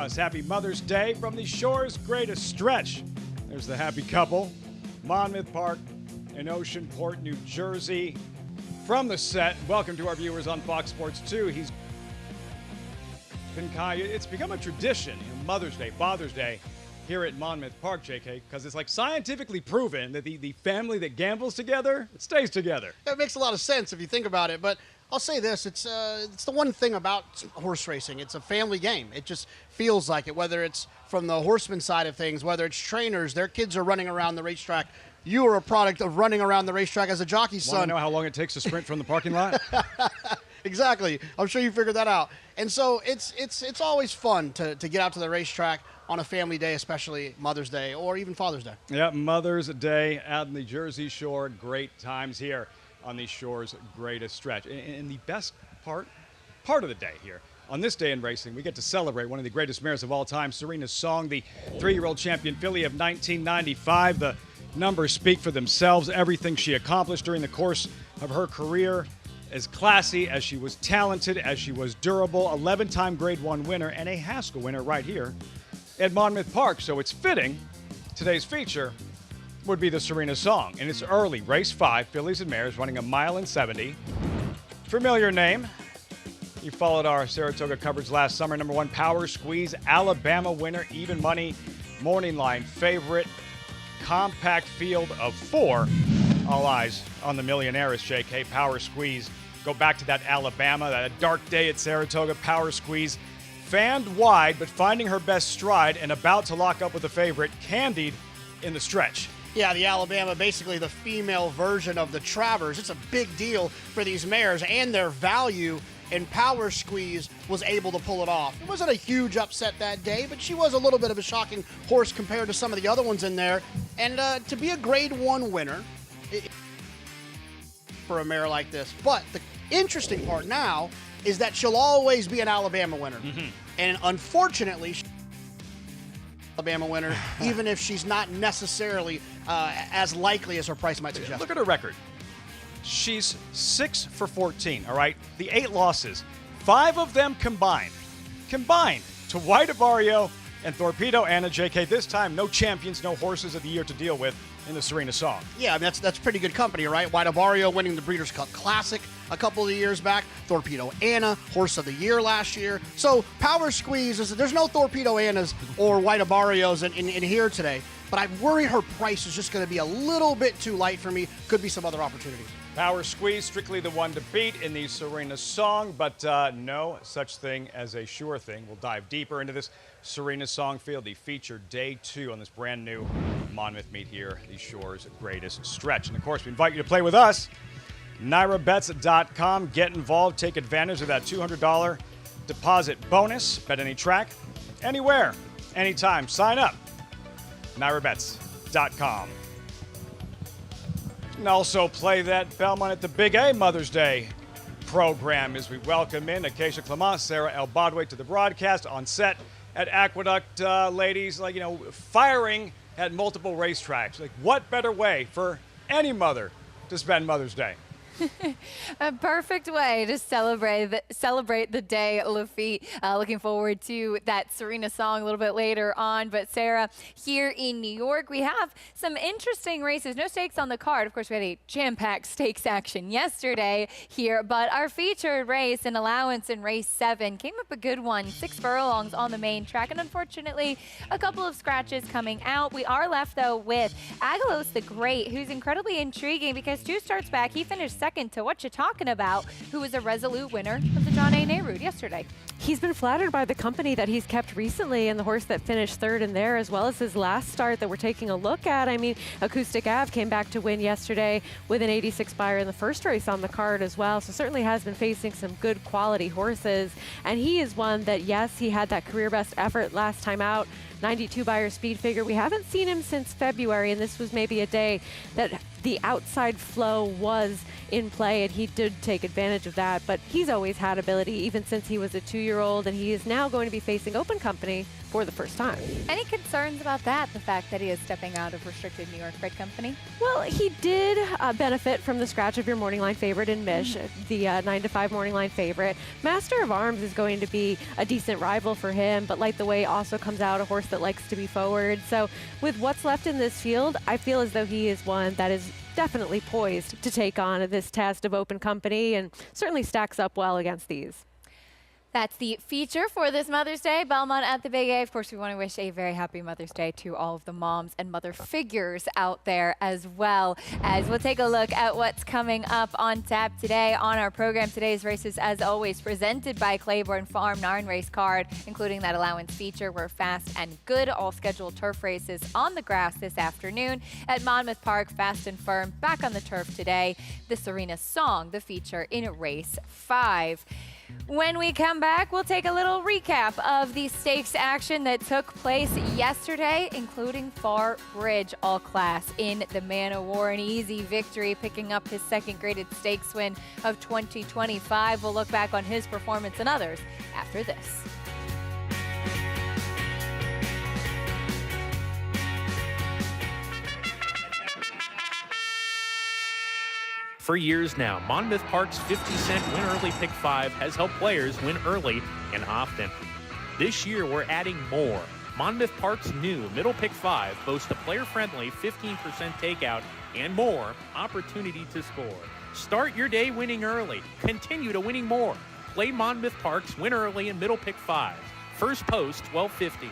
Happy Mother's Day from the Shore's greatest stretch. There's the happy couple, Monmouth Park in Oceanport, New Jersey. From the set, welcome to our viewers on Fox Sports 2. He's it's become a tradition, Mother's Day, Father's Day, here at Monmouth Park, JK, because it's like scientifically proven that the family that gambles together, it stays together. It makes a lot of sense if you think about it, but I'll say this, it's the one thing about horse racing. It's a family game. It just feels like it, whether it's from the horseman side of things, whether it's trainers, their kids are running around the racetrack. You are a product of running around the racetrack as a jockey's son. Want to know how long it takes to sprint from the parking lot? Exactly. I'm sure you figured that out. And so it's always fun to get out to the racetrack on a family day, especially Mother's Day or even Father's Day. Yeah, Mother's Day out in the Jersey Shore. Great times here on the Shore's greatest stretch. And the best part of the day here. On this day in racing, we get to celebrate one of the greatest mares of all time, Serena Song, the 3-year-old champion filly of 1995. The numbers speak for themselves. Everything she accomplished during the course of her career, as classy as she was talented, as she was durable, 11-time Grade 1 winner, and a Haskell winner right here at Monmouth Park. So it's fitting today's feature would be the Serena Song. And it's early, race 5, fillies and mares, running a 1.70 miles. Familiar name. You followed our Saratoga coverage last summer. Number 1, Power Squeeze, Alabama winner, even money, morning line favorite, compact field of 4. All eyes on the Millionaires, JK. Power Squeeze. Go back to that Alabama, that dark day at Saratoga. Power Squeeze, fanned wide, but finding her best stride and about to lock up with the favorite, Candied, in the stretch. Yeah, the Alabama, basically the female version of the Travers. It's a big deal for these mares and their value, and Power Squeeze was able to pull it off. It wasn't a huge upset that day, but she was a little bit of a shocking horse compared to some of the other ones in there. And to be a Grade 1 winner for a mare like this. But the interesting part now is that she'll always be an Alabama winner. Mm-hmm. And unfortunately, Alabama winner, even if she's not necessarily as likely as her price might suggest. Look at her record. She's 6 for 14, all right? The 8 losses, 5 of them combined to White Avario and Torpedo Anna. JK, this time no champions, no horses of the year to deal with in the Serena Song. Yeah, I mean, that's pretty good company, right? White Avario winning the Breeders' Cup Classic a couple of years back. Torpedo Anna, Horse of the Year last year. So Power Squeeze, there's no Torpedo Annas or White Avarios in here today. But I worry her price is just going to be a little bit too light for me. Could be some other opportunities. Power Squeeze, strictly the one to beat in the Serena Song, but no such thing as a sure thing. We'll dive deeper into this Serena Song field, the featured day 2 on this brand new Monmouth meet here, the Shore's greatest stretch. And of course, we invite you to play with us. NYRABets.com. Get involved. Take advantage of that $200 deposit bonus. Bet any track, anywhere, anytime. Sign up. NYRABets.com. And also play that Belmont at the Big A Mother's Day program as we welcome in Acacia Clement, Sarah El Badwe to the broadcast on set at Aqueduct. Ladies, firing at multiple racetracks. What better way for any mother to spend Mother's Day? A perfect way to celebrate the day, Lafitte. Looking forward to that Serena Song a little bit later on. But Sarah, here in New York, we have some interesting races. No stakes on the card. Of course, we had a jam-packed stakes action yesterday here. But our featured race, an allowance in race 7, came up a good one. 6 furlongs on the main track. And unfortunately, a couple of scratches coming out. We are left, though, with Agalos the Great, who's incredibly intriguing because 2 starts back, he finished second to What You Talking About, who was a resolute winner of the John A. Nehru yesterday. He's been flattered by the company that he's kept recently and the horse that finished 3rd in there, as well as his last start that we're taking a look at. I mean, Acoustic Ave came back to win yesterday with an 86 buyer in the first race on the card as well. So certainly has been facing some good quality horses. And he is one that, yes, he had that career best effort last time out. 92 buyer speed figure. We haven't seen him since February, and this was maybe a day that the outside flow was in play, and he did take advantage of that. But he's always had ability, even since he was a 2-year-old. 2-year-old, and he is now going to be facing open company for the first time. Any concerns about that, the fact that he is stepping out of restricted New York bred company? Well, he did benefit from the scratch of your morning line favorite in Mish, the 9-5 morning line favorite. Master of Arms is going to be a decent rival for him, but Light the Way also comes out a horse that likes to be forward. So with what's left in this field, I feel as though he is one that is definitely poised to take on this test of open company and certainly stacks up well against these. That's the feature for this Mother's Day. Belmont at the Big A. Of course, we want to wish a very happy Mother's Day to all of the moms and mother figures out there as well. As we'll take a look at what's coming up on tap today on our program. Today's races, as always, presented by Claiborne Farm. 9 race card, including that allowance feature. We're fast and good. All scheduled turf races on the grass this afternoon at Monmouth Park. Fast and firm back on the turf today. The Serena Song, the feature in race 5. When we come back, we'll take a little recap of the stakes action that took place yesterday, including Far Bridge All Class in the Man O' War. An easy victory, picking up his second graded stakes win of 2025. We'll look back on his performance and others after this. For years now, Monmouth Park's 50-cent Win Early Pick 5 has helped players win early and often. This year, we're adding more. Monmouth Park's new Middle Pick 5 boasts a player-friendly 15% takeout and more opportunity to score. Start your day winning early. Continue to winning more. Play Monmouth Park's Win Early and Middle Pick 5. First post, 1250.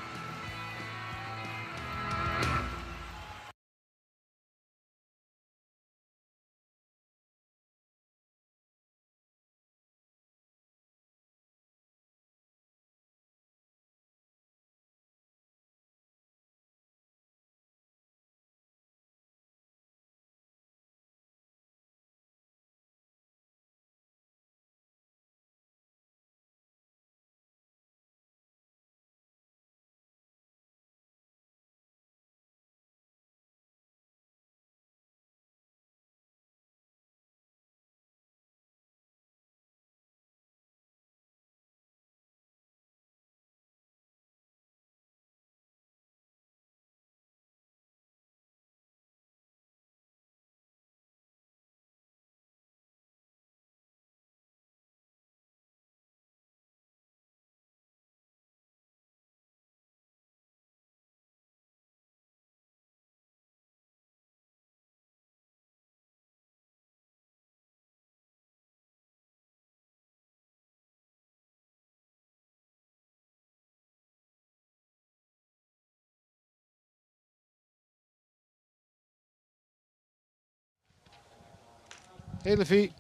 Hey, Lafitte.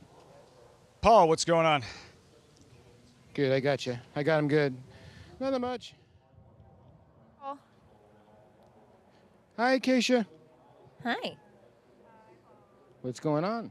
Paul, what's going on? Good, I got you. I got him good. Nothing much. Oh. Hi, Keisha. Hi. What's going on?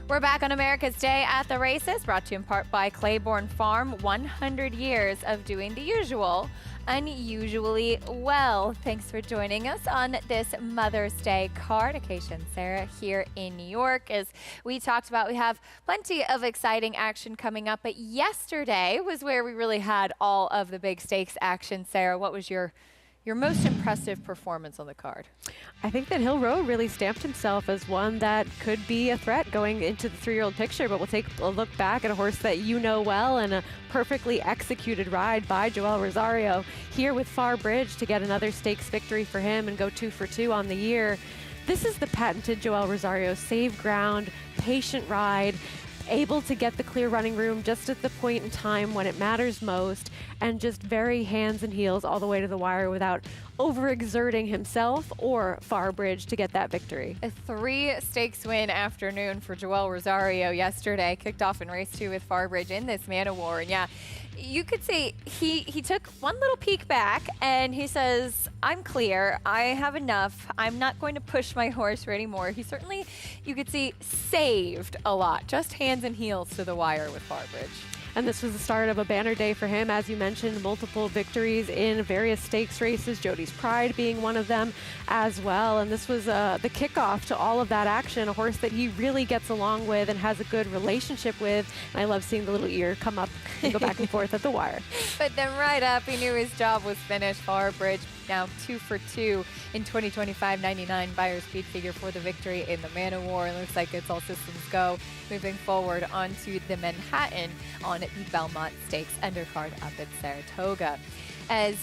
We're back on America's Day at the Races, brought to you in part by Claiborne Farm. 100 years of doing the usual, unusually well. Thanks for joining us on this Mother's Day card. Acacia and Sarah here in New York. As we talked about, we have plenty of exciting action coming up, but yesterday was where we really had all of the big stakes action. Sarah, what was your most impressive performance on the card? I think that Hill Road really stamped himself as one that could be a threat going into the 3-year-old picture, but we'll take a look back at a horse that you know well and a perfectly executed ride by Joel Rosario here with Far Bridge to get another stakes victory for him and go 2 for 2 on the year. This is the patented Joel Rosario save ground, patient ride, able to get the clear running room just at the point in time when it matters most, and just very hands and heels all the way to the wire without overexerting himself or Farbridge to get that victory. A 3 stakes win afternoon for Joel Rosario yesterday. Kicked off in race 2 with Farbridge in this Man War. And yeah, you could say he took one little peek back and he says, I'm clear. I have enough. I'm not going to push my horse for anymore. He certainly, you could see, saved a lot. Just hands and heels to the wire with Farbridge. And this was the start of a banner day for him. As you mentioned, multiple victories in various stakes races, Jody's Pride being one of them as well. And this was the kickoff to all of that action, a horse that he really gets along with and has a good relationship with. And I love seeing the little ear come up and go back and forth at the wire. But then right up, he knew his job was finished. Farbridge now 2 for 2 in 2025 99 Beyer speed figure for the victory in the Man War. It looks like it's all systems go moving forward onto the Manhattan on the Belmont Stakes undercard up at Saratoga. As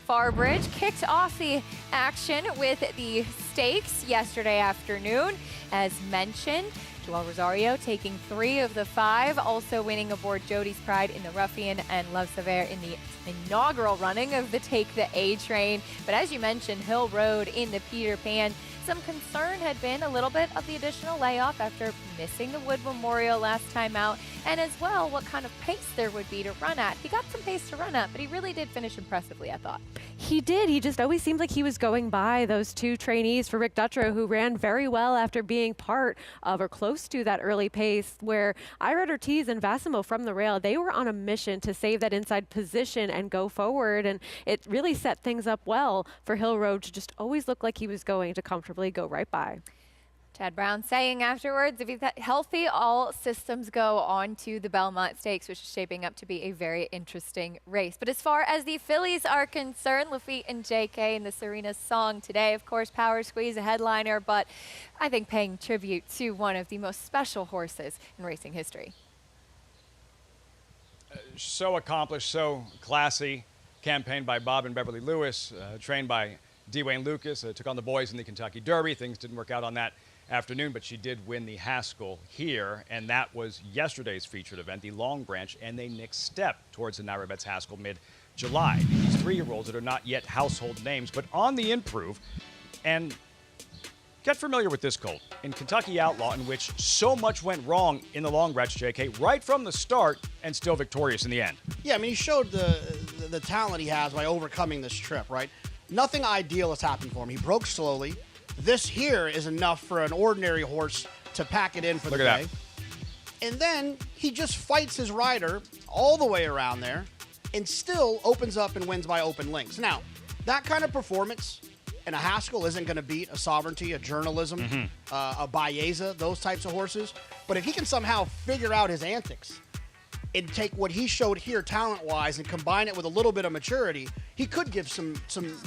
Farbridge kicked off the action with the stakes yesterday afternoon, as mentioned. Joel Rosario taking 3 of the 5, also winning aboard Jody's Pride in the Ruffian and Love Savere in the inaugural running of the Take the A train. But as you mentioned, Hill Road in the Peter Pan. Some concern had been a little bit of the additional layoff after missing the Wood Memorial last time out, and as well what kind of pace there would be to run at. He got some pace to run at, but he really did finish impressively, I thought. He did. He just always seemed like he was going by those 2 trainees for Rick Dutrow, who ran very well after being part of or close to that early pace, where Irad Ortiz and Vassimo from the rail, they were on a mission to save that inside position and go forward, and it really set things up well for Hill Road to just always look like he was going to comfortably go right by. Chad Brown saying afterwards, if he's healthy, all systems go on to the Belmont Stakes, which is shaping up to be a very interesting race. But as far as the fillies are concerned, Lafitte and JK in the Serena Song today, of course, Power Squeeze, a headliner, but I think paying tribute to one of the most special horses in racing history. So accomplished, so classy, campaigned by Bob and Beverly Lewis, trained by D. Wayne Lucas, took on the boys in the Kentucky Derby. Things didn't work out on that afternoon, but she did win the Haskell here, and that was yesterday's featured event, the Long Branch, and they next step towards the Naira Bets Haskell mid-July. These 3-year-olds that are not yet household names, but on the improve, and get familiar with this colt in Kentucky Outlaw, in which so much went wrong in the Long Branch, JK, right from the start, and still victorious in the end. Yeah, I mean, he showed the talent he has by overcoming this trip, right? Nothing ideal has happened for him. He broke slowly. This here is enough for an ordinary horse to pack it in for the day. Look at that. And then he just fights his rider all the way around there and still opens up and wins by open links. Now, that kind of performance and a Haskell isn't going to beat a Sovereignty, a Journalism, a Baeza, those types of horses. But if he can somehow figure out his antics and take what he showed here talent-wise and combine it with a little bit of maturity, he could give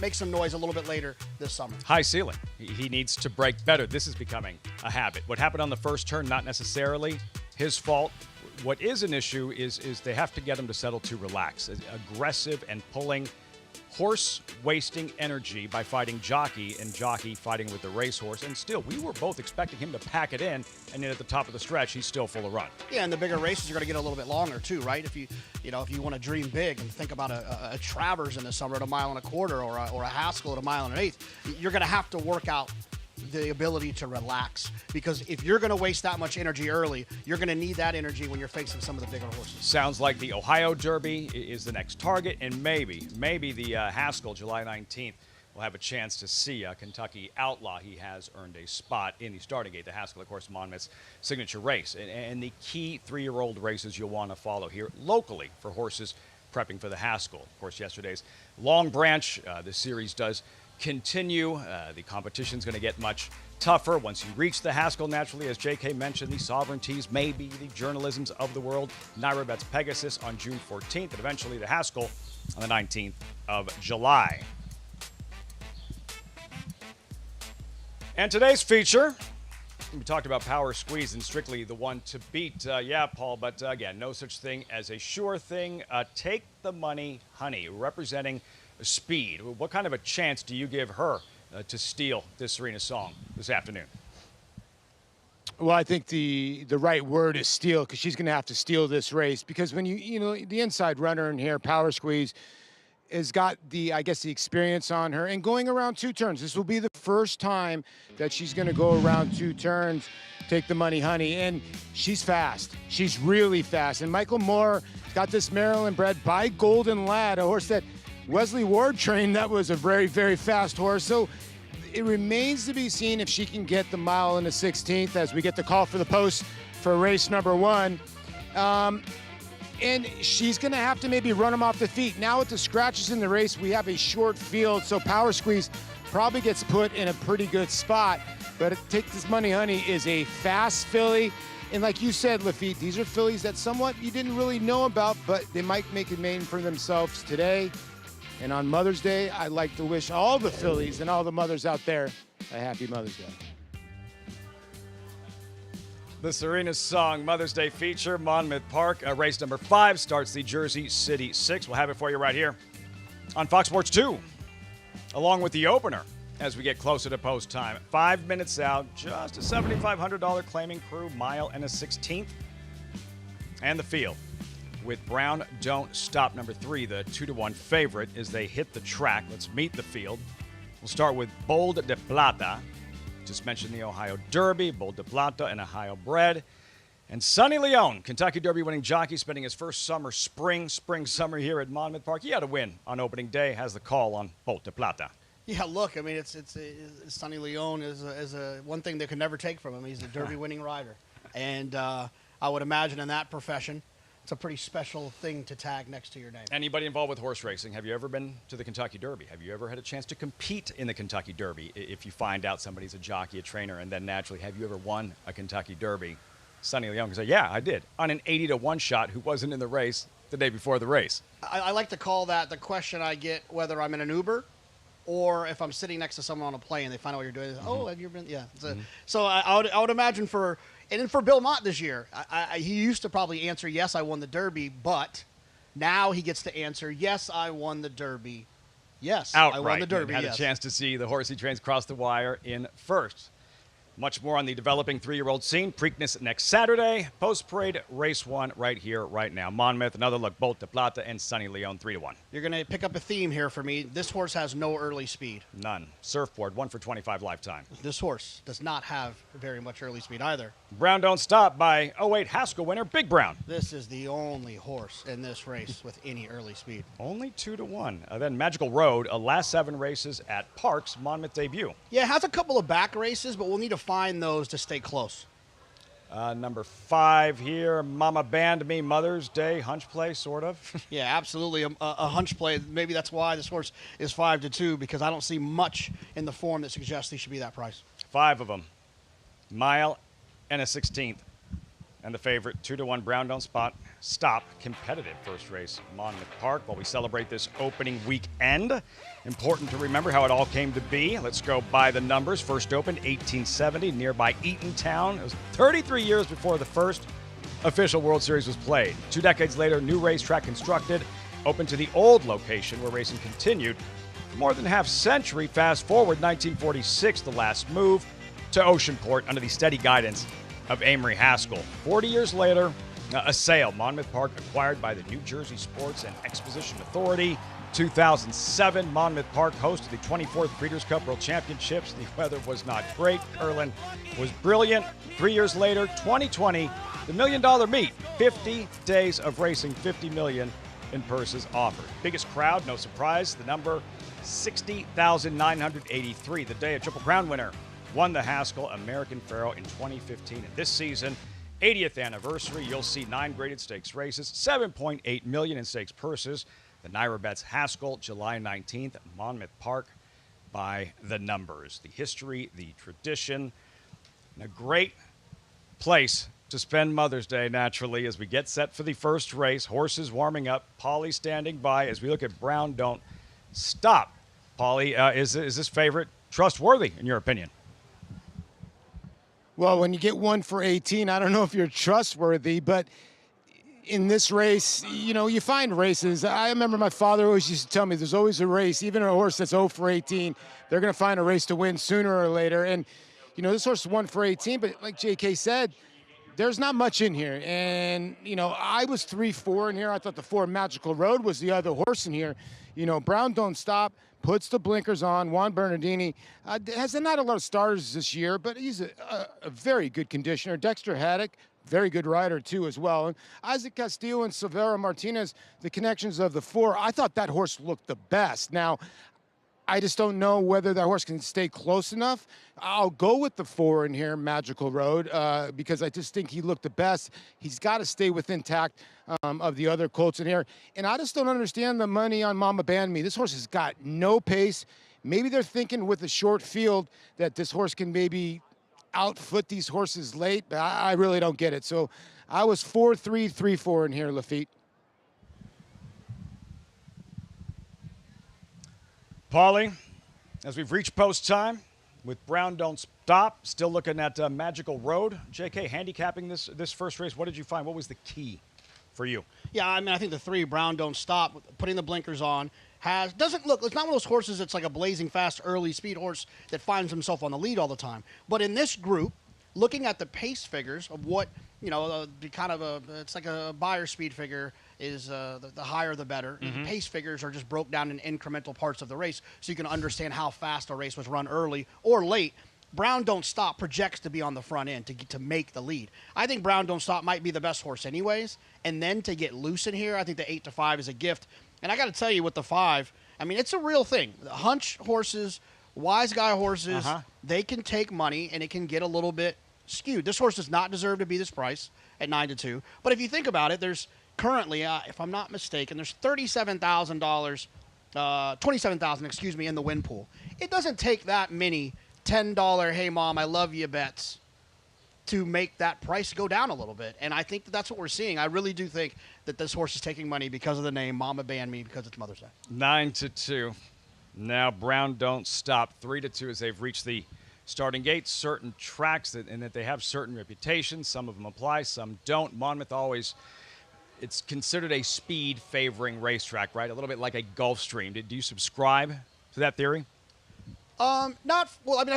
make some noise a little bit later this summer. High ceiling. He needs to break better. This is becoming a habit. What happened on the first turn, not necessarily his fault. What is an issue is they have to get him to settle to relax. Aggressive and pulling, horse wasting energy by fighting Jockey, and Jockey fighting with the racehorse. And still, we were both expecting him to pack it in, and then at the top of the stretch, he's still full of run. Yeah, and the bigger races are going to get a little bit longer too, right? If you want to dream big and think about a Travers in the summer at 1.25 miles or a Haskell at 1.125 miles, you're going to have to work out the ability to relax, because if you're going to waste that much energy early, you're going to need that energy when you're facing some of the bigger horses. Sounds like the Ohio Derby is the next target, and maybe the Haskell, July 19th, will have a chance to see a Kentucky Outlaw. He has earned a spot in the starting gate. The Haskell, of course, Monmouth's signature race, and the key 3-year-old races you'll want to follow here locally for horses prepping for the Haskell. Of course, yesterday's Long Branch, the series does continue. The competition's going to get much tougher once you reach the Haskell. Naturally, as JK mentioned, the Sovereignties, maybe the Journalisms of the world. Naira Bets Pegasus on June 14th, and eventually the Haskell on the 19th of July. And today's feature, we talked about Power Squeeze and strictly the one to beat. Yeah, Paul, but again, no such thing as a sure thing. Take the Money Honey, representing Speed. What kind of a chance do you give her to steal this Serena Song this afternoon? Well, I think the right word is steal, because she's going to have to steal this race, because when you know the inside runner in here, Power Squeeze, has got the, I guess, the experience on her and going around 2 turns. This will be the first time that she's going to go around 2 turns, take the money, honey. And she's fast. She's really fast. And Michael Moore got this Maryland bred by Golden Lad, a horse that Wesley Ward trained. That was a very, very fast horse. So it remains to be seen if she can get the mile in the 16th as we get the call for the post for race number 1. And she's going to have to maybe run them off the feet. Now with the scratches in the race, we have a short field, so Power Squeeze probably gets put in a pretty good spot. But Take This Money, Honey is a fast filly. And like you said, Lafitte, these are fillies that somewhat you didn't really know about, but they might make a name for themselves today. And on Mother's Day, I'd like to wish all the fillies and all the mothers out there a happy Mother's Day. The Serena Song Mother's Day feature, Monmouth Park. Race number 5 starts the Jersey City 6. We'll have it for you right here on Fox Sports 2, along with the opener as we get closer to post time. 5 minutes out, just a $7,500 claiming crew, mile and a 16th. And the field with Brown Don't Stop, number 3, the 2-1 favorite as they hit the track. Let's meet the field. We'll start with Bold de Plata. Just mentioned the Ohio Derby, Bold de Plata, and Ohio bred. And Sonny Leon, Kentucky Derby winning jockey, spending his first summer, summer here at Monmouth Park. He had a win on opening day, has the call on Bold de Plata. Yeah, look, I mean, it's Sonny Leon is a one thing they could never take from him. He's a Derby winning rider. And I would imagine in that profession, it's a pretty special thing to tag next to your name. Anybody involved with horse racing, have you ever been to the Kentucky Derby? Have you ever had a chance to compete in the Kentucky Derby? If you find out somebody's a jockey, a trainer, and then naturally, have you ever won a Kentucky Derby? Sonny Leon can say, yeah, I did, on an 80-1 shot who wasn't in the race the day before the race. I like to call that the question I get whether I'm in an Uber or if I'm sitting next to someone on a plane, they find out what you're doing. Oh, have you been? Yeah. So I would imagine for Bill Mott this year, he used to probably answer, yes, I won the Derby, but now he gets to answer, yes, I won the Derby. Yes, outright. I won the Derby, had yes. a chance to see the horse he trains cross the wire in first. Much more on the developing 3-year-old scene. Preakness next Saturday. Post-parade, race 1 right here, right now. Monmouth, another look, Bold de Plata and Sonny Leon, 3-1. You're going to pick up a theme here for me. This horse has no early speed. None. Surfboard, 1 for 25 lifetime. This horse does not have very much early speed either. Brown Don't Stop by 08 Haskell winner, Big Brown. This is the only horse in this race with any early speed. Only 2-1. Then Magical Road, last 7 races at Parks, Monmouth debut. Yeah, it has a couple of back races, but we'll need to find those to stay close. Number 5 here, Mama Band Me, Mother's Day, hunch play, sort of. Yeah, absolutely. A hunch play. Maybe that's why this horse is 5-2, because I don't see much in the form that suggests he should be that price. 5 of them. Mile and a 16th. And the favorite, 2-1 Brown Don't Stop. Competitive first race, Monmouth Park, while we celebrate this opening weekend. Important to remember how it all came to be. Let's go by the numbers. First opened 1870, nearby Eatontown. It was 33 years before the first official World Series was played. 2 decades later, new racetrack constructed, opened to the old location where racing continued. For more than half century, fast forward 1946, the last move to Oceanport under the steady guidance of Amory Haskell. 40 years later, a sale. Monmouth Park acquired by the New Jersey Sports and Exposition Authority. 2007, Monmouth Park hosted the 24th Breeders' Cup World Championships. The weather was not great. Curlin was brilliant. 3 years later, 2020, the $1 Million Meet. 50 days of racing, $50 million in purses offered. Biggest crowd, no surprise, the number 60,983. The day a Triple Crown winner won the Haskell American Pharoah in 2015. And this season, 80th anniversary, you'll see 9 graded stakes races, $7.8 million in stakes purses. The Naira Bets Haskell, July 19th, Monmouth Park by the numbers. The history, the tradition, and a great place to spend Mother's Day, naturally, as we get set for the first race. Horses warming up, Polly standing by as we look at Brown Don't Stop. Polly, is this favorite trustworthy, in your opinion? Well, when you get 1 for 18, I don't know if you're trustworthy, but in this race, you know, you find races. I remember my father always used to tell me there's always a race, even a horse that's 0 for 18, they're going to find a race to win sooner or later. And, you know, this horse is 1 for 18, but like JK said, there's not much in here. And, I was 3-4 in here. I thought the 4 Magical Road was the other horse in here. Brown Don't Stop puts the blinkers on. Juan Bernardini has not a lot of starters this year, but he's a very good conditioner. Dexter Haddock, very good rider too as well. And Isaac Castillo and Silvera Martinez, the connections of the 4, I thought that horse looked the best. Now, I just don't know whether that horse can stay close enough. I'll go with the 4 in here, Magical Road, because I just think he looked the best. He's got to stay within tact of the other colts in here. And I just don't understand the money on Mama Band Me. This horse has got no pace. Maybe they're thinking with a short field that this horse can maybe outfoot these horses late, but I really don't get it. So I was 4-3, 3-4 in here, Lafitte. Paulie, as we've reached post time with Brown Don't Stop, still looking at Magical Road. JK, handicapping this first race, what did you find? What was the key for you? Yeah, I think the 3 Brown Don't Stop, putting the blinkers on, doesn't look. It's not one of those horses that's like a blazing fast early speed horse that finds himself on the lead all the time. But in this group, looking at the pace figures of what it's like a buyer speed figure is the higher the better. Mm-hmm. The pace figures are just broke down in incremental parts of the race, so you can understand how fast a race was run early or late. Brown Don't Stop projects to be on the front end to make the lead. I think Brown Don't Stop might be the best horse anyways, and then to get loose in here, I think the 8-5 is a gift. And I got to tell you, with the 5, it's a real thing. The hunch horses, wise guy horses, they can take money, and it can get a little bit skewed. This horse does not deserve to be this price at 9-2. But if you think about it, there's currently, if I'm not mistaken, there's $37,000, $27,000, in the win pool. It doesn't take that many $10, hey, Mom, I love you bets to make that price go down a little bit. And I think that's what we're seeing. I really do think that this horse is taking money because of the name Mama Band Me, because it's Mother's Day. 9-2. Now Brown Don't Stop. 3-2 as they've reached the starting gate. Certain tracks and that they have certain reputations. Some of them apply, some don't. Monmouth always, it's considered a speed favoring racetrack, right? A little bit like a Gulfstream. Do you subscribe to that theory? I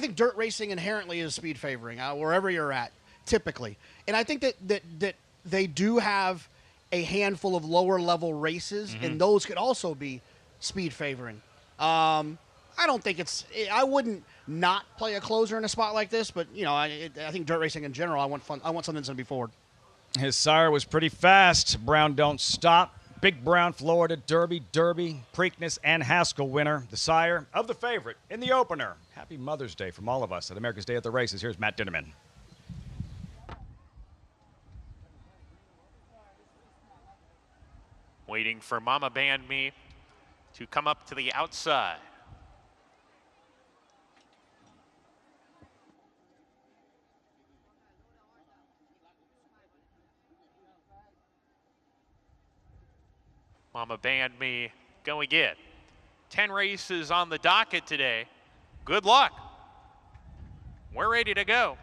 think dirt racing inherently is speed favoring, wherever you're at, typically. And I think that they do have a handful of lower level races, and those could also be speed favoring. I don't think I wouldn't not play a closer in a spot like this, but I think dirt racing in general, I want something that's going to be forward. His sire was pretty fast. Brown Don't Stop. Big Brown Florida Derby, Preakness, and Haskell winner. The sire of the favorite in the opener. Happy Mother's Day from all of us at America's Day at the Races. Here's Matt Dinnerman. Waiting for Mama Band Me to come up to the outside. Mama Band Me going in. 10 races on the docket today. Good luck. We're ready to go.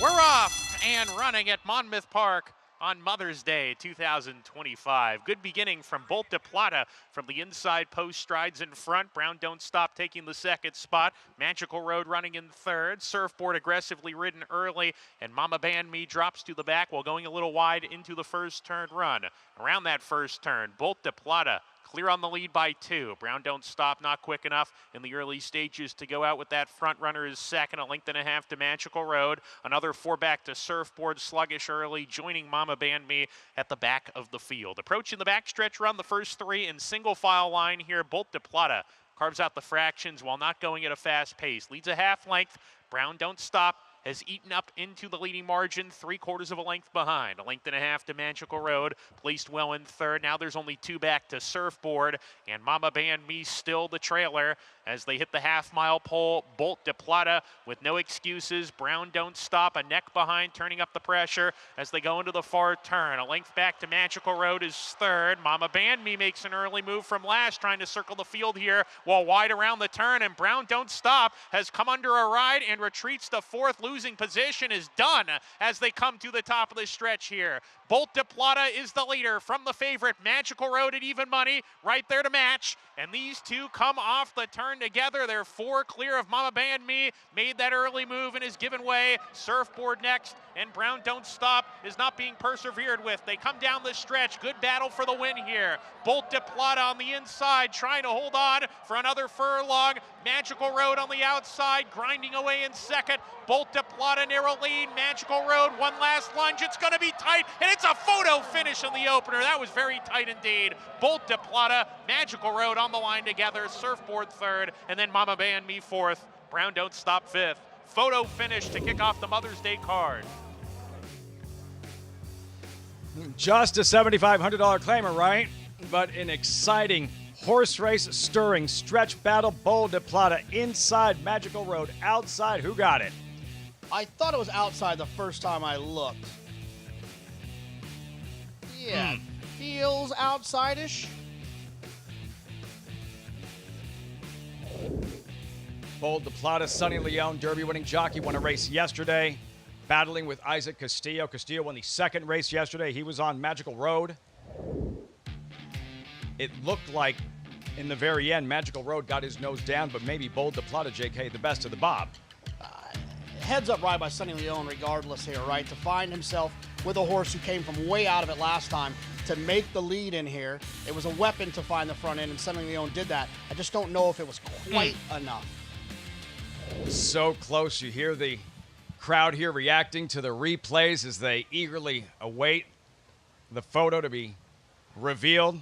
We're off and running at Monmouth Park on Mother's Day 2025. Good beginning from Bolt de Plata from the inside post, strides in front. Brown Don't Stop taking the second spot. Magical Road running in third. Surfboard aggressively ridden early, and Mama Band Me drops to the back while going a little wide into the first turn run. Around that first turn, Bolt de Plata clear on the lead by 2. Brown Don't Stop not quick enough in the early stages to go out with that front runner is second, 1.5 lengths to Magical Road. Another 4 back to Surfboard, sluggish early, joining Mama Band Me at the back of the field. Approaching the backstretch run, the first 3 in single file line here. Bolt de Plata carves out the fractions while not going at a fast pace. Leads a 1/2 length. Brown Don't Stop has eaten up into the leading margin, 3/4 length behind. 1.5 lengths to Magical Road, placed well in third. Now there's only 2 back to Surfboard, and Mama Band Me still the trailer as they hit the half-mile pole. Bolt de Plata with no excuses. Brown Don't Stop, a neck behind, turning up the pressure as they go into the far turn. 1 length back to Magical Road is third. Mama Band Me makes an early move from last, trying to circle the field here while wide around the turn, and Brown Don't Stop has come under a ride and retreats to fourth, losing losing position is done as they come to the top of the stretch here. Bolt de Plata is the leader from the favorite Magical Road at even money, right there to match. And these two come off the turn together. They're 4 clear of Mama Band Me. Made that early move and is given way. Surfboard next, and Brown Don't Stop is not being persevered with. They come down the stretch. Good battle for the win here. Bolt de Plata on the inside, trying to hold on for another furlong. Magical Road on the outside, grinding away in second. Bolt de Plata narrow lead. Magical Road, one last lunge. It's going to be tight, and it's a photo finish on the opener. That was very tight indeed. Bolt de Plata, Magical Road on the line together. Surfboard third, and then Mama Band Me fourth. Brown Don't Stop fifth. Photo finish to kick off the Mother's Day card. Just a $7,500 claimer, right? But an exciting horse race, stirring stretch battle. Bolt de Plata inside, Magical Road outside. Who got it? I thought it was outside the first time I looked. Yeah, feels outside-ish. Bolt de Plata, Sonny Leon, Derby-winning jockey, won a race yesterday, battling with Isaac Castillo. Castillo won the second race yesterday. He was on Magical Road. It looked like in the very end, Magical Road got his nose down, but maybe Bolt de Plata, JK, the best of the Bob. Heads up ride by Sonny Leon regardless here, right? To find himself with a horse who came from way out of it last time to make the lead in here. It was a weapon to find the front end, and Sonny Leon did that. I just don't know if it was quite enough. So close. You hear the crowd here reacting to the replays as they eagerly await the photo to be revealed.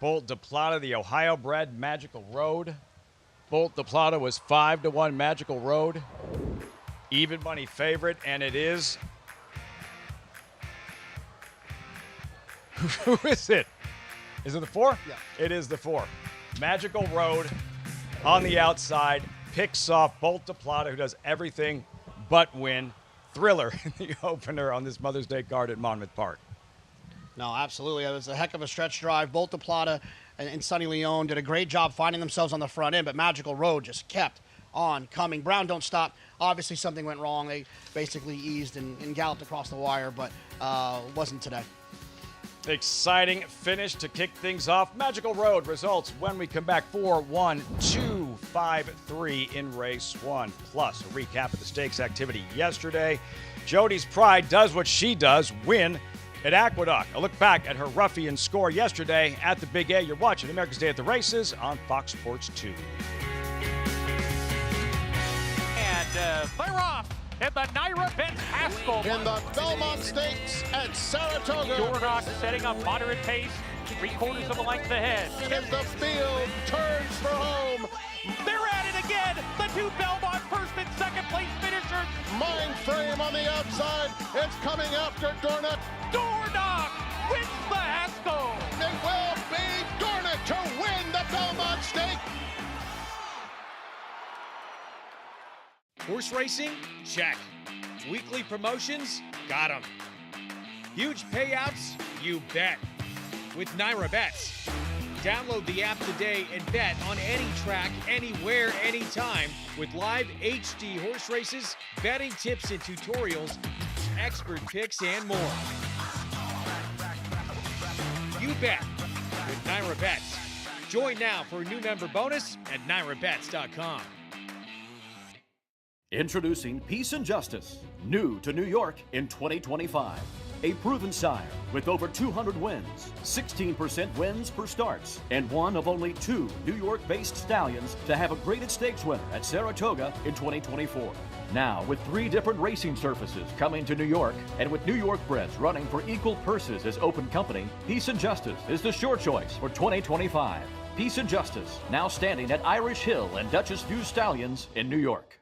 Bolt de Plata, the Ohio-bred Magical Road. Bolt de Plata was 5-1 Magical Road. Even money favorite, and it is. Who is it? Is it the 4? Yeah. It is the 4. Magical Road on the outside. Picks off Bolt de Plata, who does everything but win. Thriller in the opener on this Mother's Day card at Monmouth Park. No, absolutely. It was a heck of a stretch drive. Bolt de Plata and Sonny Leon did a great job finding themselves on the front end, but Magical Road just kept on coming. Brown Don't Stop. Obviously, something went wrong. They basically eased and galloped across the wire, but wasn't today. Exciting finish to kick things off. Magical Road results when we come back. 4, 1, 2, 5, 3 in race 1. Plus a recap of the stakes activity yesterday. Jody's Pride does what she does, win at Aqueduct. A look back at her ruffian score yesterday at the Big A. You're watching America's Day at the Races on Fox Sports 2. And they're off at the Naira Bets Haskell. In the Belmont Stakes at Saratoga. Dornoch setting up moderate pace, 3/4 of a length ahead. As the field turns for home. They're at it again. The two Belmont first and second place finishers. Mind Frame on the outside. It's coming after Dornoch. Dornoch wins the Haskell. It will be Dornoch to win the Belmont Stake. Horse racing? Check. Weekly promotions? Got 'em. Huge payouts? You bet. With Naira Bets. Download the app today and bet on any track, anywhere, anytime with live HD horse races, betting tips and tutorials, expert picks, and more. You bet with Naira Bets. Join now for a new member bonus at NairaBets.com. Introducing Peace and Justice, new to New York in 2025. A proven sire with over 200 wins, 16% wins per starts, and one of only 2 New York-based stallions to have a graded stakes winner at Saratoga in 2024. Now, with 3 different racing surfaces coming to New York, and with New York breds running for equal purses as open company, Peace and Justice is the sure choice for 2025. Peace and Justice, now standing at Irish Hill and Duchess View Stallions in New York.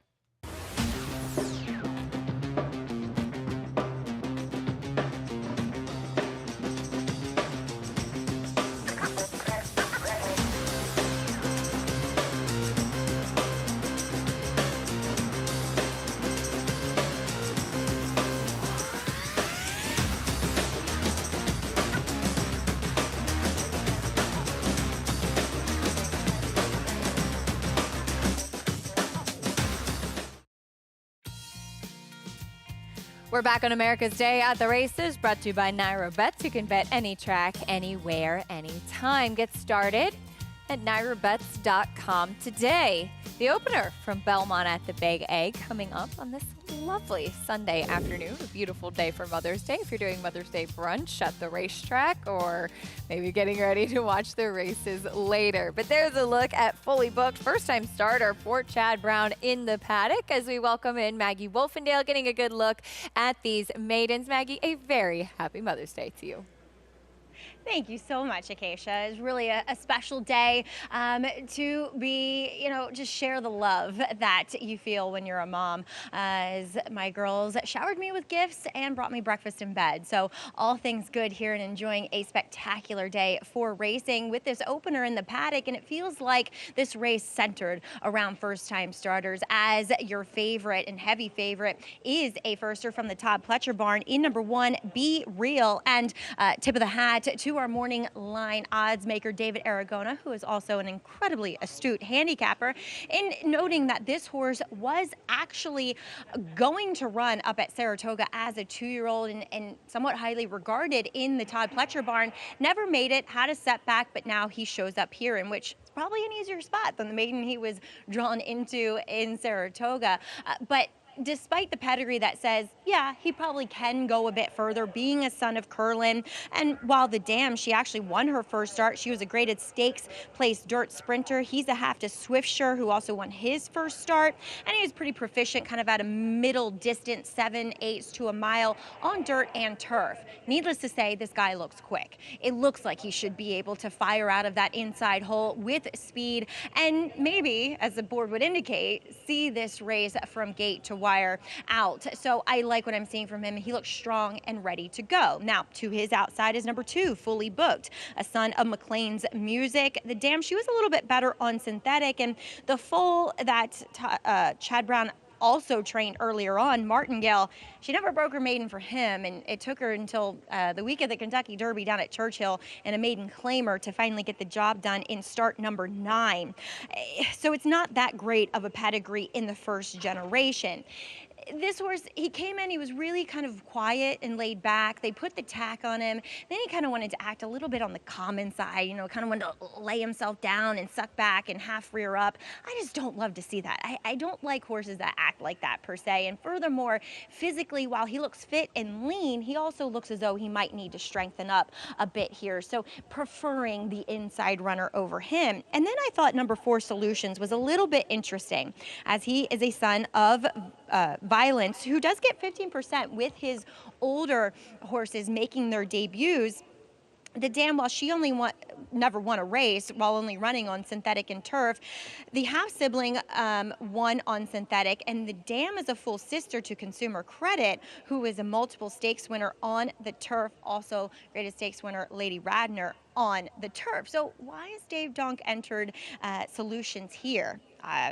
We're back on America's Day at the Races, brought to you by Naira Bets. You can bet any track, anywhere, anytime. Get started at nairabets.com today. The opener from Belmont at the Big Egg coming up on this lovely Sunday afternoon. A beautiful day for Mother's Day. If you're doing Mother's Day brunch at the racetrack, or maybe getting ready to watch the races later. But there's a look at fully booked first-time starter Fort Chad Brown in the paddock as we welcome in Maggie Wolfendale, getting a good look at these maidens. Maggie, a very happy Mother's Day to you. Thank you so much, Acacia. It's really a special day to be, just share the love that you feel when you're a mom. As my girls showered me with gifts and brought me breakfast in bed. So all things good here and enjoying a spectacular day for racing with this opener in the paddock. And it feels like this race centered around first-time starters, as your favorite and heavy favorite is a firster from the Todd Pletcher barn in number 1, Be Real. And tip of the hat to our morning line odds maker, David Aragona, who is also an incredibly astute handicapper, in noting that this horse was actually going to run up at Saratoga as a 2-year-old and somewhat highly regarded in the Todd Pletcher barn. Never made it, had a setback, but now he shows up here, in which is probably an easier spot than the maiden he was drawn into in Saratoga. But despite the pedigree that says, yeah, he probably can go a bit further, being a son of Curlin. And while the dam, she actually won her first start. She was a graded stakes placed dirt sprinter. He's a half to Swiftsure, who also won his first start. And he was pretty proficient, kind of at a middle distance, 7/8 to a mile on dirt and turf. Needless to say, this guy looks quick. It looks like he should be able to fire out of that inside hole with speed, and maybe, as the board would indicate, see this race from gate to wire out. So I like what I'm seeing from him. He looks strong and ready to go. Now, to his outside is number 2, Fully Booked, a son of McLean's Music. The dam, she was a little bit better on synthetic, and the foal that Chad Brown also trained earlier on, Martingale, she never broke her maiden for him, and it took her until the week of the Kentucky Derby down at Churchill and a maiden claimer to finally get the job done in start number 9. So it's not that great of a pedigree in the first generation. This horse, he came in, he was really kind of quiet and laid back. They put the tack on him. Then he kind of wanted to act a little bit on the common side, kind of wanted to lay himself down and suck back and half rear up. I just don't love to see that. I don't like horses that act like that per se. And furthermore, physically, while he looks fit and lean, he also looks as though he might need to strengthen up a bit here. So preferring the inside runner over him. And then I thought number 4, Solutions, was a little bit interesting, as he is a son of Violence, who does get 15% with his older horses making their debuts. The dam, while she never won a race while only running on synthetic and turf, the half-sibling won on synthetic, and the dam is a full sister to Consumer Credit, who is a multiple stakes winner on the turf, also graded stakes winner Lady Radnor on the turf. So why has Dave Donk entered Solutions here?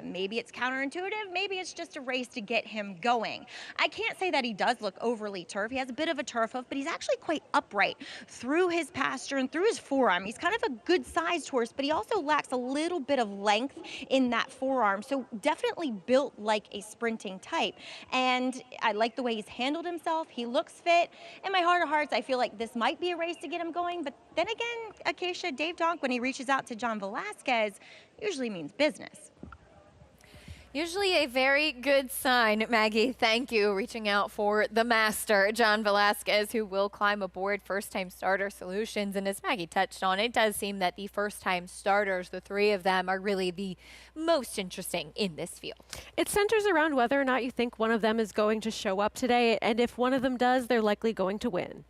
Maybe it's counterintuitive, maybe it's just a race to get him going. I can't say that he does look overly turf. He has a bit of a turf hoof, but he's actually quite upright through his pasture and through his forearm. He's kind of a good-sized horse, but he also lacks a little bit of length in that forearm, so definitely built like a sprinting type. And I like the way he's handled himself. He looks fit. In my heart of hearts, I feel like this might be a race to get him going, but then again, Acacia, Dave Donk, when he reaches out to John Velasquez, usually means business. Usually a very good sign, Maggie. Thank you. Reaching out for the master, John Velasquez, who will climb aboard first-time starter Solutions. And as Maggie touched on, it does seem that the first-time starters, the 3 of them, are really the most interesting in this field. It centers around whether or not you think one of them is going to show up today. And if one of them does, they're likely going to win.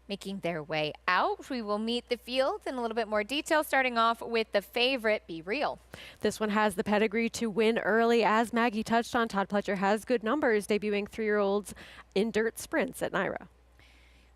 Making their way out, we will meet the field in a little bit more detail, starting off with the favorite, Be Real. This one has the pedigree to win early. As Maggie touched on, Todd Pletcher has good numbers, debuting 3-year-olds in dirt sprints at Naira.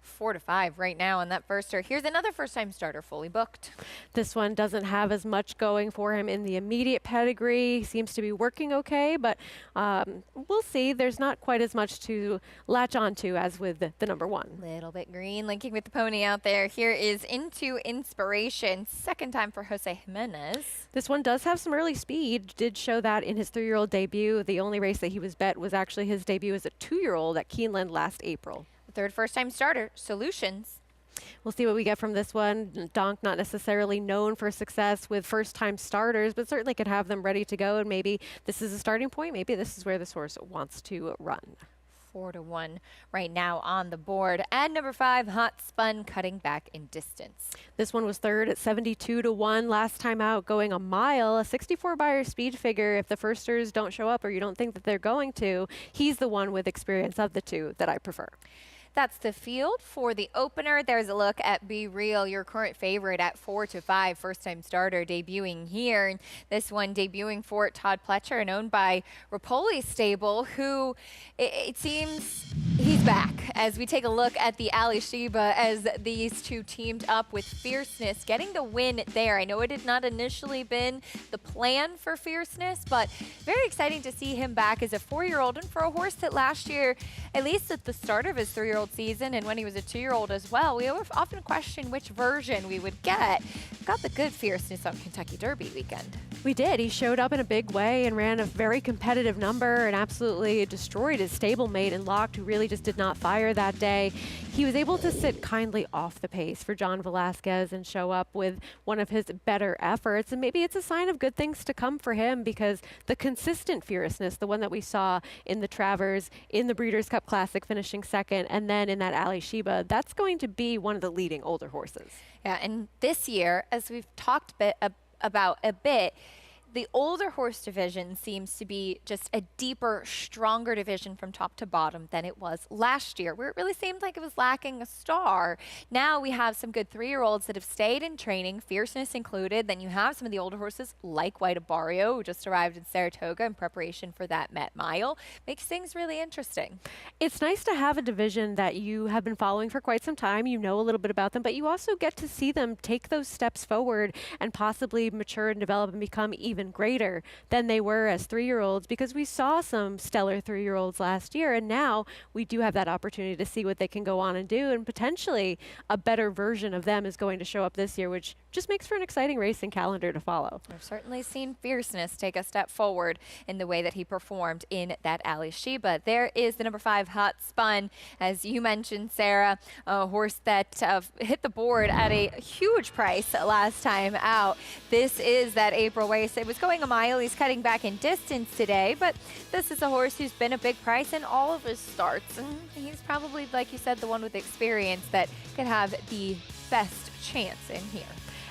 4-5 right now on that first start. Here's another first-time starter fully booked. This one doesn't have as much going for him in the immediate pedigree. Seems to be working okay, but we'll see. There's not quite as much to latch onto as with the number 1. Little bit green, linking with the pony out there. Here is Into Inspiration. Second time for Jose Jimenez. This one does have some early speed. Did show that in his 3-year-old debut. The only race that he was bet was actually his debut as a 2-year-old at Keeneland last April. Third first-time starter, Solutions. We'll see what we get from this one. Donk not necessarily known for success with first-time starters, but certainly could have them ready to go, and maybe this is a starting point. Maybe this is where this horse wants to run. 4-1 right now on the board. And number 5, Hot Spun, cutting back in distance. This one was third at 72-1 last time out, going a mile, a 64 buyer speed figure. If the firsters don't show up or you don't think that they're going to, he's the one with experience of the two that I prefer. That's the field for the opener. There's a look at Be Real, your current favorite at 4-5, first-time starter debuting here. And this one debuting for Todd Pletcher and owned by Rapoli Stable, who it seems he's back. As we take a look at the Ali Sheba, as these two teamed up with Fierceness, getting the win there. I know it had not initially been the plan for Fierceness, but very exciting to see him back as a 4-year-old and for a horse that last year, at least at the start of his 3-year-old season and when he was a 2-year-old as well, we often questioned which version we would get. Got the good Fierceness on Kentucky Derby weekend. We did. He showed up in a big way and ran a very competitive number and absolutely destroyed his stablemate and Locked, who really just did not fire that day. He was able to sit kindly off the pace for John Velasquez and show up with one of his better efforts. And maybe it's a sign of good things to come for him, because the consistent Fierceness, the one that we saw in the Travers, in the Breeders' Cup Classic finishing second, and then in that Ali Sheba, that's going to be one of the leading older horses. Yeah, and this year, as we've talked about a bit, the older horse division seems to be just a deeper, stronger division from top to bottom than it was last year, where it really seemed like it was lacking a star. Now we have some good 3-year-olds that have stayed in training, Fierceness included. Then you have some of the older horses like White Abarrio, who just arrived in Saratoga in preparation for that Met Mile. Makes things really interesting. It's nice to have a division that you have been following for quite some time. You know a little bit about them, but you also get to see them take those steps forward and possibly mature and develop and become even greater than they were as 3-year-olds, because we saw some stellar 3-year-olds last year, and now we do have that opportunity to see what they can go on and do, and potentially a better version of them is going to show up this year, which just makes for an exciting racing calendar to follow. We've certainly seen Fierceness take a step forward in the way that he performed in that Ali Sheba. There is the number 5 Hot Spun, as you mentioned, Sarah, a horse that hit the board at a huge price last time out. This is that April race. It was going a mile. He's cutting back in distance today, but this is a horse who's been a big price in all of his starts, and he's probably, like you said, the one with experience that could have the best chance in here.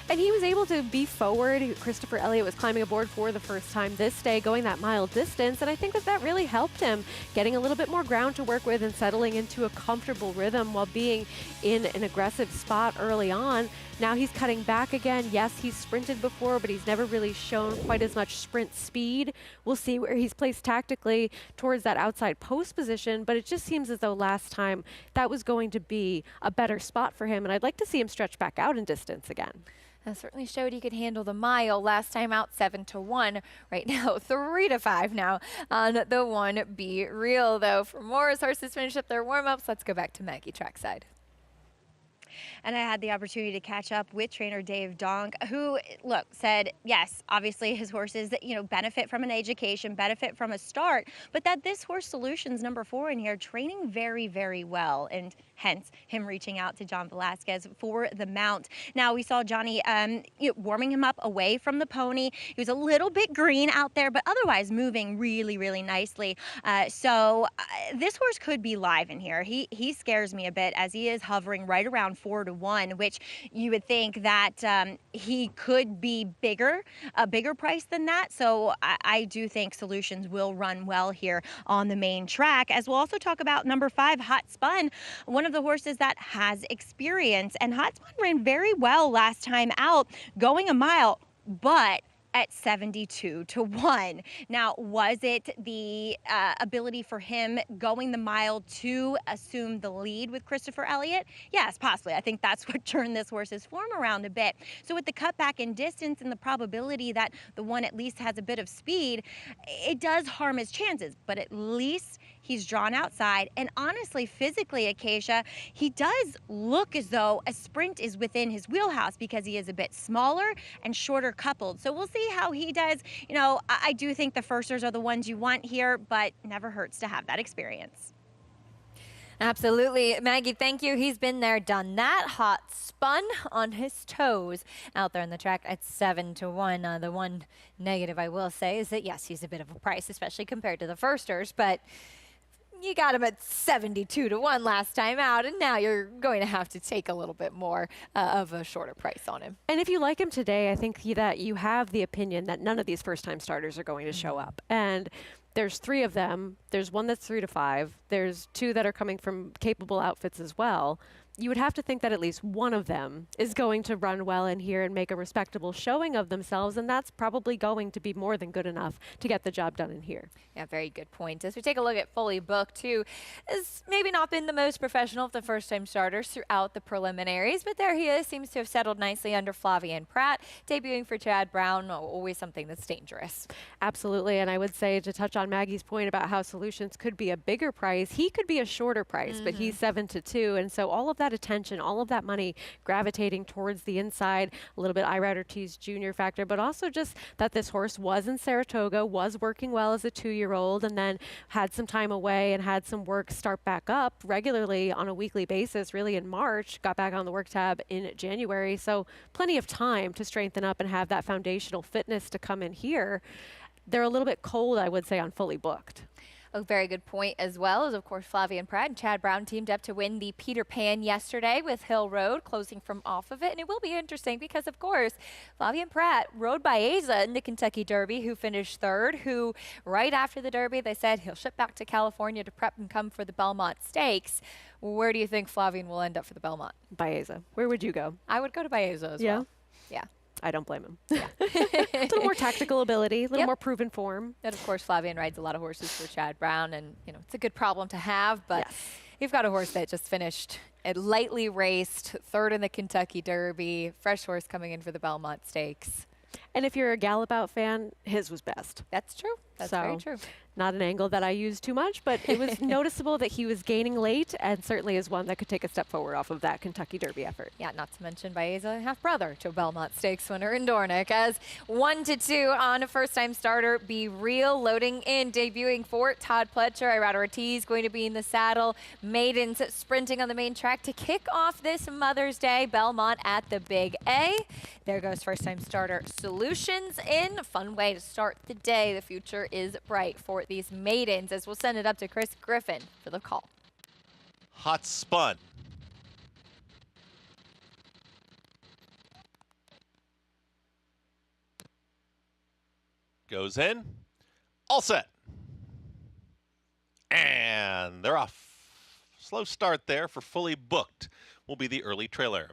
And he was able to be forward. Christopher Elliott was climbing aboard for the first time this day, going that mile distance, and I think that really helped him, getting a little bit more ground to work with and settling into a comfortable rhythm while being in an aggressive spot early on. Now he's cutting back again. Yes, he's sprinted before, but he's never really shown quite as much sprint speed. We'll see where he's placed tactically towards that outside post position, but it just seems as though last time that was going to be a better spot for him, and I'd like to see him stretch back out in distance again. That certainly showed he could handle the mile. Last time out 7-1. Right now 3-5 now on the one. Be Real, though. For more as horses finish up their warm-ups, let's go back to Maggie trackside. And I had the opportunity to catch up with trainer Dave Donk, who, look, said, yes, obviously his horses, benefit from an education, benefit from a start, but that this horse Solutions, number 4 in here, training very, very well, and hence him reaching out to John Velasquez for the mount. Now, we saw Johnny warming him up away from the pony. He was a little bit green out there, but otherwise moving really, really nicely. So this horse could be live in here. He scares me a bit, as he is hovering right around 4-1, which you would think that he could be a bigger price than that. So I do think Solutions will run well here on the main track. As we'll also talk about number 5, Hot Spun, one of the horses that has experience. And Hot Spun ran very well last time out, going a mile, but at 72 to 1. Now, was it the ability for him going the mile to assume the lead with Christopher Elliott? Yes, possibly. I think that's what turned this horse's form around a bit. So with the cutback in distance and the probability that the one at least has a bit of speed, it does harm his chances, but at least he's drawn outside. And honestly, physically, Acacia, he does look as though a sprint is within his wheelhouse because he is a bit smaller and shorter coupled. So we'll see how he does. You know, I do think the firsters are the ones you want here, but never hurts to have that experience. Absolutely. Maggie, thank you. He's been there, done that. Hot Spun on his toes out there on the track at 7 to 1. The one negative I will say is that, yes, he's a bit of a price, especially compared to the firsters, but you got him at 72 to 1 last time out, and now you're going to have to take a little bit more of a shorter price on him. And if you like him today, I think that you have the opinion that none of these first-time starters are going to show up. And there's 3 of them. There's one that's 3 to 5. There's 2 that are coming from capable outfits as well. You would have to think that at least one of them is going to run well in here and make a respectable showing of themselves, and that's probably going to be more than good enough to get the job done in here. Yeah, very good point. As we take a look at Fully Booked, too, has maybe not been the most professional of the first-time starters throughout the preliminaries, but there he is, seems to have settled nicely under Flavien Prat, debuting for Chad Brown, always something that's dangerous. Absolutely, and I would say, to touch on Maggie's point about how Solutions could be a bigger price, he could be a shorter price, but he's 7 to 2, and so all of that attention, all of that money gravitating towards the inside, a little bit Irad Ortiz Jr. factor, but also just that this horse was in Saratoga, was working well as a 2-year-old, and then had some time away and had some work start back up regularly on a weekly basis, really in March, got back on the work tab in January, so plenty of time to strengthen up and have that foundational fitness to come in here. They're a little bit cold, I would say, on Fully Booked. A very good point as well, as of course Flavien Prat and Chad Brown teamed up to win the Peter Pan yesterday with Hill Road closing from off of it. And it will be interesting because, of course, Flavien Prat rode Baeza in the Kentucky Derby, who finished 3rd, who right after the Derby they said he'll ship back to California to prep and come for the Belmont Stakes. Where do you think Flavien will end up for the Belmont? Baeza. Where would you go? I would go to Baeza as well. Yeah. I don't blame him. Yeah. A little more tactical ability, a little more proven form. And of course, Flavien rides a lot of horses for Chad Brown, and you know it's a good problem to have. But you've got a horse that just finished a lightly raced 3rd in the Kentucky Derby, fresh horse coming in for the Belmont Stakes. And if you're a Gallopout fan, his was best. That's true. That's very true. Not an angle that I use too much, but it was noticeable that he was gaining late, and certainly is one that could take a step forward off of that Kentucky Derby effort. Yeah, not to mention Baeza, half-brother to Belmont Stakes winner in Dornick. As 1 to 2 on a first-time starter, Be Real loading in, debuting for Todd Pletcher. Irad Ortiz going to be in the saddle. Maidens sprinting on the main track to kick off this Mother's Day. Belmont at the Big A. There goes first-time starter Solutions in. A fun way to start the day. The future is bright for these maidens, as we'll send it up to Chris Griffin for the call. Hot Spun. Goes in. All set. And they're off. Slow start there for Fully Booked will be the early trailer.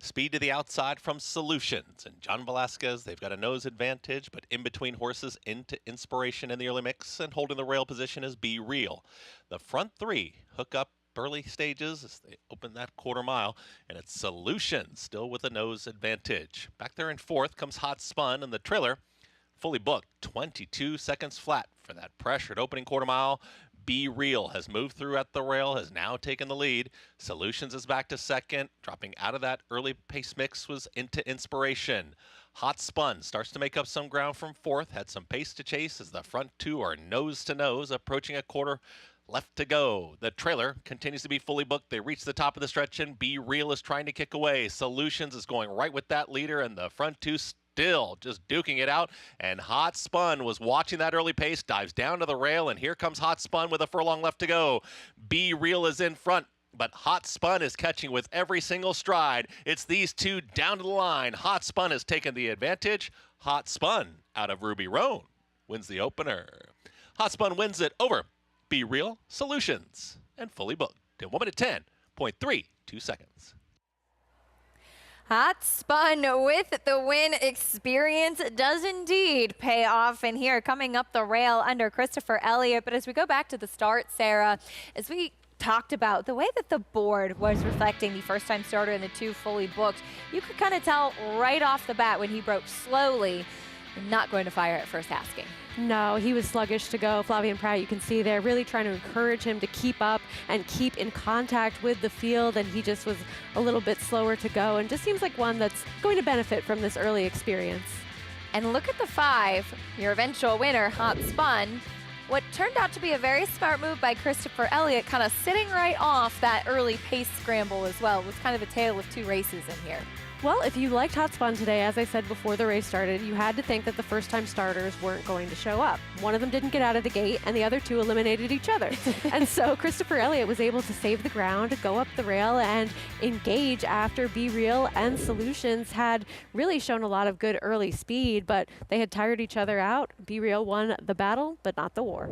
Speed to the outside from Solutions. And John Velasquez, they've got a nose advantage, but in between horses into Inspiration in the early mix, and holding the rail position is Be Real. The front 3 hook up early stages as they open that quarter mile, and it's Solutions still with a nose advantage. Back there in 4th comes Hot Spun, and the trailer Fully Booked, 22 seconds flat for that pressured opening quarter mile. Be Real has moved through at the rail, has now taken the lead. Solutions is back to 2nd, dropping out of that early pace mix was into Inspiration. Hot Spun starts to make up some ground from 4th, had some pace to chase as the front 2 are nose to nose, approaching a quarter left to go. The trailer continues to be Fully Booked. They reach the top of the stretch, and Be Real is trying to kick away. Solutions is going right with that leader, and the front 2 still just duking it out, and Hot Spun was watching that early pace, dives down to the rail, and here comes Hot Spun with a furlong left to go. Be Real is in front, but Hot Spun is catching with every single stride. It's these 2 down to the line. Hot Spun has taken the advantage. Hot Spun out of Ruby Roan wins the opener. Hot Spun wins it over Be Real, Solutions, and Fully Booked in 1 minute 10.32 seconds. Hot Spun with the win. Experience does indeed pay off in here, coming up the rail under Christopher Elliott. But as we go back to the start, Sarah, as we talked about the way that the board was reflecting the first-time starter and the two fully booked, you could kind of tell right off the bat when he broke slowly, not going to fire at first asking. No, he was sluggish to go. Flavien Prat, you can see there, really trying to encourage him to keep up and keep in contact with the field, and he just was a little bit slower to go, and just seems like one that's going to benefit from this early experience. And look at the 5, your eventual winner, Hot Spun. What turned out to be a very smart move by Christopher Elliott, kind of sitting right off that early pace scramble as well. It was kind of a tale of two races in here. Well, if you liked Hot Spun today, as I said before the race started, you had to think that the first-time starters weren't going to show up. One of them didn't get out of the gate, and the other two eliminated each other. And so Christopher Elliott was able to save the ground, go up the rail, and engage after Be Real and Solutions had really shown a lot of good early speed, but they had tired each other out. Be Real won the battle, but not the war.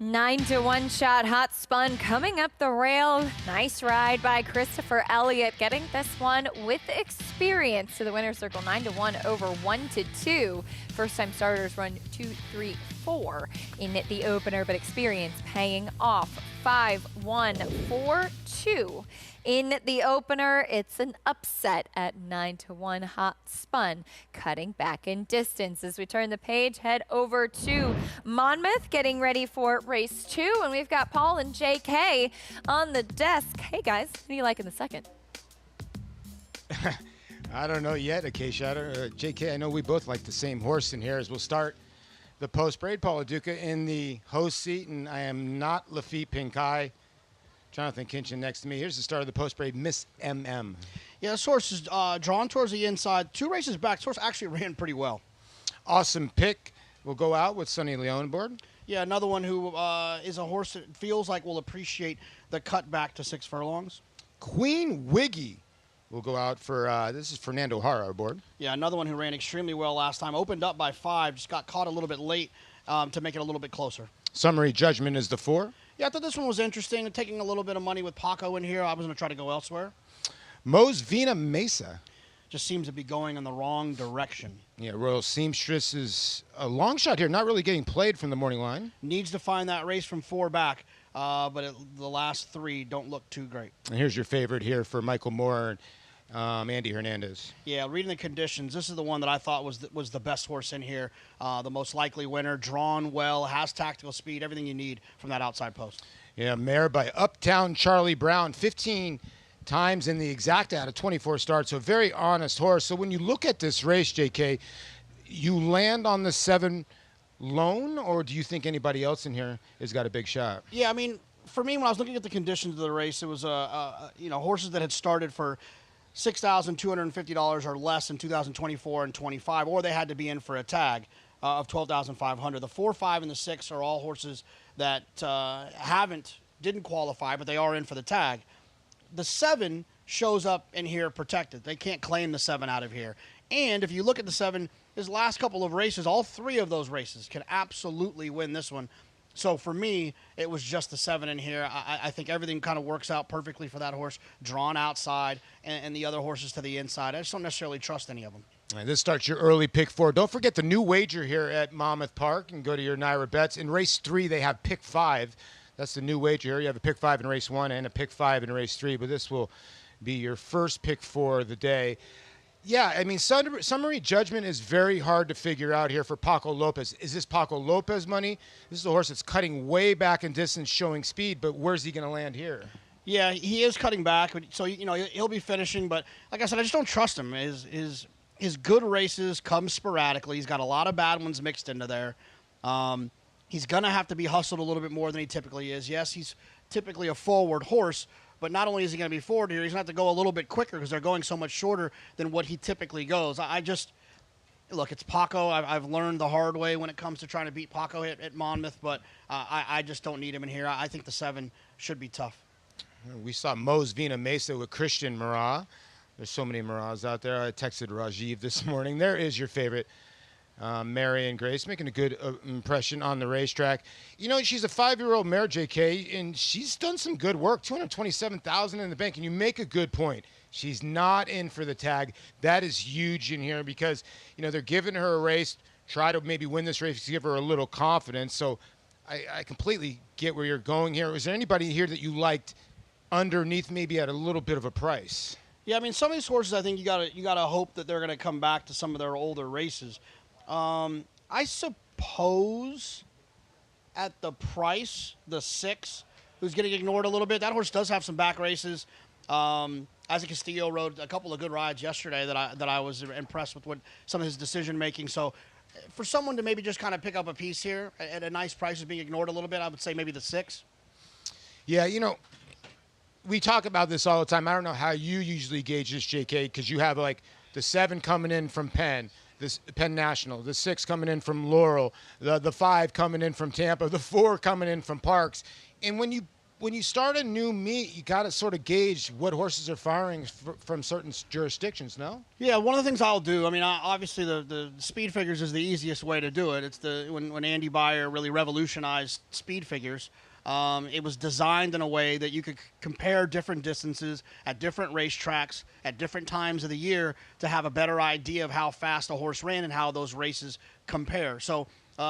9-1 shot, Hot Spun coming up the rail. Nice ride by Christopher Elliott, getting this one with experience to the winner's circle. 9-1 over 1-2. First time starters run 2-3-4 in the opener, but experience paying off. 5-1-4-2. In the opener, it's an upset at 9-1. Hot Spun cutting back in distance. As we turn the page, head over to Monmouth, getting ready for race 2. And we've got Paul and JK on the desk. Hey guys, who do you like in the second? I don't know yet, Acacia. JK, I know we both like the same horse in here. As we'll start the post-braid, Paul Duca in the host seat, and I am not Lafitte Pinkai. Jonathan Kinchin next to me. Here's the start of the post-braid, Miss MM. Yeah, this horse is drawn towards the inside. 2 races back, this horse actually ran pretty well. Awesome pick. We'll go out with Sonny Leon aboard. Yeah, another one who is a horse that feels like will appreciate the cut back to 6 furlongs. Queen Wiggy will go out for, this is Fernando Hara aboard. Yeah, another one who ran extremely well last time. Opened up by 5, just got caught a little bit late to make it a little bit closer. Summary Judgment is the 4. Yeah, I thought this one was interesting. Taking a little bit of money with Paco in here. I was going to try to go elsewhere. Mo's Vina Mesa. Just seems to be going in the wrong direction. Yeah, Royal Seamstress is a long shot here, not really getting played from the morning line. Needs to find that race from 4 back, but the last 3 don't look too great. And here's your favorite here for Michael Moore and Andy Hernandez. Yeah, reading the conditions, this is the one that I thought was the best horse in here. The most likely winner, drawn well, has tactical speed, everything you need from that outside post. Yeah, mare by Uptown Charlie Brown, 15 times in the exact out of 24 starts, so a very honest horse. So when you look at this race, JK, you land on the 7 lone, or do you think anybody else in here has got a big shot? Yeah, I mean, for me, when I was looking at the conditions of the race, it was horses that had started for $6,250 or less in 2024 and 25, or they had to be in for a tag of $12,500. The 4, 5, and the 6 are all horses that didn't qualify, but they are in for the tag. The 7 shows up in here protected. They can't claim the 7 out of here. And if you look at the 7, his last couple of races, all 3 of those races can absolutely win this one. So for me, it was just the 7 in here. I think everything kind of works out perfectly for that horse, drawn outside, and the other horses to the inside. I just don't necessarily trust any of them. All right, this starts your early pick 4. Don't forget the new wager here at Monmouth Park, and go to your Naira Bets. In race 3, they have pick 5. That's the new wager here. You have a pick 5 in race 1 and a pick 5 in race 3, but this will be your first pick 4 of the day. Yeah, I mean, summary judgment is very hard to figure out here for Paco Lopez. Is this Paco Lopez money? This is a horse that's cutting way back in distance, showing speed, but where's he going to land here? Yeah, he is cutting back, so he'll be finishing. But like I said, I just don't trust him. His good races come sporadically. He's got a lot of bad ones mixed into there. He's going to have to be hustled a little bit more than he typically is. Yes, he's typically a forward horse, but not only is he going to be forward here, he's going to have to go a little bit quicker because they're going so much shorter than what he typically goes. Look, it's Paco. I've learned the hard way when it comes to trying to beat Paco at Monmouth, but I just don't need him in here. I think the 7 should be tough. We saw Mo's Vina Mesa with Christian Marat. There's so many Marats out there. I texted Rajiv this morning. There is your favorite, Marion Grace, making a good impression on the racetrack. You know, she's a 5-year-old mare, JK, and she's done some good work, $227,000 in the bank, and you make a good point. She's not in for the tag. That is huge in here because, they're giving her a race, try to maybe win this race, give her a little confidence. So I completely get where you're going here. Was there anybody here that you liked underneath, maybe at a little bit of a price? Yeah, I mean, some of these horses, I think you gotta hope that they're gonna come back to some of their older races. I suppose at the price, the 6, who's getting ignored a little bit. That horse does have some back races. Isaac Castillo rode a couple of good rides yesterday that I was impressed with some of his decision making. So, for someone to maybe just kind of pick up a piece here at a nice price is being ignored a little bit, I would say maybe the 6. Yeah, we talk about this all the time. I don't know how you usually gauge this, JK, because you have like the 7 coming in from Penn, this Penn National, the 6 coming in from Laurel, the 5 coming in from Tampa, the 4 coming in from Parks. And when you start a new meet, you got to sort of gauge what horses are firing from certain jurisdictions, no? Yeah, one of the things I'll do, obviously the speed figures is the easiest way to do it. It's when Andy Beyer really revolutionized speed figures. It was designed in a way that you could compare different distances at different racetracks at different times of the year to have a better idea of how fast a horse ran and how those races compare. So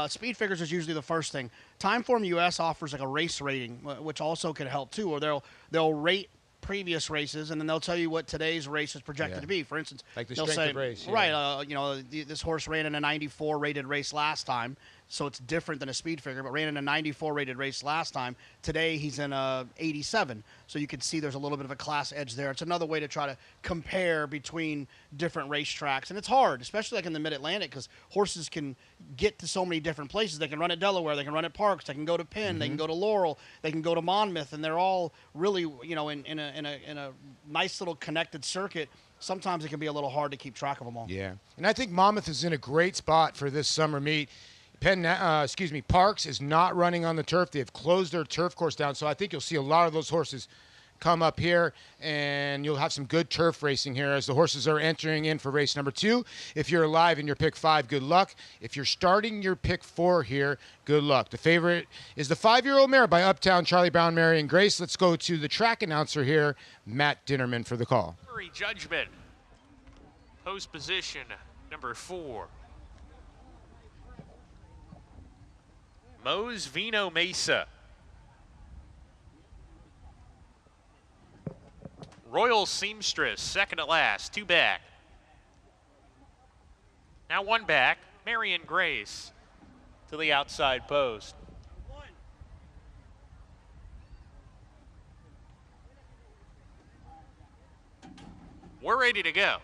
speed figures is usually the first thing. Timeform US offers like a race rating, which also can help too, or they'll rate previous races, and then they'll tell you what today's race is projected to be. For instance, like the they'll strength say, of race. Yeah. Right, this horse ran in a 94 rated race last time, so it's different than a speed figure, but ran in a 94 rated race last time. Today he's in a 87, so you can see there's a little bit of a class edge there. It's another way to try to compare between different racetracks, and it's hard, especially like in the Mid-Atlantic, because horses can get to so many different places. They can run at Delaware, they can run at Parks, they can go to Penn, they can go to Laurel, they can go to Monmouth, and they're all really, in a nice little connected circuit. Sometimes it can be a little hard to keep track of them all. Yeah, and I think Monmouth is in a great spot for this summer meet. Parks is not running on the turf. They've closed their turf course down, so I think you'll see a lot of those horses come up here, and you'll have some good turf racing here as the horses are entering in for race number 2. If you're alive in your pick 5, good luck. If you're starting your pick 4 here, good luck. The favorite is the 5-year-old mare by Uptown, Charlie Brown, Marion Grace. Let's go to the track announcer here, Matt Dinnerman, for the call. Judgment, post position number 4. Mose Vino Mesa. Royal Seamstress, second to last, 2 back. Now 1 back, Marion Grace to the outside post. We're ready to go.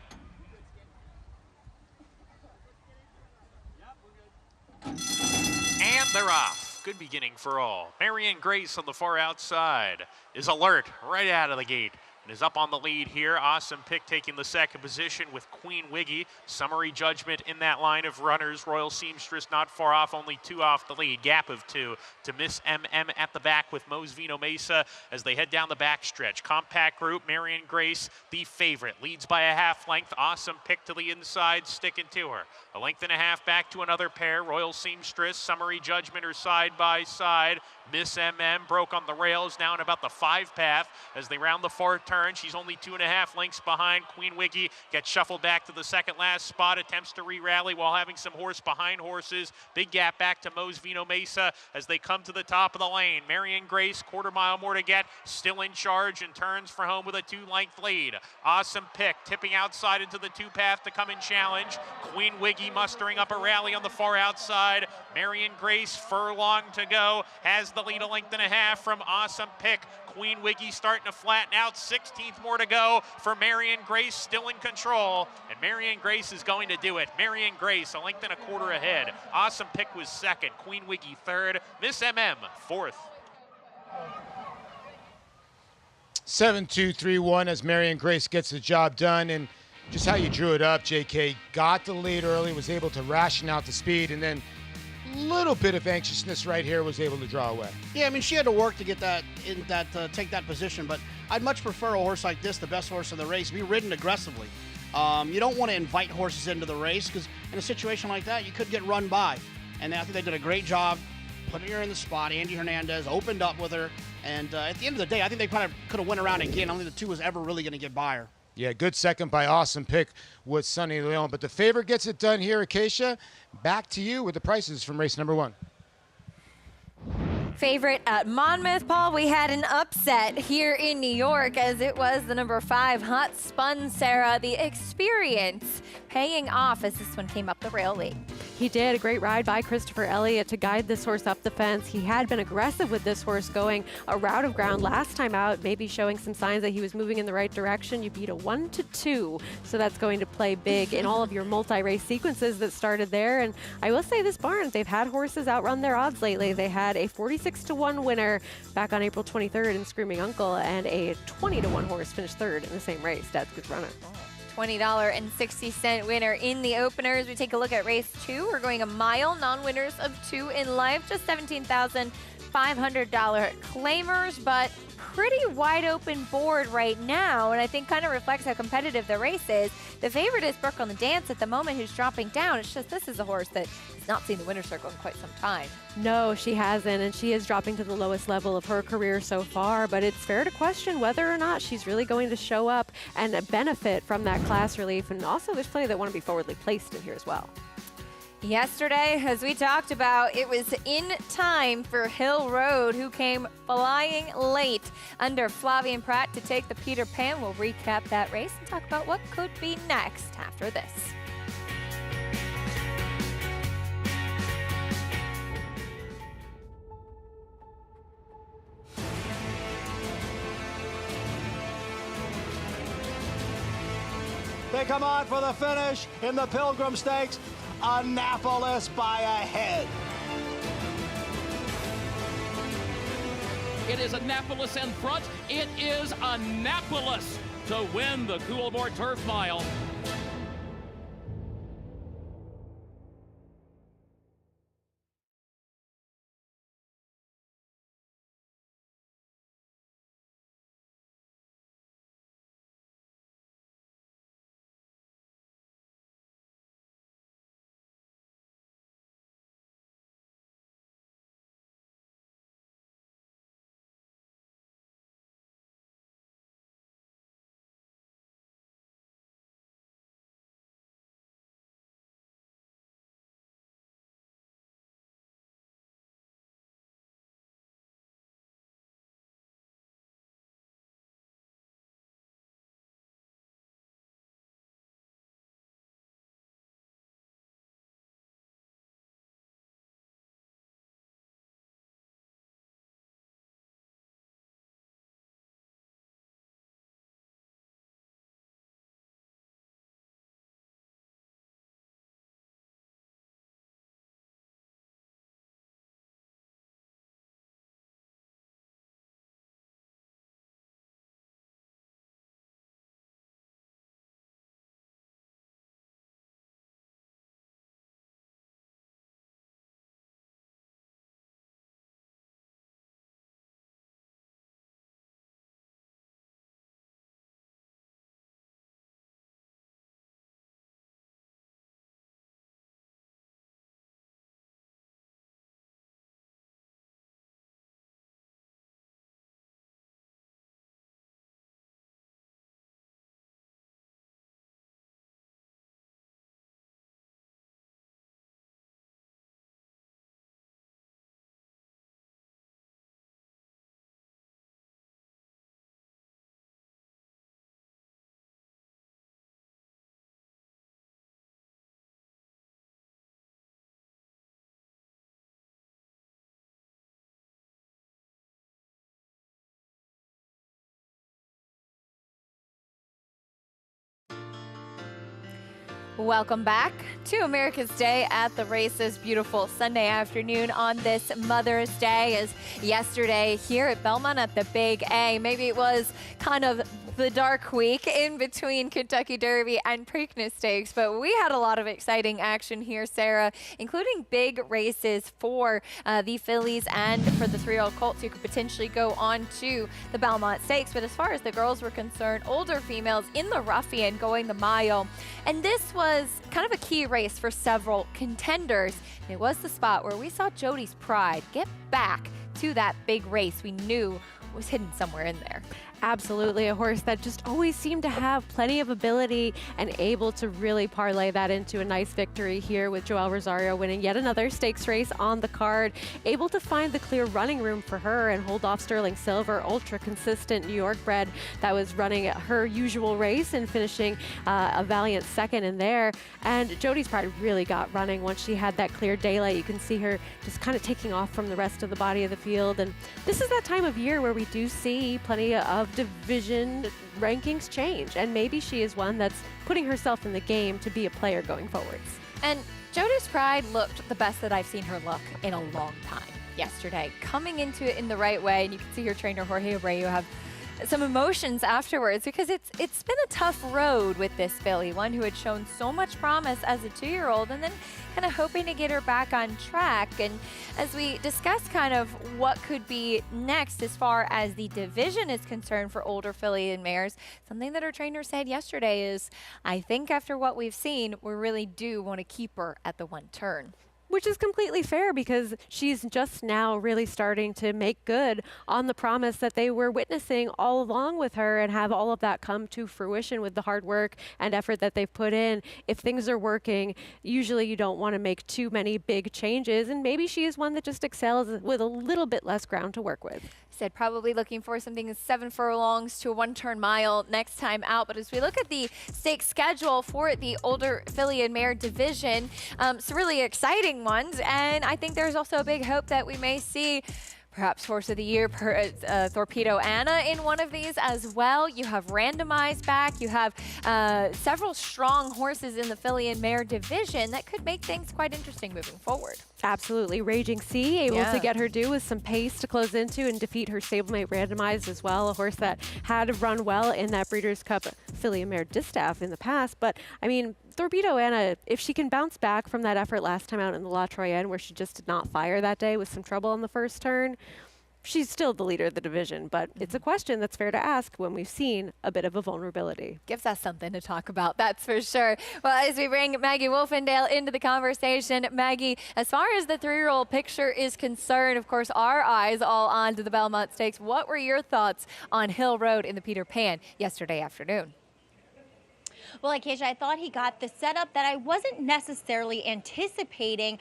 And they're off. Good beginning for all. Marion Grace on the far outside is alert right out of the gate and is up on the lead here. Awesome Pick taking the second position with Queen Wiggy. Summary Judgment in that line of runners. Royal Seamstress not far off, only 2 off the lead. Gap of 2 to Miss MM at the back with Mose Vino Mesa as they head down the backstretch. Compact group, Marion Grace, the favorite, leads by a half length. Awesome Pick to the inside, sticking to her. A length and a half back to another pair. Royal Seamstress, Summary Judgment are side by side. Miss MM broke on the rails, now in about the 5 path as they round the far turn. She's only 2.5 lengths behind. Queen Wiggy gets shuffled back to the second last spot, attempts to re-rally while having some horse behind horses. Big gap back to Mose Vino Mesa as they come to the top of the lane. Marion Grace, quarter mile more to get, still in charge and turns for home with a 2-length lead. Awesome Pick tipping outside into the 2 path to come and challenge. Queen Wiggy mustering up a rally on the far outside. Marion Grace, furlong to go, has the lead, a length and a half from Awesome Pick. Queen Wiggy starting to flatten out, 16th more to go for Marion Grace, still in control, and Marion Grace is going to do it. Marion Grace a length and a quarter ahead. Awesome Pick was second, Queen Wiggy third, Miss MM fourth. 7-2-3-1 as Marion Grace gets the job done, and just how you drew it up, JK, got the lead early, was able to ration out the speed, and then little bit of anxiousness right here, was able to draw away. Yeah, I mean, she had to work to get that take that position, but I'd much prefer a horse like this, the best horse in the race, be ridden aggressively. You don't want to invite horses into the race because in a situation like that, you could get run by. And I think they did a great job putting her in the spot. Andy Hernandez opened up with her, and at the end of the day, I think they kind of could have went around again. Only the 2 was ever really going to get by her. Yeah, good second by Awesome Pick with Sunny Leon. But the favorite gets it done here, Acacia. Back to you with the prices from race number 1. Favorite at Monmouth, Paul, we had an upset here in New York as it was the number 5 Hot Spun Sarah. The experience paying off as this one came up the rail late. He did a great ride by Christopher Elliott to guide this horse up the fence. He had been aggressive with this horse going a route of ground last time out, maybe showing some signs that he was moving in the right direction. You beat a 1-2, so that's going to play big in all of your multi-race sequences that started there. And I will say this barn, they've had horses outrun their odds lately. They had a 46-1 winner back on April 23rd in Screaming Uncle, and a 20-1 horse finished 3rd in the same race. Dad's Good Runner. $20.60 winner in the openers. We take a look at race 2. We're going a mile, non-winners of 2 in life, just $17,500 claimers, but pretty wide open board right now, and I think kind of reflects how competitive the race is. The favorite is Brooke on the Dance at the moment, who's dropping down. It's just this is a horse that has not seen the winner's circle in quite some time. No, she hasn't, and she is dropping to the lowest level of her career so far, but it's fair to question whether or not she's really going to show up and benefit from that class relief, and also there's plenty that want to be forwardly placed in here as well. Yesterday, as we talked about, it was in time for Hill Road, who came flying late under Flavien Prat to take the Peter Pan. We'll recap that race and talk about what could be next after this. They come on for the finish in the Pilgrim Stakes. Annapolis by a head. It is Annapolis in front. It is Annapolis to win the Coolmore Turf Mile. Welcome back to America's Day at the Races. Beautiful Sunday afternoon on this Mother's Day. As yesterday here at Belmont at the Big A, maybe it was kind of the dark week in between Kentucky Derby and Preakness Stakes, but we had a lot of exciting action here, Sarah, including big races for the fillies and for the 3-year-old colts who could potentially go on to the Belmont Stakes. But as far as the girls were concerned, older females in the Ruffian going the mile, and this was kind of a key race for several contenders. And it was the spot where we saw Jody's Pride get back to that big race we knew was hidden somewhere in there. Absolutely, a horse that just always seemed to have plenty of ability and able to really parlay that into a nice victory here with Joel Rosario winning yet another stakes race on the card, able to find the clear running room for her and hold off Sterling Silver, ultra consistent New York bred that was running her usual race and finishing a valiant second in there. And Jody's Pride really got running once she had that clear daylight. You can see her just kind of taking off from the rest of the body of the field. And this is that time of year where we do see plenty of division rankings change, and maybe she is one that's putting herself in the game to be a player going forwards. And Jody's Pride looked the best that I've seen her look in a long time yesterday, coming into it in the right way. And you can see her trainer Jorge Abreu have some emotions afterwards, because it's been a tough road with this filly, one who had shown so much promise as a 2-year-old, and then kind of hoping to get her back on track. And as we discuss kind of what could be next as far as the division is concerned for older filly and mares, something that her trainer said yesterday is, I think after what we've seen, we really do want to keep her at the 1 turn. Which is completely fair, because she's just now really starting to make good on the promise that they were witnessing all along with her, and have all of that come to fruition with the hard work and effort that they've put in. If things are working, usually you don't want to make too many big changes, and maybe she is one that just excels with a little bit less ground to work with. Said probably looking for something 7 furlongs to a 1-turn mile next time out. But as we look at the stakes schedule for the older filly and mare division, some really exciting ones. And I think there's also a big hope that we may see perhaps Horse of the Year, Torpedo Anna in one of these as well. You have Randomized back. You have several strong horses in the filly and mare division that could make things quite interesting moving forward. Absolutely. Raging Sea, able to get her due with some pace to close into and defeat her stablemate Randomized as well. A horse that had run well in that Breeders' Cup filly and mare distaff in the past. But, I mean, Torpedo Anna, if she can bounce back from that effort last time out in the La Troyenne, where she just did not fire that day with some trouble on the first turn, she's still the leader of the division. But it's a question that's fair to ask when we've seen a bit of a vulnerability. Gives us something to talk about, that's for sure. Well, as we bring Maggie Wolfendale into the conversation, Maggie, as far as the 3-year-old picture is concerned, of course, our eyes all on to the Belmont Stakes. What were your thoughts on Hill Road in the Peter Pan yesterday afternoon? Well, Acacia, I thought he got the setup that I wasn't necessarily anticipating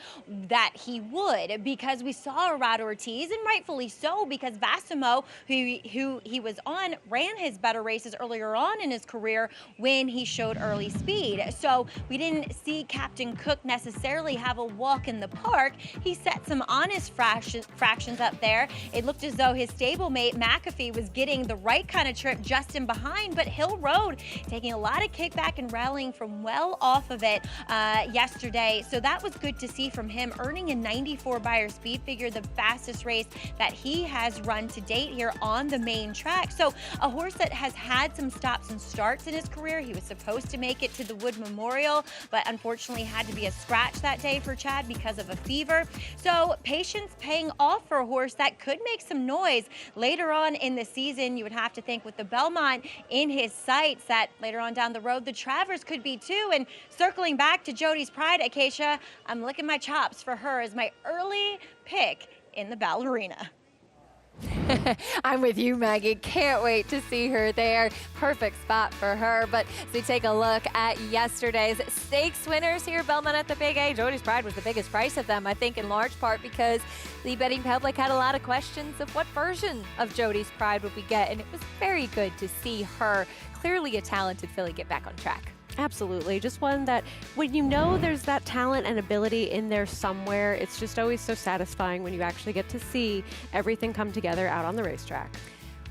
that he would, because we saw Arado Ortiz, and rightfully so, because Vassimo, who he was on, ran his better races earlier on in his career when he showed early speed. So we didn't see Captain Cook necessarily have a walk in the park. He set some honest fractions up there. It looked as though his stablemate McAfee was getting the right kind of trip just in behind, but Hill Road taking a lot of kickback and rallying from well off of it yesterday. So that was good to see from him, earning a 94 Beyer speed figure, the fastest race that he has run to date here on the main track. So a horse that has had some stops and starts in his career. He was supposed to make it to the Wood Memorial, but unfortunately had to be a scratch that day for Chad because of a fever. So patience paying off for a horse that could make some noise later on in the season. You would have to think with the Belmont in his sights that later on down the road, the Travers could be too. And circling back to Jody's Pride, Acacia, I'm licking my chops for her as my early pick in the Ballerina. I'm with you, Maggie. Can't wait to see her there. Perfect spot for her. But as we take a look at yesterday's stakes winners here, Belmont at the Big A, Jody's Pride was the biggest price of them, I think in large part because the betting public had a lot of questions of what version of Jody's Pride would we get, and it was very good to see her, clearly a talented filly, get back on track. Absolutely. Just one that when you know there's that talent and ability in there somewhere, it's just always so satisfying when you actually get to see everything come together out on the racetrack.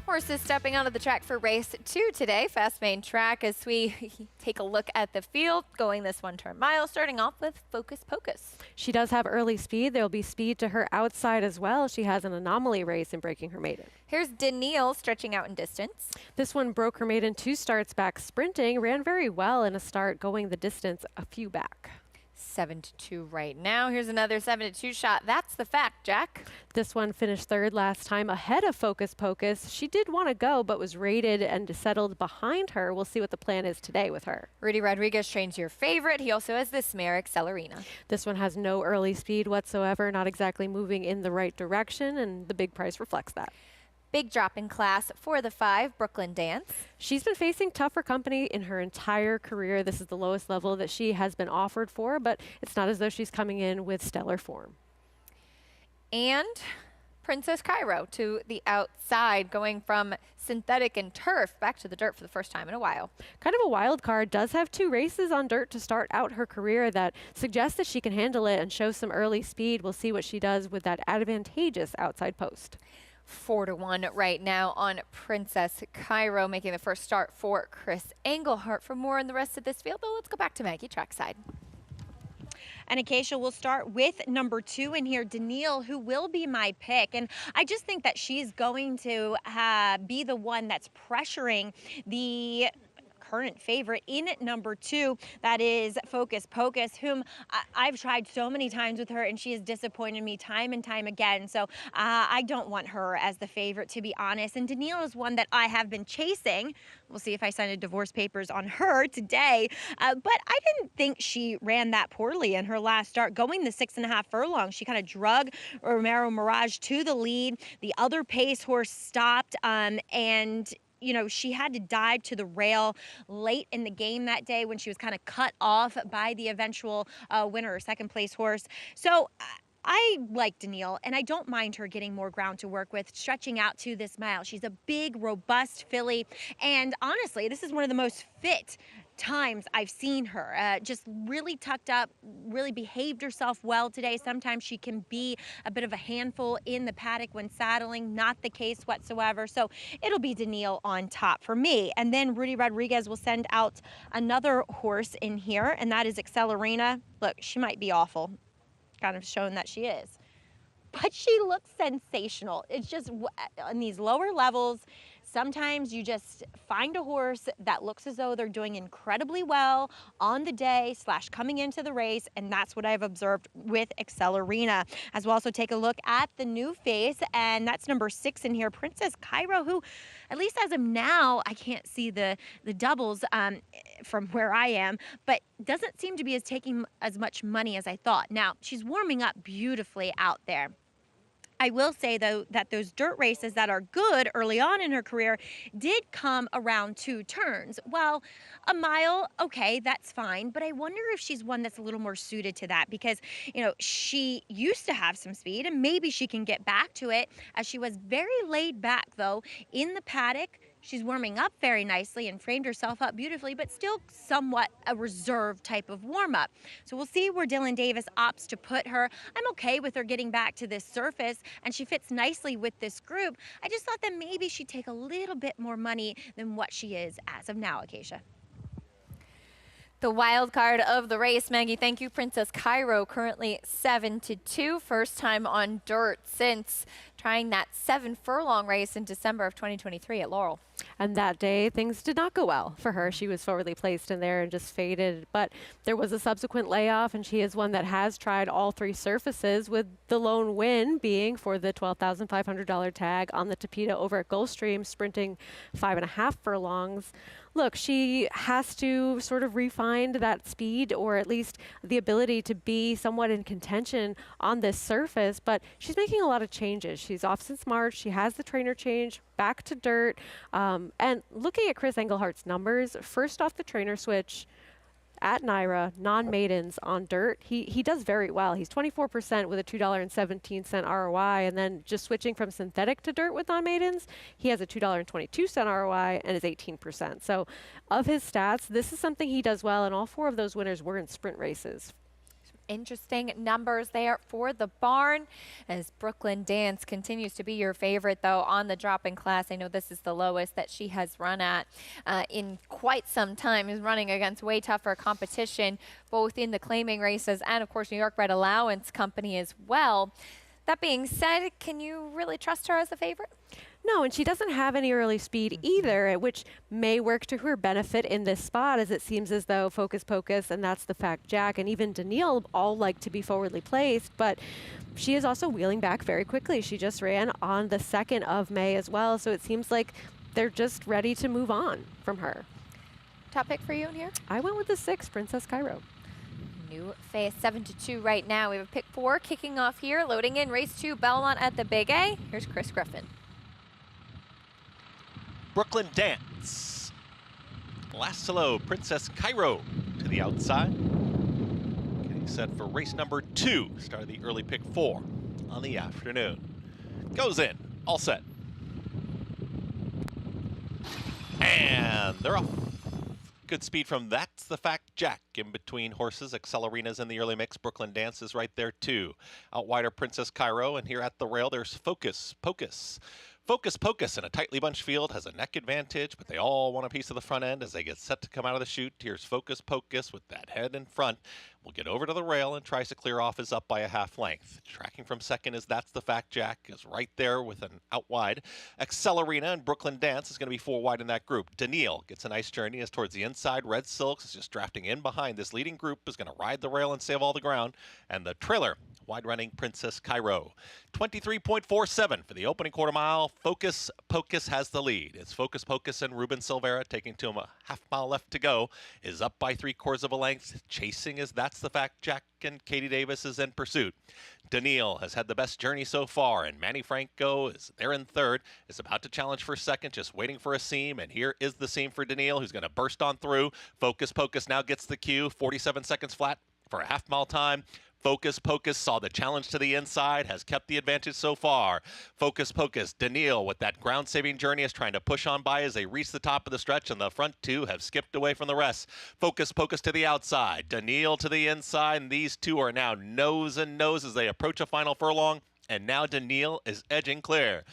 Horses stepping onto the track for race 2 today, Fast Main Track, as we take a look at the field, going this 1-turn mile, starting off with Focus Pocus. She does have early speed. There'll be speed to her outside as well. She has an anomaly race in Breaking Her Maiden. Here's Daniil stretching out in distance. This one broke her maiden 2 starts back sprinting, ran very well in a start going the distance a few back. 7-2 right now. Here's another 7-2 shot. That's the fact, Jack. This one finished 3rd last time ahead of Focus Pocus. She did want to go, but was rated and settled behind her. We'll see what the plan is today with her. Rudy Rodriguez trains your favorite. He also has this mare, Accelerina. This one has no early speed whatsoever, not exactly moving in the right direction, and the big price reflects that. Big drop in class for the 5, Brooklyn Dance. She's been facing tougher company in her entire career. This is the lowest level that she has been offered for, but it's not as though she's coming in with stellar form. And Princess Cairo to the outside, going from synthetic and turf back to the dirt for the first time in a while. Kind of a wild card, does have 2 races on dirt to start out her career that suggest that she can handle it and show some early speed. We'll see what she does with that advantageous outside post. 4-1 right now on Princess Cairo, making the first start for Chris Engelhart. For more on the rest of this field, though, let's go back to Maggie trackside. And Acacia will start with number 2 in here, Daniil, who will be my pick. And I just think that she's going to be the one that's pressuring the current favorite in at number 2, that is Focus Pocus, whom I've tried so many times with her, and she has disappointed me time and time again. So I don't want her as the favorite, to be honest. And Daniil is one that I have been chasing. We'll see if I sign a divorce papers on her today. But I didn't think she ran that poorly in her last start. Going the 6.5 furlongs, she kind of drug Romero Mirage to the lead. The other pace horse stopped, and you know, she had to dive to the rail late in the game that day when she was kind of cut off by the eventual winner or second place horse. So I like Daniil, and I don't mind her getting more ground to work with, stretching out to this mile. She's a big, robust filly, and honestly, this is one of the most fit times I've seen her. Just really tucked up, really behaved herself well today. Sometimes she can be a bit of a handful in the paddock when saddling, not the case whatsoever. So it'll be Daniil on top for me. And then Rudy Rodriguez will send out another horse in here, and that is Accelerina. Look, she might be awful, kind of showing that she is, but she looks sensational. It's just on these lower levels, sometimes you just find a horse that looks as though they're doing incredibly well on the day / coming into the race, and that's what I've observed with Accelerina. As we'll also take a look at the new face, and that's number 6 in here, Princess Cairo, who, at least as of now, I can't see the doubles from where I am, but doesn't seem to be taking as much money as I thought. Now, she's warming up beautifully out there. I will say, though, that those dirt races that are good early on in her career did come around 2 turns. Well, a mile, okay, that's fine, but I wonder if she's one that's a little more suited to that because, you know, she used to have some speed, and maybe she can get back to it, as she was very laid back, though, in the paddock. She's warming up very nicely and framed herself up beautifully, but still somewhat a reserved type of warm-up. So we'll see where Dylan Davis opts to put her. I'm okay with her getting back to this surface, and she fits nicely with this group. I just thought that maybe she'd take a little bit more money than what she is as of now, Acacia. The wild card of the race, Maggie. Thank you, Princess Cairo, currently 7-2. First time on dirt since trying that 7 furlong race in December of 2023 at Laurel. And that day, things did not go well for her. She was forwardly placed in there and just faded. But there was a subsequent layoff, and she is one that has tried all 3 surfaces, with the lone win being for the $12,500 tag on the Tapeta over at Gulfstream, sprinting 5.5 furlongs. Look, she has to sort of refine that speed, or at least the ability to be somewhat in contention on this surface, but she's making a lot of changes. She's off since March. She has the trainer change, back to dirt. And looking at Chris Engelhart's numbers, first off the trainer switch at NYRA, non-maidens on dirt, he does very well. He's 24% with a $2.17 ROI, and then just switching from synthetic to dirt with non-maidens, he has a $2.22 ROI and is 18%. So of his stats, this is something he does well, and all 4 of those winners were in sprint races. Interesting numbers there for the barn, as Brooklyn Dance continues to be your favorite, though, on the drop in class. I know this is the lowest that she has run at in quite some time. Is running against way tougher competition, both in the claiming races and, of course, New York Bred Allowance Company as well. That being said, can you really trust her as a favorite? No, and she doesn't have any early speed either, which may work to her benefit in this spot, as it seems as though Focus Pocus, and that's the fact Jack, and even Daniil all like to be forwardly placed, but she is also wheeling back very quickly. She just ran on the 2nd of May as well, so it seems like they're just ready to move on from her. Top pick for you in here? I went with the 6, Princess Cairo. New face, 7-2 right now. We have a pick 4 kicking off here, loading in race 2, Belmont at the Big A. Here's Chris Griffin. Brooklyn Dance. Last hello, Princess Cairo to the outside. Getting set for race number 2, start of the early pick 4 on the afternoon. Goes in, all set. And they're off. Good speed from That's the Fact Jack in between horses. Accelerina's in the early mix. Brooklyn Dance is right there too. Out wider Princess Cairo, and here at the rail there's Focus Pocus. Focus Pocus in a tightly bunched field has a neck advantage, but they all want a piece of the front end as they get set to come out of the chute. Here's Focus Pocus with that head in front. Will get over to the rail and tries to clear off, is up by a half length. Tracking from second is That's the Fact Jack, is right there with an out wide. Accelerina and Brooklyn Dance is going to be 4 wide in that group. Daniil gets a nice journey as towards the inside. Red Silks is just drafting in behind. This leading group is going to ride the rail and save all the ground. And the trailer, wide running Princess Cairo. 23.47 for the opening quarter mile. Focus Pocus has the lead. It's Focus Pocus and Ruben Silvera taking to him a half mile left to go. Is up by 3/4 of a length. Chasing is That's the Fact Jack, and Katie Davis is in pursuit. Daniil has had the best journey so far, and Manny Franco is there in third, is about to challenge for second, just waiting for a seam, and here is the seam for Daniil, who's going to burst on through. Focus Pocus now gets the cue, 47 seconds flat for a half mile time. Focus Pocus saw the challenge to the inside, has kept the advantage so far. Focus Pocus, Daniil with that ground-saving journey is trying to push on by as they reach the top of the stretch, and the front two have skipped away from the rest. Focus Pocus to the outside, Daniil to the inside, and these two are now nose and nose as they approach a final furlong, and now Daniil is edging clear.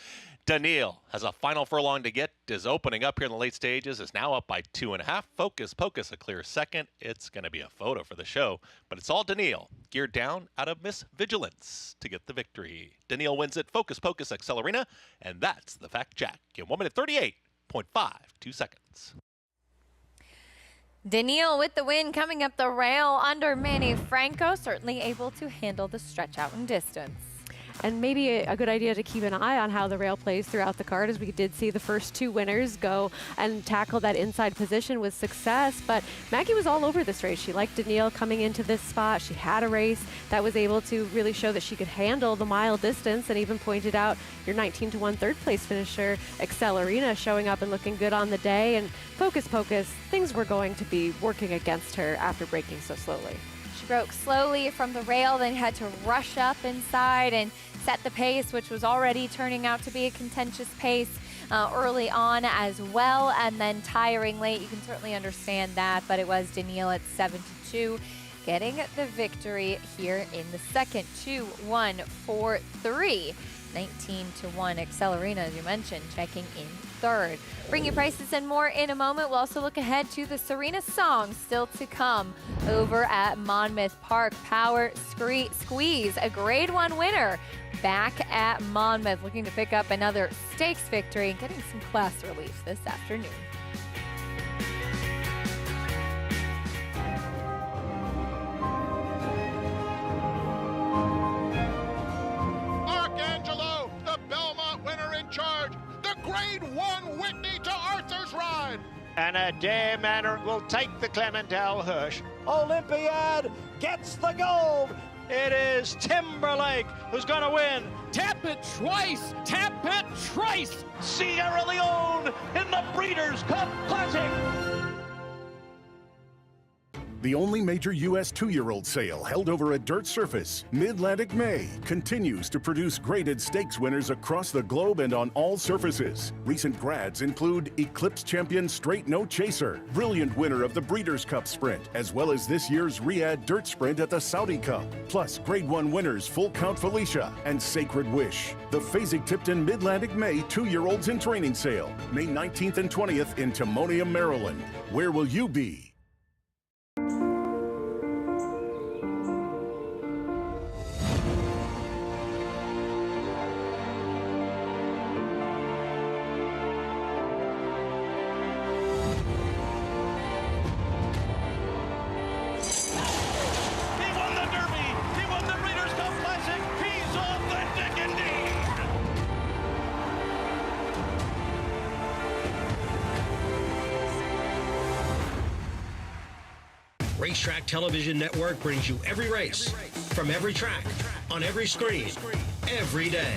Daniil has a final furlong to get, is opening up here in the late stages, is now up by 2.5. Focus Pocus a clear second. It's going to be a photo for the show, but it's all Daniil, geared down out of Miss Vigilance to get the victory. Daniil wins it, Focus Pocus Accelerina, and That's the Fact Jack in 1 minute 38.52 seconds. Daniil with the win coming up the rail under Manny Franco, certainly able to handle the stretch out in distance. And maybe a good idea to keep an eye on how the rail plays throughout the card, as we did see the first 2 winners go and tackle that inside position with success. But Maggie was all over this race. She liked Daniil coming into this spot. She had a race that was able to really show that she could handle the mile distance, and even pointed out your 19-1 third place finisher, Accelerina, showing up and looking good on the day. And Focus Pocus, things were going to be working against her after braking so slowly. She broke slowly from the rail, then had to rush up inside and set the pace, which was already turning out to be a contentious pace early on as well, and then tiring late. You can certainly understand that, but it was Daniil at 7-2 getting the victory here in the second. 2-1-4-3. 19-1 Accelerina, as you mentioned, checking in third. Bring you prices and more in a moment. We'll also look ahead to the Serena song still to come over at Monmouth Park. Power Squeeze, a Grade 1 winner back at Monmouth, looking to pick up another stakes victory and getting some class relief this afternoon. Arcangelo, the Belmont winner in charge. The Grade 1 Whitney to Arthur's ride. And a Dare Manor will take the Clementel Hirsch. Olympiad gets the gold. It is Timberlake who's going to win. Tap it twice! Tap it twice! Sierra Leone in the Breeders' Cup Classic. The only major U.S. 2-year-old sale held over a dirt surface, Mid-Atlantic May, continues to produce graded stakes winners across the globe and on all surfaces. Recent grads include Eclipse champion Straight No Chaser, brilliant winner of the Breeders' Cup Sprint, as well as this year's Riyadh Dirt Sprint at the Saudi Cup, plus Grade 1 winners Full Count Felicia and Sacred Wish. The Fasig-Tipton Mid-Atlantic May 2-year-olds in training sale, May 19th and 20th in Timonium, Maryland. Where will you be? Racetrack Television Network brings you every race, from every track, on every screen, every day.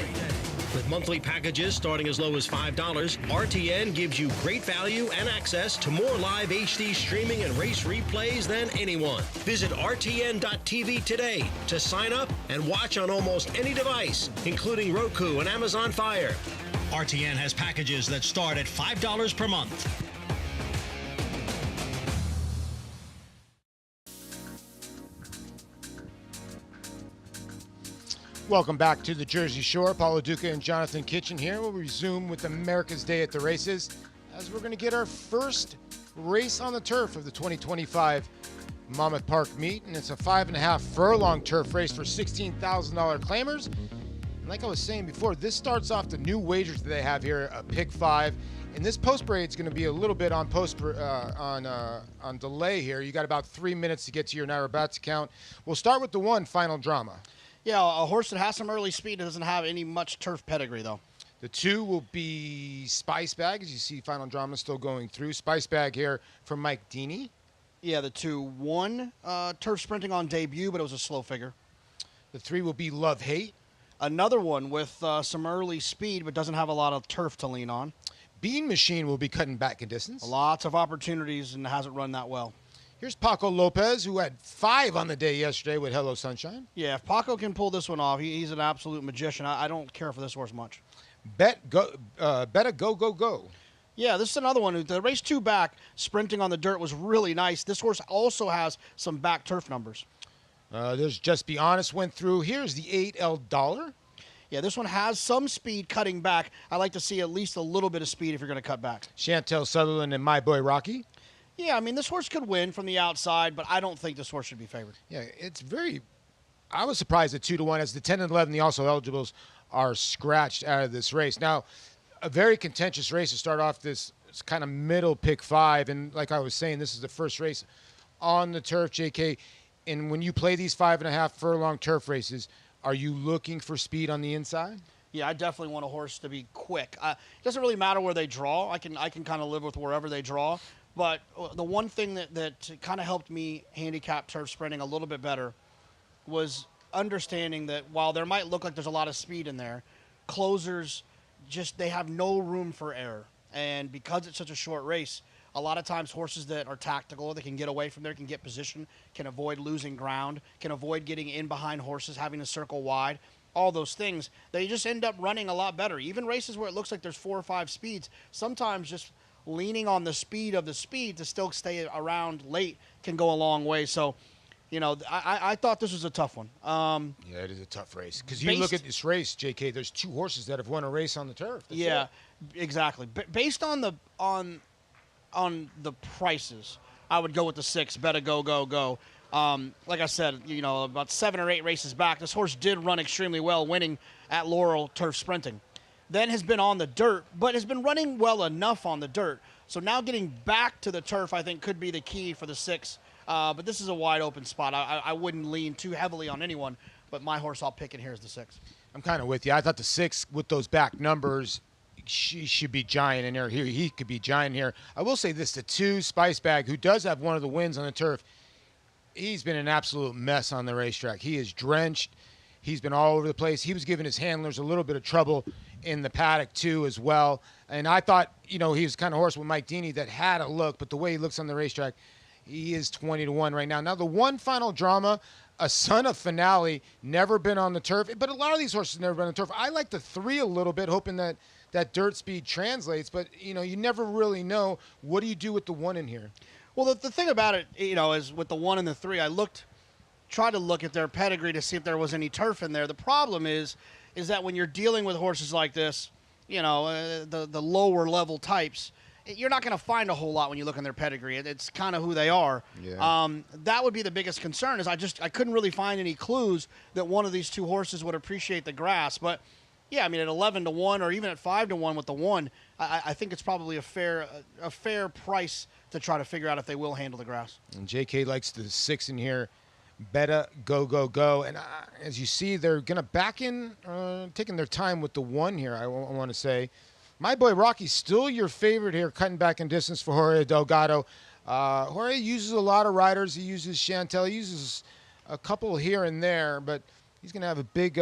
With monthly packages starting as low as $5, RTN gives you great value and access to more live HD streaming and race replays than anyone. Visit RTN.tv today to sign up and watch on almost any device, including Roku and Amazon Fire. RTN has packages that start at $5 per month. Welcome back to the Jersey Shore. Paulo Duca and Jonathan Kitchen here. We'll resume with America's Day at the Races as we're going to get our first race on the turf of the 2025 Monmouth Park meet. And it's a 5.5 furlong turf race for $16,000 claimers. And like I was saying before, this starts off the new wagers that they have here, a pick 5. And this post parade is going to be a little bit on delay here. You got about 3 minutes to get to your Naira Bats account. We'll start with the 1, Final Drama. Yeah, a horse that has some early speed doesn't have any much turf pedigree, though. The 2 will be Spice Bag, as you see Final Drama still going through. Spice Bag here from Mike Deeney. Yeah, the 2 won turf sprinting on debut, but it was a slow figure. The 3 will be Love Hate. Another one with some early speed, but doesn't have a lot of turf to lean on. Bean Machine will be cutting back in distance. Lots of opportunities and hasn't run that well. Here's Paco Lopez, who had 5 on the day yesterday with Hello Sunshine. Yeah, if Paco can pull this one off, he's an absolute magician. I don't care for this horse much. Betta Go Go Go. Yeah, this is another one. The race 2 back, sprinting on the dirt, was really nice. This horse also has some back turf numbers. There's Just Be Honest went through. Here's the 8 El Dollar. Yeah, this one has some speed cutting back. I like to see at least a little bit of speed if you're going to cut back. Chantel Sutherland and My Boy Rocky. Yeah, I mean, this horse could win from the outside, but I don't think this horse should be favored. Yeah, it's very... I was surprised at 2-1 as the 10 and 11, the also eligibles, are scratched out of this race. Now, a very contentious race to start off this kind of middle pick 5. And like I was saying, this is the first race on the turf, JK. And when you play these 5.5 furlong turf races, are you looking for speed on the inside? Yeah, I definitely want a horse to be quick. It doesn't really matter where they draw. I can kind of live with wherever they draw. But the one thing that kind of helped me handicap turf sprinting a little bit better was understanding that while there might look like there's a lot of speed in there, closers they have no room for error. And because it's such a short race, a lot of times horses that are tactical, that can get away from there, can get position, can avoid losing ground, can avoid getting in behind horses, having to circle wide, all those things, they just end up running a lot better. Even races where it looks like there's 4 or 5 speeds, sometimes just leaning on the speed of the speed to still stay around late can go a long way. So, you know, I thought this was a tough one. Yeah, it is a tough race. Because you look at this race, JK, there's 2 horses that have won a race on the turf. That's exactly. Based on the prices, I would go with the 6, Betta Go Go Go. Like I said, you know, about 7 or 8 races back, this horse did run extremely well, winning at Laurel turf sprinting. Then has been on the dirt, but has been running well enough on the dirt. So now getting back to the turf, I think, could be the key for the 6. But this is a wide open spot. I wouldn't lean too heavily on anyone, but my horse I'll pick in here is the 6. I'm kind of with you. I thought the 6, with those back numbers, she should be giant in there. He could be giant here. I will say this, the 2, Spice Bag, who does have one of the wins on the turf, he's been an absolute mess on the racetrack. He is drenched. He's been all over the place. He was giving his handlers a little bit of trouble in the paddock, too, as well. And I thought, you know, he was kind of horse with Mike Deeney that had a look, but the way he looks on the racetrack, he is 20-1 right now. Now, the 1 Final Drama, a son of Finale, never been on the turf. But a lot of these horses have never been on the turf. I like the 3 a little bit, hoping that dirt speed translates. But, you know, you never really know. What do you do with the 1 in here? Well, the thing about it, you know, is with the 1 and the 3, tried to look at their pedigree to see if there was any turf in there. The problem is that when you're dealing with horses like this, you know, the lower level types, you're not going to find a whole lot when you look in their pedigree. It's kind of who they are. Yeah. That would be the biggest concern is I couldn't really find any clues that one of these 2 horses would appreciate the grass. But, yeah, I mean, at 11-1 or even at 5-1 with the 1, I think it's probably a fair price to try to figure out if they will handle the grass. And JK likes the 6 in here. Betta Go Go Go. And as you see, they're going to back in, taking their time with the 1 here, I want to say. My Boy Rocky's still your favorite here, cutting back in distance for Jorge Delgado. Jorge uses a lot of riders. He uses Chantel. He uses a couple here and there, but he's going to have a big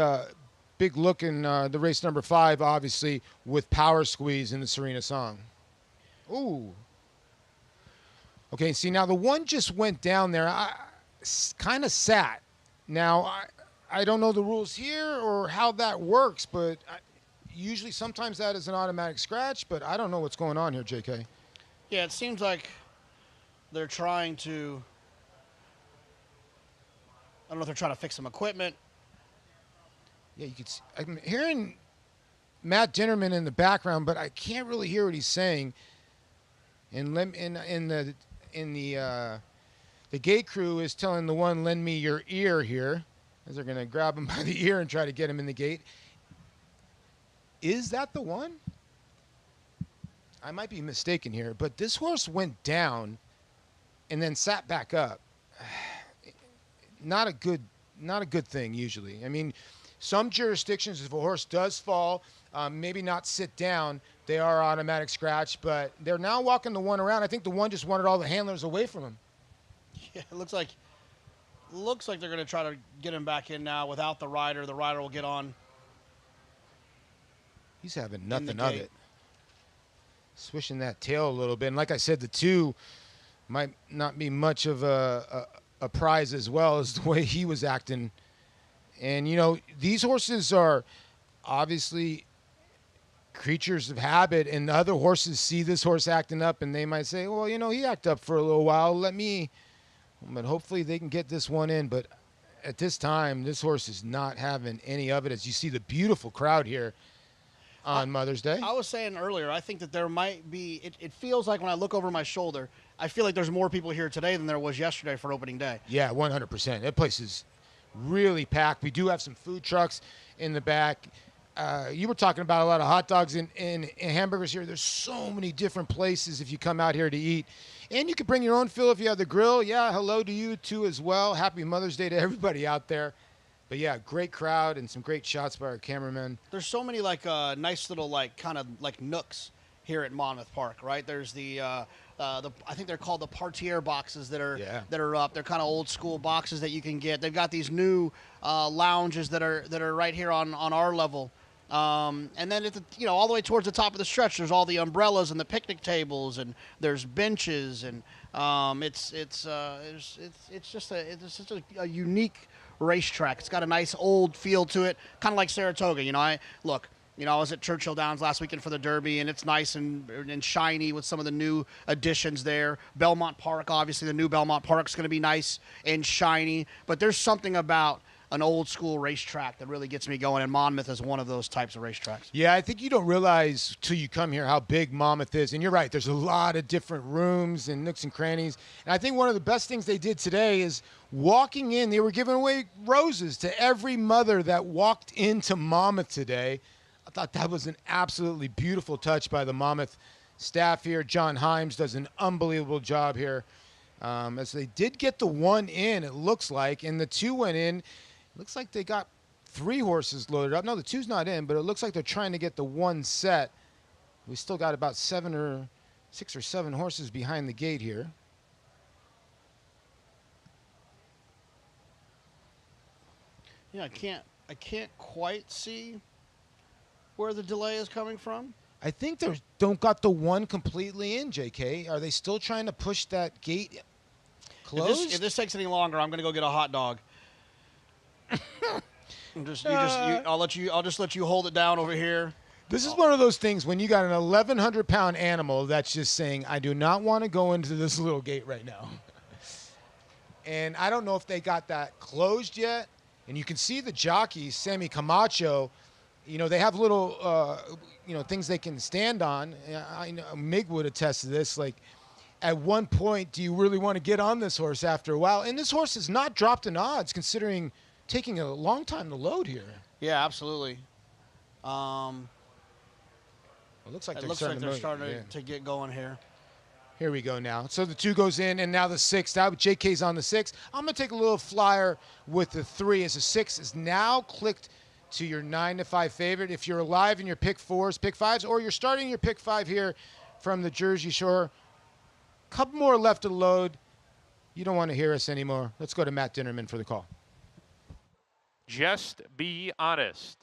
big look in the race number 5, obviously, with Power Squeeze in the Serena song. Ooh. Okay, see, now the one just went down there. I kind of sat. Now, I don't know the rules here or how that works, but usually sometimes that is an automatic scratch, but I don't know what's going on here, JK. Yeah, it seems like they're trying to, I don't know if they're trying to fix some equipment. Yeah, you could see, I'm hearing Matt Dinnerman in the background, but I can't really hear what he's saying. And the gate crew is telling the one, lend me your ear here, as they're going to grab him by the ear and try to get him in the gate. Is that the one? I might be mistaken here, but this horse went down and then sat back up. Not a good thing usually. I mean, some jurisdictions, if a horse does fall, maybe not sit down, they are automatic scratch, but they're now walking the one around. I think the one just wanted all the handlers away from him. Yeah, it looks like they're going to try to get him back in now without the rider. The rider will get on. He's having nothing of it. Swishing that tail a little bit. And like I said, the 2 might not be much of a prize as well as the way he was acting. And, you know, these horses are obviously creatures of habit, and the other horses see this horse acting up, and they might say, well, you know, he acted up for a little while. But hopefully they can get this one in. But at this time, this horse is not having any of it, as you see the beautiful crowd here on Mother's Day. I was saying earlier, I think that there might be, it feels like when I look over my shoulder, I feel like there's more people here today than there was yesterday for opening day. Yeah, 100%. That place is really packed. We do have some food trucks in the back. You were talking about a lot of hot dogs and hamburgers here. There's so many different places if you come out here to eat. And you can bring your own fill if you have the grill. Yeah, hello to you too as well. Happy Mother's Day to everybody out there. But yeah, great crowd and some great shots by our cameramen. There's so many nice little kind of nooks here at Monmouth Park, right? There's I think they're called the parterre boxes that are up. They're kind of old school boxes that you can get. They've got these new lounges that are right here on our level. And then all the way towards the top of the stretch, there's all the umbrellas and the picnic tables, and there's benches, and it's just a unique racetrack. It's got a nice old feel to it, kind of like Saratoga. I was at Churchill Downs last weekend for the Derby, and it's nice and shiny with some of the new additions there. Belmont Park, obviously, the new Belmont Park is going to be nice and shiny. But there's something about an old school racetrack that really gets me going, and Monmouth is one of those types of racetracks. Yeah, I think you don't realize till you come here how big Monmouth is. And you're right, there's a lot of different rooms and nooks and crannies. And I think one of the best things they did today is walking in, they were giving away roses to every mother that walked into Monmouth today. I thought that was an absolutely beautiful touch by the Monmouth staff here. John Himes does an unbelievable job here. As they did get the one in, it looks like, and the 2 went in. Looks like they got 3 horses loaded up. No, the 2's not in, but it looks like they're trying to get the 1 set. We still got about 6 or 7 horses behind the gate here. Yeah, I can't quite see where the delay is coming from. I think they don't got the 1 completely in, JK. Are they still trying to push that gate closed? If this takes any longer, I'm going to go get a hot dog. I'll just let you hold it down over here. This is one of those things when you got an 1,100-pound animal that's just saying, I do not want to go into this little gate right now. And I don't know if they got that closed yet. And you can see the jockeys, Sammy Camacho, they have little, things they can stand on. I know Mig would attest to this. Like, at one point, do you really want to get on this horse after a while? And this horse has not dropped in odds, considering taking a long time to load here. Yeah, absolutely. It looks like they're starting to get going here. Here we go now. So the 2 goes in, and now the 6. Now JK's on the 6. I'm going to take a little flyer with the 3 as the 6 is now clicked to your 9-5 favorite. If you're alive in your pick 4s, pick 5s, or you're starting your pick 5 here from the Jersey Shore, a couple more left to load. You don't want to hear us anymore. Let's go to Matt Dinnerman for the call. Just be honest.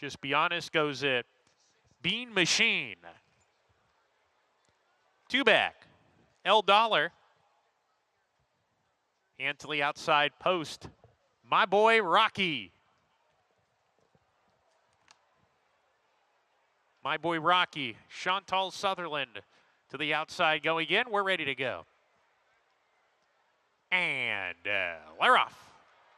Just be honest goes it. Bean Machine. 2 back. El Dollar. Hand to the outside post. My boy Rocky. My boy Rocky. Chantal Sutherland to the outside going in. We're ready to go. And we're off.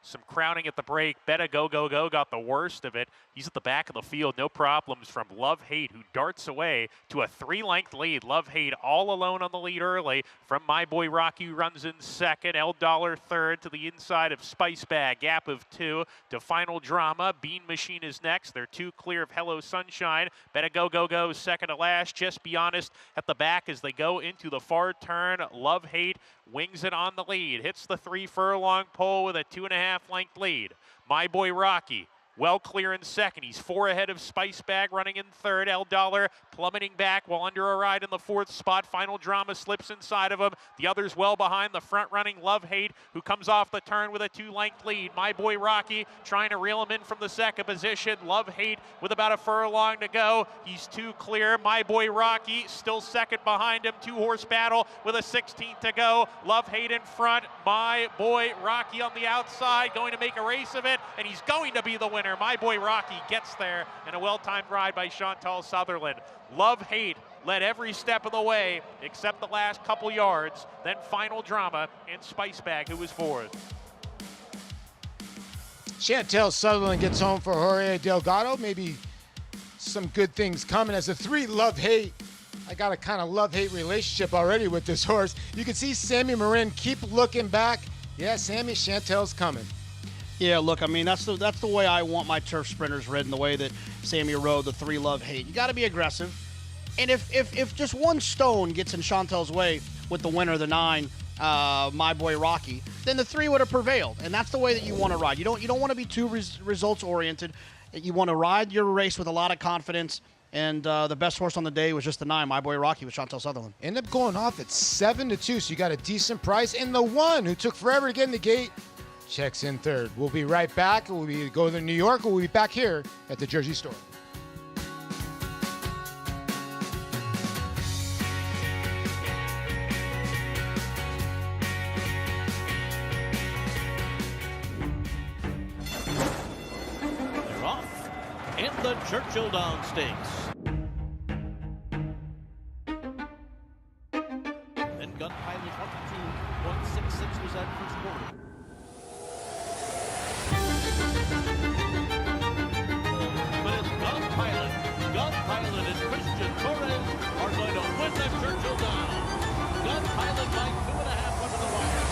Some crowning at the break. Beta Go Go Go got the worst of it. He's at the back of the field, no problems from Love Hate, who darts away to a 3-length lead. Love Hate all alone on the lead early from My Boy Rocky, who runs in second. El Dollar third to the inside of Spice Bag. Gap of 2 to Final Drama. Bean Machine is next. They're 2 clear of Hello Sunshine. Beta Go Go Go second to last. Just Be Honest at the back as they go into the far turn. Love Hate wings it on the lead. Hits the 3 furlong pole with a 2.5-length lead. My Boy Rocky well clear in second. He's 4 ahead of Spice Bag running in third. El Dollar plummeting back while under a ride in the 4th spot. Final Drama slips inside of him. The others well behind. The front running Love Hate, who comes off the turn with a 2-length lead. My Boy Rocky trying to reel him in from the second position. Love Hate with about a furlong to go. He's 2 clear. My Boy Rocky still second behind him. 2-horse battle with a 16th to go. Love Hate in front. My Boy Rocky on the outside, going to make a race of it, and he's going to be the winner. My Boy Rocky gets there in a well-timed ride by Chantal Sutherland. Love Hate led every step of the way except the last couple yards. Then Final Drama and Spice Bag, who was 4th. Chantal Sutherland gets home for Jorge Delgado. Maybe some good things coming. As a 3, Love Hate. I got a kind of love-hate relationship already with this horse. You can see Sammy Marin keep looking back. Yeah, Sammy, Chantal's coming. Yeah, look, I mean, that's the way I want my turf sprinters ridden, the way that Sammy rode the 3 Love Hate. You got to be aggressive. And if just one stone gets in Chantal's way with the winner, the 9, My Boy Rocky, then the 3 would have prevailed. And that's the way that you want to ride. You don't want to be too results-oriented. You want to ride your race with a lot of confidence. And the best horse on the day was just the 9, My Boy Rocky, with Chantal Sutherland. Ended up going off at 7-2, so you got a decent price. And the 1 who took forever to get in the gate checks in third. We'll be right back. We'll be going to New York, or we'll be back here at the Jersey Store. They're off in the Churchill Downs Stakes. And Gun Pilot 22.66 was that first quarter. But it's Gun Pilot and Christian Torres are going to win the Churchill Downs. Gun Pilot by 2.5 under the wire.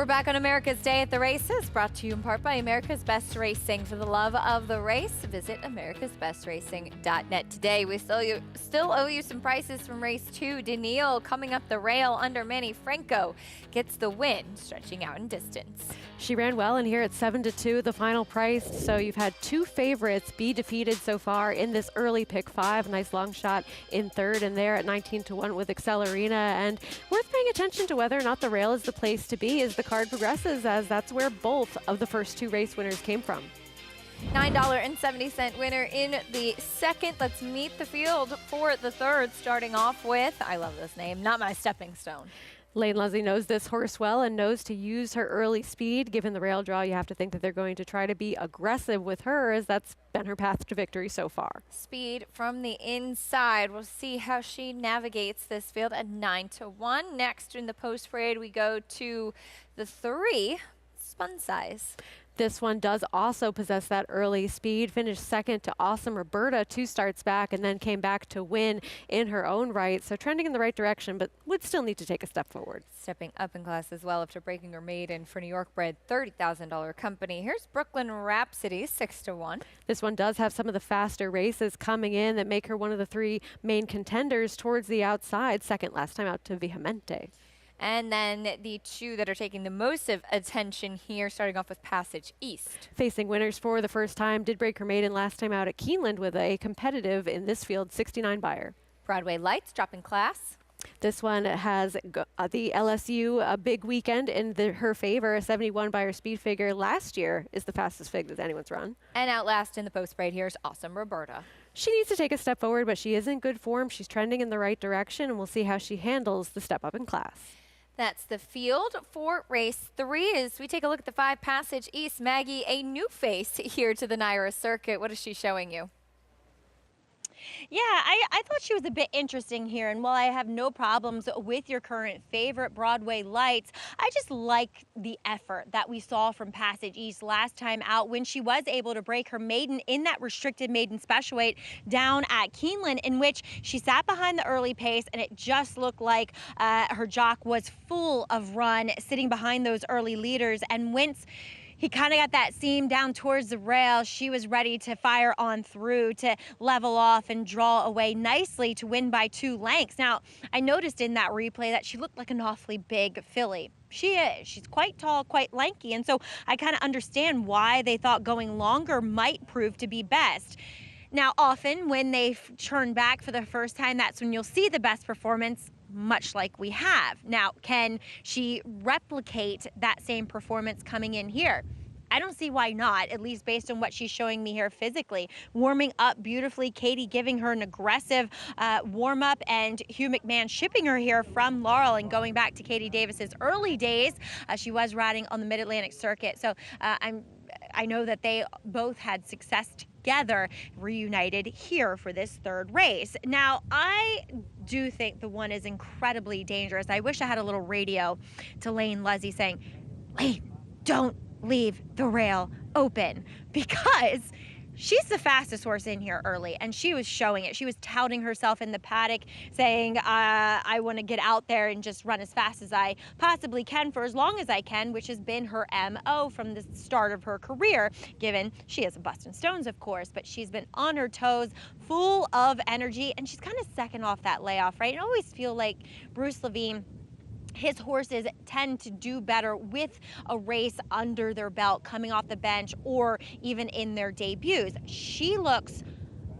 We're back on America's Day at the Races, brought to you in part by America's Best Racing. For the love of the race, visit americasbestracing.net today. We still owe you some prices from race 2. Daniil coming up the rail under Manny Franco gets the win, stretching out in distance. She ran well in here at 7-2, the final price. So you've had 2 favorites be defeated so far in this early pick 5. Nice long shot in third, and there at 19-1 with Accelerina. And worth paying attention to whether or not the rail is the place to be as the card progresses, as that's where both of the first 2 race winners came from. $9.70 winner in the second. Let's meet the field for the third, starting off with, I love this name, Not My Stepping Stone. Lane Leslie knows this horse well and knows to use her early speed. Given the rail draw, you have to think that they're going to try to be aggressive with her, as that's been her path to victory so far. Speed from the inside. We'll see how she navigates this field at 9-1. Next in the post parade, we go to the 3, Spun Size. This one does also possess that early speed. Finished second to Awesome Roberta 2 starts back, and then came back to win in her own right. So trending in the right direction, but would still need to take a step forward. Stepping up in class as well after breaking her maiden for New York bred $30,000 company. Here's Brooklyn Rhapsody 6-1. This one does have some of the faster races coming in that make her one of the 3 main contenders towards the outside. Second last time out to Vehamente. And then the 2 that are taking the most of attention here, starting off with Passage East. Facing winners for the first time, did break her maiden last time out at Keeneland with a competitive, in this field, 69 buyer. Broadway Lights dropping class. This one has the LSU a big weekend in her favor. A 71 buyer speed figure last year is the fastest fig that anyone's run. And out last in the post parade, here's Awesome Roberta. She needs to take a step forward, but she is in good form. She's trending in the right direction, and we'll see how she handles the step up in class. That's the field for race 3. As we take a look at the 5 Passage East, Maggie, a new face here to the NYRA circuit. What is she showing you? Yeah, I thought she was a bit interesting here, and while I have no problems with your current favorite, Broadway Lights, I just like the effort that we saw from Passage East last time out when she was able to break her maiden in that restricted maiden special weight down at Keeneland, in which she sat behind the early pace, and it just looked like her jock was full of run, sitting behind those early leaders, and once he kind of got that seam down towards the rail, she was ready to fire on through to level off and draw away nicely to win by 2 lengths. Now, I noticed in that replay that she looked like an awfully big filly. She is. She's quite tall, quite lanky, and so I kind of understand why they thought going longer might prove to be best. Now, often when they turn back for the first time, that's when you'll see the best performance, much like we have. Now, can she replicate that same performance coming in here? I don't see why not, at least based on what she's showing me here physically. Warming up beautifully, Katie giving her an aggressive warm-up, and Hugh McMahon shipping her here from Laurel. And going back to Katie Davis's early days, she was riding on the Mid-Atlantic circuit. So I know that they both had success together, reunited here for this 3rd race. Now, I do think the one is incredibly dangerous. I wish I had a little radio to Lane Leslie saying, Lane, don't leave the rail open, because she's the fastest horse in here early, and she was showing it. She was touting herself in the paddock, saying, I want to get out there and just run as fast as I possibly can for as long as I can, which has been her MO from the start of her career, given she is a Bustin' Stones, of course, but she's been on her toes, full of energy, and she's kind of second off that layoff, right? I always feel like Bruce Levine, his horses tend to do better with a race under their belt, coming off the bench, or even in their debuts. She looks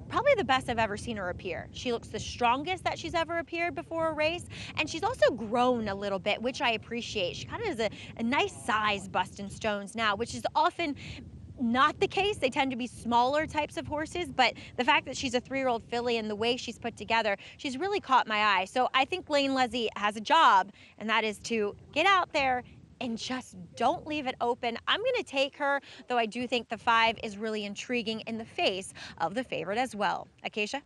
probably the best I've ever seen her appear. She looks the strongest that she's ever appeared before a race, and she's also grown a little bit, which I appreciate. She kind of is a nice size Bustin' Stones now, which is often not the case. They tend to be smaller types of horses, but the fact that she's a 3-year-old filly and the way she's put together, she's really caught my eye. So I think Lane Leslie has a job, and that is to get out there and just don't leave it open. I'm going to take her, though I do think the 5 is really intriguing in the face of the favorite as well. Acacia?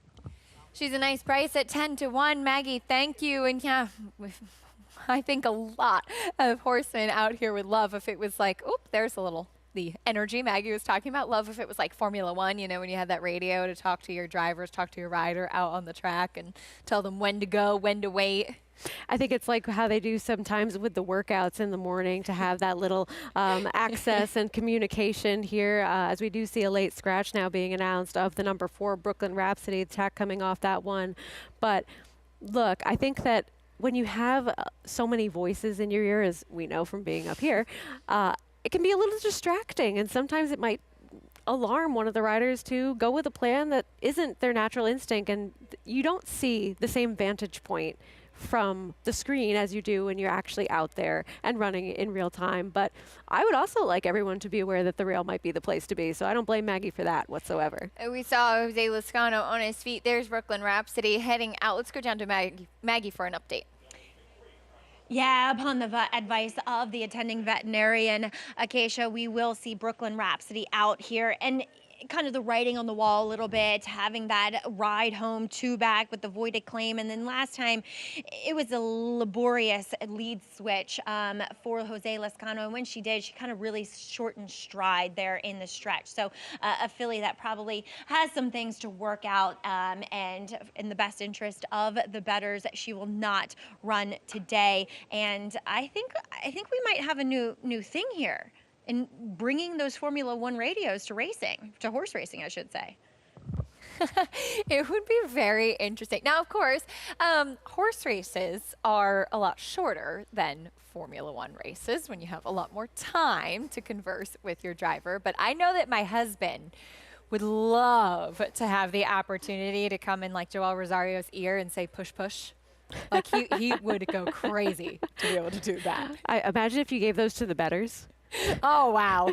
She's a nice price at 10-1. Maggie, thank you. And yeah, I think a lot of horsemen out here would love if it was like, oop, there's a little the energy Maggie was talking about. Love if it was like Formula One, you know, when you had that radio to talk to your drivers, talk to your rider out on the track and tell them when to go, when to wait. I think it's like how they do sometimes with the workouts in the morning to have that little access and communication here as we do see a late scratch now being announced of the number 4 Brooklyn Rhapsody attack coming off that one. But look, I think that when you have so many voices in your ear, as we know from being up here, it can be a little distracting, and sometimes it might alarm one of the riders to go with a plan that isn't their natural instinct, and you don't see the same vantage point from the screen as you do when you're actually out there and running in real time. But I would also like everyone to be aware that the rail might be the place to be, so I don't blame Maggie for that whatsoever. We saw Jose Lezcano on his feet. There's Brooklyn Rhapsody heading out. Let's go down to Maggie for an update. Yeah, upon the advice of the attending veterinarian, Acacia, we will see Brooklyn Rhapsody out here. And kind of the writing on the wall a little bit, having that ride home 2 back with the voided claim. And then last time, it was a laborious lead switch for Jose Lezcano. And when she did, she kind of really shortened stride there in the stretch. So a filly that probably has some things to work out, and in the best interest of the bettors, she will not run today. And I think we might have a new thing here in bringing those Formula One radios to racing, to horse racing, I should say. It would be very interesting. Now, of course, horse races are a lot shorter than Formula One races when you have a lot more time to converse with your driver. But I know that my husband would love to have the opportunity to come in like Joel Rosario's ear and say, push, push. Like he would go crazy to be able to do that. I imagine if you gave those to the bettors. Oh, wow.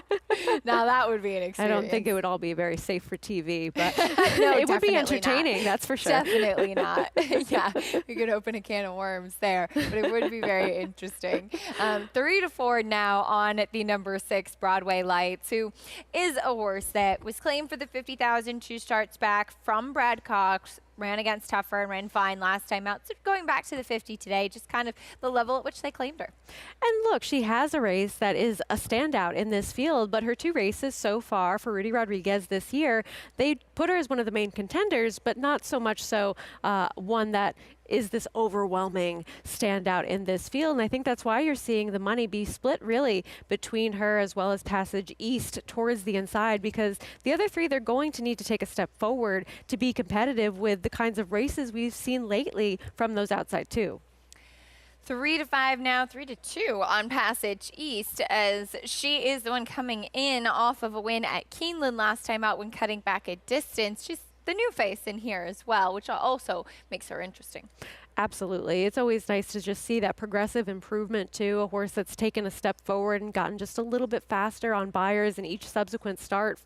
Now that would be an experience. I don't think it would all be very safe for TV, but no, it would be entertaining, not. That's for sure. Definitely not. Yeah, we could open a can of worms there, but it would be very interesting. 3-4 now on the number 6 Broadway Lights, who is a horse that was claimed for the 50,000 2 starts back from Brad Cox. Ran against Tougher and ran fine last time out. So going back to the 50 today, just kind of the level at which they claimed her. And look, she has a race that is a standout in this field, but her 2 races so far for Rudy Rodriguez this year, they put her as one of the main contenders, but not so much so one that is this overwhelming standout in this field. And I think that's why you're seeing the money be split really between her as well as Passage East towards the inside, because the other 3, they're going to need to take a step forward to be competitive with the kinds of races we've seen lately from those outside 2. 3-5 now, 3-2 on Passage East, as she is the one coming in off of a win at Keeneland last time out when cutting back a distance. She's the new face in here as well, which also makes her interesting. Absolutely. It's always nice to just see that progressive improvement too, a horse that's taken a step forward and gotten just a little bit faster on buyers in each subsequent start.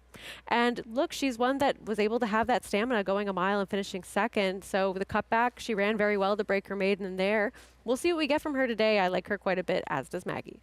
And look, she's one that was able to have that stamina going a mile and finishing second. So with the cutback, she ran very well to break her maiden in there. We'll see what we get from her today. I like her quite a bit, as does Maggie.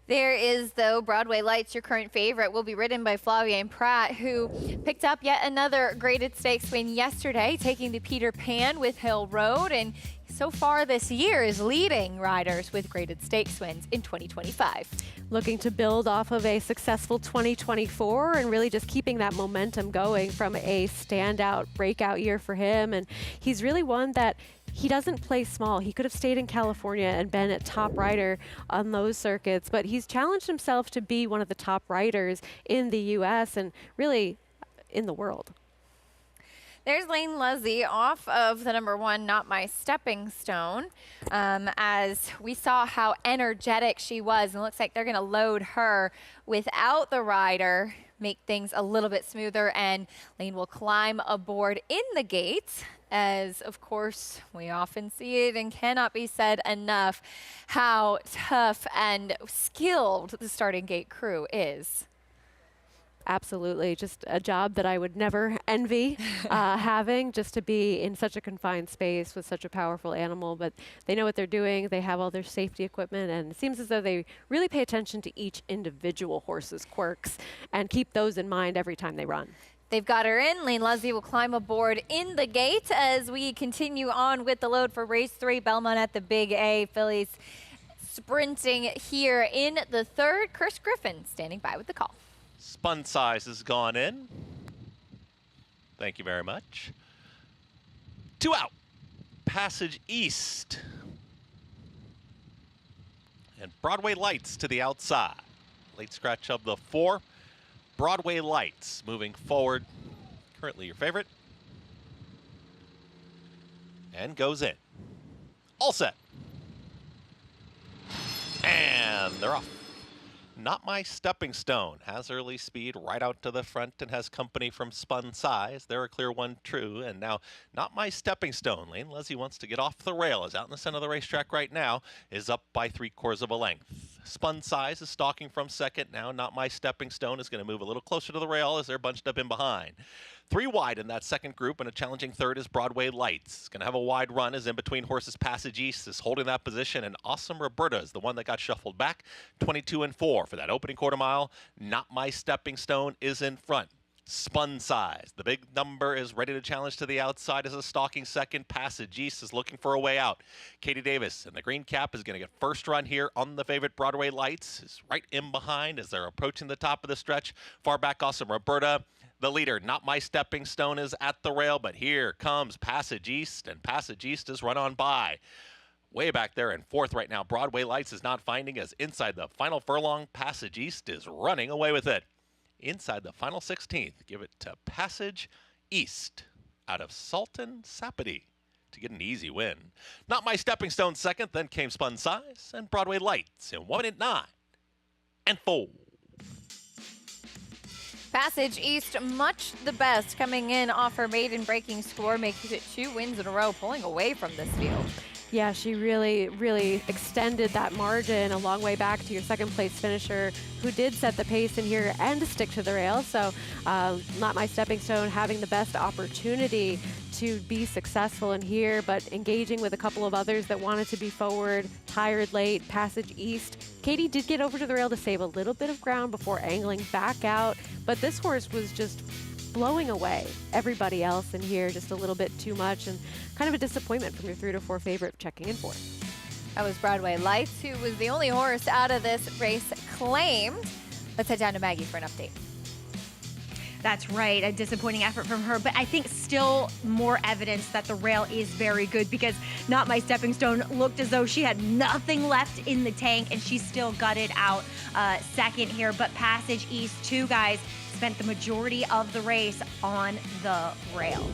There is, though, Broadway Lights, your current favorite, will be ridden by Flavien Prat, who picked up yet another graded stakes win yesterday, taking the Peter Pan with Hill Road, and so far this year is leading riders with graded stakes wins in 2025. Looking to build off of a successful 2024 and really just keeping that momentum going from a standout breakout year for him. And he's really one that he doesn't play small. He could have stayed in California and been a top rider on those circuits, but he's challenged himself to be one of the top riders in the U.S. and really in the world. There's Lane Leslie off of the number 1, Not My Stepping Stone, as we saw how energetic she was, and it looks like they're going to load her without the rider, make things a little bit smoother, and Lane will climb aboard in the gates, as of course we often see it and cannot be said enough how tough and skilled the starting gate crew is. Absolutely. Just a job that I would never envy having, just to be in such a confined space with such a powerful animal. But they know what they're doing. They have all their safety equipment, and it seems as though they really pay attention to each individual horse's quirks and keep those in mind every time they run. They've got her in. Lane Leslie will climb aboard in the gate as we continue on with the load for race 3, Belmont at the Big A. Fillies sprinting here in the third. Chris Griffin standing by with the call. Spun Size has gone in. Thank you very much. 2 out. Passage East. And Broadway Lights to the outside. Late scratch of the 4. Broadway Lights moving forward. Currently your favorite. And goes in. All set. And they're off. Not My Stepping Stone has early speed right out to the front and has company from Spun Size. They're a clear 1 true. And now Not My Stepping Stone. Lane Leslie wants to get off the rail. Is out in the center of the racetrack right now. Is up by 3/4 of a length. Spun Size is stalking from second now. Not My Stepping Stone is going to move a little closer to the rail as they're bunched up in behind. 3 wide in that second group, and a challenging third is Broadway Lights. It's going to have a wide run as in between horses. Passage East is holding that position, and Awesome Roberta is the one that got shuffled back. 22 and 4 for that opening quarter mile. Not My Stepping Stone is in front. Spun Size, the big number, is ready to challenge to the outside as a stalking second. Passage East is looking for a way out. Katie Davis and the green cap is going to get first run here on the favorite. Broadway Lights is right in behind as they're approaching the top of the stretch. Far back, Awesome Roberta. The leader, Not My Stepping Stone, is at the rail, but here comes Passage East, and Passage East is run on by. Way back there in fourth right now, Broadway Lights is not finding as inside the final furlong, Passage East is running away with it. Inside the final 16th, give it to Passage East out of Sultan Sapadi to get an easy win. Not My Stepping Stone second, then came Spun Size and Broadway Lights in 1 minute 9 and 4. Passage East, much the best, coming in off her maiden breaking score, making it 2 wins in a row, pulling away from this field. Yeah, she really extended that margin a long way back to your second place finisher, who did set the pace in here and stick to the rail. So Not My Stepping Stone having the best opportunity to be successful in here, but engaging with a couple of others that wanted to be forward, tired late. Passage East. Katie did get over to the rail to save a little bit of ground before angling back out, but this horse was just blowing away everybody else in here just a little bit too much, and kind of a disappointment from your 3 to 4 favorite checking in fourth. That was Broadway Lights, who was the only horse out of this race claimed. Let's head down to Maggie for an update. That's right, a disappointing effort from her, but I think still more evidence that the rail is very good, because Not My Stepping Stone looked as though she had nothing left in the tank, and she still gutted out second here. But Passage East, 2 guys, spent the majority of the race on the rail.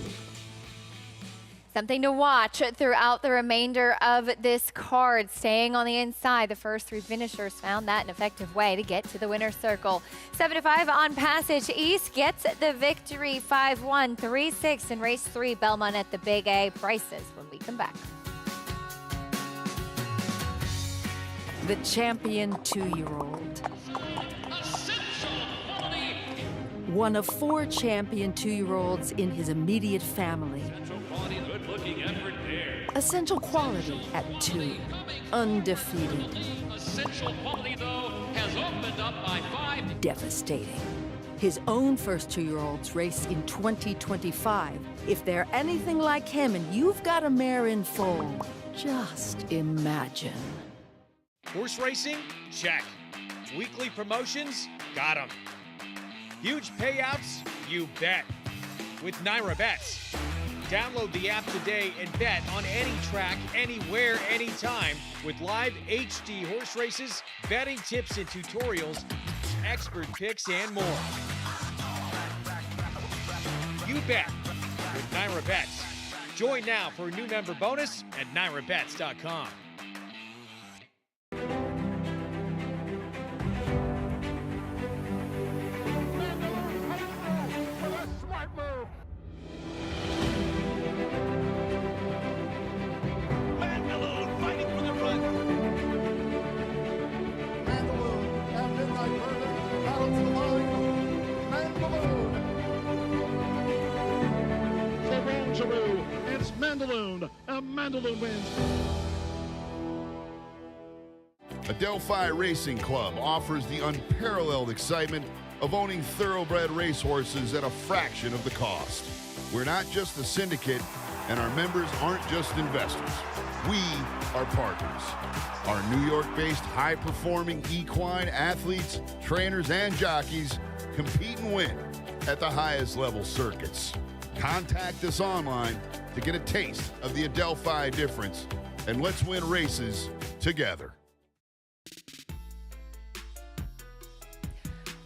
Something to watch throughout the remainder of this card. Staying on the inside, the first 3 finishers found that an effective way to get to the winner's circle. 7-5 on Passage East gets the victory. 5-1, 3-6 in race 3. Belmont at the Big A. Prices when we come back. The champion 2-year-old. One of 4 champion 2-year-olds in his immediate family. Essential quality at 2. Undefeated. Essential quality, though, has opened up by 5. Devastating. His own first 2-year-olds race in 2025. If they're anything like him and you've got a mare in foal, just imagine. Horse racing? Check. Weekly promotions? Got 'em. Huge payouts? You bet. With Naira Bets. Download the app today and bet on any track, anywhere, anytime, with live HD horse races, betting tips and tutorials, expert picks, and more. You bet with Naira Bets. Join now for a new member bonus at NairaBets.com. It's Mandaloun, and Mandaloun wins. Adelphi Racing Club offers the unparalleled excitement of owning thoroughbred racehorses at a fraction of the cost. We're not just a syndicate, And our members aren't just investors. We are partners. Our New York-based high-performing equine athletes, trainers, and jockeys compete and win at the highest level circuits. Contact us online to get a taste of the Adelphi difference, and let's win races together.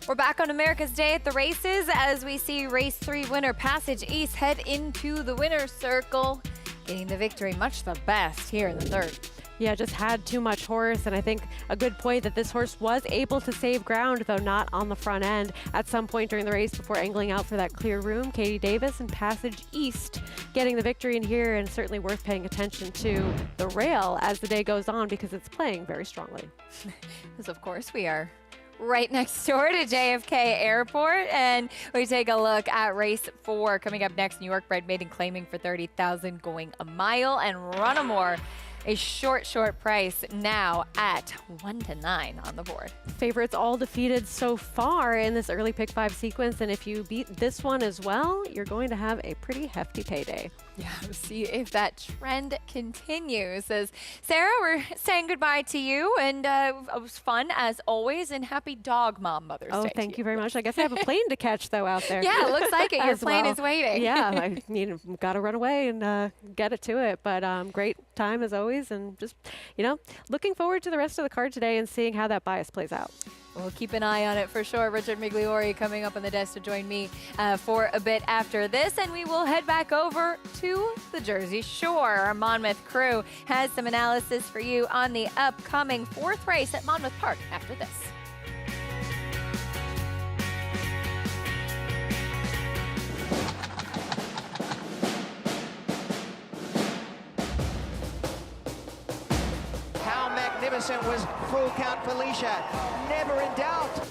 We're back on America's Day at the races as we see race 3 winner Passage East head into the winner's circle, getting the victory. Much the best here in the third. Yeah, just had too much horse, and I think a good point that this horse was able to save ground, though not on the front end at some point during the race before angling out for that clear room. Katie Davis and Passage East getting the victory in here, and certainly worth paying attention to the rail as the day goes on because it's playing very strongly. Because of course we are right next door to JFK Airport, and we take a look at race 4 coming up next. New York bred maiden claiming for $30,000 going a mile, and Runnamore a short price now at 1-9 on the board. Favorites all defeated so far in this early pick 5 sequence, and if you beat this one as well, you're going to have a pretty hefty payday. Yeah, we'll see if that trend continues. As Sarah, we're saying goodbye to you, and it was fun as always, and happy Dog Mom Mother's Day. Oh, thank you very much. I guess I have a plane to catch, though, out there. Yeah, it looks like it. Your As plane well. is waiting. Yeah, I mean, got to run away and get it to it. But great time as always, and just, looking forward to the rest of the card today and seeing how that bias plays out. We'll keep an eye on it for sure. Richard Migliori coming up on the desk to join me for a bit after this, and we will head back over to the Jersey Shore. Our Monmouth crew has some analysis for you on the upcoming 4th race at Monmouth Park after this. How magnificent was Full Count Felicia? Never in doubt.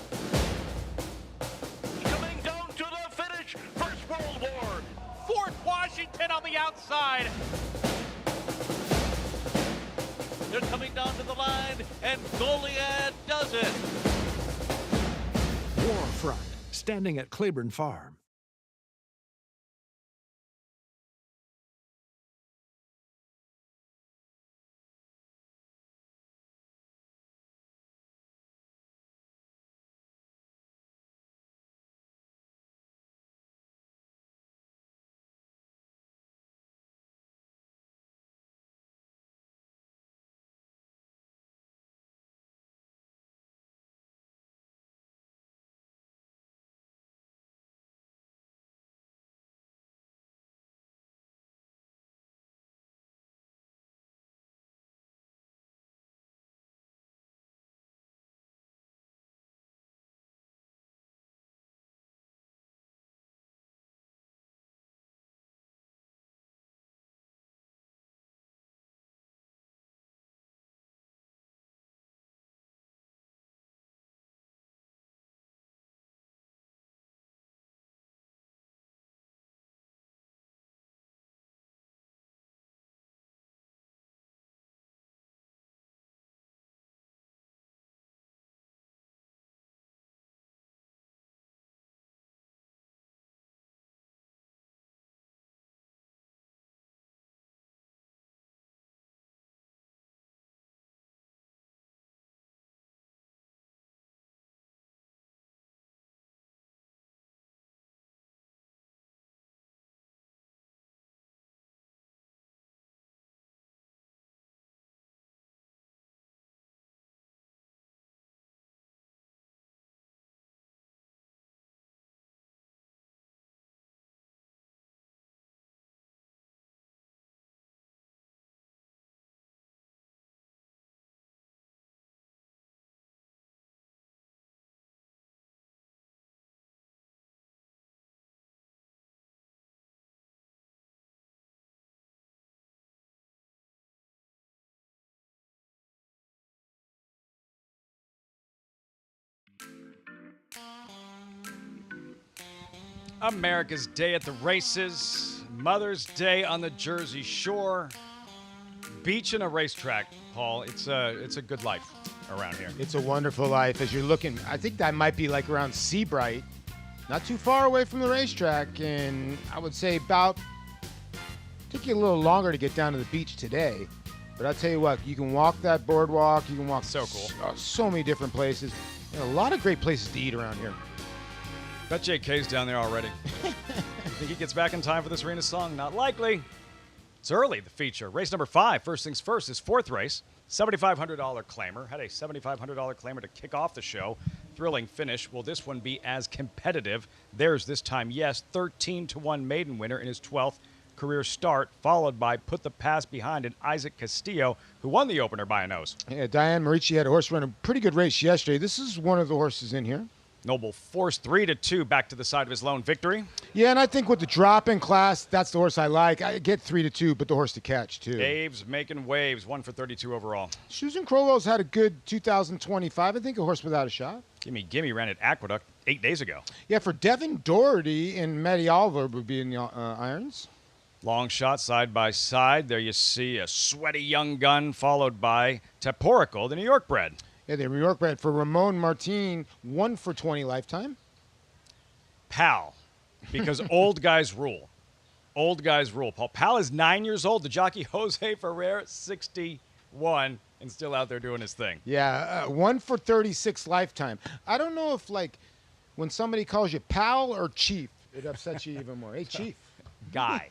Coming down to the finish, First World War. Fort Washington on the outside. They're coming down to the line, and Goliad does it. Warfront, standing at Claiborne Farm. America's Day at the races, Mother's Day on the Jersey Shore, beach and a racetrack, Paul. It's a good life around here. It's a wonderful life. As you're looking, I think that might be like around Seabright, not too far away from the racetrack, and I would say about Took you a little longer to get down to the beach today, but I'll tell you what, you can walk that boardwalk. You can walk so cool. So many different places. And a lot of great places to eat around here. Bet JK's down there already. You think he gets back in time for this arena song? Not likely. It's early, the feature. Race number 5, first things first, is fourth race. $7,500 claimer. Had a $7,500 claimer to kick off the show. Thrilling finish. Will this one be as competitive? There's this time, yes. 13-1 maiden winner in his 12th career start, followed by Put the Pass Behind and Isaac Castillo, who won the opener by a nose. Yeah, Diane Marici had a horse run a pretty good race yesterday. This is one of the horses in here. Noble Force 3-2 back to the side of his lone victory. Yeah, and I think with the drop in class, that's the horse I like. I get 3-2, but the horse to catch too. Abe's Making Waves, 1 for 32 overall. Susan Crowell's had a good 2025. I think a horse without a shot. Gimme ran at Aqueduct 8 days ago. Yeah, for Devin Doherty and Matty Oliver would be in the irons. Long shot side by side. There you see a sweaty young gun followed by Teporical, the New York bred. Yeah, the New York bred for Ramon Martin, 1 for 20 lifetime. Pal, because old guys rule. Old guys rule. Pal is 9 years old. The jockey Jose Ferrer, 61, and still out there doing his thing. Yeah, 1 for 36 lifetime. I don't know if, like, when somebody calls you pal or chief, it upsets you even more. Hey, chief. Guy.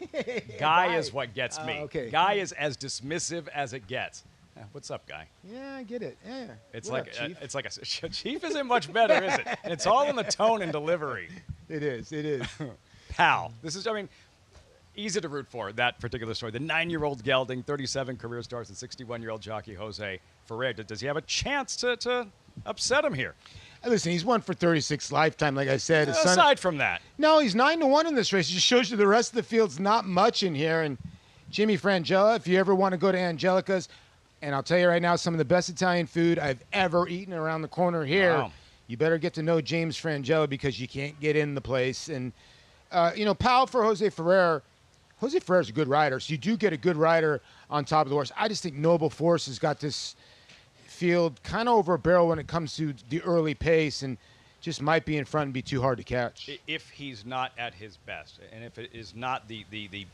Guy is what gets me. Okay. Guy is as dismissive as it gets. What's up, Guy? Yeah, I get it. Yeah. It's What like up, Chief? it's like a chief isn't much better, is it? And it's all in the tone and delivery. It is. It is. Pal. This is, I mean, easy to root for, that particular story. The 9-year-old gelding, 37 career starts, and 61-year-old jockey Jose Ferrer. Does he have a chance to upset him here? Listen, he's 1 for 36 lifetime, like I said. His son- Aside from that. No, he's 9-1 in this race. It just shows you the rest of the field's not much in here. And Jimmy Frangella, if you ever want to go to Angelica's, and I'll tell you right now, some of the best Italian food I've ever eaten around the corner here. Wow. You better get to know James Frangella because you can't get in the place. And, pal for Jose Ferrer. Jose Ferrer's a good rider, so you do get a good rider on top of the horse. I just think Noble Force has got this field kind of over a barrel when it comes to the early pace and just might be in front and be too hard to catch. If he's not at his best, and if it is not the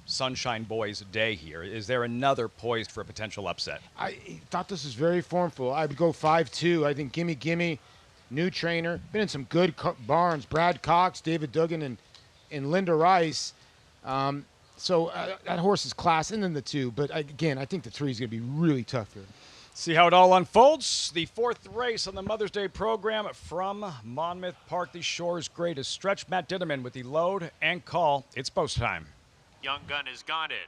Sunshine Boys' day here, is there another poised for a potential upset? I thought this was very formful. I would go 5-2. I think Gimme, new trainer, been in some good barns. Brad Cox, David Duggan, and Linda Rice. So that horse is class, and then the 2. But again, I think the 3 is going to be really tough here. See how it all unfolds. The 4th race on the Mother's Day program from Monmouth Park, the Shore's greatest stretch. Matt Ditterman with the load and call. It's post time. Young Gun has got it.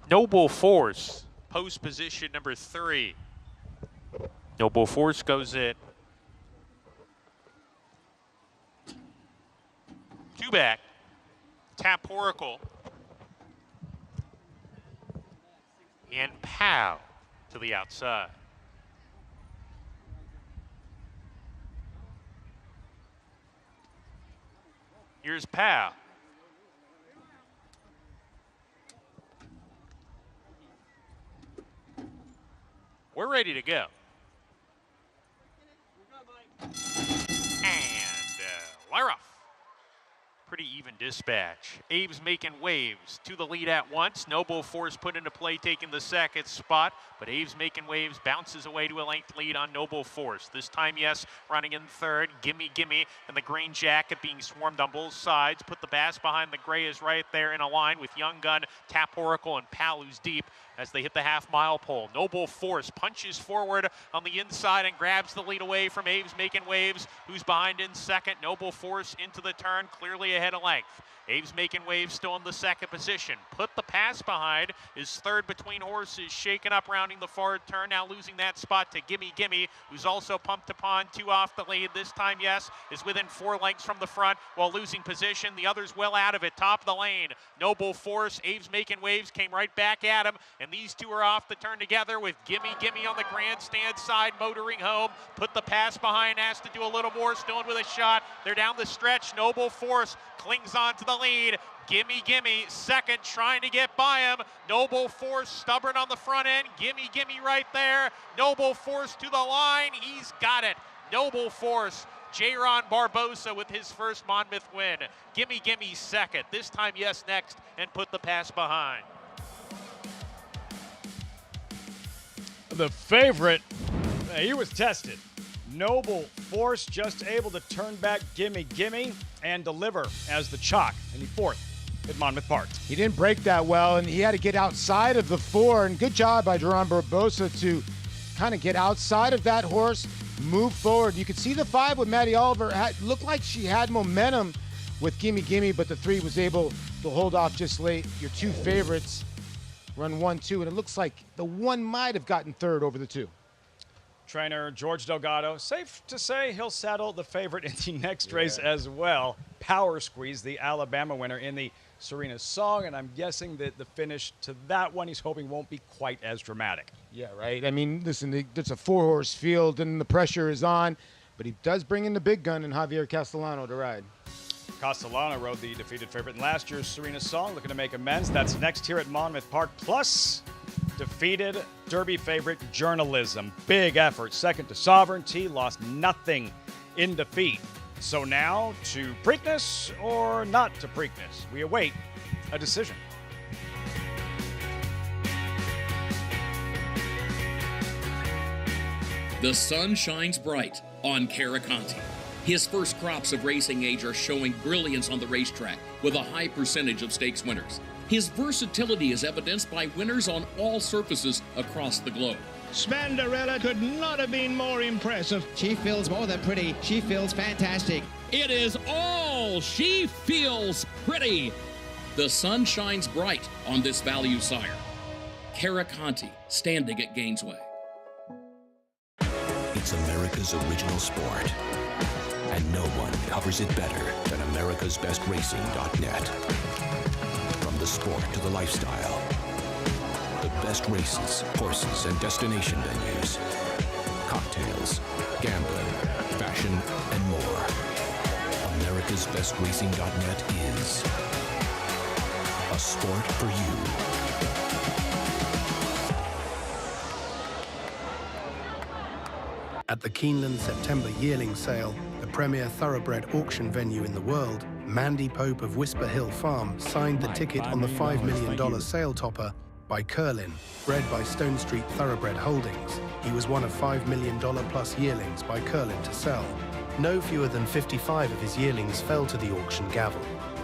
Noble Force, post position number 3. Noble Force goes in. 2 back. Tap Oracle. And Pow to the outside. Here's Pow. We're ready to go. And we're off. Pretty even dispatch. Abe's Making Waves to the lead at once. Noble Force put into play, taking the second spot, but Abe's Making Waves bounces away to a length lead on Noble Force. This time, yes, running in third. Gimme, and the green jacket being swarmed on both sides. Put the Bass Behind the Gray is right there in a line with Young Gun, Tap Oracle, and Pal, who's deep as they hit the half-mile pole. Noble Force punches forward on the inside and grabs the lead away from Abe's Making Waves, who's behind in second. Noble Force into the turn, clearly ahead of length. Abe's Making Waves still in the second position. Put the Pass Behind is third between horses, shaken up rounding the forward turn, now losing that spot to Gimme, who's also pumped upon 2 off the lead. This time, yes, is within 4 lengths from the front while losing position. The others well out of it, top of the lane. Noble Force, Abe's Making Waves came right back at him, and these 2 are off the turn together with Gimme on the grandstand side, motoring home. Put the Pass Behind, has to do a little more, still in with a shot. They're down the stretch. Noble Force clings on to the lead. Gimme, second, trying to get by him. Noble Force stubborn on the front end. Gimme right there. Noble Force to the line. He's got it. Noble Force J-Ron Barbosa with his first Monmouth win. Gimme Gimme second. This time Yes next and put the pass behind. The favorite, he was tested. Noble Force just able to turn back Gimme Gimme and deliver as the chalk in the fourth at Monmouth Park. He didn't break that well, and he had to get outside of the 4, and good job by J-Ron Barbosa to kind of get outside of that horse, move forward. You could see the 5 with Maddie Oliver. Looked like she had momentum with Gimme Gimme, but the 3 was able to hold off just late. Your 2 favorites run 1-2, and it looks like the 1 might have gotten third over the 2. Trainer George Delgado, safe to say he'll saddle the favorite in the next race as well. Power Squeeze, the Alabama winner in the Serena Song, and I'm guessing that the finish to that one he's hoping won't be quite as dramatic. Yeah, right. I mean, listen, it's a 4-horse field, and the pressure is on, but he does bring in the big gun in Javier Castellano to ride. Castellano rode the defeated favorite in last year's Serena Song, looking to make amends. That's next here at Monmouth Park. Plus, defeated Derby favorite Journalism. Big effort. Second to Sovereignty, lost nothing in defeat. So now to Preakness or not to Preakness? We await a decision. The sun shines bright on Caraconte. His first crops of racing age are showing brilliance on the racetrack with a high percentage of stakes winners. His versatility is evidenced by winners on all surfaces across the globe. Spandarella could not have been more impressive. She feels more than pretty. She feels fantastic. It is all she feels pretty. The sun shines bright on this value sire. Caraconte, standing at Gainesway. It's America's original sport, and no one covers it better than americasbestracing.net. From the sport to the lifestyle, the best races, horses, and destination venues, cocktails, gambling, fashion, and more. americasbestracing.net is a sport for you. At the Keeneland September yearling sale, the premier thoroughbred auction venue in the world, Mandy Pope of Whisper Hill Farm signed the ticket on the $5 million sale topper by Curlin, bred by Stone Street Thoroughbred Holdings. He was one of $5 million plus yearlings by Curlin to sell. No fewer than 55 of his yearlings fell to the auction gavel,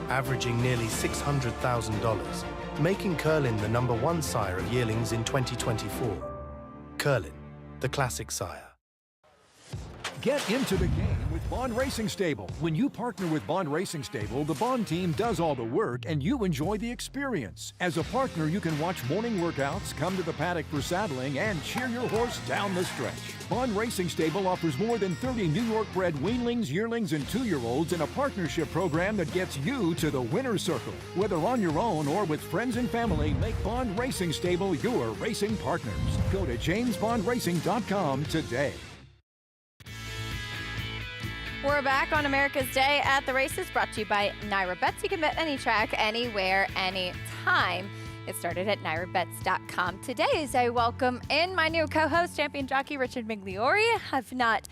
averaging nearly $600,000, making Curlin the #1 sire of yearlings in 2024. Curlin, the classic sire. Get into the game with Bond Racing Stable. When you partner with Bond Racing Stable, the Bond team does all the work and you enjoy the experience. As a partner, you can watch morning workouts, come to the paddock for saddling, and cheer your horse down the stretch. Bond Racing Stable offers more than 30 New York-bred weanlings, yearlings, and 2-year-olds in a partnership program that gets you to the winner's circle. Whether on your own or with friends and family, make Bond Racing Stable your racing partners. Go to jamesbondracing.com today. We're back on America's Day at the Races, brought to you by Naira Bets. You can bet any track, anywhere, anytime. It started at NairaBets.com. Today, as I welcome in my new co-host, champion jockey Richard Migliori. I've not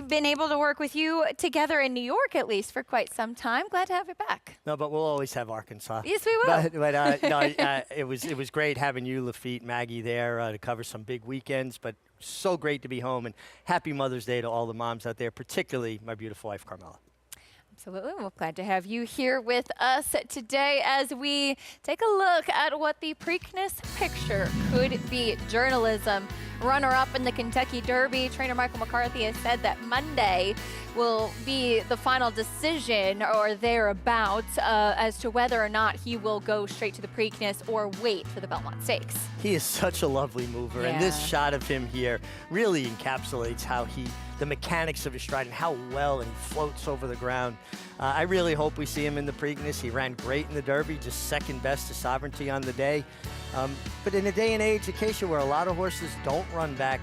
been able to work with you together in New York, at least, for quite some time. Glad to have you back. No, but we'll always have Arkansas. Yes, we will. But no, it was great having you, Lafitte, Maggie there to cover some big weekends. But so great to be home, and happy Mother's Day to all the moms out there, particularly my beautiful wife, Carmela. Absolutely. Well, glad to have you here with us today as we take a look at what the Preakness picture could be. Journalism, runner-up in the Kentucky Derby. Trainer Michael McCarthy has said that Monday will be the final decision or thereabouts as to whether or not he will go straight to the Preakness or wait for the Belmont Stakes. He is such a lovely mover, and this shot of him here really encapsulates how the mechanics of his stride and how well he floats over the ground. I really hope we see him in the Preakness. He ran great in the Derby, just second best to Sovereignty on the day. But in a day and age, Acacia, where a lot of horses don't run back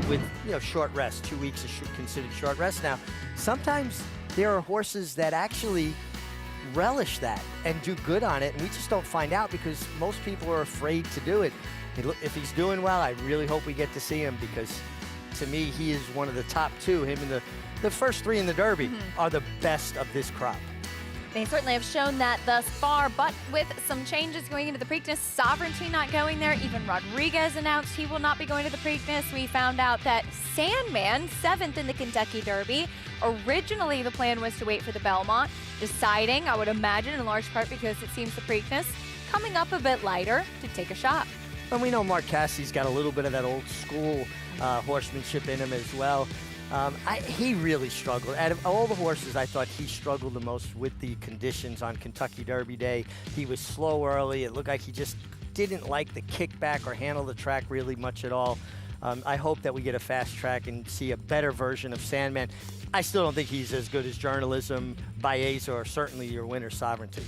with short rest, 2 weeks is considered short rest now, sometimes there are horses that actually relish that and do good on it, and we just don't find out because most people are afraid to do it. If he's doing well, I really hope we get to see him because to me, he is one of the top two. Him and the first three in the Derby are the best of this crop. They certainly have shown that thus far, but with some changes going into the Preakness, Sovereignty not going there, even Rodriguez announced he will not be going to the Preakness. We found out that Sandman, 7th in the Kentucky Derby. Originally, the plan was to wait for the Belmont, deciding, I would imagine, in large part because it seems the Preakness coming up a bit lighter to take a shot. And we know Mark Cassie's got a little bit of that old school horsemanship in him as well. He really struggled. Out of all the horses, I thought he struggled the most with the conditions on Kentucky Derby Day. He was slow early. It looked like he just didn't like the kickback or handle the track really much at all. I hope that we get a fast track and see a better version of Sandman. I still don't think he's as good as Journalism, Baeza, or certainly your winner, Sovereignty.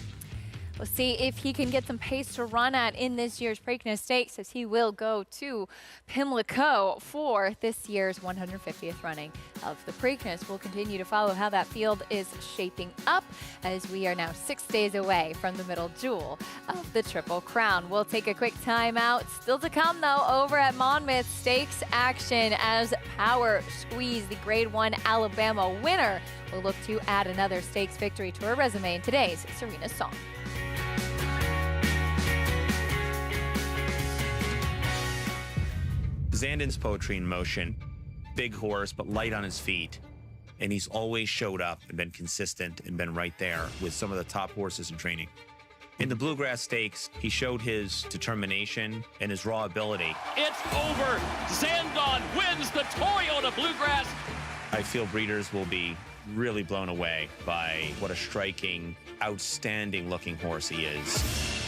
We'll see if he can get some pace to run at in this year's Preakness Stakes, as he will go to Pimlico for this year's 150th running of the Preakness. We'll continue to follow how that field is shaping up, as we are now 6 days away from the middle jewel of the Triple Crown. We'll take a quick time out. Still to come, though, over at Monmouth, stakes action as Power Squeeze, the Grade 1 Alabama winner, will look to add another stakes victory to her resume in today's Serena Song. Zandon's Poetry in Motion, big horse, but light on his feet. And he's always showed up and been consistent and been right there with some of the top horses in training. In the Bluegrass Stakes, he showed his determination and his raw ability. It's over. Zandon wins the Toyota Bluegrass. I feel breeders will be really blown away by what a striking, outstanding looking horse he is.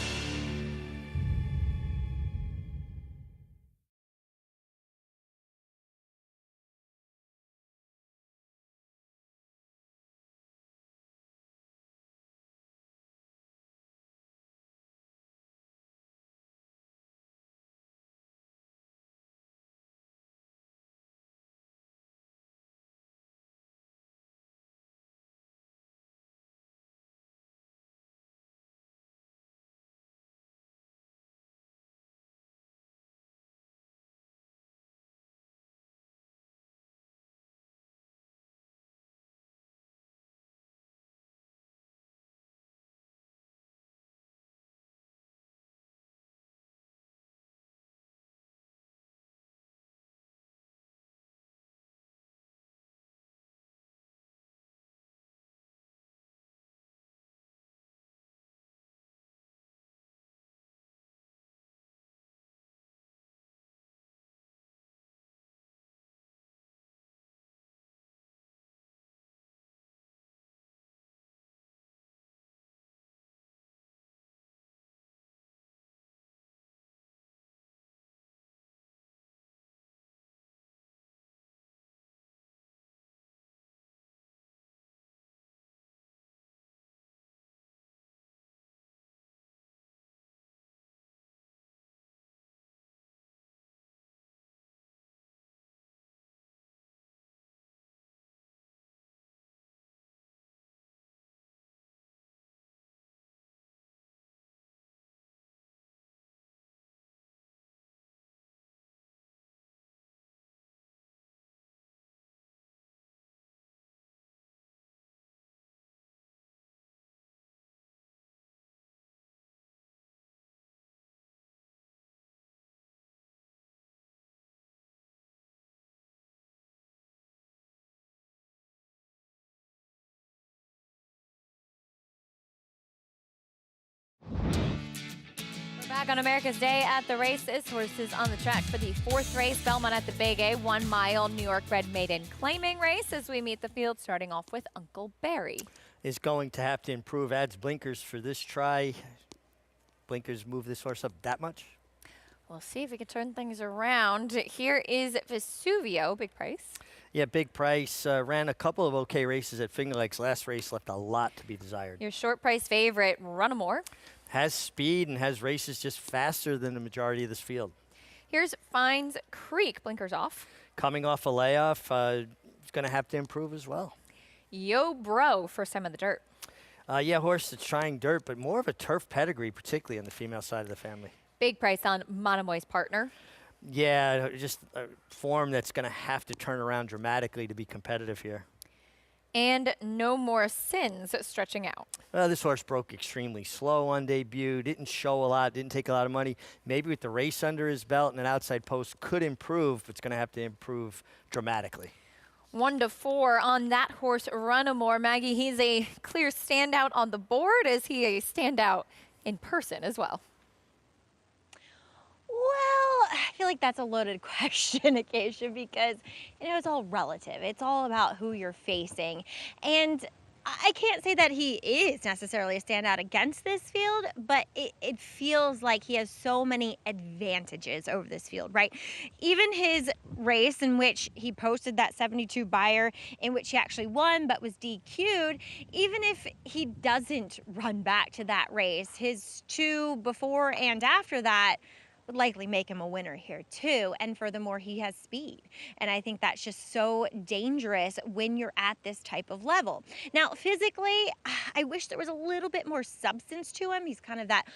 Back on America's Day at the races, horses on the track for the 4th race, Belmont at the Big A, 1 mile New York bred maiden claiming race, as we meet the field, starting off with Uncle Barry. Is going to have to improve, adds blinkers for this try. Blinkers move this horse up that much? We'll see if we can turn things around. Here is Vesuvio, big price. Yeah, big price. Ran a couple of okay races at Finger Lakes. Last race left a lot to be desired. Your short price favorite, Runnamore. Has speed and has races just faster than the majority of this field. Here's Fines Creek, blinkers off. Coming off a layoff, he's going to have to improve as well. Yo Bro, first time in the dirt. Yeah, horse that's trying dirt, but more of a turf pedigree, particularly on the female side of the family. Big price on Monomoy's Partner. Yeah, just a form that's going to have to turn around dramatically to be competitive here. And No More Sins stretching out. Well, this horse broke extremely slow on debut, didn't show a lot, didn't take a lot of money. Maybe with the race under his belt and an outside post could improve, but it's going to have to improve dramatically. 1-4 on that horse, Runnamore. Maggie, he's a clear standout on the board. Is he a standout in person as well? Well, I feel like that's a loaded question, Acacia, because, it's all relative. It's all about who you're facing. And I can't say that he is necessarily a standout against this field, but it feels like he has so many advantages over this field, right? Even his race in which he posted that 72 buyer, in which he actually won but was DQ'd, even if he doesn't run back to that race, his 2 before and after that would likely make him a winner here too. And furthermore, he has speed. And I think that's just so dangerous when you're at this type of level. Now, physically, I wish there was a little bit more substance to him. He's kind of that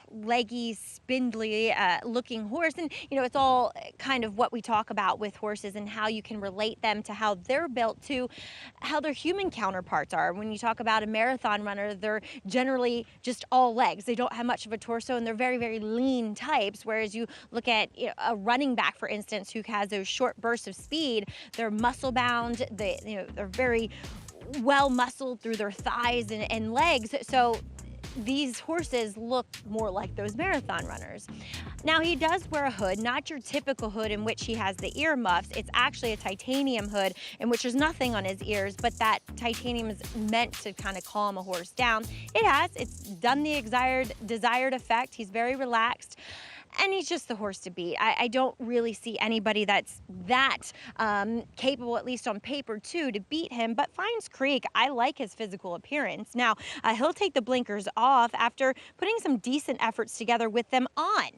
leggy, spindly looking horse. And, it's all kind of what we talk about with horses and how you can relate them to how they're built to how their human counterparts are. When you talk about a marathon runner, they're generally just all legs. They don't have much of a torso and they're very, very lean types, whereas you look at a running back, for instance, who has those short bursts of speed, they're muscle bound, they're very well muscled through their thighs and legs. So these horses look more like those marathon runners. Now, he does wear a hood, not your typical hood in which he has the ear muffs. It's actually a titanium hood in which there's nothing on his ears, but that titanium is meant to kind of calm a horse down. It's done the desired effect. He's very relaxed. And he's just the horse to beat. I don't really see anybody that's that capable, at least on paper, too, to beat him. But Fines Creek, I like his physical appearance. Now, he'll take the blinkers off after putting some decent efforts together with them on.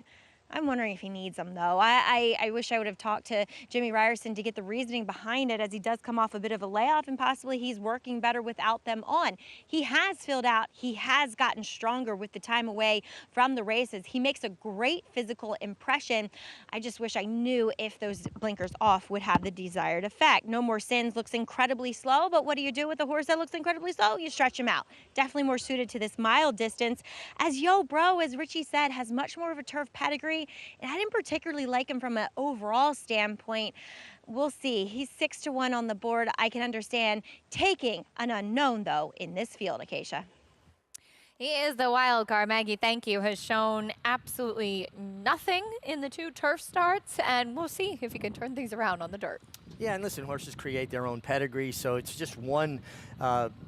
I'm wondering if he needs them, though. I wish I would have talked to Jimmy Ryerson to get the reasoning behind it, as he does come off a bit of a layoff, and possibly he's working better without them on. He has filled out. He has gotten stronger with the time away from the races. He makes a great physical impression. I just wish I knew if those blinkers off would have the desired effect. No More Sins looks incredibly slow, but what do you do with a horse that looks incredibly slow? You stretch him out. Definitely more suited to this mile distance. As Yo Bro, as Richie said, has much more of a turf pedigree. And I didn't particularly like him from an overall standpoint. We'll see. He's 6-1 on the board. I can understand taking an unknown, though, in this field, Acacia. He is the wild card. Maggie, thank you, has shown absolutely nothing in the 2 turf starts, and we'll see if he can turn things around on the dirt. Yeah, and listen, horses create their own pedigree, so it's just one,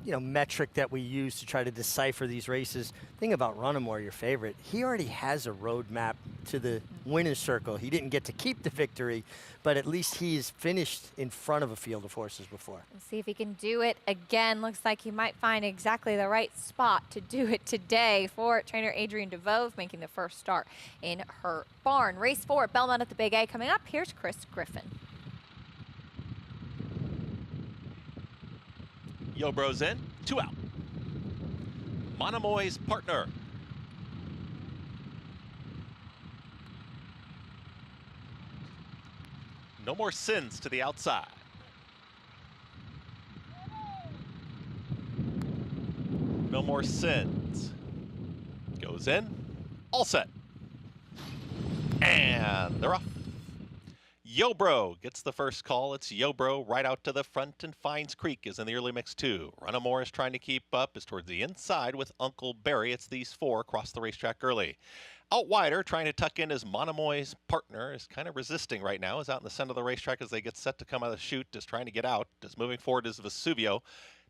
metric that we use to try to decipher these races. Thing about Runnamore, your favorite, he already has a roadmap to the winner's circle. He didn't get to keep the victory, but at least he's finished in front of a field of horses before. Let's see if he can do it again. Looks like he might find exactly the right spot to do it today for trainer Adrienne DeVove, making the first start in her barn. Race 4 at Belmont at the Big A coming up. Here's Chris Griffin. Yo Bro's in, 2 out. Monomoy's partner. No More Sins to the outside. No More Sins. Goes in, all set. And they're off. Yo Bro gets the first call. It's Yo Bro right out to the front, and Fines Creek is in the early mix too. Runnamore is trying to keep up, is towards the inside with Uncle Barry. It's these 4 across the racetrack early. Out wider, trying to tuck in as Monomoy's partner, is kind of resisting right now, is out in the center of the racetrack as they get set to come out of the chute, is trying to get out, is moving forward is Vesuvio.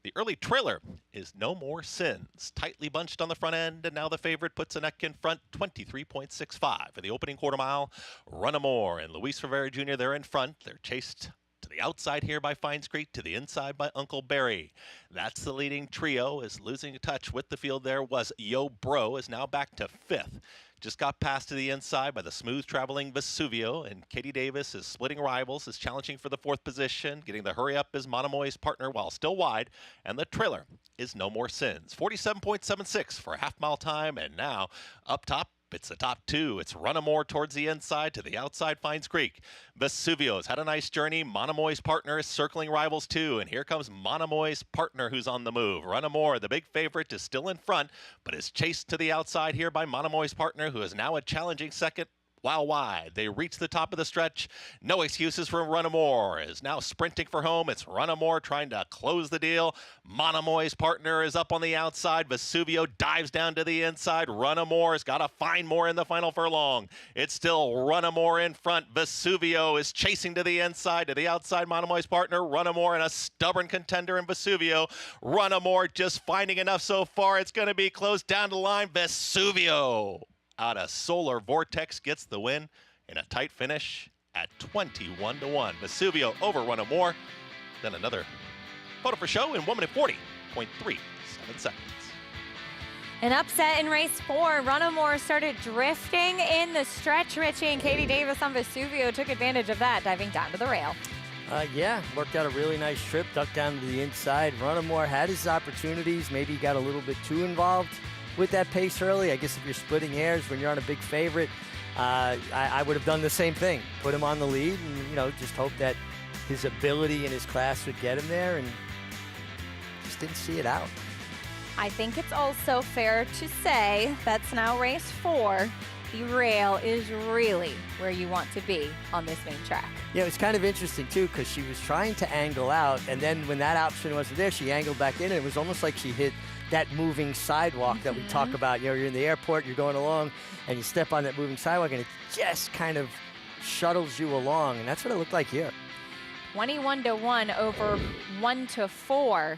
The early trailer is No More Sins. Tightly bunched on the front end, and now the favorite puts a neck in front, 23.65. For the opening quarter mile, Runnamore and Luis Rivera Jr., they're in front. They're chased to the outside here by Fines Creek, to the inside by Uncle Barry. That's the leading trio. Is losing touch with the field there was Yo Bro, is now back to 5th. Just got past to the inside by the smooth traveling Vesuvio, and Katie Davis is splitting rivals, is challenging for the 4th position. Getting the hurry up is Monomoy's partner while still wide, and the trailer is No More Sins. 47.76 for a half-mile time, and now up top It's the top two. It's Runnamore towards the inside to the outside finds Creek. Vesuvio's had a nice journey. Monomoy's partner is circling rivals too. And here comes Monomoy's partner who's on the move. Runnamore, the big favorite, is still in front, but is chased to the outside here by Monomoy's partner, who is now a challenging second. While wide, they reach the top of the stretch. No excuses for Runnamore. Is now sprinting for home. It's Runnamore trying to close the deal. Monomoy's partner is up on the outside. Vesuvio dives down to the inside. Runnamore has got to find more in the final furlong. It's still Runnamore in front. Vesuvio is chasing to the inside, to the outside. Monomoy's partner, Runnamore, and a stubborn contender in Vesuvio. Runnamore just finding enough so far. It's going to be close down the line. Vesuvio out of Solar Vortex gets the win in a tight finish at 21-1. Vesuvio over Runnamore. Then another photo for show in 1 minute 40.37 seconds. An upset in race 4. Runnamore started drifting in the stretch. Richie and Katie Davis on Vesuvio took advantage of that, diving down to the rail. Yeah, worked out a really nice trip, ducked down to the inside. Runnamore had his opportunities, maybe got a little bit too involved with that pace early. I guess if you're splitting hairs when you're on a big favorite, I would have done the same thing. Put him on the lead and, just hope that his ability in his class would get him there, and just didn't see it out. I think it's also fair to say that's now race 4. The rail is really where you want to be on this main track. Yeah, it's kind of interesting, too, because she was trying to angle out, and then when that option wasn't there, she angled back in, and it was almost like she hit that moving sidewalk that we talk about. You're in the airport, you're going along, and you step on that moving sidewalk, and it just kind of shuttles you along, and that's what it looked like here. 21-1 over 1-4.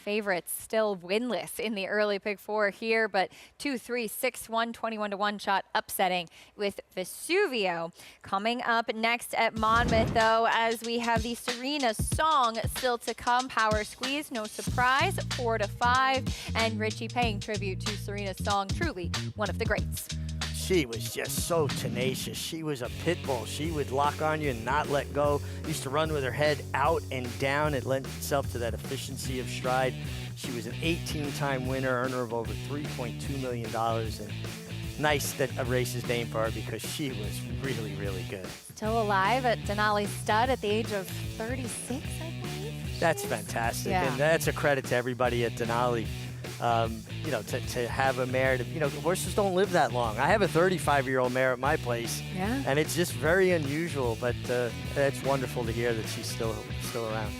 Favorites still winless in the early pick 4 here, but 2-3, 6-1, 21-1 shot upsetting with Vesuvio. Coming up next at Monmouth, though, as we have the Serena Song still to come. Power Squeeze, no surprise, 4-5, and Richie paying tribute to Serena Song, truly one of the greats. She was just so tenacious. She was a pit bull. She would lock on you and not let go. Used to run with her head out and down. It lent itself to that efficiency of stride. She was an 18-time winner, earner of over $3.2 million. And nice that a race is named for her because she was really, really good. Still alive at Denali Stud at the age of 36, I believe. That's fantastic. Yeah. And that's a credit to everybody at Denali. To have a mare, horses don't live that long. I have a 35-year-old mare at my place, and it's just very unusual, but it's wonderful to hear that she's still around.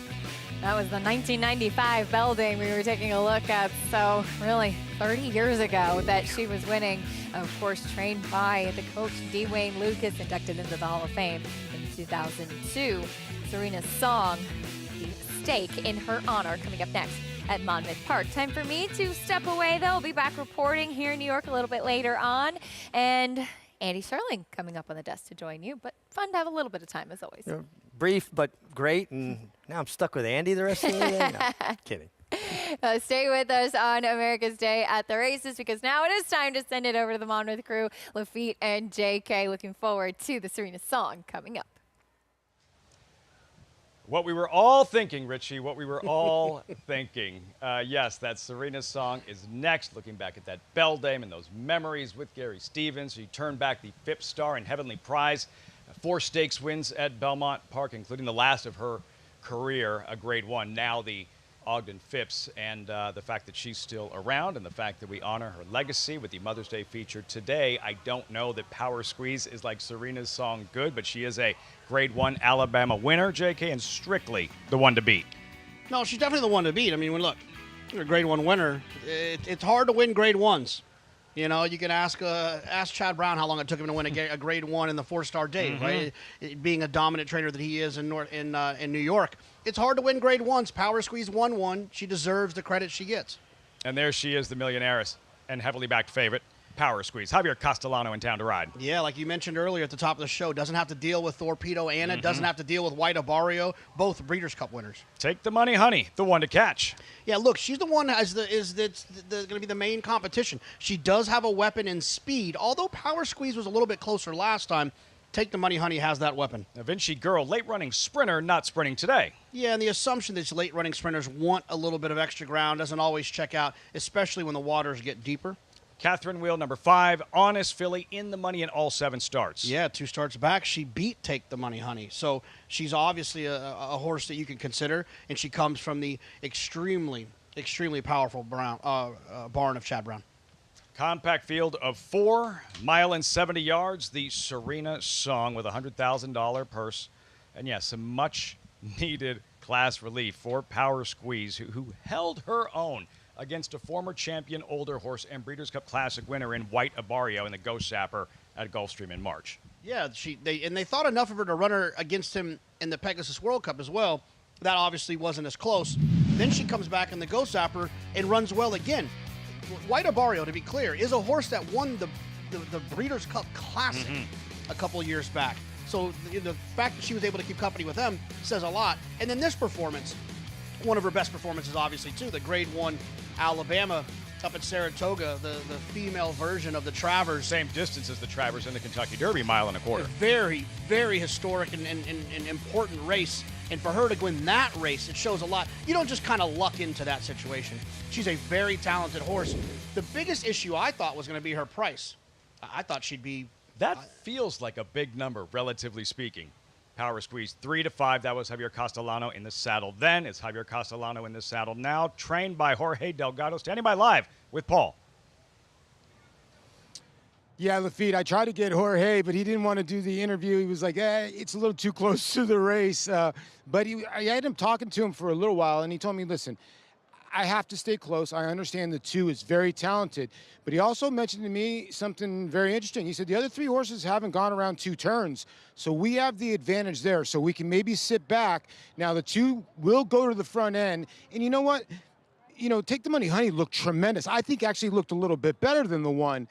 That was the 1995 Belding we were taking a look at, so really 30 years ago that she was winning. Of course, trained by the coach Dwayne Lucas, inducted into the Hall of Fame in 2002. Serena's Song, the stake in her honor, coming up next at Monmouth Park. Time for me to step away, though. I'll be back reporting here in New York a little bit later on. And Andy Serling coming up on the desk to join you, but fun to have a little bit of time, as always. Brief, but great. And now I'm stuck with Andy the rest of the day? No, kidding. Stay with us on America's Day at the Races, because now it is time to send it over to the Monmouth crew, Lafitte and JK. Looking forward to the Serena Song coming up. What we were all thinking, Richie, what we were all thinking. Yes, that Serena Song is next. Looking back at that Beldame and those memories with Gary Stevens. She turned back the Phipps Star and Heavenly Prize. 4 stakes wins at Belmont Park, including the last of her career, a Grade 1. Now the Ogden Phipps, and the fact that she's still around and the fact that we honor her legacy with the Mother's Day feature today. I don't know that Power Squeeze is like Serena's Song good, but she is a Grade 1 Alabama winner, JK, and strictly the one to beat. No, she's definitely the one to beat. I mean, look, you're a Grade 1 winner. It's hard to win Grade 1s. You know, you can ask Chad Brown how long it took him to win a Grade 1 in the 4-star date, right? Being a dominant trainer that he is in New York. It's hard to win Grade 1s. Power Squeeze won one. She deserves the credit she gets. And there she is, the millionaires and heavily backed favorite, Power Squeeze. Javier Castellano in town to ride. Yeah, like you mentioned earlier at the top of the show, doesn't have to deal with Torpedo Anna, doesn't have to deal with White Abarrio, both Breeders' Cup winners. Take the money, honey, the one to catch. Yeah, look, she's the one that's going to be the main competition. She does have a weapon in speed, although Power Squeeze was a little bit closer last time. Take the money, honey, has that weapon. A Vinci Girl, late-running sprinter, not sprinting today. Yeah, and the assumption that late-running sprinters want a little bit of extra ground doesn't always check out, especially when the waters get deeper. Catherine Wheel, number 5, Honest Filly, in the money in all 7 starts. Yeah, 2 starts back. She beat Take the Money Honey. So she's obviously a horse that you can consider, and she comes from the extremely powerful barn of Chad Brown. Compact field of 4, mile and 70 yards, the Serena Song with a $100,000 purse. And yes, some much-needed class relief for Power Squeeze, who held her own against a former champion older horse and Breeders' Cup Classic winner in White Abarrio in the Ghost Sapper at Gulfstream in March. Yeah, they thought enough of her to run her against him in the Pegasus World Cup as well. That obviously wasn't as close. Then she comes back in the Ghost Sapper and runs well again. White Abarrio, to be clear, is a horse that won the Breeders' Cup Classic a couple years back. So the fact that she was able to keep company with them says a lot. And then this performance, one of her best performances, obviously, too, the Grade 1 Alabama up at Saratoga, the female version of the Travers. Same distance as the Travers in the Kentucky Derby, 1.25 miles. A very, very historic and important race. And for her to win that race, it shows a lot. You don't just kind of luck into that situation. She's a very talented horse. The biggest issue I thought was going to be her price. I thought she'd be... That feels like a big number, relatively speaking. Power Squeeze 3 to 5. That was Javier Castellano in the saddle then. It's Javier Castellano in the saddle now, trained by Jorge Delgado. Standing by live with Paul. Yeah, Lafitte, I tried to get Jorge, but he didn't want to do the interview. He was like, it's a little too close to the race. But I had him talking to him for a little while, and he told me, listen, I have to stay close. I understand the 2 is very talented. But he also mentioned to me something very interesting. He said the other 3 horses haven't gone around 2 turns, so we have the advantage there. So we can maybe sit back. Now the 2 will go to the front end. And you know what? Take the Money Honey looked tremendous. I think actually looked a little bit better than the 1.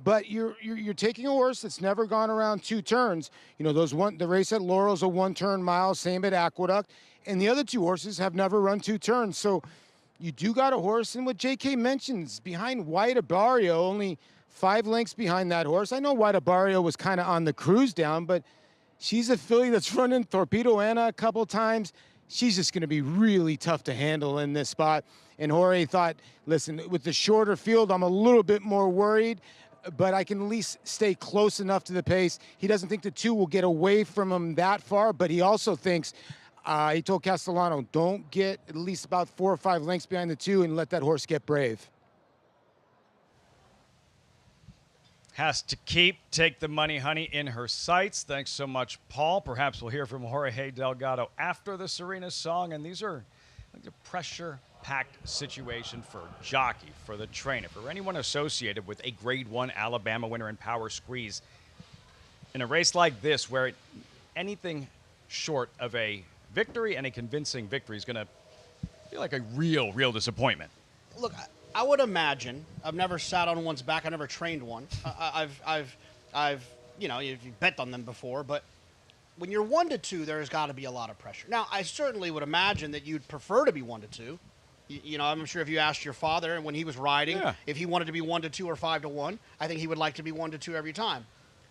But you're taking a horse that's never gone around 2 turns. The race at Laurel's a 1-turn mile, same at Aqueduct. And the other 2 horses have never run 2 turns. So you do got a horse, and what JK mentions, behind White Abarrio, only 5 lengths behind that horse. I know White Abarrio was kind of on the cruise down, but she's a filly that's running Torpedo Anna a couple times. She's just going to be really tough to handle in this spot. And Jorge thought, listen, with the shorter field, I'm a little bit more worried, but I can at least stay close enough to the pace. He doesn't think the 2 will get away from him that far, but he also thinks, he told Castellano, don't get at least about 4 or 5 lengths behind the 2 and let that horse get brave. Has to take the Money Honey in her sights. Thanks so much, Paul. Perhaps we'll hear from Jorge Delgado after the Serena Song. And these are like a pressure-packed situation for jockey, for the trainer, for anyone associated with a Grade 1 Alabama winner in Power Squeeze. In a race like this, where anything short of a victory, and a convincing victory, is going to feel like a real disappointment. Look, I would imagine, I've never sat on one's back, I never trained one. You've bet on them before, but when you're 1 to 2, there's got to be a lot of pressure. Now, I certainly would imagine that you'd prefer to be 1 to 2. I'm sure if you asked your father when he was riding, if he wanted to be 1 to 2 or 5 to 1, I think he would like to be 1 to 2 every time.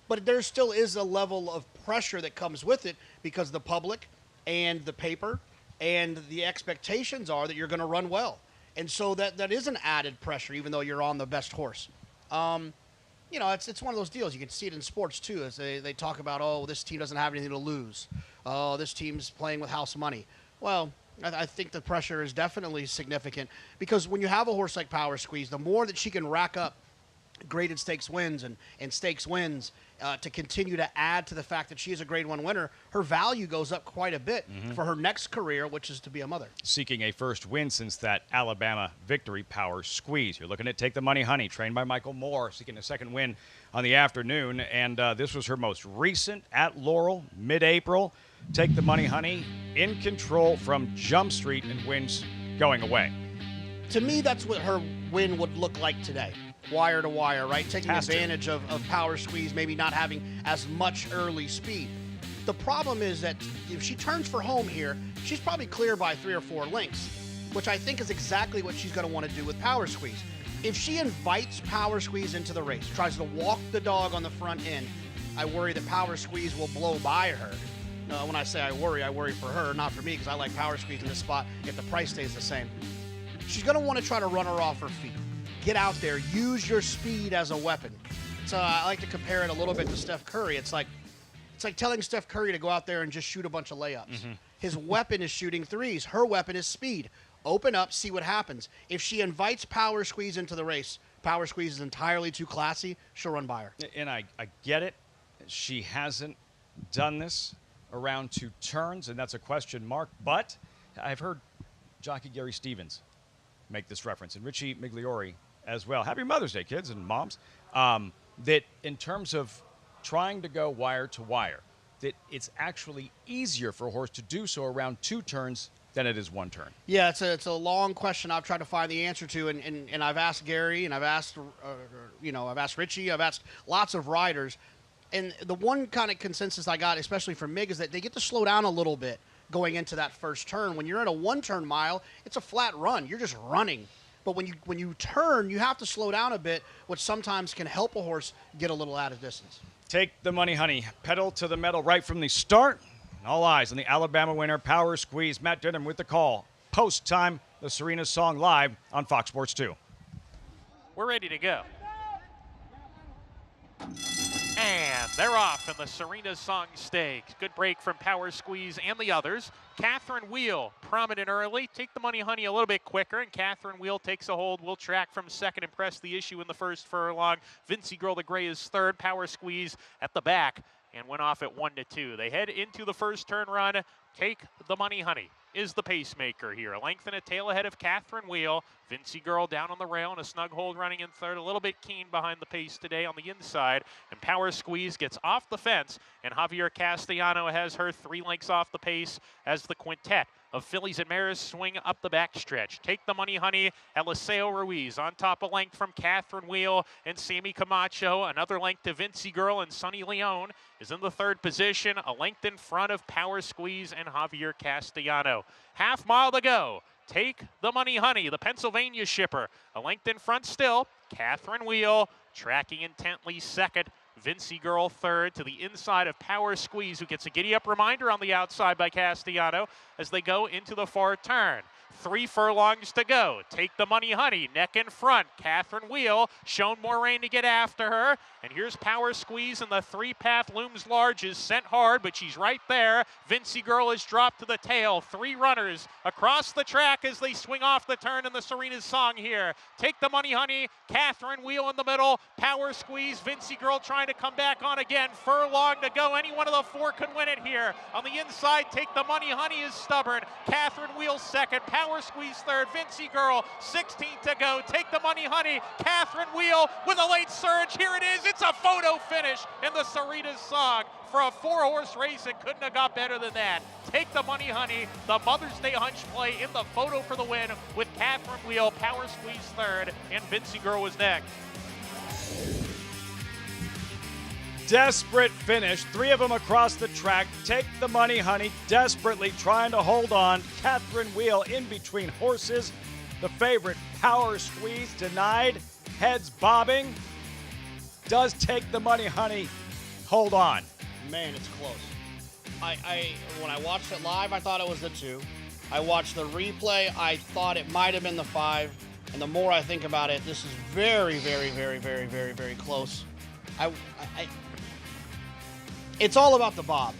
But there still is a level of pressure that comes with it because the public and the paper and the expectations are that you're going to run well. And so that is an added pressure, even though you're on the best horse. It's one of those deals. You can see it in sports, too, as they talk about, oh, this team doesn't have anything to lose. Oh, this team's playing with house money. Well, I think the pressure is definitely significant because when you have a horse like Power Squeeze, the more that she can rack up graded stakes wins and stakes wins to continue to add to the fact that she is a Grade 1 winner, her value goes up quite a bit for her next career, which is to be a mother. Seeking a first win since that Alabama victory, Power Squeeze. You're looking at Take the Money Honey, trained by Michael Moore, seeking a second win on the afternoon. And this was her most recent at Laurel, mid-April. Take the Money Honey in control from Jump Street and wins going away. To me, that's what her win would look like today. Wire to wire, right? Taking advantage of Power Squeeze, maybe not having as much early speed. The problem is that if she turns for home here, she's probably clear by 3 or 4 lengths, which I think is exactly what she's going to want to do with Power Squeeze. If she invites Power Squeeze into the race, tries to walk the dog on the front end, I worry that Power Squeeze will blow by her. When I say I worry for her, not for me, because I like Power Squeeze in this spot if the price stays the same. She's going to want to try to run her off her feet. get out there, use your speed as a weapon. So I like to compare it a little bit to Steph Curry. It's like telling Steph Curry to go out there and just shoot a bunch of layups. His weapon is shooting threes. Her weapon is speed. Open up, see what happens. If she invites Power Squeeze into the race, Power Squeeze is entirely too classy, she'll run by her. And I get it. She hasn't done this around 2 turns, and that's a question mark. But I've heard jockey Gary Stevens make this reference, and Richie Migliori as well. Happy Mother's Day, kids and moms. That in terms of trying to go wire to wire, that it's actually easier for a horse to do so around 2 turns than it is 1 turn. Yeah, it's a long question I've tried to find the answer to, and I've asked Gary, and I've asked, I've asked Richie, I've asked lots of riders, and the one kind of consensus I got, especially from Mig, is that they get to slow down a little bit going into that first turn. When you're in a 1-turn mile, it's a flat run. You're just running. But when you turn, you have to slow down a bit, which sometimes can help a horse get a little out of distance. Take the money, honey. Pedal to the metal right from the start. All eyes on the Alabama winner, Power Squeeze. Matt Denham with the call. Post time, the Serena Song live on Fox Sports 2. We're ready to go. And they're off in the Serena Song Stakes. Good break from Power Squeeze and the others. Catherine Wheel, prominent early. Take the money, honey, a little bit quicker. And Catherine Wheel takes a hold. Will track from second and press the issue in the first furlong. Vincy Girl the Gray is third. Power Squeeze at the back and went off at 1-2. They head into the first turn run. Take the money, honey is the pacemaker here. A length and a tail ahead of Catherine Wheel. Vincy Girl down on the rail and a snug hold running in third. A little bit keen behind the pace today on the inside. And Power Squeeze gets off the fence. And Javier Castellano has her 3 lengths off the pace as the quintet of fillies and mares swing up the backstretch. Take the money, honey. Eliseo Ruiz on top, a length from Catherine Wheel and Sammy Camacho. Another length to Vincy Girl, and Sonny Leone is in the third position. A length in front of Power Squeeze and Javier Castellano. Half mile to go. Take the money, honey, the Pennsylvania shipper. A length in front still. Catherine Wheel tracking intently second. Vincy Girl third to the inside of Power Squeeze, who gets a giddy-up reminder on the outside by Castellano as they go into the far turn. 3 furlongs to go. Take the money, honey, neck in front. Catherine Wheel shown more rain to get after her. And here's Power Squeeze, and the 3-path looms large, is sent hard, but she's right there. Vincy Girl is dropped to the tail. 3 runners across the track as they swing off the turn in the Serena's Song here. Take the money, honey. Catherine Wheel in the middle. Power Squeeze. Vincy Girl trying to come back on again. Furlong to go. Any one of the 4 could win it here. On the inside, Take the money, honey is stubborn. Catherine Wheel second. Power Squeeze third. Vincy Girl 16th to go. Take the money, honey. Catherine Wheel with a late surge. Here it is. It's a photo finish in the Serena's Song. For a 4-horse race, it couldn't have got better than that. Take the money, honey. The Mother's Day hunch play in the photo for the win with Catherine Wheel, Power Squeeze third, and Vincy Girl was next. Desperate finish. 3 of them across the track. Take the money, honey. Desperately trying to hold on. Catherine Wheel in between horses. The favorite, Power Squeeze, denied. Heads bobbing. Does Take the money, honey hold on? Man, it's close. When I watched it live, I thought it was the 2. I watched the replay. I thought it might have been the 5. And the more I think about it, this is very, very, very, very, very, very close. It's all about the bob.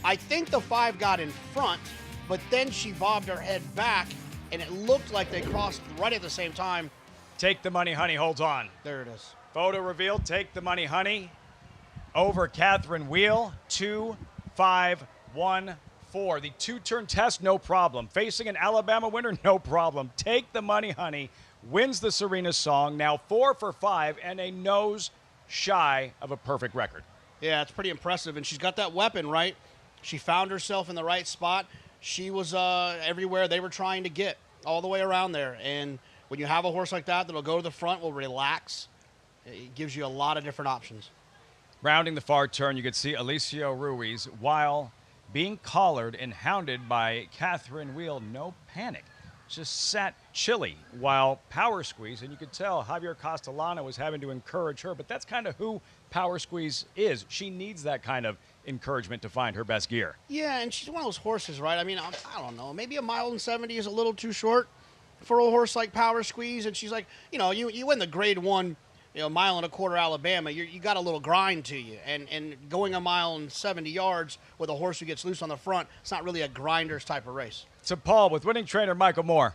I think the 5 got in front, but then she bobbed her head back, and it looked like they crossed right at the same time. Take the money, honey holds on. There it is. Photo revealed. Take the money, honey. Over Catherine Wheel. 2, 5, 1, 4. The 2-turn test, no problem. Facing an Alabama winner, no problem. Take the money, honey. Wins the Serena Song. Now 4 for 5 and a nose shy of a perfect record. Yeah, it's pretty impressive. And she's got that weapon, right? She found herself in the right spot. She was everywhere they were trying to get, all the way around there. And when you have a horse like that that'll go to the front, will relax, it gives you a lot of different options. Rounding the far turn, you could see Eliseo Ruiz, while being collared and hounded by Catherine Wheel, no panic. Just sat chilly while Power Squeeze, and you could tell Javier Castellano was having to encourage her, but that's kind of who Power Squeeze is. She needs that kind of encouragement to find her best gear. Yeah, and she's one of those horses, right? I mean, I don't know. Maybe 1.70 miles is a little too short. for a horse like Power Squeeze. And she's like, you know, you win the Grade 1, you know, mile and a quarter Alabama, you got a little grind to you. And going a mile and 70 yards with a horse who gets loose on the front, it's not really a grinder's type of race. To Paul with winning trainer Michael Moore.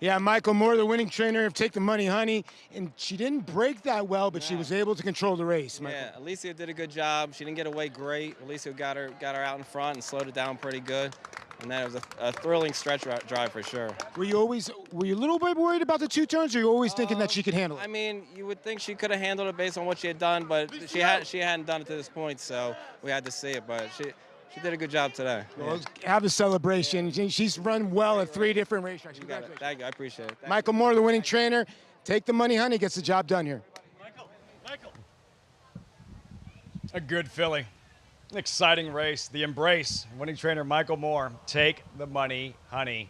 Yeah, Michael Moore, the winning trainer of Take the Money Honey, and she didn't break that well, but she was able to control the race. Michael. Yeah, Alicia did a good job. She didn't get away great. Alicia got her out in front and slowed it down pretty good. And then it was a thrilling stretch drive for sure. Were you a little bit worried about the 2 turns, or you always thinking that she could handle it? I mean, you would think she could have handled it based on what she had done, but she hadn't done it to this point, so we had to see it. But she did a good job today. Well, have a celebration. She's run well at 3 different racetracks. Thank you. I appreciate it. Michael Moore, the winning trainer. Take the Money Honey, gets the job done here. Michael. A good filly. An exciting race. The Embrace. Winning trainer Michael Moore. Take the Money Honey.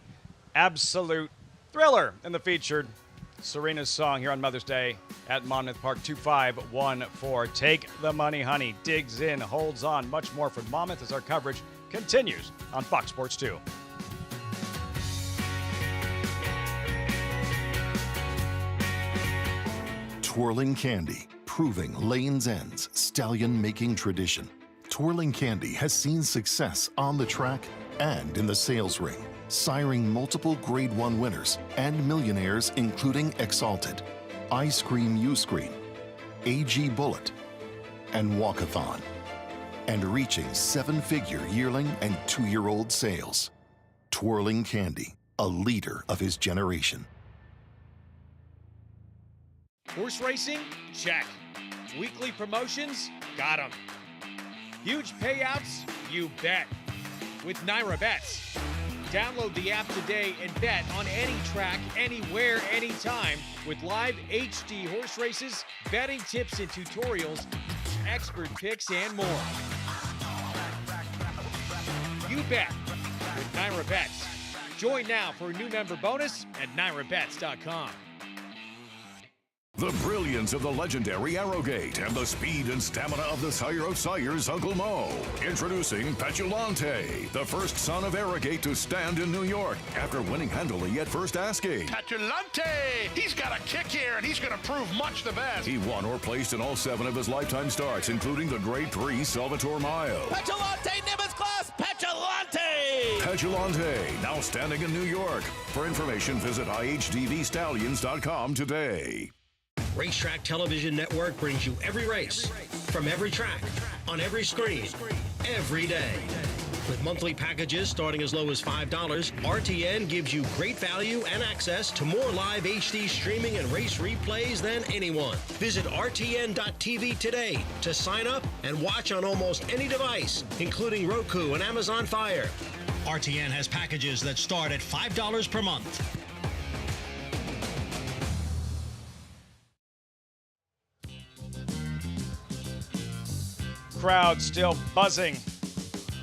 Absolute thriller in the featured Serena's Song here on Mother's Day at Monmouth Park. 2514. Take the Money Honey. Digs in, holds on. Much more from Monmouth as our coverage continues on Fox Sports 2. Twirling Candy, proving Lane's End's stallion-making tradition. Twirling Candy has seen success on the track and in the sales ring, siring multiple Grade 1 winners and millionaires, including Exalted, Ice Cream U-Screen, AG Bullet, and Walkathon, and reaching 7-figure yearling and 2-year-old sales. Twirling Candy, a leader of his generation. Horse racing? Check. Weekly promotions? Got 'em. Huge payouts? You bet. With Naira Bets. Download the app today and bet on any track, anywhere, anytime with live HD horse races, betting tips and tutorials, expert picks, and more. You bet with Naira Bets. Join now for a new member bonus at NairaBets.com. The brilliance of the legendary Arrogate and the speed and stamina of the sire of sires, Uncle Mo. Introducing Petulante, the first son of Arrogate to stand in New York after winning handily at first asking. Petulante! He's got a kick here, and he's going to prove much the best. He won or placed in all 7 of his lifetime starts, including the Grade 3 Salvatore Mile. Petulante, Nimbus class, Petulante! Petulante, now standing in New York. For information, visit IHDVStallions.com today. Racetrack Television Network brings you every race, from every track, on every screen, every day. With monthly packages starting as low as $5, RTN gives you great value and access to more live HD streaming and race replays than anyone. Visit RTN.tv today to sign up and watch on almost any device, including Roku and Amazon Fire. RTN has packages that start at $5 per month. Crowd still buzzing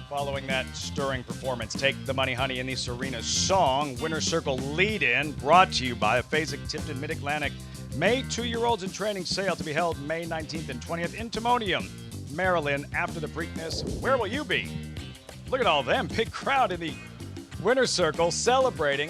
following that stirring performance. Take the Money Honey in the Serena's Song. Winner's Circle lead-in brought to you by Phasic Tipton Mid-Atlantic. May 2-year-olds in training sale to be held May 19th and 20th in Timonium, Maryland. After the Preakness, where will you be? Look at all them. Big crowd in the Winner's Circle celebrating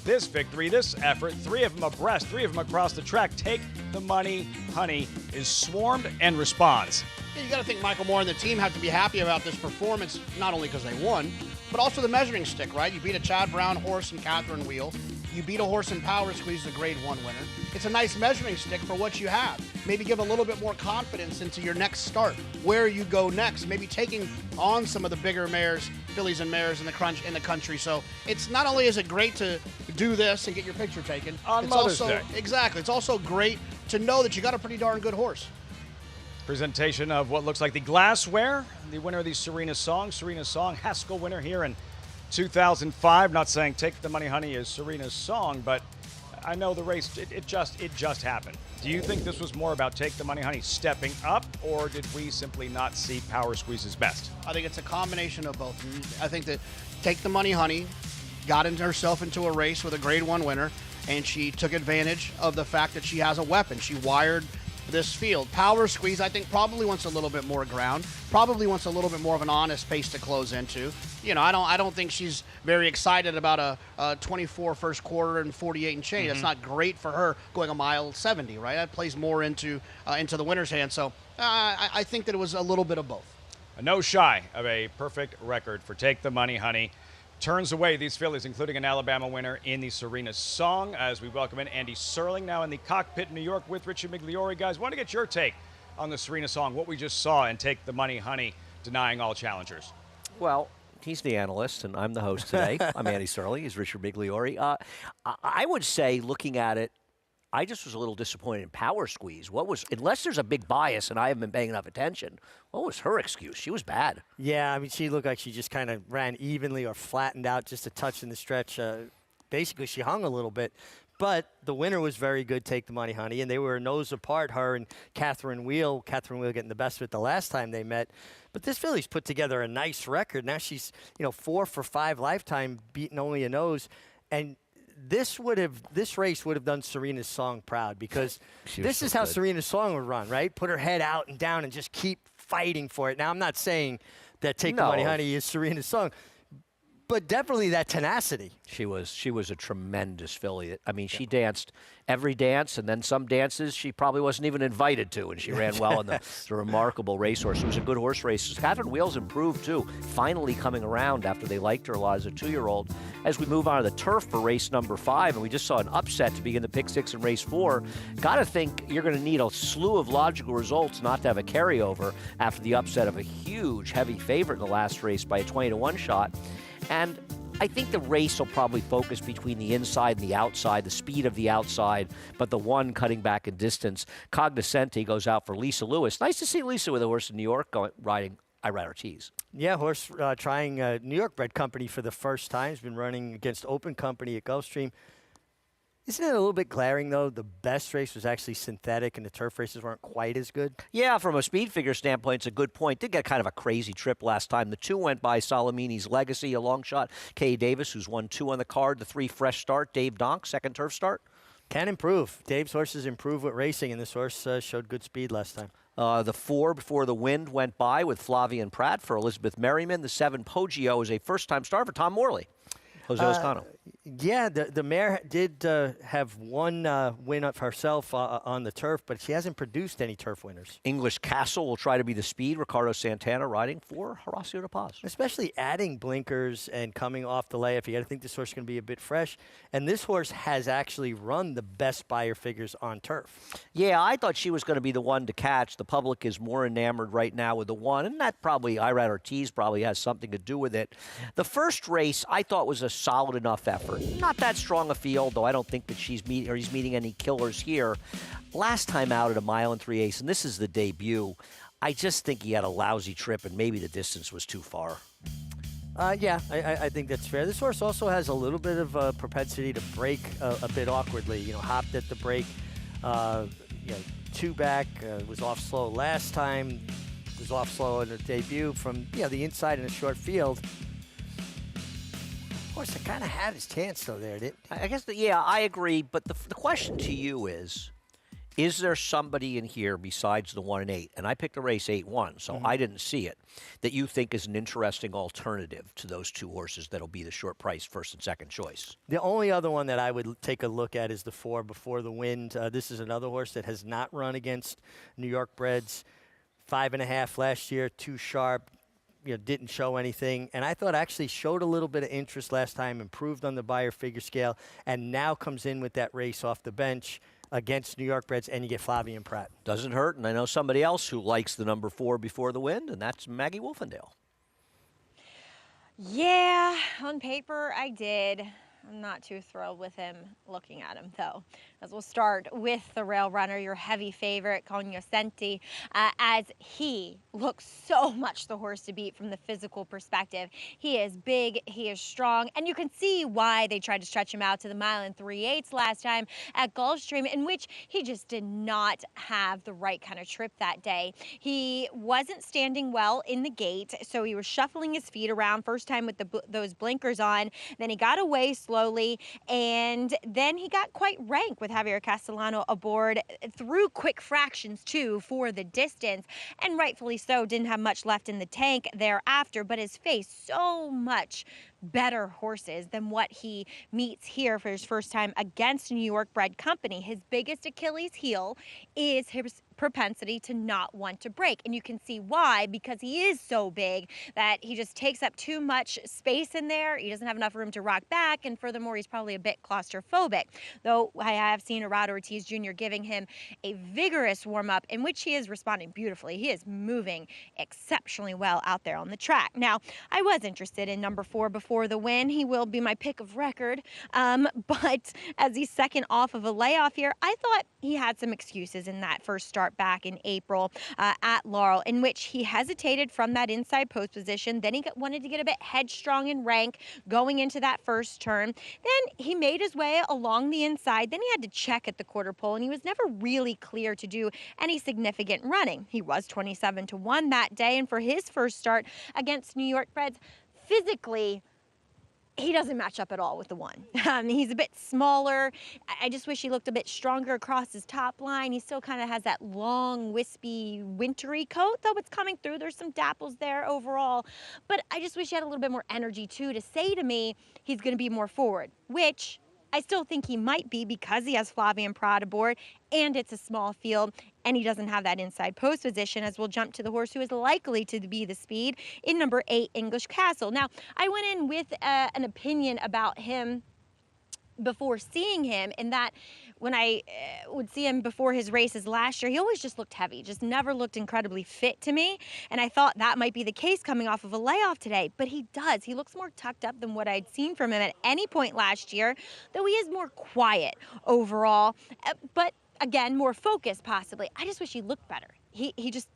this victory, this effort. 3 of them abreast, 3 of them across the track. Take the Money Honey is swarmed and responds. You got to think Michael Moore and the team have to be happy about this performance, not only because they won, but also the measuring stick, right? You beat a Chad Brown horse in Catherine Wheel. You beat a horse in Power Squeeze, the Grade 1 winner. It's a nice measuring stick for what you have. Maybe give a little bit more confidence into your next start, where you go next. Maybe taking on some of the bigger mares, fillies and mares in the country. So it's not only is it great to do this and get your picture taken on Mother's Day. Exactly. It's also great to know that you got a pretty darn good horse. Presentation of what looks like the glassware, the winner of the Serena's Song. Serena's Song, Haskell winner here in 2005. Not saying Take the Money Honey is Serena's Song, but I know the race, it just happened. Do you think this was more about Take the Money Honey stepping up, or did we simply not see Power Squeeze's best? I think it's a combination of both. I think that Take the Money Honey got herself into a race with a Grade 1 winner, and she took advantage of the fact that she has a weapon. She wired this field. Power Squeeze, I think, probably wants a little bit more ground, probably wants a little bit more of an honest pace to close into. You know, I don't think she's very excited about a 24 first quarter and 48 and change. That's not great for her going a mile 70, right? That plays more into the winner's hand. So I think that it was a little bit of both. No shy of a perfect record for Take the Money, Honey. Turns away these fillies, including an Alabama winner in the Serena Song, as we welcome in Andy Serling now in the cockpit in New York with Richie Migliori. Guys, want to get your take on the Serena Song, what we just saw and Take the Money, Honey, denying all challengers. Well, he's the analyst, and I'm the host today. I'm Andy Serling. He's Richard Migliori. I would say, looking at it, I just was a little disappointed in Power Squeeze. Unless there's a big bias and I haven't been paying enough attention, what was her excuse? She was bad. Yeah, I mean, she looked like she just kind of ran evenly or flattened out just a touch in the stretch. Basically, she hung a little bit. But the winner was very good, Take the Money, Honey, and they were nose apart, her and Catherine Wheel. Catherine Wheel getting the best of it the last time they met. But this filly's put together a nice record. Now she's, 4 for 5 lifetime, beating only a nose. And this race would have done Serena's Song proud, because this is how Serena's Song would run, right? Put her head out and down and just keep fighting for it. Now, I'm not saying that Take the Money, Honey is Serena's Song, but definitely that tenacity. She was a tremendous filly. I mean, she danced every dance, and then some dances she probably wasn't even invited to, and she ran well in the remarkable racehorse. It was a good horse race. Catherine Wheels improved, too, finally coming around after they liked her a lot as a 2-year-old. As we move on to the turf for race number 5, and we just saw an upset to begin the pick 6 in race 4, got to think you're going to need a slew of logical results not to have a carryover after the upset of a huge, heavy favorite in the last race by a 20-1 shot. And I think the race will probably focus between the inside and the outside, the speed of the outside, but the one cutting back in distance. Cognoscenti goes out for Lisa Lewis. Nice to see Lisa with a horse in New York riding Irad Ortiz. Yeah, horse trying New York bred company for the first time. He's been running against Open Company at Gulfstream. Isn't it a little bit glaring, though? The best race was actually synthetic, and the turf races weren't quite as good. Yeah, from a speed figure standpoint, it's a good point. Did get kind of a crazy trip last time. The 2 went by Salamini's Legacy, a long shot. Kay Davis, who's won 2 on the card. The 3 Fresh Start. Dave Donk, second turf start. Can improve. Dave's horses improve with racing, and this horse showed good speed last time. The 4 Before the Wind went by with Flavian Pratt for Elizabeth Merriman. The 7 Poggio is a first-time start for Tom Morley. Jose Oscano. Yeah, the mare did have one win of herself on the turf, but she hasn't produced any turf winners. English Castle will try to be the speed. Ricardo Santana riding for Horacio de Paz. Especially adding blinkers and coming off the layoff. You got to think this horse is going to be a bit fresh. And this horse has actually run the best buyer figures on turf. Yeah, I thought she was going to be the one to catch. The public is more enamored right now with the 1, and that probably, Irad Ortiz probably has something to do with it. The first race I thought was a solid enough effort. Not that strong a field, though I don't think that he's meeting any killers here. Last time out at a 1 3/8, and this is the debut, I just think he had a lousy trip, and maybe the distance was too far. Yeah, I think that's fair. This horse also has a little bit of a propensity to break a bit awkwardly. Hopped at the break, 2 back, was off slow last time, was off slow in the debut from the inside in a short field. Of course, it kind of had his chance, though, there, didn't it? I guess, yeah, I agree. But the question to you is there somebody in here besides the 1 and 8? And I picked a race 8-1, so I didn't see it, that you think is an interesting alternative to those 2 horses that'll be the short price first and second choice? The only other one that I would take a look at is the 4 Before the Wind. This is another horse that has not run against New York breds. 5.5 last year, too sharp. Didn't show anything, and I thought actually showed a little bit of interest last time, improved on the buyer figure scale, and now comes in with that race off the bench against New York breds, and you get Flavian Pratt. Doesn't hurt, and I know somebody else who likes the number 4 Before the Wind, and that's Maggie Wolfendale. Yeah, on paper I did. I'm not too thrilled with him looking at him, though. As we'll start with the rail runner, your heavy favorite, Cognoscenti, as he looks so much the horse to beat from the physical perspective. He is big, he is strong, and you can see why they tried to stretch him out to the 1 3/8 last time at Gulfstream, in which he just did not have the right kind of trip that day. He wasn't standing well in the gate, so he was shuffling his feet around first time with those blinkers on. Then he got away slowly, and then he got quite rank with Javier Castellano aboard through quick fractions too for the distance, and rightfully so. Didn't have much left in the tank thereafter, but has faced so much better horses than what he meets here for his first time against a New York bred company. His biggest Achilles heel is his propensity to not want to break, and you can see why, because he is so big that he just takes up too much space in there. He doesn't have enough room to rock back, and furthermore, he's probably a bit claustrophobic, though I have seen Gerardo Ortiz Jr. giving him a vigorous warm-up in which he is responding beautifully. He is moving exceptionally well out there on the track. Now, I was interested in number 4 before the win. He will be my pick of record, but as he's second off of a layoff here, I thought he had some excuses in that first start back in April at Laurel, in which he hesitated from that inside post position. Then he wanted to get a bit headstrong in rank going into that first turn. Then he made his way along the inside. Then he had to check at the quarter pole, and he was never really clear to do any significant running. He was 27-1 that day, and for his first start against New York breds, physically, he doesn't match up at all with the 1. He's a bit smaller. I just wish he looked a bit stronger across his top line. He still kind of has that long, wispy, wintry coat, though it's coming through. There's some dapples there overall. But I just wish he had a little bit more energy, too, to say to me he's going to be more forward, which I still think he might be because he has Flavien Prat aboard, and it's a small field, and he doesn't have that inside post position, as we'll jump to the horse who is likely to be the speed in number 8, English Castle. Now, I went in with an opinion about him before seeing him, in that when I would see him before his races last year, he always just looked heavy, just never looked incredibly fit to me. And I thought that might be the case coming off of a layoff today, but he does. He looks more tucked up than what I'd seen from him at any point last year, though he is more quiet overall, but again, more focused possibly. I just wish he looked better. He just,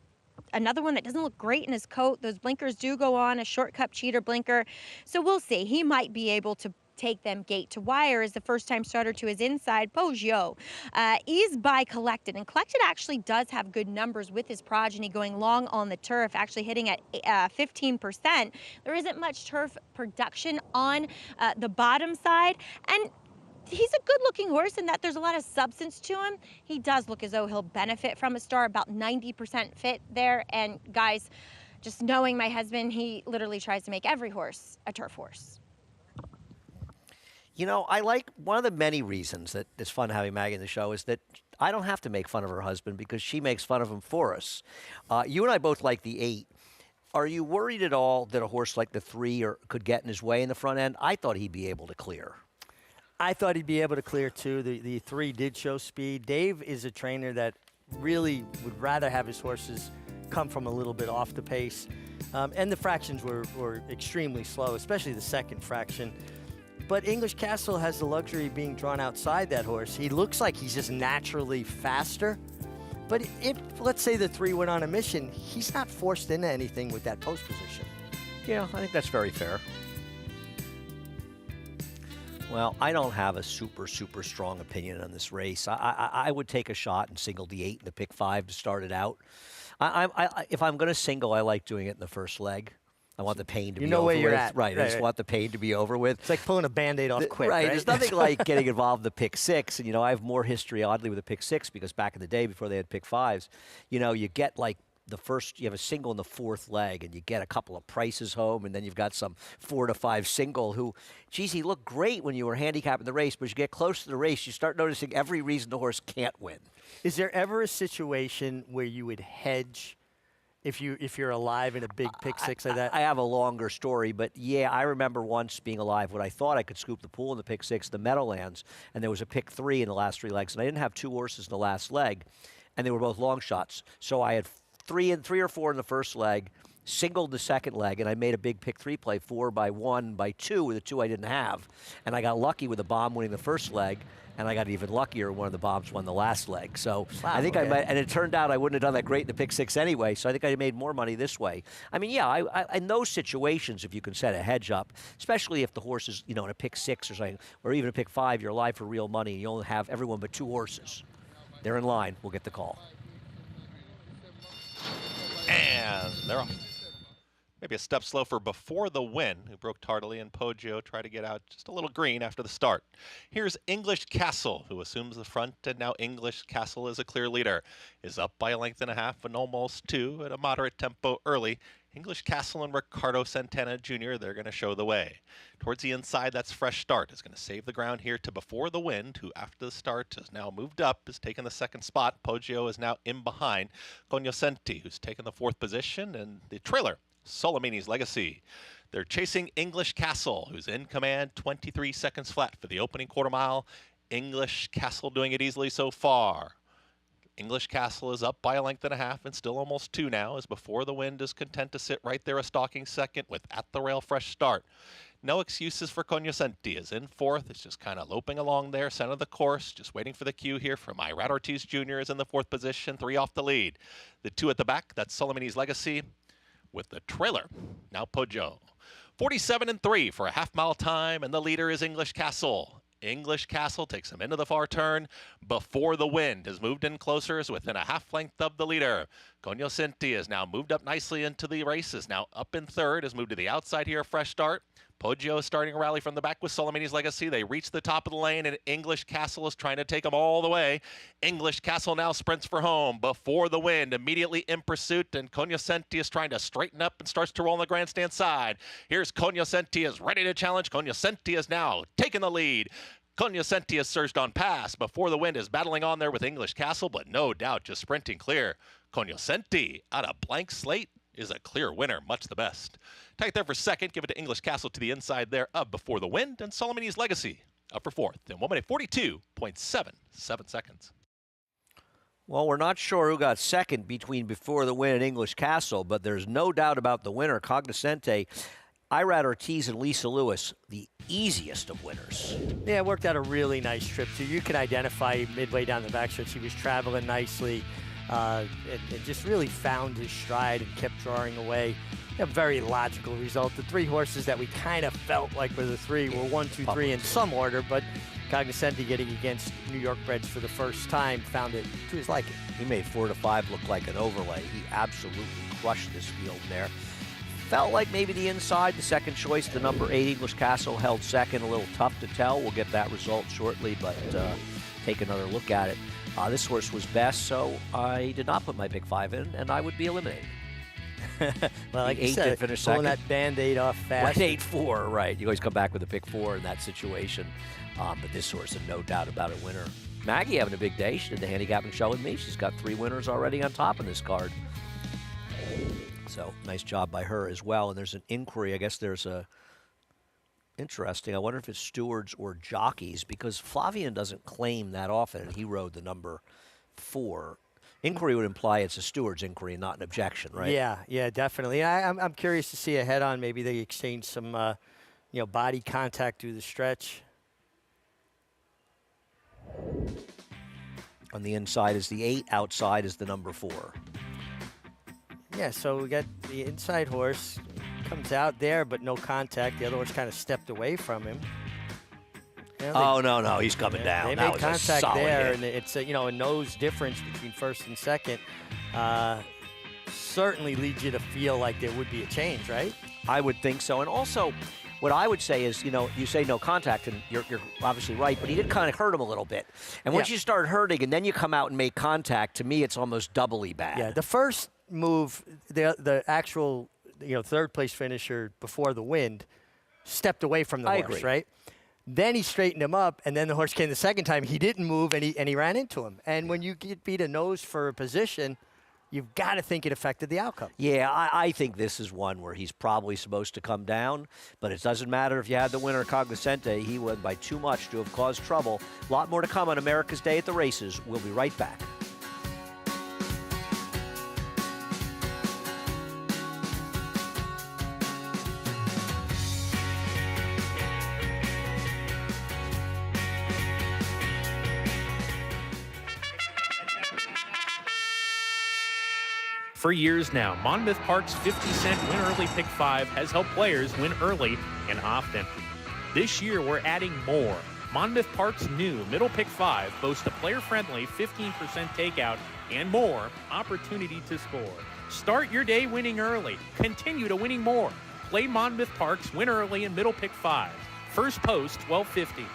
another one that doesn't look great in his coat. Those blinkers do go on, a short cup cheater blinker. So we'll see. He might be able to take them gate to wire as the first-time starter to his inside. Peugeot is by Collected, and Collected actually does have good numbers with his progeny going long on the turf, actually hitting at 15%. There isn't much turf production on the bottom side, and he's a good-looking horse in that there's a lot of substance to him. He does look as though he'll benefit from a star, about 90% fit there. And guys, just knowing my husband, he literally tries to make every horse a turf horse. You know, I like, one of the many reasons that it's fun having Maggie in the show is that I don't have to make fun of her husband because she makes fun of him for us. You and I both like the 8. Are you worried at all that a horse like the 3 could get in his way in the front end? I thought he'd be able to clear. I thought he'd be able to clear too. The 3 did show speed. Dave is a trainer that really would rather have his horses come from a little bit off the pace. And the fractions were extremely slow, especially the second fraction. But English Castle has the luxury of being drawn outside that horse. He looks like he's just naturally faster. But if, let's say, the 3 went on a mission, he's not forced into anything with that post position. Yeah, I think that's very fair. Well, I don't have a super strong opinion on this race. I would take a shot and single the 8 and the pick 5 to start it out. If I'm going to single, I like doing it in the first leg. I want the pain to be over with. You know where you're at. Right, I just want the pain to be over with. It's like pulling a Band-Aid off quick, right? There's nothing like getting involved in the pick 6. And, you know, I have more history, oddly, with the pick 6 because back in the day before they had pick 5s, you know, you get like you have a single in the 4th leg, and you get a couple of prices home, and then you've got some 4 to 5 single who, geez, he looked great when you were handicapping the race, but as you get close to the race, you start noticing every reason the horse can't win. Is there ever a situation where you would hedge if you're alive in a big pick 6 like that? I have a longer story, but yeah, I remember once being alive when I thought I could scoop the pool in the pick 6, the Meadowlands, and there was a pick 3 in the last 3 legs, and I didn't have 2 horses in the last leg, and they were both long shots. So I had 3 or 4 in the first leg, singled the second leg, and I made a big pick 3 play, 4 by 1 by 2 with the 2 I didn't have. And I got lucky with the bomb winning the first leg, and I got even luckier when one of the bombs won the last leg. So wow, I think okay. I might, and it turned out I wouldn't have done that great in the pick 6 anyway, so I think I made more money this way. I mean, yeah, I in those situations, if you can set a hedge up, especially if the horse is, you know, in a pick 6 or something, or even a pick 5, you're alive for real money, and you only have everyone but 2 horses. They're in line, we'll get the call. And they're off. Maybe a step slow for Before the Win, who broke tardily, and Poggio tried to get out just a little green after the start. Here's English Castle, who assumes the front, and now English Castle is a clear leader. Is up by a length and a half and almost 2 at a moderate tempo early. English Castle and Ricardo Santana Jr., they're going to show the way. Towards the inside, that's Fresh Start. Is going to save the ground here to Before the Wind, who after the start has now moved up, has taken the second spot. Poggio is now in behind Cognoscenti, who's taken the 4th position, and the trailer, Solomini's Legacy. They're chasing English Castle, who's in command, 23 seconds flat for the opening quarter mile. English Castle doing it easily so far. English Castle is up by a length and a half and still almost 2 now, as Before the Wind is content to sit right there a stalking second with At the Rail Fresh Start. No excuses for Cognoscenti, is in 4th. It's just kind of loping along there, center of the course, just waiting for the cue here from Irad Ortiz Jr. is in the 4th position, 3 off the lead. The 2 at the back, that's Solomini's Legacy with the trailer. Now Poggio. 47-3 for a half-mile time, and the leader is English Castle. English Castle takes him into the far turn. Before the Wind has moved in closer, is within a half length of the leader. Cognoscenti has now moved up nicely into the race, is now up in 3rd, has moved to the outside here, Fresh Start. Poggio is starting a rally from the back with Solomini's Legacy. They reach the top of the lane, and English Castle is trying to take them all the way. English Castle now sprints for home. Before the Wind immediately in pursuit, and Cognoscenti is trying to straighten up and starts to roll on the grandstand side. Here's Cognoscenti is ready to challenge. Cognoscenti is now taking the lead. Cognoscenti has surged on past. Before the Wind is battling on there with English Castle, but no doubt just sprinting clear. Cognoscenti out of blank slate is a clear winner, much the best. Tight there for second, give it to English Castle to the inside there of Before the Wind, and Solomini's Legacy up for 4th in 1 minute 42.77 seconds. Well, we're not sure who got second between Before the Wind and English Castle, but there's no doubt about the winner, Cognoscenti. Irad Ortiz and Lisa Lewis, the easiest of winners. Yeah, it worked out a really nice trip, too. You can identify midway down the backstretch, he was traveling nicely. And just really found his stride and kept drawing away. A very logical result. The 3 horses that we kind of felt like were the 3 were 1, 2, 3 in some order, but Cognoscenti getting against New York breds for the first time found it to his liking. He made 4 to 5 look like an overlay. He absolutely crushed this field there. Felt like maybe the inside, the second choice, the number 8 English Castle held second. A little tough to tell. We'll get that result shortly, but take another look at it. This horse was best, so I did not put my pick 5 in, and I would be eliminated. Well, like the 8 you said, did finish pulling second. that Band-Aid off fast. Right, 8-4, right. You always come back with a pick 4 in that situation. But this horse, no doubt about it, winner. Maggie having a big day. She did the handicapping show with me. She's got 3 winners already on top of this card. So nice job by her as well. And there's an inquiry. I guess there's a interesting. I wonder if it's stewards or jockeys, because Flavian doesn't claim that often, and he rode the number 4. Inquiry would imply it's a steward's inquiry, not an objection, right? Yeah, definitely. I'm curious to see a head-on. Maybe they exchange some, body contact through the stretch. On the inside is the 8. Outside is the number 4. Yeah, so we got the inside horse comes out there, but no contact. The other horse kind of stepped away from him. No, he's coming down. They that made was a contact solid there, hit. and it's a nose difference between first and second. Certainly leads you to feel like there would be a change, right? I would think so. And also, what I would say is, you say no contact, and you're obviously right, but he did kind of hurt him a little bit. And once you start hurting, and then you come out and make contact, to me, it's almost doubly bad. Yeah, the first move, the actual third place finisher Before the Wind stepped away from the horse, agree. right? Then he straightened him up, and then the horse came the second time. He didn't move, and he ran into him. And when you get beat a nose for a position, you've got to think it affected the outcome. Yeah, I think this is one where he's probably supposed to come down, but it doesn't matter if you had the winner, Cognoscenti. He won by too much to have caused trouble. A lot more to come on America's Day at the Races. We'll be right back. For years now, Monmouth Park's 50-cent win early pick 5 has helped players win early and often. This year, we're adding more. Monmouth Park's new Middle Pick 5 boasts a player-friendly 15% takeout and more opportunity to score. Start your day winning early. Continue to winning more. Play Monmouth Park's Win Early and Middle Pick 5. First post, 1250.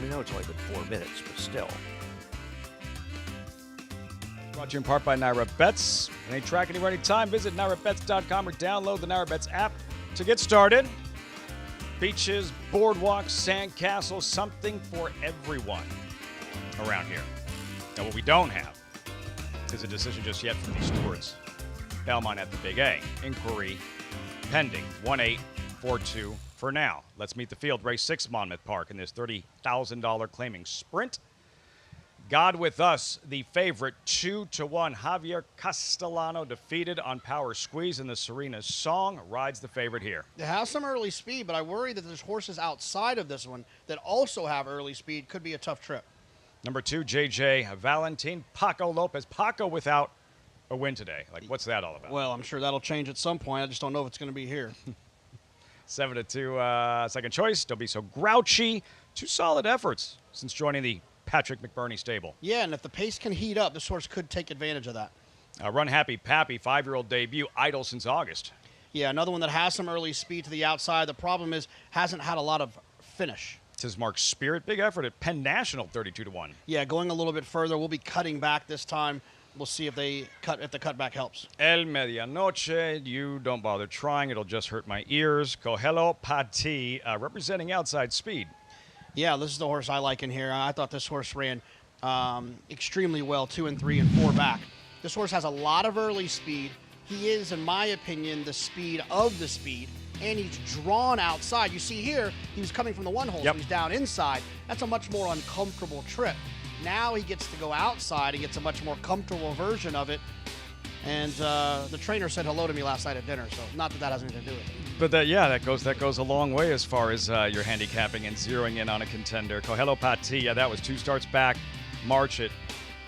We know it's only been 4 minutes, but still. Brought to you in part by Naira Bets. Any track, anywhere, anytime, visit nairabets.com or download the Naira Bets app to get started. Beaches, boardwalks, sandcastles, something for everyone around here. Now, what we don't have is a decision just yet from the stewards. Belmont at the Big A. Inquiry pending. 1-842 for now. Let's meet the field. Race 6, Monmouth Park, in this $30,000 claiming sprint. God with us, the favorite, 2-1. Javier Castellano defeated on Power Squeeze in the Serena Song. Rides the favorite here. It has some early speed, but I worry that there's horses outside of this one that also have early speed. Could be a tough trip. Number 2, JJ Valentin. Paco Lopez. Paco without a win today. Like, what's that all about? Well, I'm sure that'll change at some point. I just don't know if it's going to be here. 7-2 second choice. Don't be so grouchy. 2 solid efforts since joining the Patrick McBurney stable. Yeah, and if the pace can heat up, this horse could take advantage of that. Run Happy Pappy, 5-year-old debut, idle since August. Yeah, another one that has some early speed to the outside. The problem is hasn't had a lot of finish. Says Mark Spirit. Big effort at Penn National, 32-1. Yeah, going a little bit further. We'll be cutting back this time. We'll see if the cutback helps. El Medianoche, you don't bother trying. It'll just hurt my ears. Coelho Pati, representing outside speed. Yeah, this is the horse I like in here. I thought this horse ran extremely well, 2 and 3 and 4 back. This horse has a lot of early speed. He is, in my opinion, the speed of the speed, and he's drawn outside. You see here, he was coming from the one hole, so he's down inside. That's a much more uncomfortable trip. Now he gets to go outside. He gets a much more comfortable version of it. And the trainer said hello to me last night at dinner, so not that has anything to do with it. But that goes a long way as far as your handicapping and zeroing in on a contender. Coelho Pati, that was 2 starts back. March at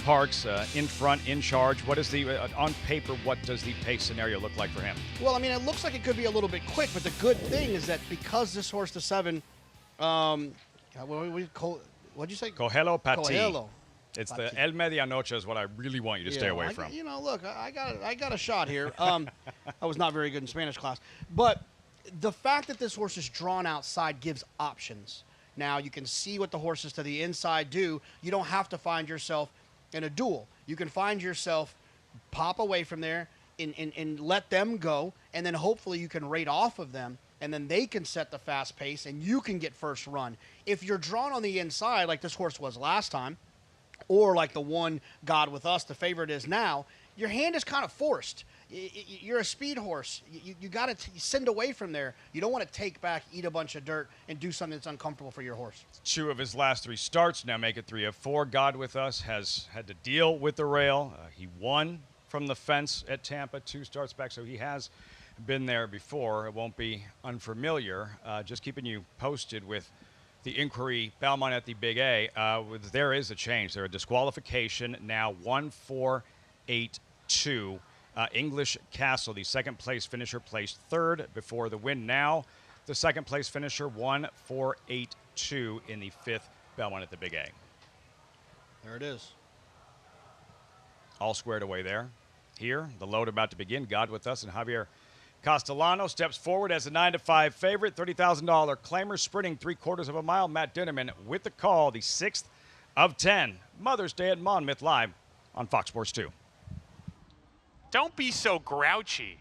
Parks, in front, in charge. What is the on paper? What does the pace scenario look like for him? Well, I mean, it looks like it could be a little bit quick, but the good thing is that because this horse to 7, what'd you say? Coelho Pati. Coelho. It's Pati. The El Medianoche is what I really want you to stay away from. You know, look, I got a shot here. I was not very good in Spanish class, but the fact that this horse is drawn outside gives options. now. You can see what the horses to the inside do. You don't have to find yourself in a duel. You can find yourself pop away from there and let them go, and then hopefully you can rate off of them, and then they can set the fast pace, and you can get first run. If you're drawn on the inside, like this horse was last time, or like the one God With Us, the favorite is now, your hand is kind of forced. You're a speed horse. You got to send away from there. You don't want to take back, eat a bunch of dirt, and do something that's uncomfortable for your horse. 2 of his last 3 starts now make it 3 of 4. God With Us has had to deal with the rail. He won from the fence at Tampa 2 starts back, so he has been there before. It won't be unfamiliar. Just keeping you posted with the inquiry, Belmont at the Big A. There is a change. There a disqualification now 1-4-8-2. English Castle, the second place finisher, placed 3rd before the win. Now the second place finisher 1-4-8-2 in the 5th Belmont at the Big A. There it is. All squared away there. Here, the load about to begin. God With Us, and Javier Castellano steps forward as a 9-5 favorite. $30,000 claimer, sprinting 3/4 of a mile. Matt Dinnerman with the call, the 6th of 10. Mother's Day at Monmouth, live on Fox Sports 2. Don't be so grouchy.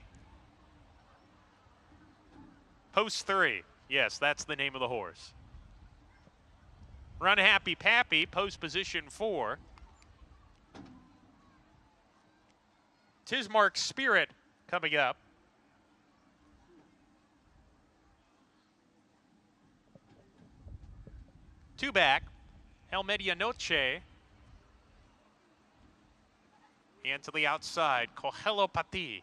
Post 3. Yes, that's the name of the horse. Run Happy Pappy, post position 4. Tismark Spirit coming up. Two back, El Medianoche. And to the outside, Coelho Pati.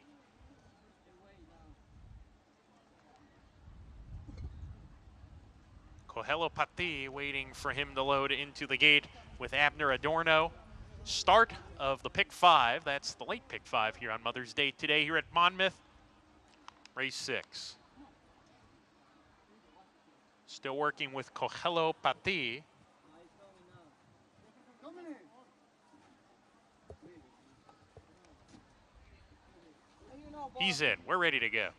Coelho Pati waiting for him to load into the gate with Abner Adorno. Start of the pick 5. That's the late pick 5 here on Mother's Day today here at Monmouth. Race 6. Still working with Coelho Pati. He's in. We're ready to go.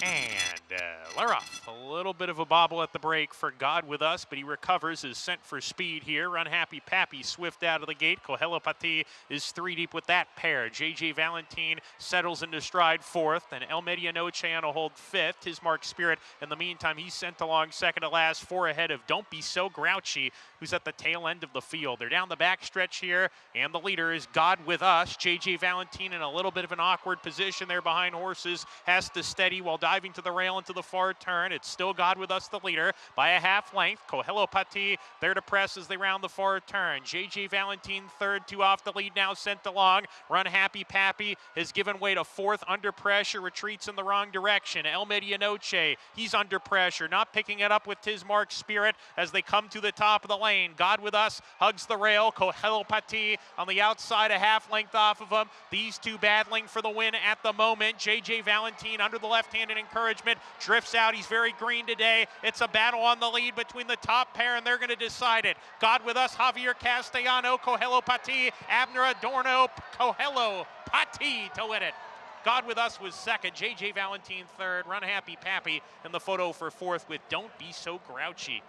And they're off. A little bit of a bobble at the break for God With Us, but he recovers, is sent for speed here. Run Happy Pappy swift out of the gate. Coelho Pati is 3 deep with that pair. J.J. Valentine settles into stride 4th, and El Medianoche on a hold 5th. Tismark Spirit, in the meantime, he's sent along second to last, 4 ahead of Don't Be So Grouchy, who's at the tail end of the field. They're down the back stretch here, and the leader is God With Us. J.J. Valentine in a little bit of an awkward position there behind horses, has to steady while diving to the rail into the far turn. It's still God With Us, the leader, by a half length. Coelho Pati there to press as they round the far turn. J.J. Valentine 3rd, 2 off the lead now, sent along. Run Happy Pappy has given way to 4th, under pressure, retreats in the wrong direction. El Medianoche, he's under pressure, not picking it up with Tismark Spirit as they come to the top of the lane. God With Us hugs the rail. Coelho Pati on the outside, a half length off of him. These two battling for the win at the moment. J.J. Valentine under the left-handed encouragement drifts out. He's very green today. It's a battle on the lead between the top pair, and they're going to decide it. God With Us, Javier Castellano, Coelho Pati, Abner Adorno, Coelho Pati to win it. God With Us was 2nd, J.J. Valentine 3rd, Run Happy Pappy in the photo for 4th with Don't Be So Grouchy.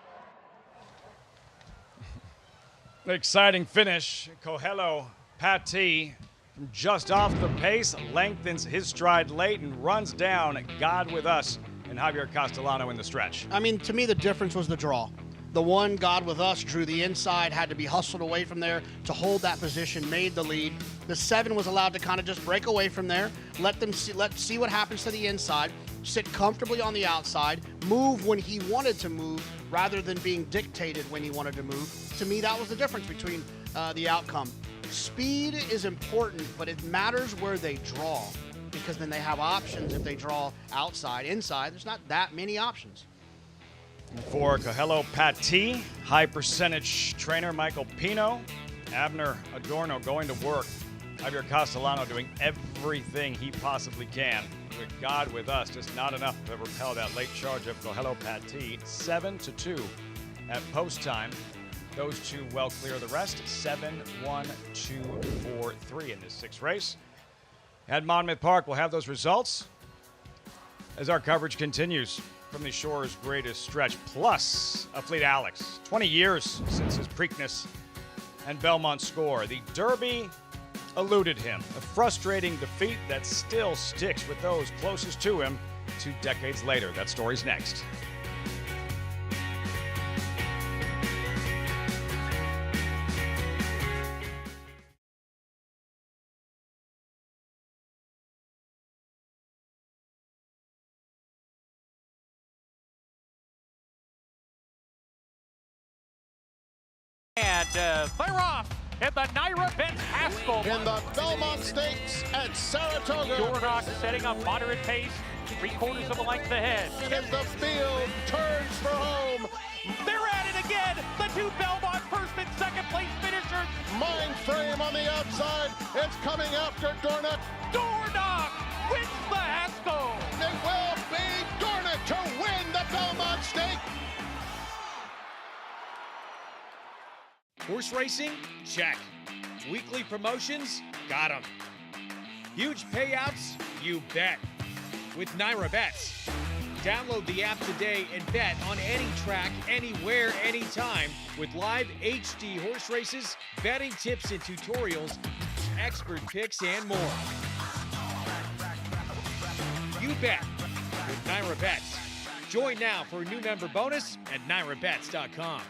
Exciting finish. Coelho Pati from just off the pace lengthens his stride late and runs down God With Us and Javier Castellano in the stretch. I mean, to me, the difference was the draw. The one, God With Us, drew the inside, had to be hustled away from there to hold that position, made the lead. The 7 was allowed to kind of just break away from there, let's see what happens to the inside, sit comfortably on the outside, move when he wanted to move rather than being dictated when he wanted to move. To me, that was the difference between the outcome. Speed is important, but it matters where they draw, because then they have options if they draw outside. Inside, there's not that many options. For Coelho Pati, high percentage trainer Michael Pino, Abner Adorno going to work. Javier Castellano doing everything he possibly can. With God With Us, just not enough to repel that late charge of Coelho Pati. 7-2 at post time. Those two well clear of the rest. 7, 1, 2, 4, 3 in this sixth race. At Monmouth Park, we'll have those results as our coverage continues from the Shore's greatest stretch. Plus, a Fleet Alex. 20 years since his Preakness and Belmont score. The Derby eluded him. A frustrating defeat that still sticks with those closest to him 2 decades later. That story's next. And clear off at the Naira Betts Haskell. In the Belmont Stakes at Saratoga. Dornoch setting up moderate pace, 3/4 of a length ahead. As the field turns for home. They're at it again. The two Belmont first and second place finishers. Mind frame on the outside. It's coming after Dornoch. Dornoch wins the Haskell. It will be Dornoch to win the Belmont Stake. Horse racing? Check. Weekly promotions? Got 'em. Huge payouts? You bet. With Naira Bets. Download the app today and bet on any track, anywhere, anytime with live HD horse races, betting tips and tutorials, expert picks, and more. You bet with Naira Bets. Join now for a new member bonus at NairaBets.com.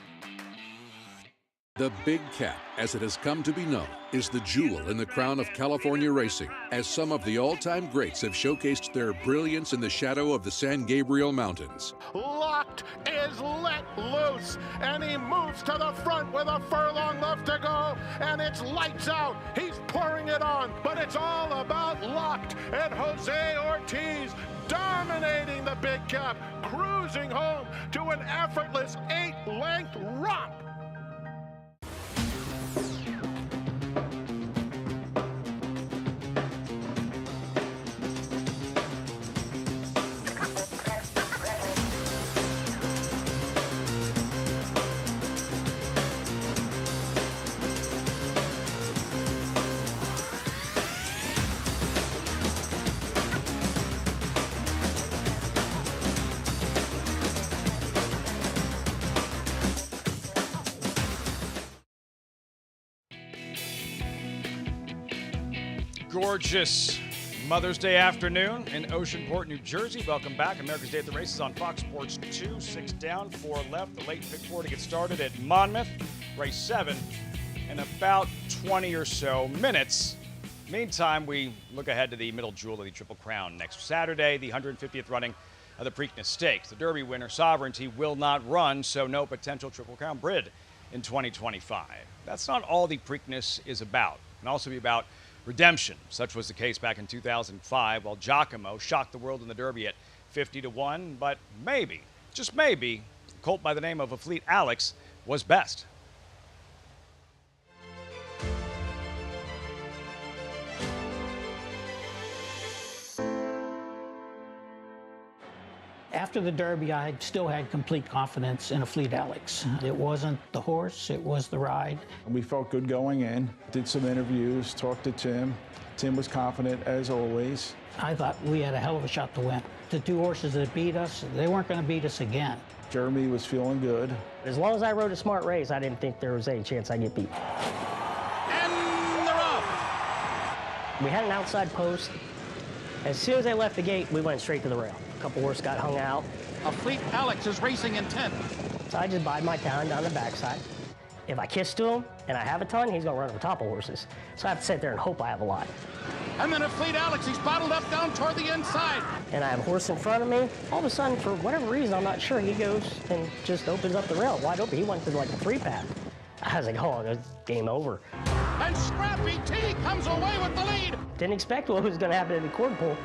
The Big Cat, as it has come to be known, is the jewel in the crown of California racing, as some of the all-time greats have showcased their brilliance in the shadow of the San Gabriel Mountains. Locked is let loose, and he moves to the front with a furlong left to go, and it's lights out. He's pouring it on, but it's all about Locked, and Jose Ortiz dominating the Big Cap, cruising home to an effortless 8-length romp. Gorgeous Mother's Day afternoon in Oceanport, New Jersey. Welcome back. America's Day at the Races on Fox Sports 2. 6 down, 4 left. The late pick 4 to get started at Monmouth. Race 7 in about 20 or so minutes. Meantime, we look ahead to the middle jewel of the Triple Crown next Saturday, the 150th running of the Preakness Stakes. The Derby winner, Sovereignty, will not run, so no potential Triple Crown bid in 2025. That's not all the Preakness is about. It can also be about redemption. Such was the case back in 2005 while Giacomo shocked the world in the Derby at 50-1, but maybe, just maybe, a colt by the name of a Fleet Alex was best. After the Derby, I still had complete confidence in a Fleet Alex. It wasn't the horse, it was the ride. We felt good going in, did some interviews, talked to Tim. Tim was confident as always. I thought we had a hell of a shot to win. The two horses that beat us, they weren't going to beat us again. Jeremy was feeling good. As long as I rode a smart race, I didn't think there was any chance I'd get beat. And they're off. We had an outside post. As soon as I left the gate, we went straight to the rail. A couple horses got hung out. A Fleet Alex is racing in 10th. So I just bide my time down the backside. If I kiss to him and I have a ton, he's gonna run over top of horses. So I have to sit there and hope I have a lot. And then a Fleet Alex, he's bottled up down toward the inside. And I have a horse in front of me. All of a sudden, for whatever reason, I'm not sure, he goes and just opens up the rail wide open. He went to like a 3-path. I was like, oh, it's game over. And Scrappy T comes away with the lead. Didn't expect what was gonna happen in the cord pull.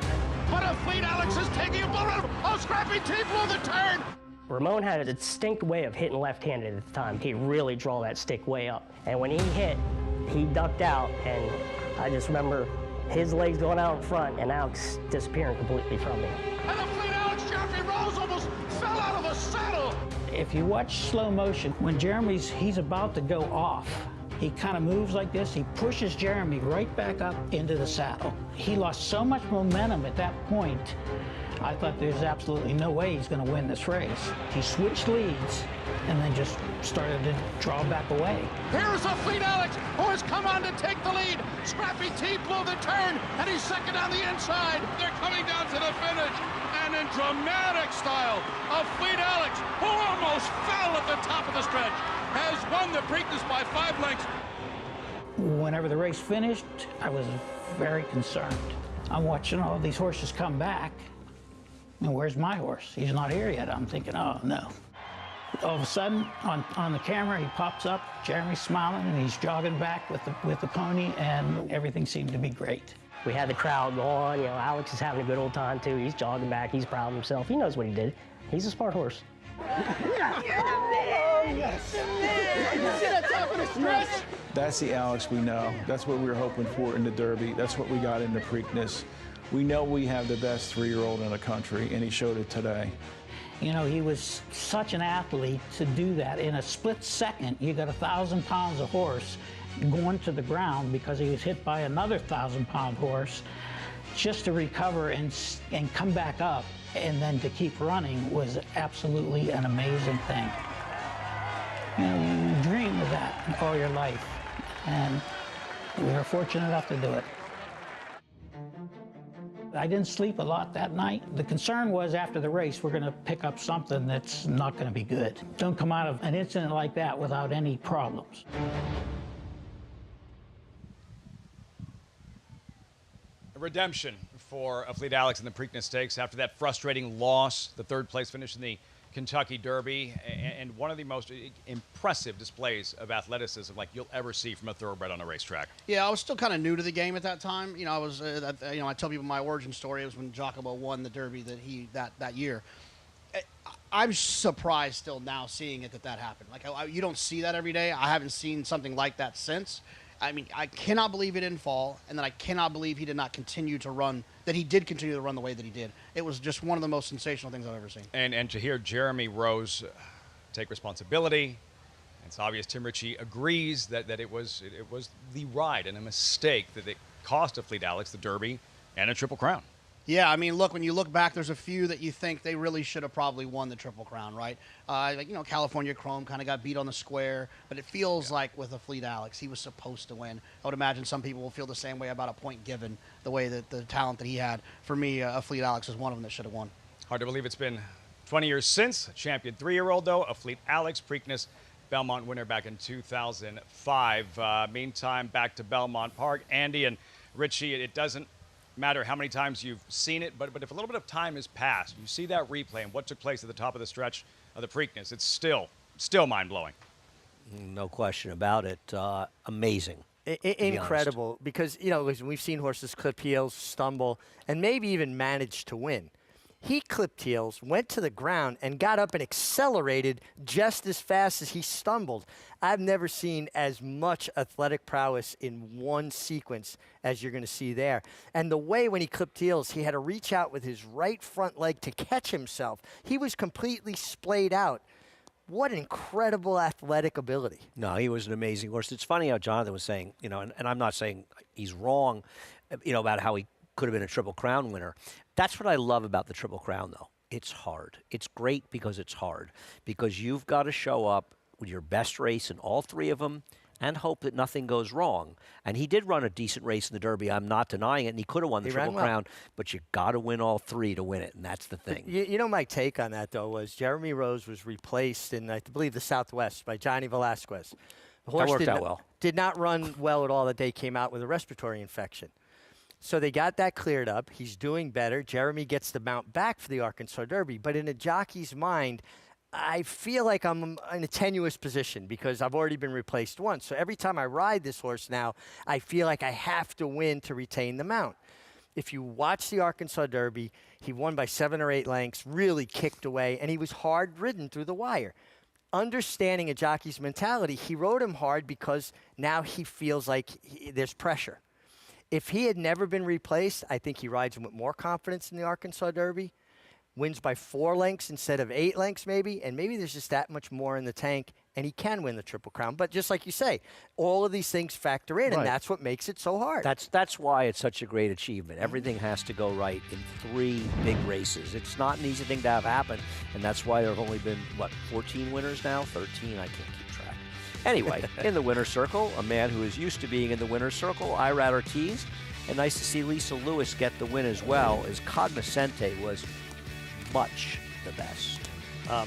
But a Fleet Alex is taking a bull run. Oh, Scrappy T blew the turn. Ramon had a distinct way of hitting left-handed at the time. He'd really draw that stick way up. And when he hit, he ducked out, and I just remember his legs going out in front and Alex disappearing completely from me. And the Fleet Alex, Jeffrey Rose almost fell out of the saddle. If you watch slow motion, when he's about to go off, he kind of moves like this. He pushes Jeremy right back up into the saddle. He lost so much momentum at that point. I thought there's absolutely no way he's going to win this race. He switched leads and then just started to draw back away. Here's a Fleet Alex who has come on to take the lead. Scrappy T blew the turn, and he's second on the inside. They're coming down to the finish, and in dramatic style, a Fleet Alex, who almost fell at the top of the stretch, has won the Preakness by 5 lengths. Whenever the race finished, I was very concerned. I'm watching all these horses come back, and where's my horse? He's not here yet. I'm thinking, oh no. All of a sudden, on the camera, he pops up, Jeremy's smiling, and he's jogging back with the pony, and everything seemed to be great. We had the crowd going. You know, Alex is having a good old time too. He's jogging back. He's proud of himself. He knows what he did. He's a smart horse. That's the Alex we know. That's what we were hoping for in the Derby. That's what we got in the Preakness. We know we have the best 3-year-old in the country, and he showed it today. You know, he was such an athlete to do that. In a split second, you got 1,000 pounds of horse going to the ground because he was hit by another 1,000-pound horse. Just to recover and come back up and then to keep running was absolutely an amazing thing. You know, you dream of that all your life, and we were fortunate enough to do it. I didn't sleep a lot that night. The concern was after the race, we're going to pick up something that's not going to be good. Don't come out of an incident like that without any problems. Redemption for a Fleet Alex in the Preakness Stakes after that frustrating loss, the 3rd place finish in the Kentucky Derby, and one of the most impressive displays of athleticism like you'll ever see from a thoroughbred on a racetrack. Yeah, I was still kind of new to the game at that time. You know, I was, I tell people my origin story. It was when Giacomo won the Derby that year. I'm surprised still now seeing it that happened. Like, you don't see that every day. I haven't seen something like that since. I mean, I cannot believe he didn't fall, and then I cannot believe he did not continue to run, that he did continue to run the way that he did. It was just one of the most sensational things I've ever seen. And to hear Jeremy Rose take responsibility, it's obvious Tim Ritchie agrees that it was the ride and a mistake that it cost a Fleet Alex the Derby and a Triple Crown. Yeah, I mean, look, when you look back, there's a few that you think they really should have probably won the Triple Crown, right? Like, you know, California Chrome kind of got beat on the square, but it feels like with a Fleet Alex, he was supposed to win. I would imagine some people will feel the same way about a Point Given, the way that the talent that he had. For me, a Fleet Alex is one of them that should have won. Hard to believe it's been 20 years since. A champion 3-year-old, though, a Fleet Alex Preakness Belmont winner back in 2005. Meantime, back to Belmont Park. Andy and Ritchie, it doesn't matter how many times you've seen it, but if a little bit of time has passed, you see that replay and what took place at the top of the stretch of the Preakness, it's still mind-blowing. No question about it. Amazing. Incredible, because, you know, we've seen horses clip heels, stumble, and maybe even manage to win. He clipped heels, went to the ground, and got up and accelerated just as fast as he stumbled. I've never seen as much athletic prowess in one sequence as you're going to see there. And the way when he clipped heels, he had to reach out with his right front leg to catch himself. He was completely splayed out. What an incredible athletic ability. No, he was an amazing horse. It's funny how Jonathan was saying, you know, and I'm not saying he's wrong, you know, about how he could have been a Triple Crown winner. That's what I love about the Triple Crown, though. It's hard. It's great because it's hard. Because you've got to show up with your best race in all 3 of them and hope that nothing goes wrong. And he did run a decent race in the Derby. I'm not denying it. And he could have won the Triple Crown. But you got to win all 3 to win it. And that's the thing. You know, my take on that, though, was Jeremy Rose was replaced in, I believe, the Southwest by Johnny Velasquez. The horse that worked out well. Did not run well at all that day, came out with a respiratory infection. So they got that cleared up. He's doing better. Jeremy gets the mount back for the Arkansas Derby. But in a jockey's mind, I feel like I'm in a tenuous position because I've already been replaced once. So every time I ride this horse now, I feel like I have to win to retain the mount. If you watch the Arkansas Derby, he won by 7 or 8 lengths, really kicked away, and he was hard-ridden through the wire. Understanding a jockey's mentality, he rode him hard because now he feels like there's pressure. If he had never been replaced, I think he rides him with more confidence in the Arkansas Derby. wins by 4 lengths instead of 8 lengths maybe, and maybe there's just that much more in the tank, and he can win the Triple Crown. But just like you say, all of these things factor in, and that's what makes it so hard. That's why it's such a great achievement. Everything has to go right in 3 big races. It's not an easy thing to have happen, and that's why there have only been, 14 winners now? 13? I can't keep track. Anyway, in the winner's circle, a man who is used to being in the winner's circle, Irad Ortiz, and nice to see Lisa Lewis get the win as well, as Cognoscente was much the best.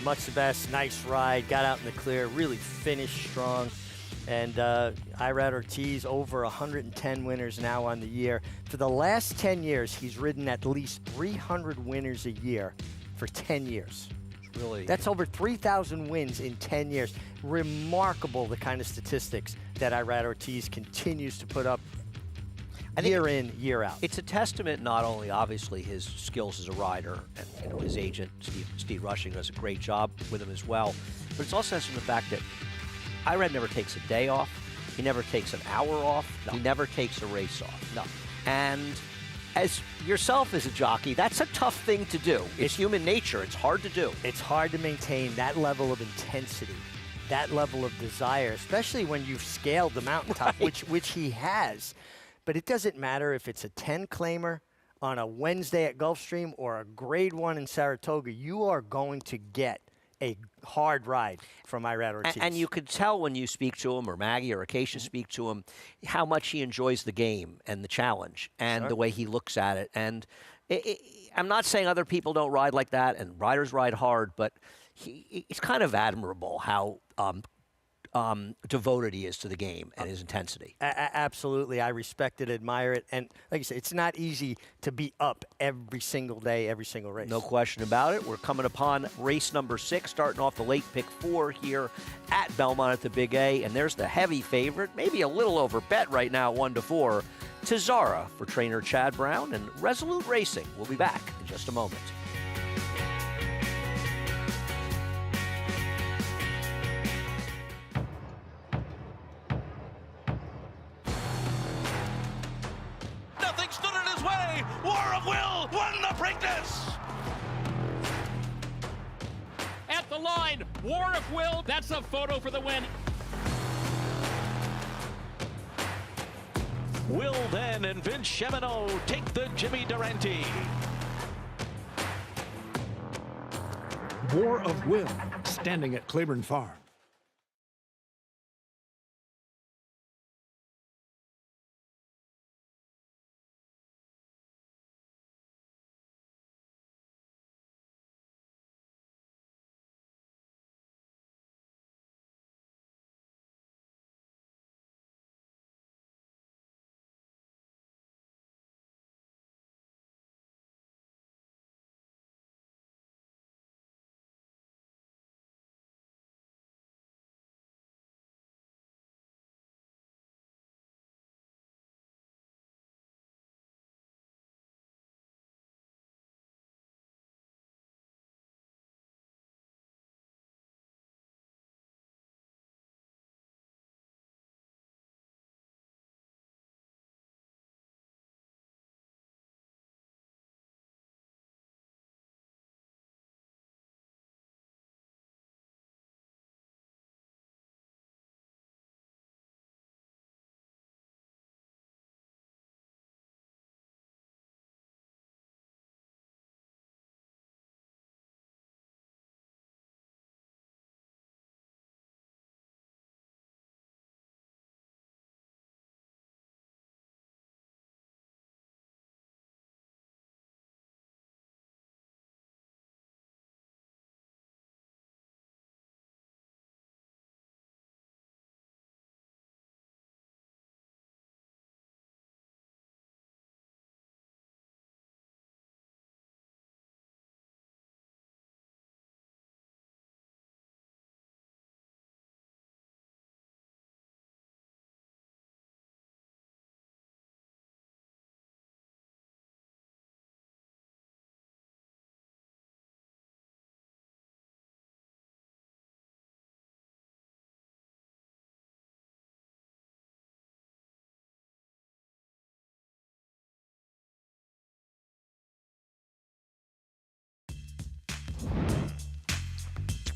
Much the best. Nice ride. Got out in the clear. Really finished strong. And Irad Ortiz, over 110 winners now on the year. For the last 10 years, he's ridden at least 300 winners a year for 10 years. Really? That's over 3,000 wins in 10 years. Remarkable, the kind of statistics that Irad Ortiz continues to put up year in, year out. It's a testament not only, obviously, his skills as a rider, and his agent, Steve Rushing, does a great job with him as well, but it's also from the fact that Irad never takes a day off. He never takes an hour off. No. He never takes a race off. No. And as yourself as a jockey, that's a tough thing to do. It's human nature. It's hard to do. It's hard to maintain that level of intensity, that level of desire, especially when you've scaled the mountaintop, which he has. But it doesn't matter if it's a 10-claimer on a Wednesday at Gulfstream or a Grade 1 in Saratoga. You are going to get a hard ride from Irad Ortiz. And you could tell when you speak to him, or Maggie or Acacia speak to him, how much he enjoys the game and the challenge and the way he looks at it. And I'm not saying other people don't ride like that, and riders ride hard, but it's kind of admirable how devoted he is to the game and his intensity. Absolutely. I respect it, admire it. And like you said, it's not easy to be up every single day, every single race. No question about it. We're coming upon race number 6, starting off the late pick 4 here at Belmont at the Big A. And there's the heavy favorite, maybe a little over bet right now, 1-4, Tazara for trainer Chad Brown and Resolute Racing. We'll be back in just a moment. Nothing stood in his way. War of Will won the Preakness. At the line, War of Will. That's a photo for the win. Will then and Vince Cheminot take the Jimmy Durante. War of Will, standing at Claiborne Farm.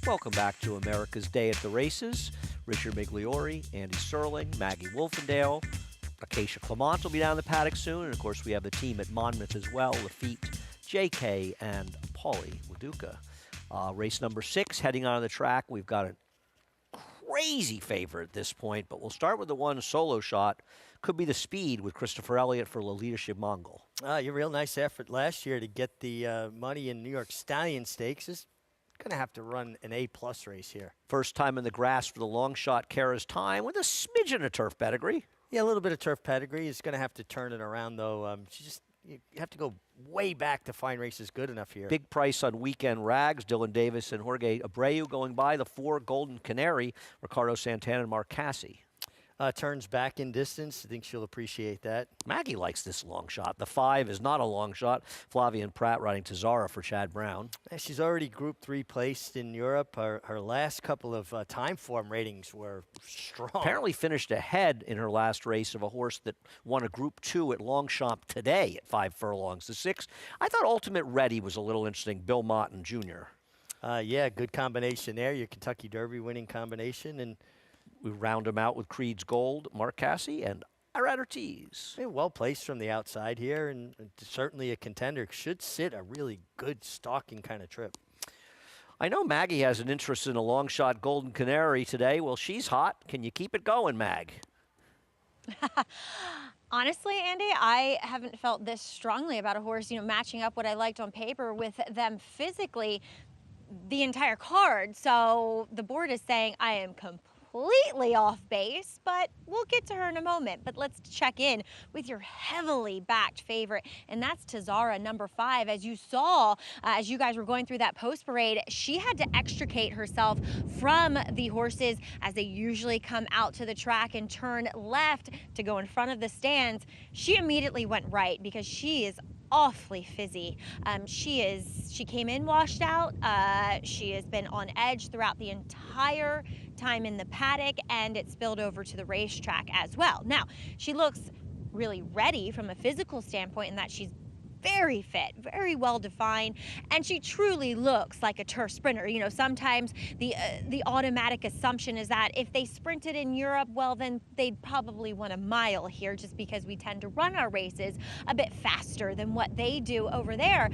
Welcome back to America's Day at the Races. Richard Migliori, Andy Serling, Maggie Wolfendale, Acacia Clement will be down the paddock soon. And, of course, we have the team at Monmouth as well, Lafitte, J.K., and Paulie Waduka. Race number 6, heading on the track. We've got a crazy favorite at this point, but we'll start with the one solo shot. Could be the speed with Christopher Elliott for La Leadership Mongol. Your real nice effort last year to get the money in New York Stallion Stakes is going to have to run an A-plus race here. First time in the grass for the long shot, Kara's Time, with a smidgen of turf pedigree. Yeah, a little bit of turf pedigree. He's going to have to turn it around, though. You have to go way back to find races good enough here. Big price on Weekend Rags. Dylan Davis and Jorge Abreu going by. The 4 Golden Canary, Ricardo Santana and Mark Cassie. Turns back in distance. I think she'll appreciate that. Maggie likes this long shot. The 5 is not a long shot. Flavian Pratt riding Tazara for Chad Brown. She's already Group 3 placed in Europe. Her last couple of time form ratings were strong. Apparently finished ahead in her last race of a horse that won a Group 2 at Longchamp today at 5 furlongs. The 6, I thought Ultimate Ready was a little interesting. Bill Motton Jr. Yeah, good combination there. Your Kentucky Derby winning combination. And we round him out with Creed's Gold, Mark Cassie, and Irad Ortiz. Well placed from the outside here, and certainly a contender. Should sit a really good stalking kind of trip. I know Maggie has an interest in a long shot Golden Canary today. Well, she's hot. Can you keep it going, Mag? Honestly, Andy, I haven't felt this strongly about a horse, matching up what I liked on paper with them physically the entire card. So the board is saying I am completely off base, but we'll get to her in a moment. But let's check in with your heavily backed favorite, and that's Tazara, number 5. As you saw, as you guys were going through that post parade, she had to extricate herself from the horses as they usually come out to the track and turn left to go in front of the stands. She immediately went right because she is awfully fizzy. She came in washed out. She has been on edge throughout the entire time in the paddock, and it spilled over to the racetrack as well. Now, she looks really ready from a physical standpoint in that she's very fit, very well defined, and she truly looks like a turf sprinter. Sometimes the automatic assumption is that if they sprinted in Europe, well, then they'd probably win a mile here, just because we tend to run our races a bit faster than what they do over there.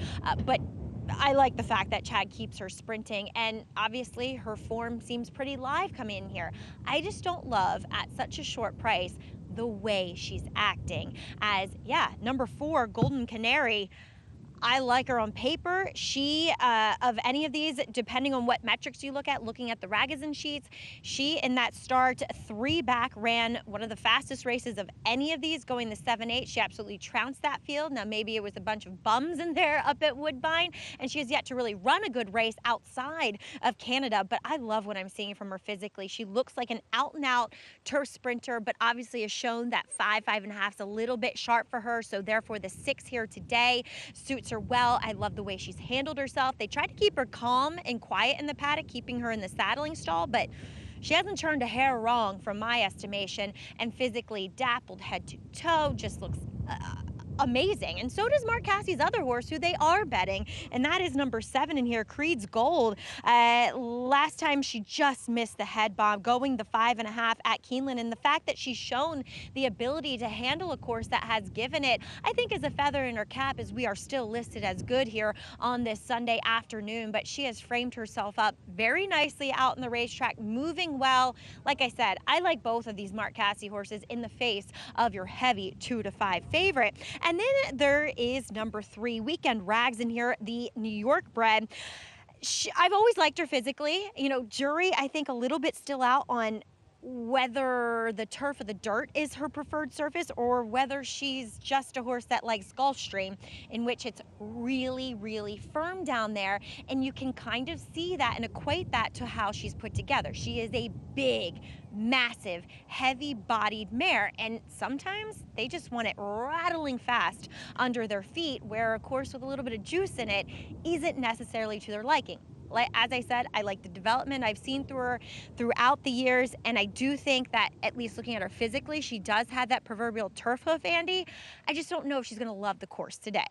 But I like the fact that Chad keeps her sprinting, and obviously her form seems pretty live coming in here. I just don't love, at such a short price, the way she's acting. As, number 4, Golden Canary, I like her on paper. She, of any of these, depending on what metrics you look at, looking at the Ragozin sheets, she, in that start 3 back, ran one of the fastest races of any of these, going the 7-8. She absolutely trounced that field. Now, maybe it was a bunch of bums in there up at Woodbine, and she has yet to really run a good race outside of Canada, but I love what I'm seeing from her physically. She looks like an out-and-out turf sprinter, but obviously has shown that 5.5 is a little bit sharp for her, so therefore the 6 here today suits her well. I love the way she's handled herself. They tried to keep her calm and quiet in the paddock, keeping her in the saddling stall, but she hasn't turned a hair wrong from my estimation, and physically dappled head to toe, just looks amazing. And so does Mark Cassie's other horse, who they are betting, and that is number 7 in here, Creed's Gold. Last time she just missed the head bomb, going the 5.5 at Keeneland, and the fact that she's shown the ability to handle a course that has given it, I think, is a feather in her cap, as we are still listed as good here on this Sunday afternoon. But she has framed herself up very nicely out in the racetrack, moving well. Like I said, I like both of these Mark Cassie horses in the face of your heavy 2-5 favorite. And then there is number 3, Weekend Rags in here, the New York bred. I've always liked her physically. Jury, I think, a little bit still out on whether the turf or the dirt is her preferred surface, or whether she's just a horse that likes Gulfstream, in which it's really, really firm down there, and you can kind of see that and equate that to how she's put together. She is a big, massive, heavy-bodied mare, and sometimes they just want it rattling fast under their feet, where a course with a little bit of juice in it isn't necessarily to their liking. As I said, I like the development I've seen through her throughout the years, and I do think that, at least looking at her physically, she does have that proverbial turf hoof, Andy. I just don't know if she's going to love the course today.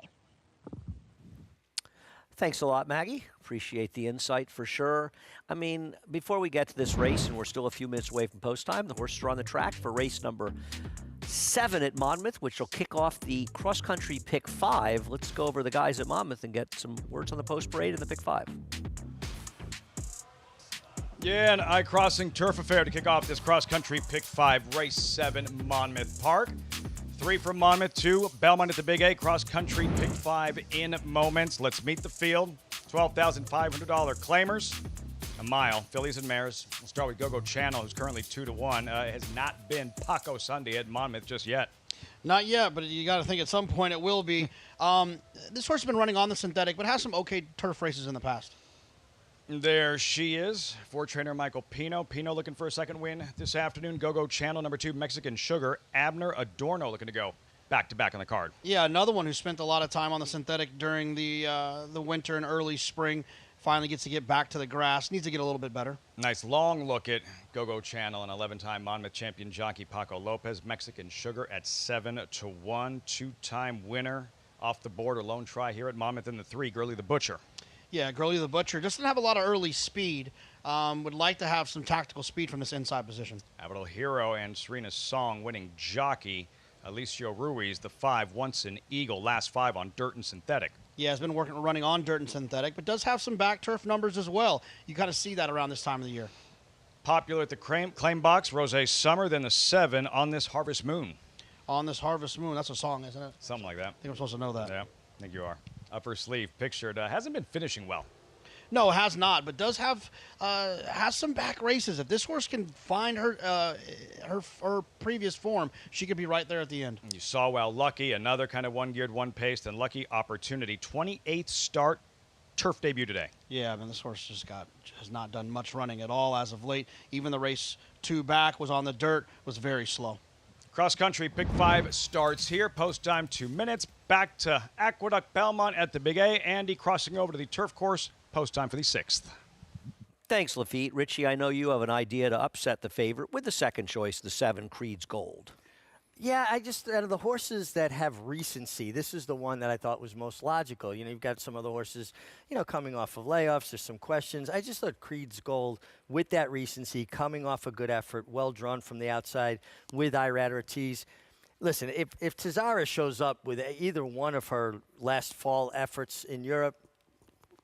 Thanks a lot, Maggie. Appreciate the insight for sure. I mean, before we get to this race, and we're still a few minutes away from post time, the horses are on the track for race number 7 at Monmouth, which will kick off the cross-country pick 5. Let's go over the guys at Monmouth and get some words on the post parade and the pick 5. Yeah, an eye-crossing turf affair to kick off this cross-country pick 5, race 7, Monmouth Park. 3 from Monmouth, 2 Belmont at the Big A, cross-country pick 5 in moments. Let's meet the field. $12,500 claimers. A mile, fillies and mares. We'll start with Go-Go Channel, who's currently 2-1. Has not been Paco Sunday at Monmouth just yet. Not yet, but you got to think at some point it will be. This horse has been running on the synthetic, but has some okay turf races in the past. There she is, for trainer Michael Pino. Pino looking for a second win this afternoon. Go-Go Channel, number 2, Mexican Sugar. Abner Adorno looking to go back-to-back on the card. Yeah, another one who spent a lot of time on the synthetic during the winter and early spring. Finally gets to get back to the grass. Needs to get a little bit better. Nice long look at Go-Go Channel and 11-time Monmouth champion jockey Paco Lopez. Mexican Sugar at 7-1. 2-time winner off the board. A lone try here at Monmouth in the 3, Gurley the Butcher. Yeah, Gurley the Butcher doesn't have a lot of early speed. Would like to have some tactical speed from this inside position. Abital Hero and Serena Song winning jockey. Alicio Ruiz, the 5, once an Eagle, last 5 on dirt and synthetic. Yeah, has been running on dirt and synthetic, but does have some back turf numbers as well. You kind of see that around this time of the year. Popular at the claim box, Rose Summer, then the 7 on this Harvest Moon. On this Harvest Moon, that's a song, isn't it? Something like that. I think I'm supposed to know that. Yeah, I think you are. Upper sleeve pictured. Hasn't been finishing well. No, has not, but does have has some back races. If this horse can find her previous form, she could be right there at the end. You saw Lucky, another kind of one-geared, one-paced, and Lucky Opportunity. 28th start, turf debut today. Yeah, I mean, this horse has not done much running at all as of late. Even the race 2 back was on the dirt, was very slow. Cross-country pick 5 starts here. Post time 2 minutes. Back to Aqueduct Belmont at the Big A. Andy crossing over to the turf course. Post time for the 6th. Thanks, Lafitte. Richie, I know you have an idea to upset the favorite with the second choice, the 7, Creed's Gold. Yeah, out of the horses that have recency, this is the one that I thought was most logical. You know, you've got some other horses, coming off of layoffs. There's some questions. I just thought Creed's Gold, with that recency, coming off a good effort, well drawn from the outside with Irad Ortiz. Listen, if Tazara shows up with either one of her last fall efforts in Europe,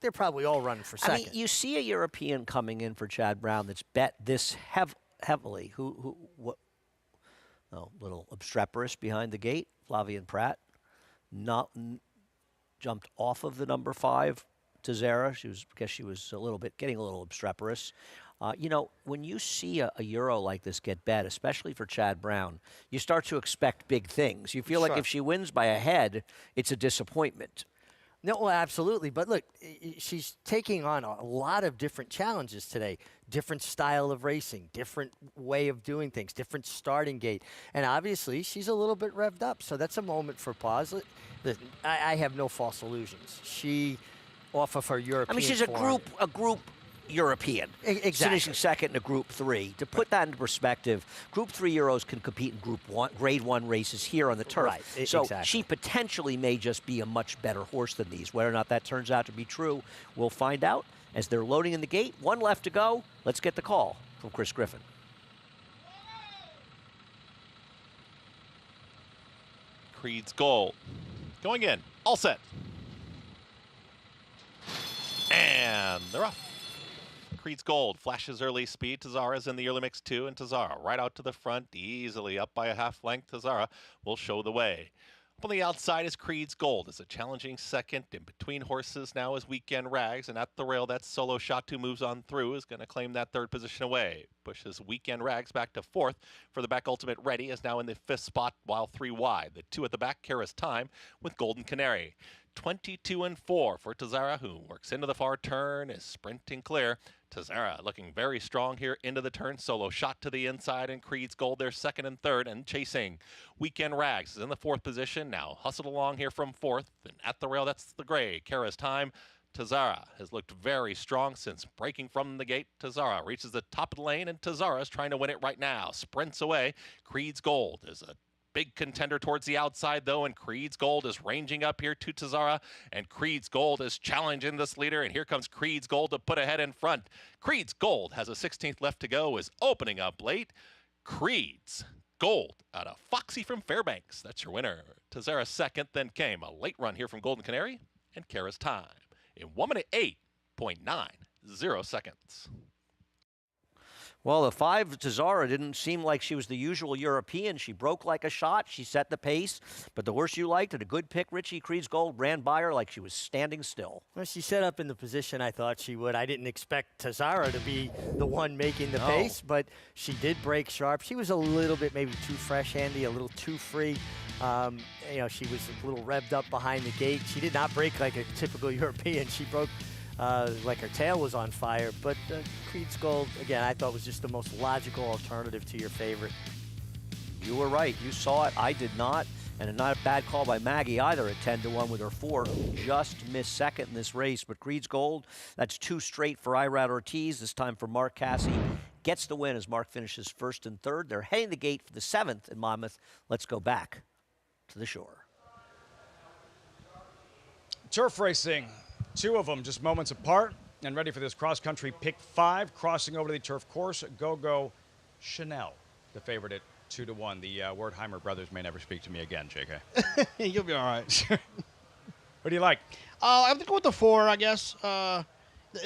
they're probably all running for second. I mean, you see a European coming in for Chad Brown that's bet this heavily. Little obstreperous behind the gate. Flavian Pratt jumped off of the number 5, Tazara. She was getting a little obstreperous. When you see a Euro like this get bet, especially for Chad Brown, you start to expect big things. You feel like if she wins by a head, it's a disappointment. No, well, absolutely. But look, she's taking on a lot of different challenges today. Different style of racing, different way of doing things, different starting gate. And obviously, she's a little bit revved up. So that's a moment for pause. I have no false illusions. She, off of her European she's form, a group European. Exactly. Finishing second in a Group 3. To put that into perspective, Group 3 Euros can compete in Grade 1 races here on the turf. Right, so exactly. she potentially may just be a much better horse than these. Whether or not that turns out to be true, we'll find out as they're loading in the gate. 1 left to go. Let's get the call from Chris Griffin. Creed's Gold. Going in. All set. And they're off. Creed's Gold flashes early speed. Tazara's in the early mix too, and Tazara right out to the front, easily up by a half length. Tazara will show the way. Up on the outside is Creed's Gold. It's a challenging second. In between horses now is Weekend Rags, and at the rail, that Solo Shot, who moves on through, is going to claim that 3rd position away. Pushes Weekend Rags back to 4th for the back. Ultimate Ready is now in the 5th spot, while 3 wide. The 2 at the back, Kara's Time with Golden Canary. 22-4 for Tazara, who works into the far turn, is sprinting clear. Tazara looking very strong here into the turn. Solo Shot to the inside, and Creed's Gold there 2nd and 3rd, and chasing. Weekend Rags is in the 4th position. Now hustled along here from 4th, and at the rail, that's the gray. Kara's Time. Tazara has looked very strong since breaking from the gate. Tazara reaches the top of the lane, and Tazara is trying to win it right now. Sprints away. Creed's Gold is a big contender towards the outside, though, and Creed's Gold is ranging up here to Tazara, and Creed's Gold is challenging this leader, and here comes Creed's Gold to put ahead in front. Creed's Gold has a 16th left to go, is opening up late. Creed's Gold out of Foxy from Fairbanks. That's your winner. Tazara second, then came a late run here from Golden Canary and Kara's time in 1 minute 8.90 seconds. Well, the 5 Tazara didn't seem like she was the usual European. She broke like a shot. She set the pace. But the horse you liked, and a good pick, Richie, Creed's Gold, ran by her like she was standing still. Well, she set up in the position I thought she would. I didn't expect Tazara to be the one making the pace, but she did break sharp. She was a little bit maybe too fresh-handy, a little too free. You know, she was a little revved up behind the gate. She did not break like a typical European. She broke like her tail was on fire. But Creed's Gold, again, I thought was just the most logical alternative to your favorite. You were right. You saw it. I did not. And not a bad call by Maggie either at 10-1 with her 4. Just missed second in this race. But Creed's Gold, that's 2 straight for Irad Ortiz. This time for Mark Casse. Gets the win as Mark finishes 1st and 3rd. They're heading the gate for the 7th in Monmouth. Let's go back to the shore. Turf racing. 2 of them just moments apart and ready for this cross-country pick 5. Crossing over to the turf course, Go-Go Chanel, the favorite at 2-1. The Wertheimer brothers may never speak to me again, JK. You'll be all right. What do you like? I have to go with the 4, I guess.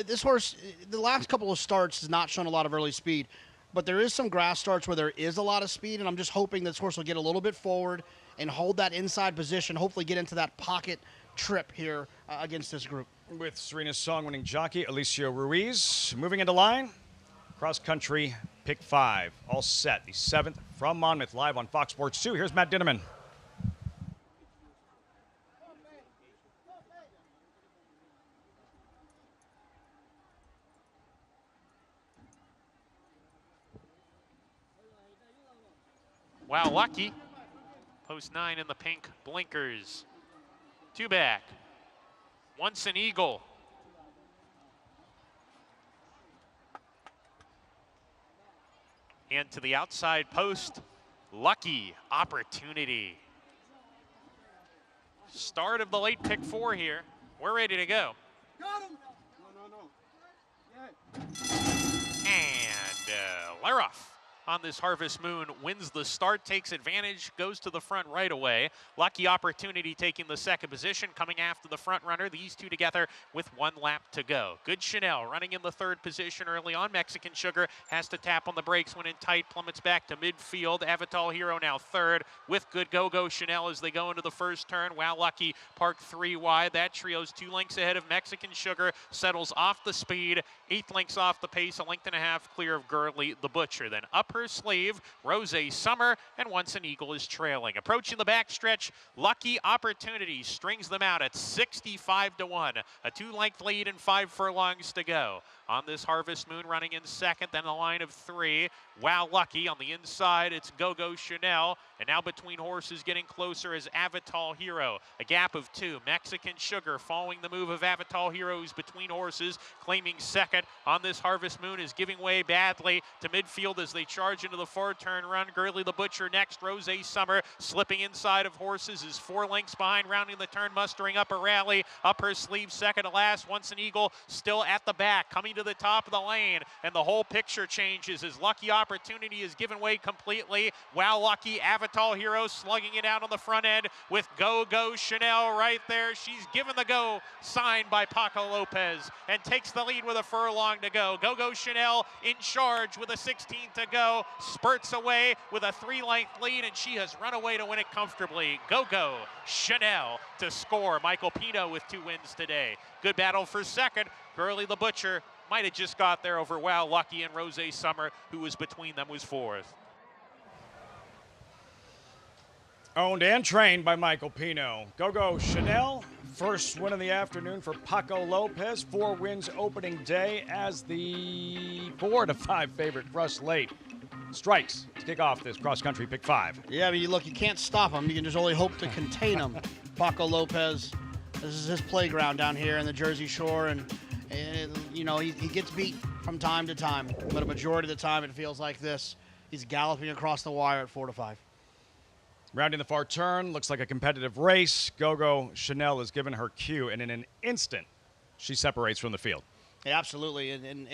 This horse, the last couple of starts, has not shown a lot of early speed, but there is some grass starts where there is a lot of speed, and I'm just hoping this horse will get a little bit forward and hold that inside position, hopefully get into that pocket trip here against this group. With Serena's Song winning jockey, Alicia Ruiz. Moving into line, cross-country pick 5. All set. The 7th from Monmouth, live on Fox Sports 2. Here's Matt Dinneman. Wow, Lucky. Post 9 in the pink blinkers. 2 back. Once an Eagle. And to the outside post, Lucky Opportunity. Start of the late pick 4 here. We're ready to go. And Laroff on this Harvest Moon wins the start, takes advantage, goes to the front right away. Lucky Opportunity taking the 2nd position, coming after the front runner. These 2 together with 1 lap to go. Good Chanel running in the 3rd position early on. Mexican Sugar has to tap on the brakes when in tight, plummets back to midfield. Avatal Hero now 3rd with Good Go-Go Chanel as they go into the 1st turn. Wow Lucky parked 3 wide. That trio's 2 lengths ahead of Mexican Sugar, settles off the speed, 8 lengths off the pace, 1.5 lengths clear of Gurley the Butcher. Then up her sleeve, Rose Summer, and Once an Eagle is trailing. Approaching the backstretch, Lucky Opportunity strings them out at 65-1. A 2-length lead and 5 furlongs to go. On this Harvest Moon running in 2nd, then a line of 3. Wow Lucky on the inside, it's Go-Go Chanel. And now between horses getting closer is Avatal Hero. A gap of 2. Mexican Sugar following the move of Avatal Hero, who's between horses, claiming 2nd on this Harvest Moon, is giving way badly to midfield as they charge into the 4-turn run. Gurley the Butcher next. Rose Summer slipping inside of horses is 4 lengths behind, rounding the turn, mustering up a rally. Up her sleeve, 2nd to last. Once an Eagle still at the back, coming to the top of the lane, and the whole picture changes as Lucky Opportunity is given way completely. Wow Lucky, Avatal Hero slugging it out on the front end with Go-Go Chanel right there. She's given the go, signed by Paco Lopez, and takes the lead with a furlong to go. Go-Go Chanel in charge with a 16 to go, spurts away with a 3-length lead, and she has run away to win it comfortably. Go-Go Chanel to score. Michael Pino with 2 wins today. Good battle for 2nd. Gurley the Butcher might have just got there over Wow Lucky, and Rose Summer, who was between them, was 4th. Owned and trained by Michael Pino. Go-Go Chanel, first win of the afternoon for Paco Lopez. 4 wins opening day as the 4-5 favorite. Russ Late strikes to kick off this cross-country pick 5. Yeah, I mean, look, you can't stop him. You can just only hope to contain him. Paco Lopez, this is his playground down here in the Jersey Shore, and you know, he gets beat from time to time, but a majority of the time it feels like this. He's galloping across the wire at 4-5. Rounding the far turn, looks like a competitive race. Gogo Chanel is given her cue, and in an instant, she separates from the field. Yeah, absolutely, and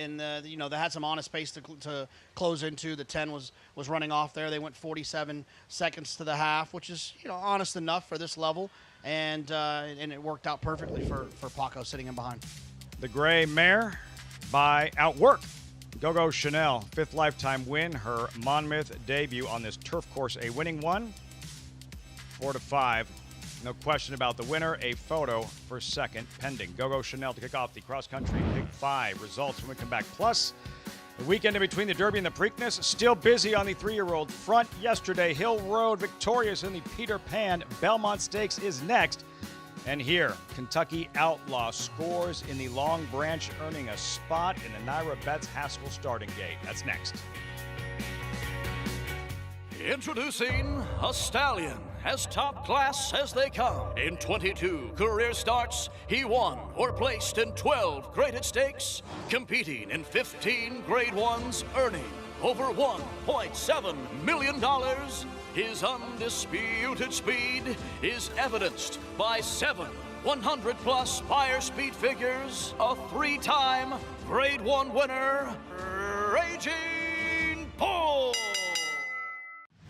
you know, they had some honest space to close into. The 10 was running off there. They went 47 seconds to the half, which is, you know, honest enough for this level, and it worked out perfectly for Paco sitting in behind. The Gray Mare by Outwork. Gogo Chanel, 5th lifetime win, her Monmouth debut on this turf course, a winning one, 4-5. No question about the winner. A photo for second pending. Gogo Chanel to kick off the cross-country Pick 5 results when we come back. Plus, the weekend in between the Derby and the Preakness, still busy on the 3-year-old front. Yesterday, Hill Road victorious in the Peter Pan. Belmont Stakes is next. And here, Kentucky Outlaw scores in the Long Branch, earning a spot in the Naira Betts Haskell starting gate. That's next. Introducing a stallion, as top class as they come. In 22 career starts, he won or placed in 12 graded stakes, competing in 15 grade ones, earning over $1.7 million. His undisputed speed is evidenced by 7 100-plus buyer speed figures, a 3-time grade 1 winner, Raging Bull.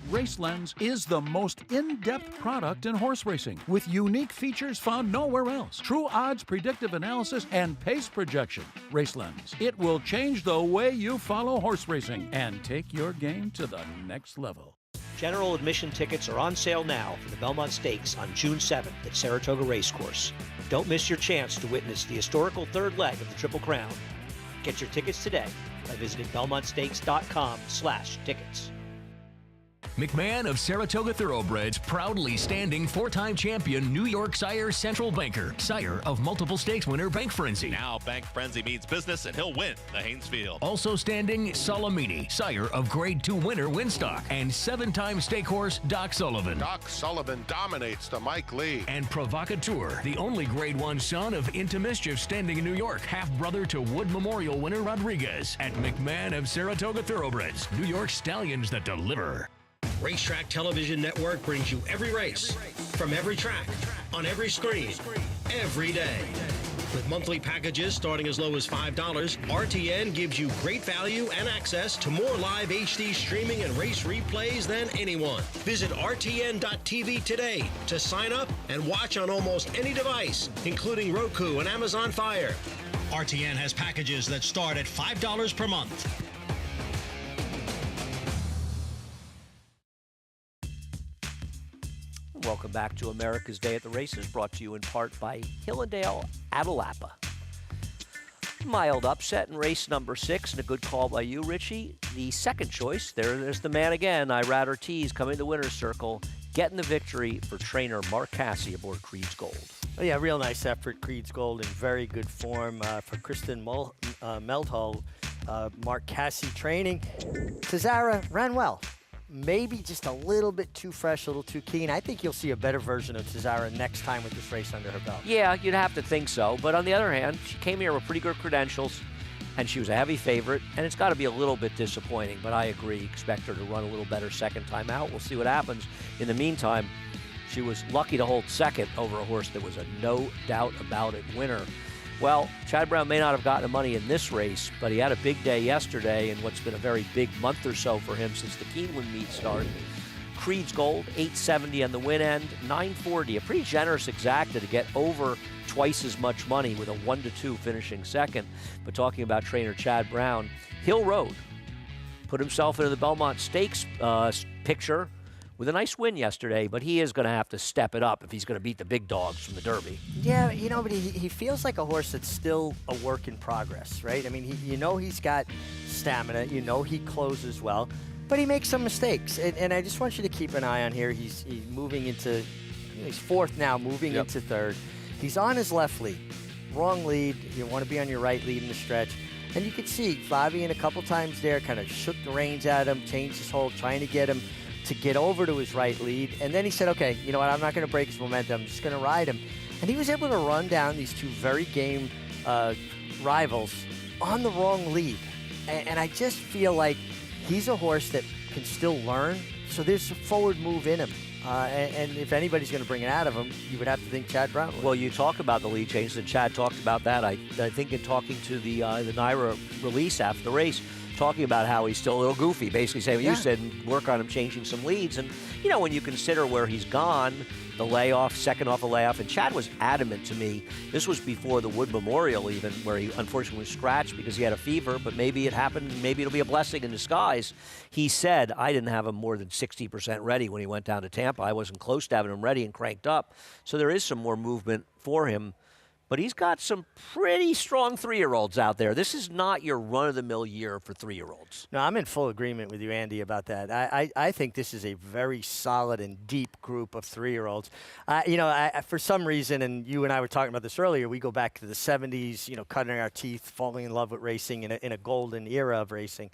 RaceLens is the most in-depth product in horse racing, with unique features found nowhere else. True odds, predictive analysis, and pace projection. RaceLens. It will change the way you follow horse racing and take your game to the next level. General admission tickets are on sale now for the Belmont Stakes on June 7th at Saratoga Racecourse. Don't miss your chance to witness the historical third leg of the Triple Crown. Get your tickets today by visiting belmontstakes.com/tickets. McMahon of Saratoga Thoroughbreds, proudly standing 4-time champion New York sire Central Banker, sire of multiple stakes winner Bank Frenzy. Now Bank Frenzy means business and he'll win the Haynesfield. Also standing Salamini, sire of Grade 2 winner Winstock, and 7-time stake horse Doc Sullivan. Doc Sullivan dominates the Mike Lee. And Provocateur, the only Grade 1 son of Into Mischief standing in New York, half-brother to Wood Memorial winner Rodriguez. At McMahon of Saratoga Thoroughbreds, New York stallions that deliver. Racetrack Television Network brings you every race, from every track, on every screen, every day. With monthly packages starting as low as $5, RTN gives you great value and access to more live HD streaming and race replays than anyone. Visit RTN.tv today to sign up and watch on almost any device, including Roku and Amazon Fire. RTN has packages that start at $5 per month. Welcome back to America's Day at the Races, brought to you in part by Hillendale Adelapa. Mild upset in race number 6, and a good call by you, Richie. The second choice, there's the man again, Irad Ortiz, coming to the winner's circle, getting the victory for trainer Mark Casse aboard Creed's Gold. Oh, yeah, real nice effort. Creed's Gold in very good form for Kristen Meldhall. Mark Casse training. Tazara ran well. Maybe just a little bit too fresh, a little too keen. I think you'll see a better version of Tazara next time with this race under her belt. Yeah, you'd have to think so. But on the other hand, she came here with pretty good credentials, and she was a heavy favorite, and it's got to be a little bit disappointing. But I agree, expect her to run a little better second time out. We'll see what happens. In the meantime, she was lucky to hold second over a horse that was a no doubt about it winner. Well, Chad Brown may not have gotten the money in this race, but he had a big day yesterday in what's been a very big month or so for him since the Keeneland meet started. Creed's Gold, $870 on the win end, $940, a pretty generous exacta to get over twice as much money with a 1-2 finishing second. But talking about trainer Chad Brown, Hill Road put himself into the Belmont Stakes picture with a nice win yesterday, but he is going to have to step it up if he's going to beat the big dogs from the Derby. Yeah, you know, but he feels like a horse that's still a work in progress, right? I mean, you know he's got stamina, you know he closes well, but he makes some mistakes. And I just want you to keep an eye on here. He's moving into, he's fourth now, moving into third. He's on his left lead. Wrong lead. You want to be on your right lead in the stretch. And you can see Fabian a couple times there kind of shook the reins at him, changed his hold, trying to get him to get over to his right lead. And then he said, okay, you know what, I'm not going to break his momentum. I'm just going to ride him. And he was able to run down these two very game rivals on the wrong lead. And I just feel like he's a horse that can still learn. So there's a forward move in him. And if anybody's going to bring it out of him, you would have to think Chad Brown would. Well, you talk about the lead changes, and Chad talked about that. I think in talking to the NYRA release after the race, talking about how he's still a little goofy, basically saying what you said, work on him changing some leads. And, when you consider where he's gone, the layoff, second off a layoff, and Chad was adamant to me, this was before the Wood Memorial even, where he unfortunately was scratched because he had a fever, but maybe it happened, maybe it'll be a blessing in disguise. He said, I didn't have him more than 60% ready when he went down to Tampa. I wasn't close to having him ready and cranked up. So there is some more movement for him. But he's got some pretty strong 3-year-olds out there. This is not your run-of-the-mill year for 3-year-olds. No, I'm in full agreement with you, Andy, about that. I think this is a very solid and deep group of 3-year-olds. For some reason, and you and I were talking about this earlier, we go back to the 70s, cutting our teeth, falling in love with racing in a golden era of racing.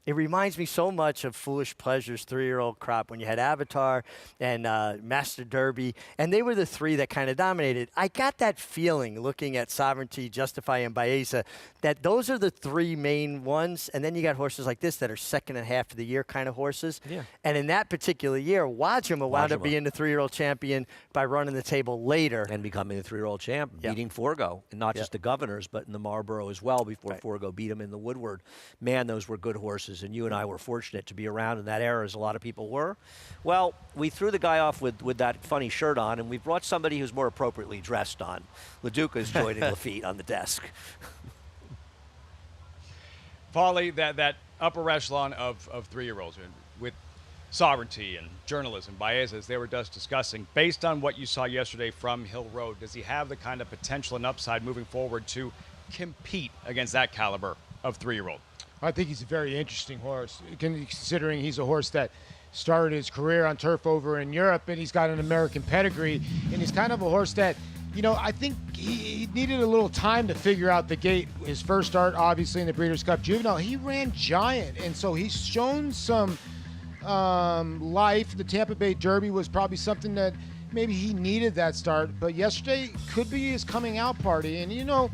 It reminds me so much of Foolish Pleasure's 3-year-old crop when you had Avatar and Master Derby, and they were the 3 that kind of dominated. I got that feeling looking at Sovereignty, Justify, and Baeza that those are the 3 main ones, and then you got horses like this that are second and half of the year kind of horses. Yeah. And in that particular year, Wajima wound up being the 3-year-old champion by running the table later. And becoming the 3-year-old champ, beating Forgo, and not just the Governors, but in the Marlboro as well before Forgo beat him in the Woodward. Man, those were good horses. And you and I were fortunate to be around in that era, as a lot of people were. Well, we threw the guy off with that funny shirt on, and we brought somebody who's more appropriately dressed on. LaDuca's joining Lafitte on the desk. Farley, that upper echelon of 3-year-olds with Sovereignty and Journalism, Baeza, as they were just discussing, based on what you saw yesterday from Hill Road, does he have the kind of potential and upside moving forward to compete against that caliber of 3-year-old? I think he's a very interesting horse, considering he's a horse that started his career on turf over in Europe, and he's got an American pedigree, and he's kind of a horse that, I think he needed a little time to figure out the gate. His first start, obviously, in the Breeders' Cup Juvenile, he ran giant, and so he's shown some life. The Tampa Bay Derby was probably something that maybe he needed that start, but yesterday could be his coming out party, and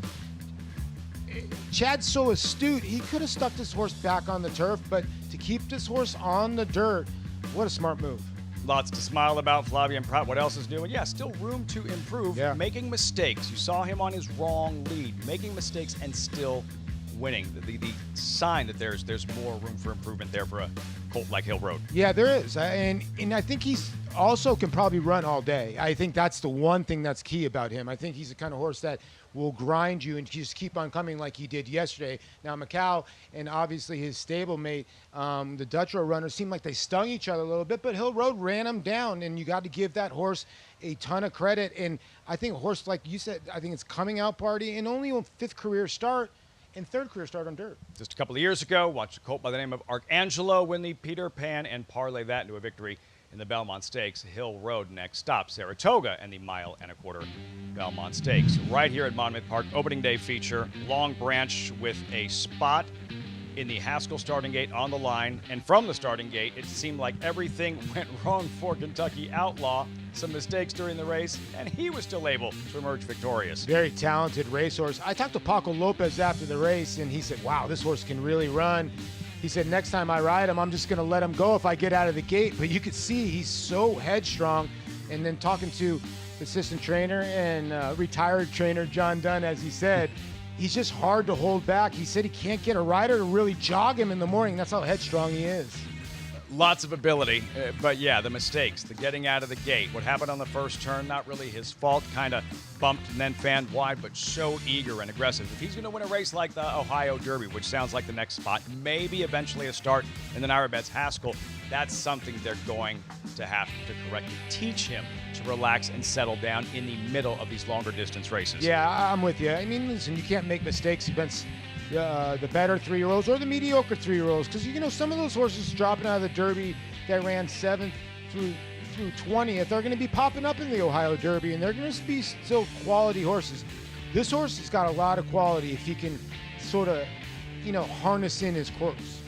Chad's so astute, he could have stuck this horse back on the turf, but to keep this horse on the dirt, what a smart move. Lots to smile about. Flavien Prat, what else is new? And still room to improve. Making mistakes. You saw him on his wrong lead, making mistakes and still winning. The sign that there's more room for improvement there for a colt like Hill Road. Yeah, there is. And I think he's also can probably run all day. I think that's the one thing that's key about him. I think he's the kind of horse that will grind you and just keep on coming like he did yesterday. Now, Macau and obviously his stablemate, the Dutro runner, seemed like they stung each other a little bit, but Hill Road ran him down, and you got to give that horse a ton of credit. And I think a horse, like you said, I think it's coming out party, and only a 5th career start and 3rd career start on dirt. Just a couple of years ago, watched a colt by the name of Arcangelo win the Peter Pan and parlay that into a victory in the Belmont Stakes. Hill Road next stop, Saratoga and the 1.25 mile Belmont Stakes. Right here at Monmouth Park, opening day feature, Long Branch with a spot in the Haskell starting gate on the line. And from the starting gate, it seemed like everything went wrong for Kentucky Outlaw. Some mistakes during the race, and he was still able to emerge victorious. Very talented racehorse. I talked to Paco Lopez after the race, and he said, wow, this horse can really run. He said, next time I ride him, I'm just going to let him go if I get out of the gate. But you could see he's so headstrong. And then talking to the assistant trainer and retired trainer John Dunn, as he said, he's just hard to hold back. He said he can't get a rider to really jog him in the morning. That's how headstrong he is. Lots of ability, but the mistakes, the getting out of the gate. What happened on the first turn, not really his fault, kind of bumped and then fanned wide, but so eager and aggressive. If he's going to win a race like the Ohio Derby, which sounds like the next spot, maybe eventually a start in the NYRA Bets Haskell, that's something they're going to have to correctly teach him to relax and settle down in the middle of these longer distance races. Yeah, I'm with you. I mean, listen, you can't make mistakes against the better 3-year-olds or the mediocre 3-year-olds, because some of those horses dropping out of the Derby that ran 7th through 20th are going to be popping up in the Ohio Derby, and they're going to be still quality horses. This horse has got a lot of quality if he can sort of, harness in his quirks.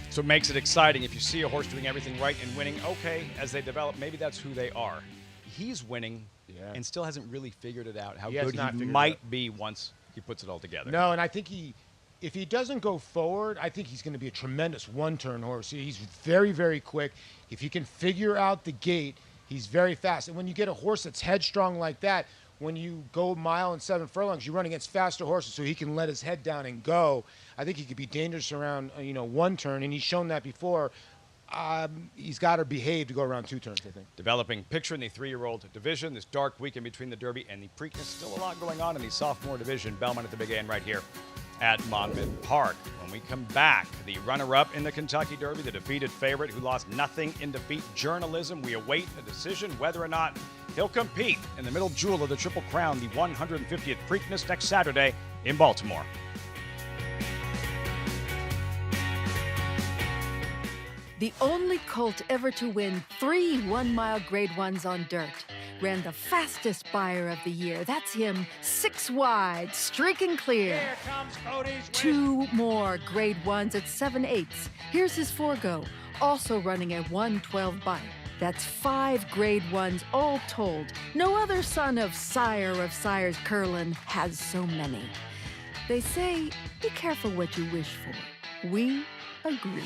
So it makes it exciting if you see a horse doing everything right and winning. Okay, as they develop, maybe that's who they are. He's winning and still hasn't really figured it out how good he might be once he puts it all together. No, and I think if he doesn't go forward, I think he's going to be a tremendous one-turn horse. He's very, very quick. If he can figure out the gate He's very fast. And when you get a horse that's headstrong like that, when you go a mile and 7 furlongs, you run against faster horses, so he can let his head down and go. I think he could be dangerous around, one turn, and he's shown that before. He's got to behave to go around 2 turns, I think. Developing picture in the 3-year-old division. This dark weekend between the Derby and the Preakness. Still a lot going on in the sophomore division. Belmont at the Big End right here at Monmouth Park. When we come back, the runner-up in the Kentucky Derby, the defeated favorite who lost nothing in defeat, Journalism. We await a decision whether or not he'll compete in the middle jewel of the Triple Crown, the 150th Preakness next Saturday in Baltimore. The only colt ever to win 3 one-mile Grade 1s on dirt. Ran the fastest buyer of the year. That's him, 6 wide, streaking clear. Here comes Cody's 2 more Grade 1s at 7/8. Here's his Forgo, also running a 112 bite. That's 5 Grade 1s all told. No other son of Sires Curlin has so many. They say, be careful what you wish for. We agree.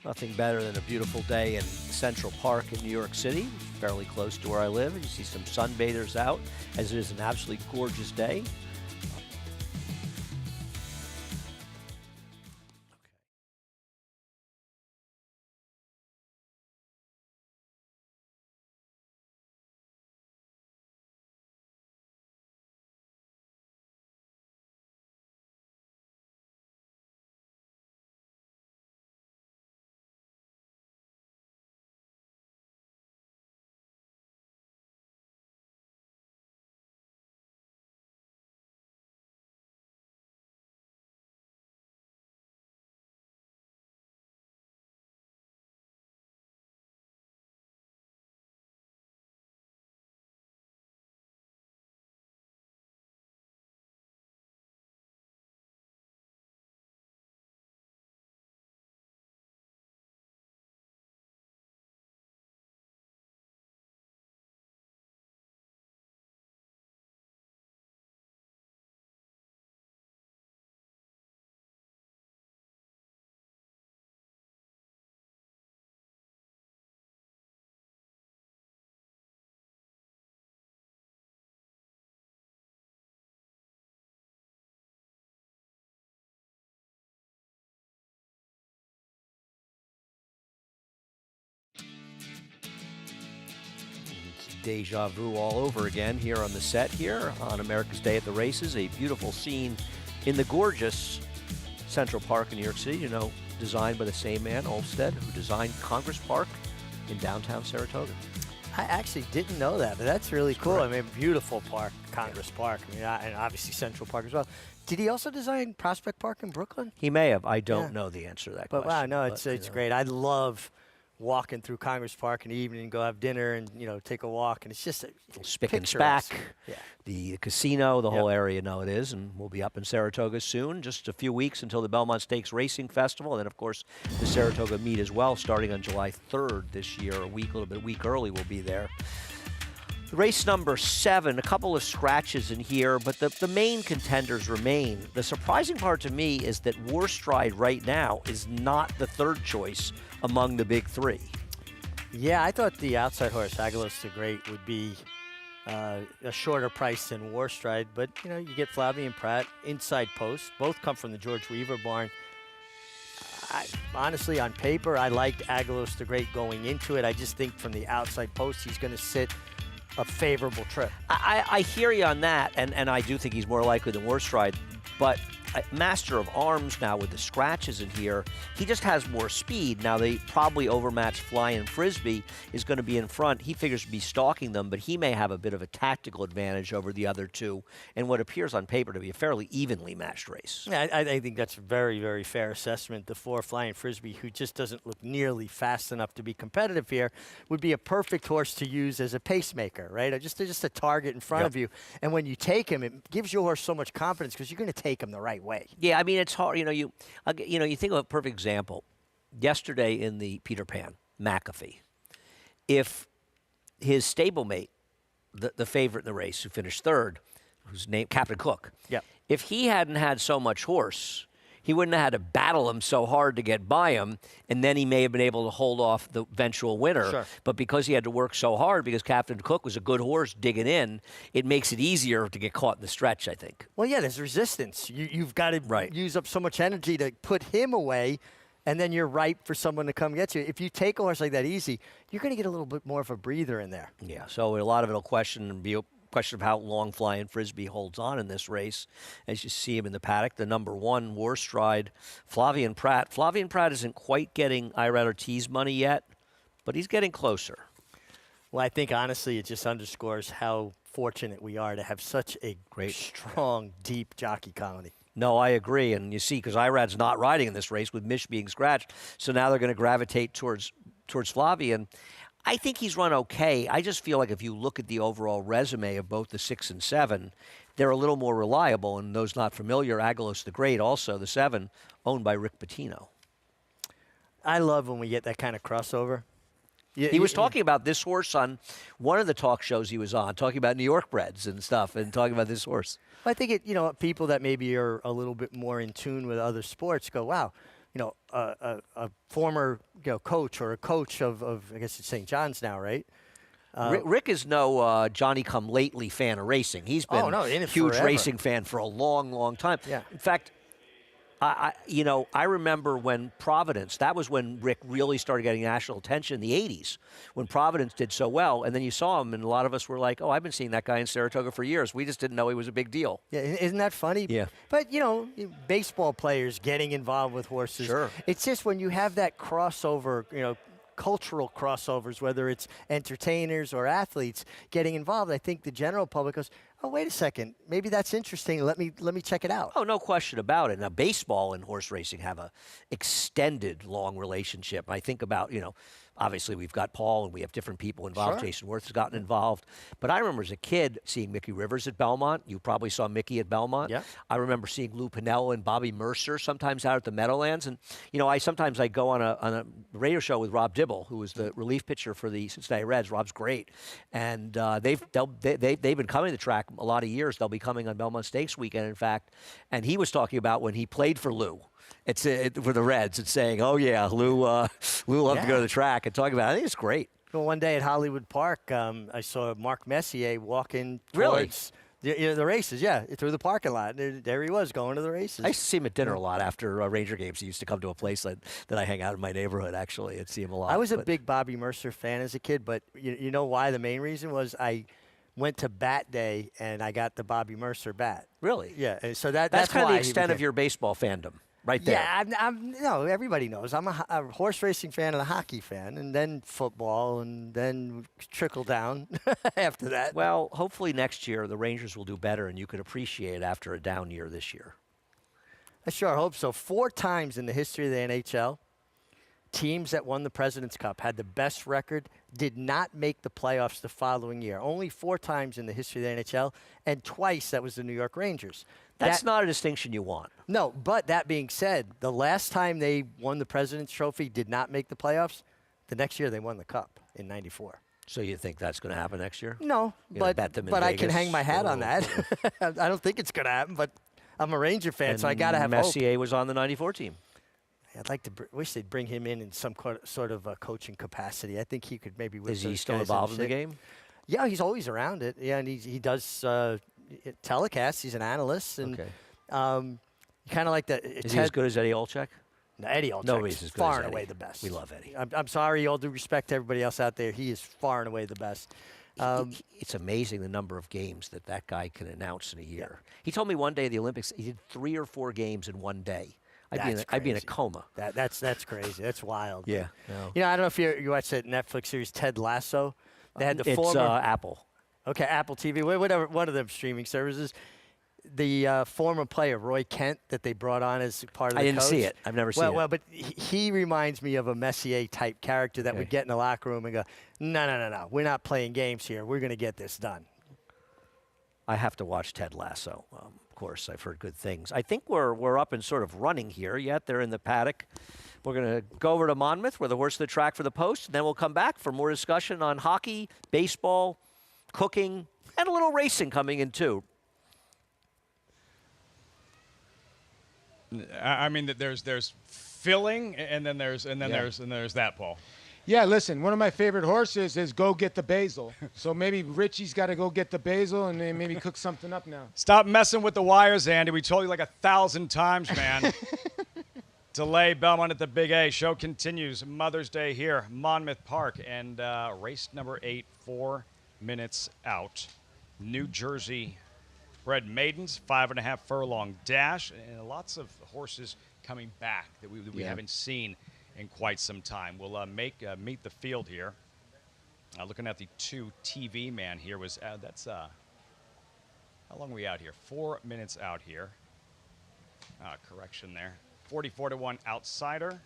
Nothing better than a beautiful day in Central Park in New York City, fairly close to where I live. You see some sunbathers out, as it is an absolutely gorgeous day. deja vu all over again here on the set here on America's Day at the Races. A beautiful scene in the gorgeous Central Park in New York City, you know, designed by the same man, Olmsted, who designed Congress Park in downtown Saratoga. I actually didn't know that, but that's really cool. I mean, beautiful park, Congress Park. I mean, and obviously Central Park as well. Did he also design Prospect Park in Brooklyn? He may have. I don't know the answer to that But question. wow, no, it's great. I love walking through Congress Park in the evening, go have dinner, and take a walk, and it's just Spick and picturesque. Spack, Yeah. the casino, the whole area, know it is, and we'll be up in Saratoga soon. Just a few weeks until the Belmont Stakes Racing Festival, and then of course the Saratoga Meet as well, starting on July 3rd this year, a week early. We'll be there. Race number 7, a couple of scratches in here, but the main contenders remain. The surprising part to me is that War Stride right now is not the third choice among the big 3. Yeah, I thought the outside horse, Agalos the Great, would be a shorter price than War Stride, but you get Flavian Pratt, inside post. Both come from the George Weaver barn. Honestly, on paper, I liked Agalos the Great going into it. I just think from the outside post, he's going to sit a favorable trip. I hear you on that, and I do think he's more likely than War Stride, but Master of Arms now with the scratches in here, he just has more speed. Now, they probably overmatched Flying Frisbee is going to be in front. He figures to be stalking them, but he may have a bit of a tactical advantage over the other two in what appears on paper to be a fairly evenly matched race. Yeah, I think that's a very, very fair assessment. The 4 Flying Frisbee, who just doesn't look nearly fast enough to be competitive here, would be a perfect horse to use as a pacemaker, right? Just a target in front of you. And when you take him, it gives your horse so much confidence because you're going to take him the right way. Yeah, I mean, it's hard. You think of a perfect example. Yesterday in the Peter Pan, McAfee, if his stablemate, the favorite in the race, who finished third, who's named Captain Cook, if he hadn't had so much horse, he wouldn't have had to battle him so hard to get by him, and then he may have been able to hold off the eventual winner. Sure. But because he had to work so hard, because Captain Cook was a good horse digging in, it makes it easier to get caught in the stretch, I think. Well, yeah, there's resistance. You've got to use up so much energy to put him away, and then you're ripe for someone to come get you. If you take a horse like that easy, you're going to get a little bit more of a breather in there. Yeah, so a lot of it will be a question of how long Flying Frisbee holds on in this race. As you see him in the paddock, the number 1, War Stride, Flavian Pratt. Flavian Pratt isn't quite getting Irad Ortiz money yet, but he's getting closer. Well, I think, honestly, it just underscores how fortunate we are to have such a great, strong, deep jockey colony. No, I agree. And you see, because Irad's not riding in this race with Mish being scratched, so now they're going to gravitate towards Flavian. I think he's run okay. I just feel like if you look at the overall resume of both the 6 and 7, they're a little more reliable. And those not familiar, Agalos the Great, also the 7, owned by Rick Pitino. I love when we get that kind of crossover. He was talking about this horse on one of the talk shows he was on, talking about New York breds and stuff, and talking about this horse. I think people that maybe are a little bit more in tune with other sports go, wow, a former coach or a coach of I guess it's St. John's now, right? Rick is no Johnny-come-lately fan of racing. He's been a huge racing fan for a long, long time. Yeah. In fact, I remember when Providence, that was when Rick really started getting national attention in the 80s, when Providence did so well, and then you saw him, and a lot of us were like, oh, I've been seeing that guy in Saratoga for years. We just didn't know he was a big deal. Yeah, isn't that funny? Yeah. But, baseball players getting involved with horses. Sure. It's just when you have that crossover, cultural crossovers, whether it's entertainers or athletes getting involved, I think the general public goes, oh, wait a second, maybe that's interesting. Let me check it out. Oh, no question about it. Now, baseball and horse racing have a extended, long relationship. I think about, obviously we've got Paul and we have different people involved. Sure. Jason Worth has gotten involved. But I remember as a kid seeing Mickey Rivers at Belmont. You probably saw Mickey at Belmont. Yeah. I remember seeing Lou Piniella and Bobby Mercer sometimes out at the Meadowlands. And, sometimes I go on a radio show with Rob Dibble, who was the relief pitcher for the Cincinnati Reds. Rob's great. And they've been coming to the track a lot of years. They'll be coming on Belmont Stakes weekend, in fact. And he was talking about when he played for Lou. For the Reds, and saying, "Oh yeah, Lou loved to go to the track," and talking about it. I think it's great. Well, one day at Hollywood Park, I saw Mark Messier walking Really? towards The races, yeah, through the parking lot. There he was going to the races. I used to see him at dinner a lot after Ranger games. He used to come to a place that I hang out in my neighborhood, actually, and see him a lot. I was a big Bobby Mercer fan as a kid, but you know why? The main reason was I went to bat day and I got the Bobby Mercer bat. Really? Yeah, and so that's kind of why the extent of your baseball fandom. Right there. Yeah, no, everybody knows. I'm a horse racing fan and a hockey fan, and then football, and then trickle down after that. Well, hopefully next year the Rangers will do better, and you could appreciate after a down year this year. I sure hope so. 4 times in the history of the NHL, teams that won the President's Cup had the best record, did not make the playoffs the following year. Only 4 times in the history of the NHL, and twice that was the New York Rangers. That's not a distinction you want. No, but that being said, the last time they won the President's Trophy, did not make the playoffs. The next year they won the Cup in '94. So you think that's going to happen next year? No, but I can hang my hat on that. I don't think it's going to happen, but I'm a Ranger fan, so I got to have hope. Messier was on the '94 team. I'd like to wish they'd bring him in some sort of coaching capacity. I think he could maybe. Is he still involved in the game? Yeah, he's always around it. Yeah, and he does telecasts. He's an analyst, and kind of like the. Is he as good as Eddie Olczyk? No, Eddie Olczyk. Nobody's as good far as and Eddie. away the best. We love Eddie. I'm sorry, all due respect to everybody else out there. He is far and away the best. It's amazing the number of games that guy can announce in a year. Yeah. He told me one day at the Olympics he did 3 or 4 games in one day. I'd be in a coma. That's crazy. That's wild. Yeah. No. You know, I don't know if you watched that Netflix series Ted Lasso. They had the it's Apple. Okay, Apple TV, whatever, one of them streaming services. The former player Roy Kent that they brought on as part of the I didn't coach. see it. I've never seen it. Well, but he reminds me of a Messier type character that would get in the locker room and go, no, we're not playing games here. We're going to get this done. I have to watch Ted Lasso. Of course, I've heard good things. I think we're up and sort of running here yet. They're in the paddock. We're going to go over to Monmouth, where the horse of the track for the post, and then we'll come back for more discussion on hockey, baseball, cooking, and a little racing coming in too. I mean, there's filling, and then there's that, Paul. Yeah, listen, one of my favorite horses is Go Get the Basil. So maybe Richie's got to go get the basil and then maybe cook something up now. Stop messing with the wires, Andy. We told you like 1,000 times, man. Delay Belmont at the Big A. Show continues. Mother's Day here, Monmouth Park. And race number 8, 4 minutes out. New Jersey bred maidens, 5.5 furlong dash. And lots of horses coming back that we haven't seen in quite some time. We'll meet the field here. Looking at the 2 TV man here was that's how long are we out here? 4 minutes out here. Correction there. 44-1 outsider.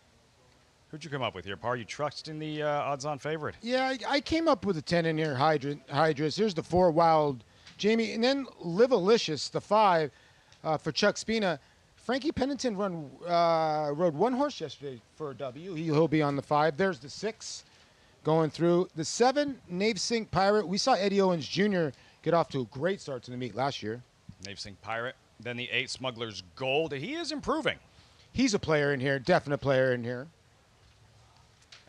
Who'd you come up with here, Par? You trusting the odds-on favorite? Yeah, I came up with a 10 in here, Hydras. Here's the 4 Wild Jamie, and then Livalicious, the 5 for Chuck Spina. Frankie Pennington rode 1 horse yesterday for a W. He'll be on the 5. There's the 6 going through. The 7, Navesink Pirate. We saw Eddie Owens Jr. get off to a great start to the meet last year. Navesink Pirate. Then the 8, Smuggler's Gold. He is improving. He's a player in here, definite player in here.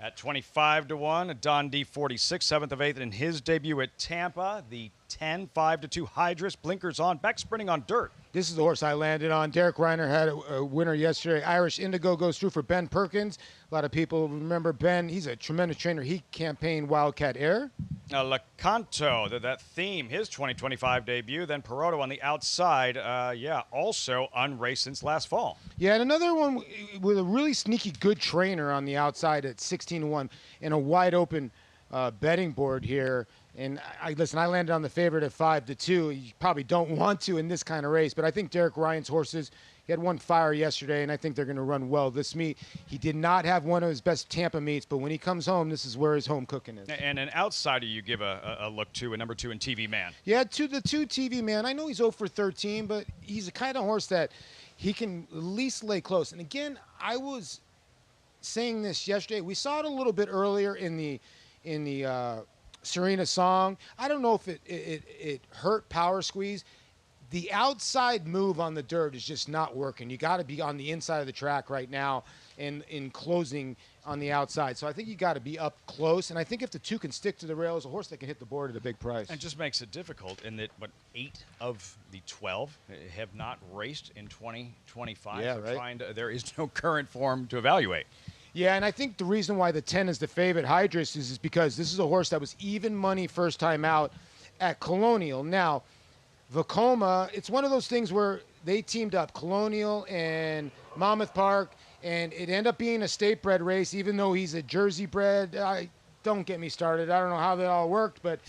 At 25-1, Don D 46, 7th of 8th in his debut at Tampa. The 10, 5-2 Hydras, blinkers on, back sprinting on dirt. This is the horse I landed on. Derek Reiner had a winner yesterday. Irish Indigo goes through for Ben Perkins. A lot of people remember Ben. He's a tremendous trainer. He campaigned Wildcat Air. Lecanto, that theme, his 2025 debut. Then Peroto on the outside, also unraced since last fall. Yeah, and another one with a really sneaky good trainer on the outside at 16-1 in a wide open betting board here. And I landed on the favorite at 5-2. You probably don't want to in this kind of race, but I think Derek Ryan's horses, he had 1 fire yesterday, and I think they're going to run well this meet. He did not have one of his best Tampa meets, but when he comes home, this is where his home cooking is. And an outsider you give a look to, a number 2 in TV Man. Yeah, to the 2 TV Man. I know he's 0 for 13, but he's the kind of horse that he can at least lay close. And again, I was saying this yesterday. We saw it a little bit earlier in the Serena Song. I don't know if it hurt Power Squeeze. the outside move on the dirt is just not working. You got to be on the inside of the track right now and in closing on the outside. So I think you got to be up close. And I think if the two can stick to the rails, a horse that can hit the board at a big price. And it just makes it difficult in that, 8 of the 12 have not raced in 2025. Yeah, so right. There is no current form to evaluate. Yeah, and I think the reason why the 10 is the favorite, Hydrus, is because this is a horse that was even money first time out at Colonial. Now, Vekoma, it's one of those things where they teamed up, Colonial and Monmouth Park, and it ended up being a state bred race, even though he's a Jersey bred. Don't get me started. I don't know how that all worked, but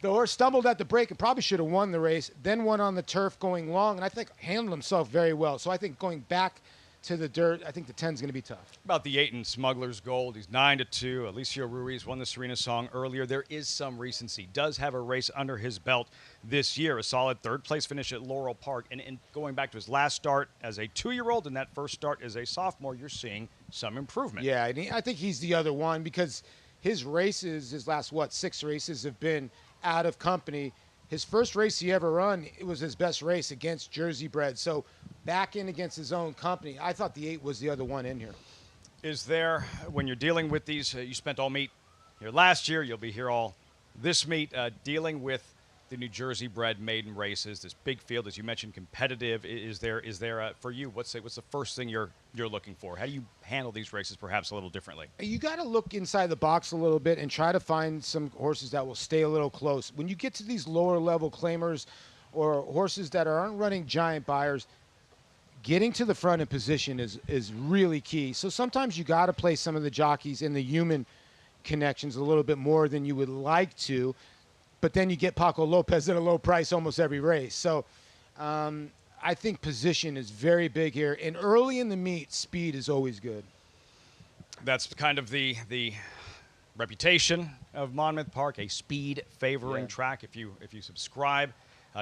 the horse stumbled at the break and probably should have won the race, then won on the turf going long, and I think handled himself very well. So I think going back to the dirt, I think the 10 is going to be tough. About the 8 in Smuggler's Gold, he's 9-2. Alicia Ruiz won the Serena Song earlier. There is some recency. Does have a race under his belt this year. A solid third-place finish at Laurel Park. And going back to his last start as a 2-year-old and that first start as a sophomore, you're seeing some improvement. Yeah, I think he's the other one because his races, his last, 6 races have been out of company. His first race he ever run, it was his best race against Jersey bred. So back in against his own company. I thought the 8 was the other one in here. Is there, when you're dealing with these, you spent all meet here last year, you'll be here all this meet, dealing with the New Jersey bred maiden races, this big field, as you mentioned, competitive. Is there for you, what's the first thing you're looking for? How do you handle these races perhaps a little differently? You got to look inside the box a little bit and try to find some horses that will stay a little close. When you get to these lower level claimers or horses that aren't running giant buyers, getting to the front in position is really key. So sometimes you got to play some of the jockeys in the human connections a little bit more than you would like to, but then you get Paco Lopez at a low price almost every race. So I think position is very big here. And early in the meet, speed is always good. That's kind of the reputation of Monmouth Park, a speed favoring track if you subscribe.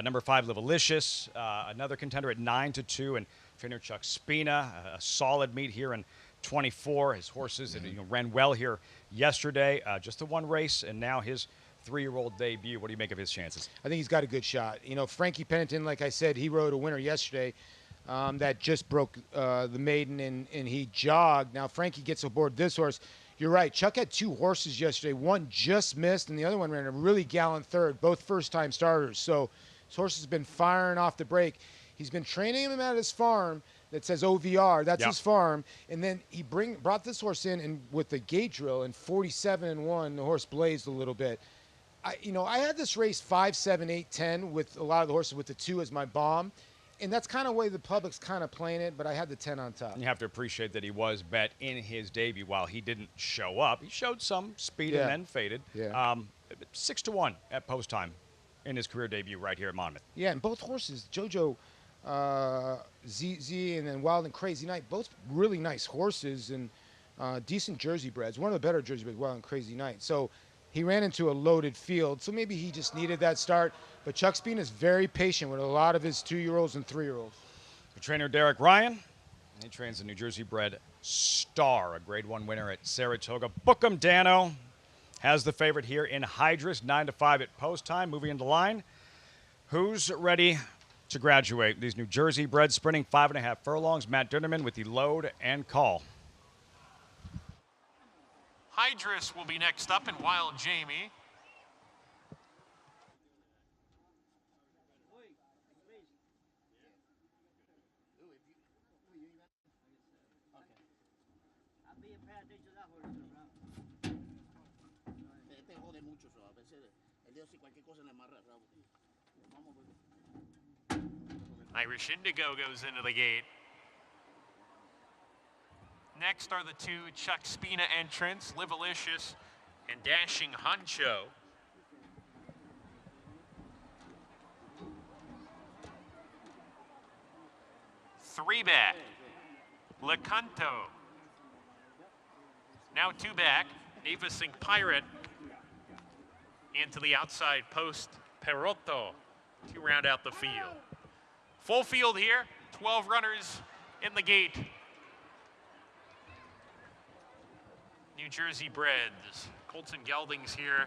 Number 5, Livalicious, another contender at 9-2, and trainer Chuck Spina, a solid meet here in 24. His horses that ran well here yesterday, just the one race, and now his 3-year-old debut. What do you make of his chances? I think he's got a good shot. Frankie Pennington, like I said, he rode a winner yesterday that just broke the maiden, and he jogged. Now Frankie gets aboard this horse. You're right. Chuck had 2 horses yesterday. One just missed, and the other one ran a really gallant third, both first-time starters. So his horse has been firing off the break. He's been training him at his farm that says OVR. That's his farm. And then he brought this horse in and with the gate drill, and 47-1, the horse blazed a little bit. I had this race 5, 7, 8, 10 with a lot of the horses with the 2 as my bomb. And that's kind of the way the public's kind of playing it, but I had the 10 on top. You have to appreciate that he was bet in his debut. While he didn't show up, he showed some speed and then faded. 6-1 at post time in his career debut right here at Monmouth. Yeah, and both horses, JoJo Z and then Wild and Crazy Night, both really nice horses and decent Jersey breds. One of the better Jersey breds, Wild and Crazy Night. So he ran into a loaded field, so maybe he just needed that start. But Chuck Spina is very patient with a lot of his 2-year-olds and 3-year-olds. The trainer Derek Ryan, he trains the New Jersey bred Star, a Grade 1 winner at Saratoga. Bookham Dano has the favorite here in Hydrus, 9-5 at post time. Moving into line, who's ready to graduate? These New Jersey bred sprinting 5.5 furlongs. Matt Dinnerman with the load and call. Hydrus will be next up, and Wild Jamie. Irish Indigo goes into the gate. Next are the 2 Chuck Spina entrants, Livalicious and Dashing Huncho. Three back, Lecanto. Now 2 back, Avacing Pirate. And to the outside post, Perotto to round out the field. Full field here, 12 runners in the gate. New Jersey breds. Colton Gelding's here,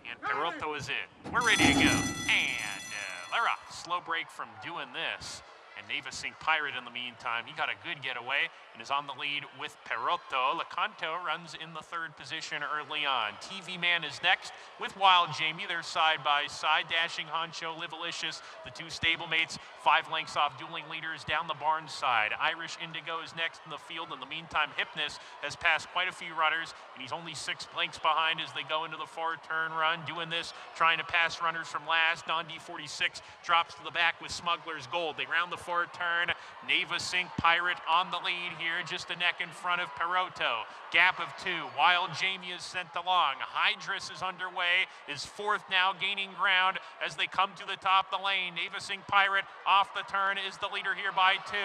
and Perotto is in. We're ready to go. And they're off. Slow break from doing this. And Navasink Pirate in the meantime, he got a good getaway and is on the lead with Perotto. Lecanto runs in the third position early on. TV Man is next with Wild Jamie. They're side by side. Dashing Honcho, Livalicious, the two stablemates, 5 lengths off dueling leaders down the barn side. Irish Indigo is next in the field. In the meantime, Hypnus has passed quite a few runners, and he's only 6 lengths behind as they go into the 4-turn run. Doing this, trying to pass runners from last. Don D46 drops to the back with Smuggler's Gold. They round the 4-turn. Navasink Pirate on the lead here, just a neck in front of Perotto. Gap of 2. Wild Jamie is sent along. Hydrus is underway, is 4th now, gaining ground as they come to the top of the lane. Navasink Pirate off the turn is the leader here by 2.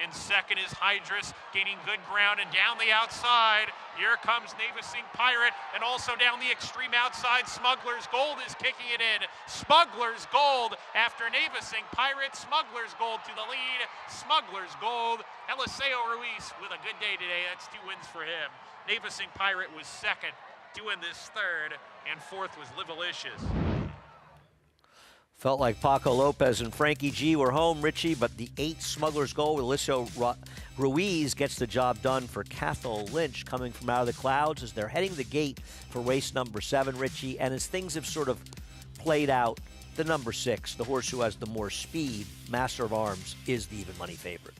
In second is Hydrus, gaining good ground, and down the outside, here comes Navasink Pirate, and also down the extreme outside, Smuggler's Gold is kicking it in. Smuggler's Gold after Navasink Pirate. Smuggler's Gold to the lead. Smuggler's Gold. Eliseo Ruiz with a good day today. That's 2 wins for him. Navasink Pirate was second, doing this third, and 4th was Livalicious. Felt like Paco Lopez and Frankie G were home, Richie, but the 8 Smuggler's Gold with Eliseo Ruiz gets the job done for Cathal Lynch coming from out of the clouds as they're heading the gate for race number 7, Richie. And as things have sort of played out, the number 6, the horse who has the more speed, Master of Arms, is the even money favorite.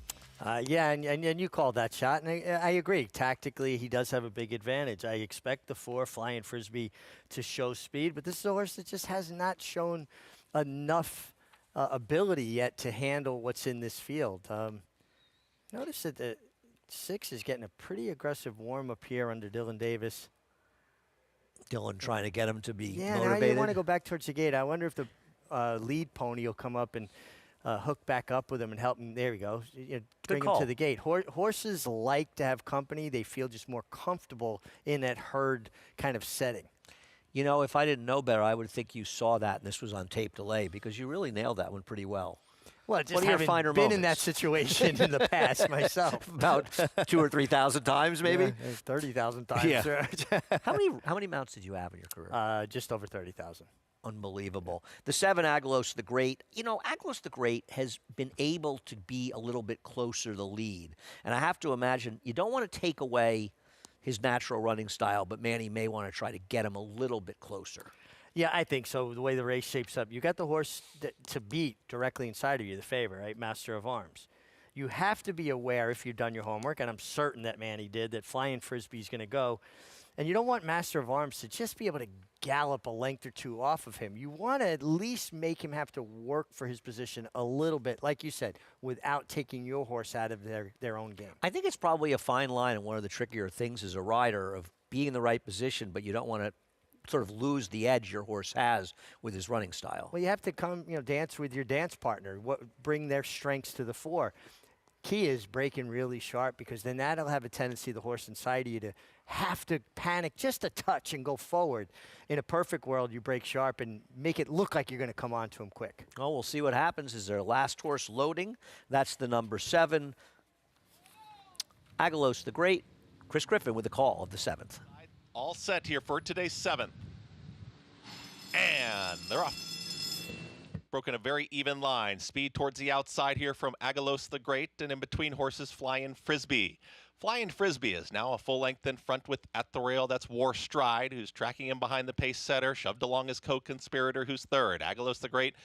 Yeah, and you called that shot, and I agree. Tactically, he does have a big advantage. I expect the 4, Flying Frisbee, to show speed, but this is a horse that just has not shown enough ability yet to handle what's in this field. Notice that the 6 is getting a pretty aggressive warm-up here under Dylan Davis. Dylan trying to get him to be motivated. motivated. Now you want to go back towards the gate. I wonder if the lead pony will come up and hook back up with him and help him. There we go. Bring him to the gate. Horses like to have company. They feel just more comfortable in that herd kind of setting. You know, if I didn't know better, I would think you saw that, and this was on tape delay, because you really nailed that one pretty well. Well, I just what are your haven't finer been moments? in that situation in the past myself. About 2,000 or 3,000 times, maybe? Yeah, 30,000 times. Yeah. How many mounts did you have in your career? Just over 30,000. Unbelievable. The 7, Agalos the Great. You know, Agalos the Great has been able to be a little bit closer to the lead. And I have to imagine you don't want to take away his natural running style, but Manny may want to try to get him a little bit closer. Yeah, I think so. The way the race shapes up, you got the horse to beat directly inside of you, the favorite, right? Master of Arms. You have to be aware, if you've done your homework, and I'm certain that Manny did, that Flying Frisbee is going to go. And you don't want Master of Arms to just be able to gallop a length or 2 off of him. You want to at least make him have to work for his position a little bit, like you said, without taking your horse out of their own game. I think it's probably a fine line, and one of the trickier things as a rider of being in the right position, but you don't want to sort of lose the edge your horse has with his running style. Well, you have to come, dance with your dance partner, bring their strengths to the fore. Key is breaking really sharp, because then that'll have a tendency, the horse inside of you, to have to panic just a touch and go forward. In a perfect world, you break sharp and make it look like you're going to come on to him quick. Oh, we'll see what happens. Is their last horse loading? That's the number 7. Agalos the Great. Chris Griffin with the call of the 7th. All set here for today's 7th. And they're off. Broken a very even line. Speed towards the outside here from Agalos the Great, and in between horses, Flying Frisbee. Flying Frisbee is now a full length in front with at the rail. That's War Stride, who's tracking him behind the pace setter, shoved along his co-conspirator, who's 3rd. Agalos the Great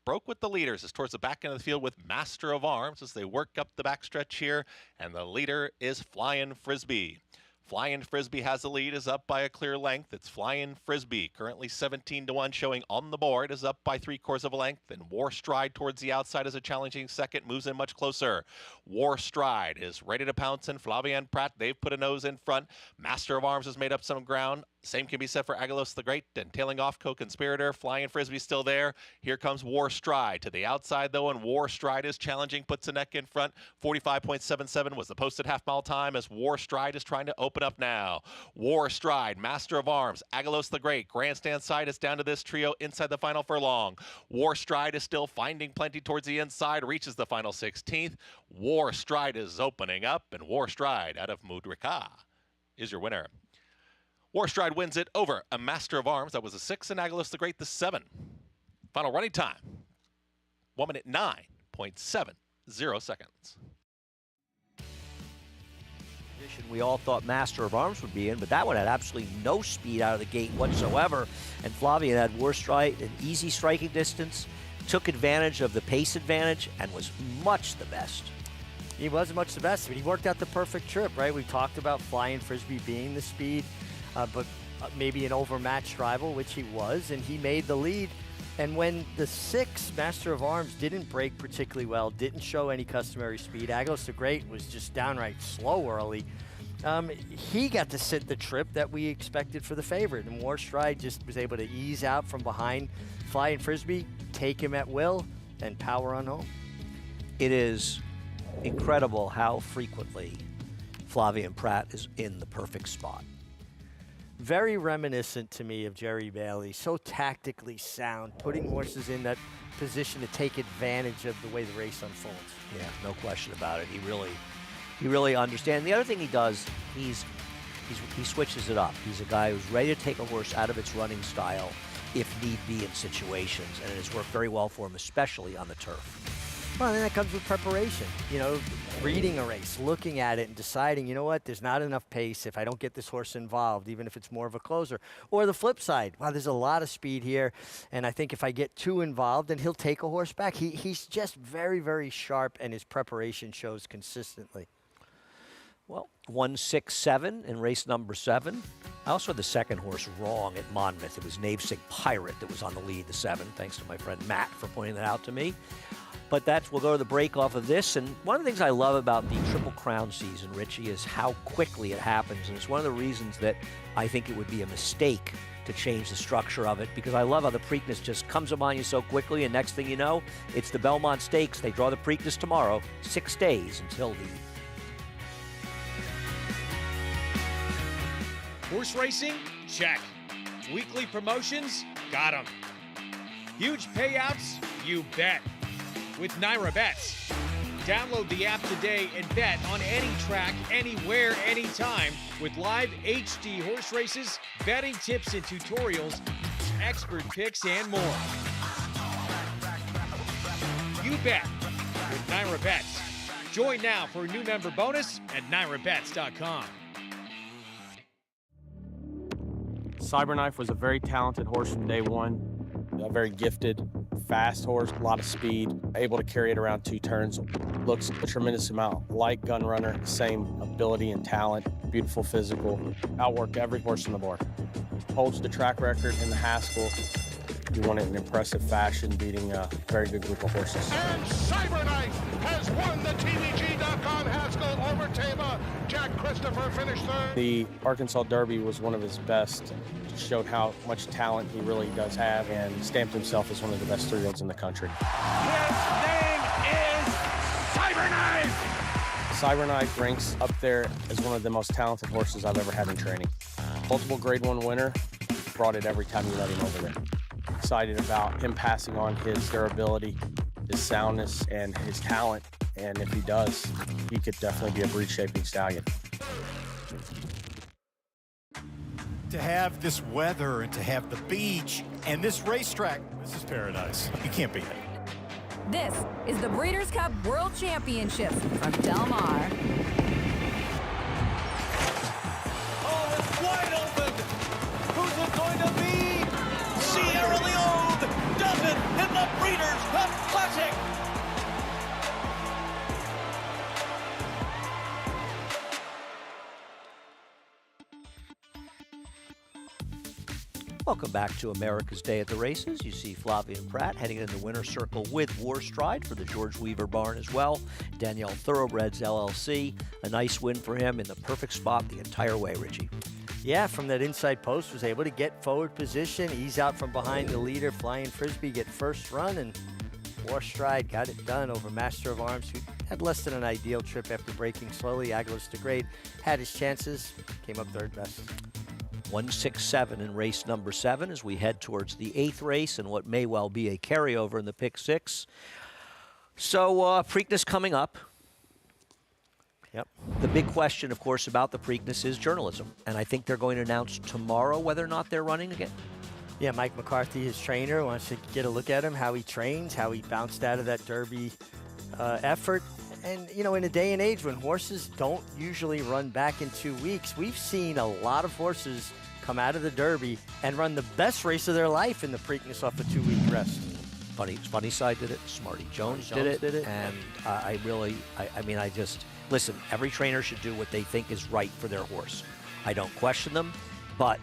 broke with the leaders. Is towards the back end of the field with Master of Arms as they work up the backstretch here, and the leader is Flying Frisbee. Flying Frisbee has the lead, is up by a clear length. It's Flying Frisbee, currently 17-1, showing on the board, is up by 3/4 of a length. And War Stride towards the outside is a challenging second, moves in much closer. War Stride is ready to pounce in. Flavian Pratt, they've put a nose in front. Master of Arms has made up some ground. Same can be said for Agalos the Great, and tailing off Co-Conspirator. Flying Frisbee still there. Here comes War Stride to the outside, though, and War Stride is challenging, puts a neck in front. 45.77 was the posted half-mile time as War Stride is trying to open up now. War Stride, Master of Arms, Agalos the Great. Grandstand side is down to this trio inside the final furlong. War Stride is still finding plenty towards the inside, reaches the final 16th. War Stride is opening up, and War Stride out of Mudrika is your winner. War Stride wins it over a Master of Arms. That was a 6, and Agalos the Great the 7. Final running time, 1 minute 9.70 seconds. We all thought Master of Arms would be in, but that one had absolutely no speed out of the gate whatsoever. And Flavien had War Stride, an easy striking distance, took advantage of the pace advantage, and was much the best. He was much the best. I mean, he worked out the perfect trip, right? We talked about Flying Frisbee being the speed, but maybe an overmatched rival, which he was, and he made the lead. And when the 6 Master of Arms didn't break particularly well, didn't show any customary speed, Agios the Great was just downright slow early. He got to sit the trip that we expected for the favorite, and War Stride just was able to ease out from behind Flying Frisbee, take him at will, and power on home. It is incredible how frequently Flavien Prat is in the perfect spot. Very reminiscent to me of Jerry Bailey, so tactically sound, putting horses in that position to take advantage of the way the race unfolds. Yeah, no question about it. He really understands. The other thing he does, he switches it up. He's a guy who's ready to take a horse out of its running style if need be in situations, and it has worked very well for him, especially on the turf. Well, then that comes with preparation. You know, reading a race, looking at it and deciding, you know what, there's not enough pace if I don't get this horse involved, even if it's more of a closer. Or the flip side, wow, there's a lot of speed here, and I think if I get too involved, then he'll take a horse back. He's just very, very sharp, and his preparation shows consistently. Well, 1-6-7 in race number 7. I also had the second horse wrong at Monmouth. It was Navesink Pirate that was on the lead, the 7, thanks to my friend Matt for pointing that out to me. But we'll go to the break off of this. And one of the things I love about the Triple Crown season, Richie, is how quickly it happens. And it's one of the reasons that I think it would be a mistake to change the structure of it, because I love how the Preakness just comes upon you so quickly, and next thing you know, it's the Belmont Stakes. They draw the Preakness tomorrow, 6 days until the... Horse racing? Check. Weekly promotions? Got 'em. Huge payouts? You bet. With Naira Bets. Download the app today and bet on any track, anywhere, anytime with live HD horse races, betting tips and tutorials, expert picks, and more. You bet with Naira Bets. Join now for a new member bonus at NairaBets.com. Cyberknife was a very talented horse from day one. A very gifted, fast horse, a lot of speed, able to carry it around 2 turns. Looks a tremendous amount like Gunrunner, same ability and talent, beautiful physical, outworked every horse on the board. Holds the track record in the Haskell. He won it in impressive fashion, beating a very good group of horses. And Cyberknife has won the TVG.com Haskell over Tama. Jack Christopher finished 3rd. The Arkansas Derby was one of his best. Showed how much talent he really does have, and stamped himself as one of the best 3-year-olds in the country. His name is Cyberknife! Cyberknife ranks up there as one of the most talented horses I've ever had in training. Multiple Grade 1 winner, brought it every time you let him over there. Excited about him passing on his durability, his soundness, and his talent, and if he does, he could definitely be a breed-shaping stallion. To have this weather and to have the beach and this racetrack, this is paradise. You can't beat it. This is the Breeders' Cup World Championships from Del Mar. Oh, it's wide open. Who's it going to be? Sierra Leone does it in the Breeders' Cup Classic. Welcome back to America's Day at the Races. You see Flavien Prat heading in the winner's circle with War Stride for the George Weaver barn as well. Danielle Thoroughbreds LLC, a nice win for him in the perfect spot the entire way, Richie. Yeah, from that inside post, was able to get forward position, ease out from behind the leader, Flying Frisbee, get first run, and War Stride got it done over Master of Arms, who had less than an ideal trip after breaking slowly. Agios the Great had his chances, came up 3rd best. 1-6-7 in race number 7 as we head towards the 8th race and what may well be a carryover in the pick 6. So Preakness coming up. Yep. The big question, of course, about the Preakness is journalism, and I think they're going to announce tomorrow whether or not they're running again. Yeah, Mike McCarthy, his trainer, wants to get a look at him, how he trains, how he bounced out of that Derby effort. And, you know, in a day and age when horses don't usually run back in 2 weeks, we've seen a lot of horses come out of the Derby and run the best race of their life in the Preakness off a 2-week rest. Funny Side did it. Smarty Jones did it. And I mean, I just, listen, every trainer should do what they think is right for their horse. I don't question them, but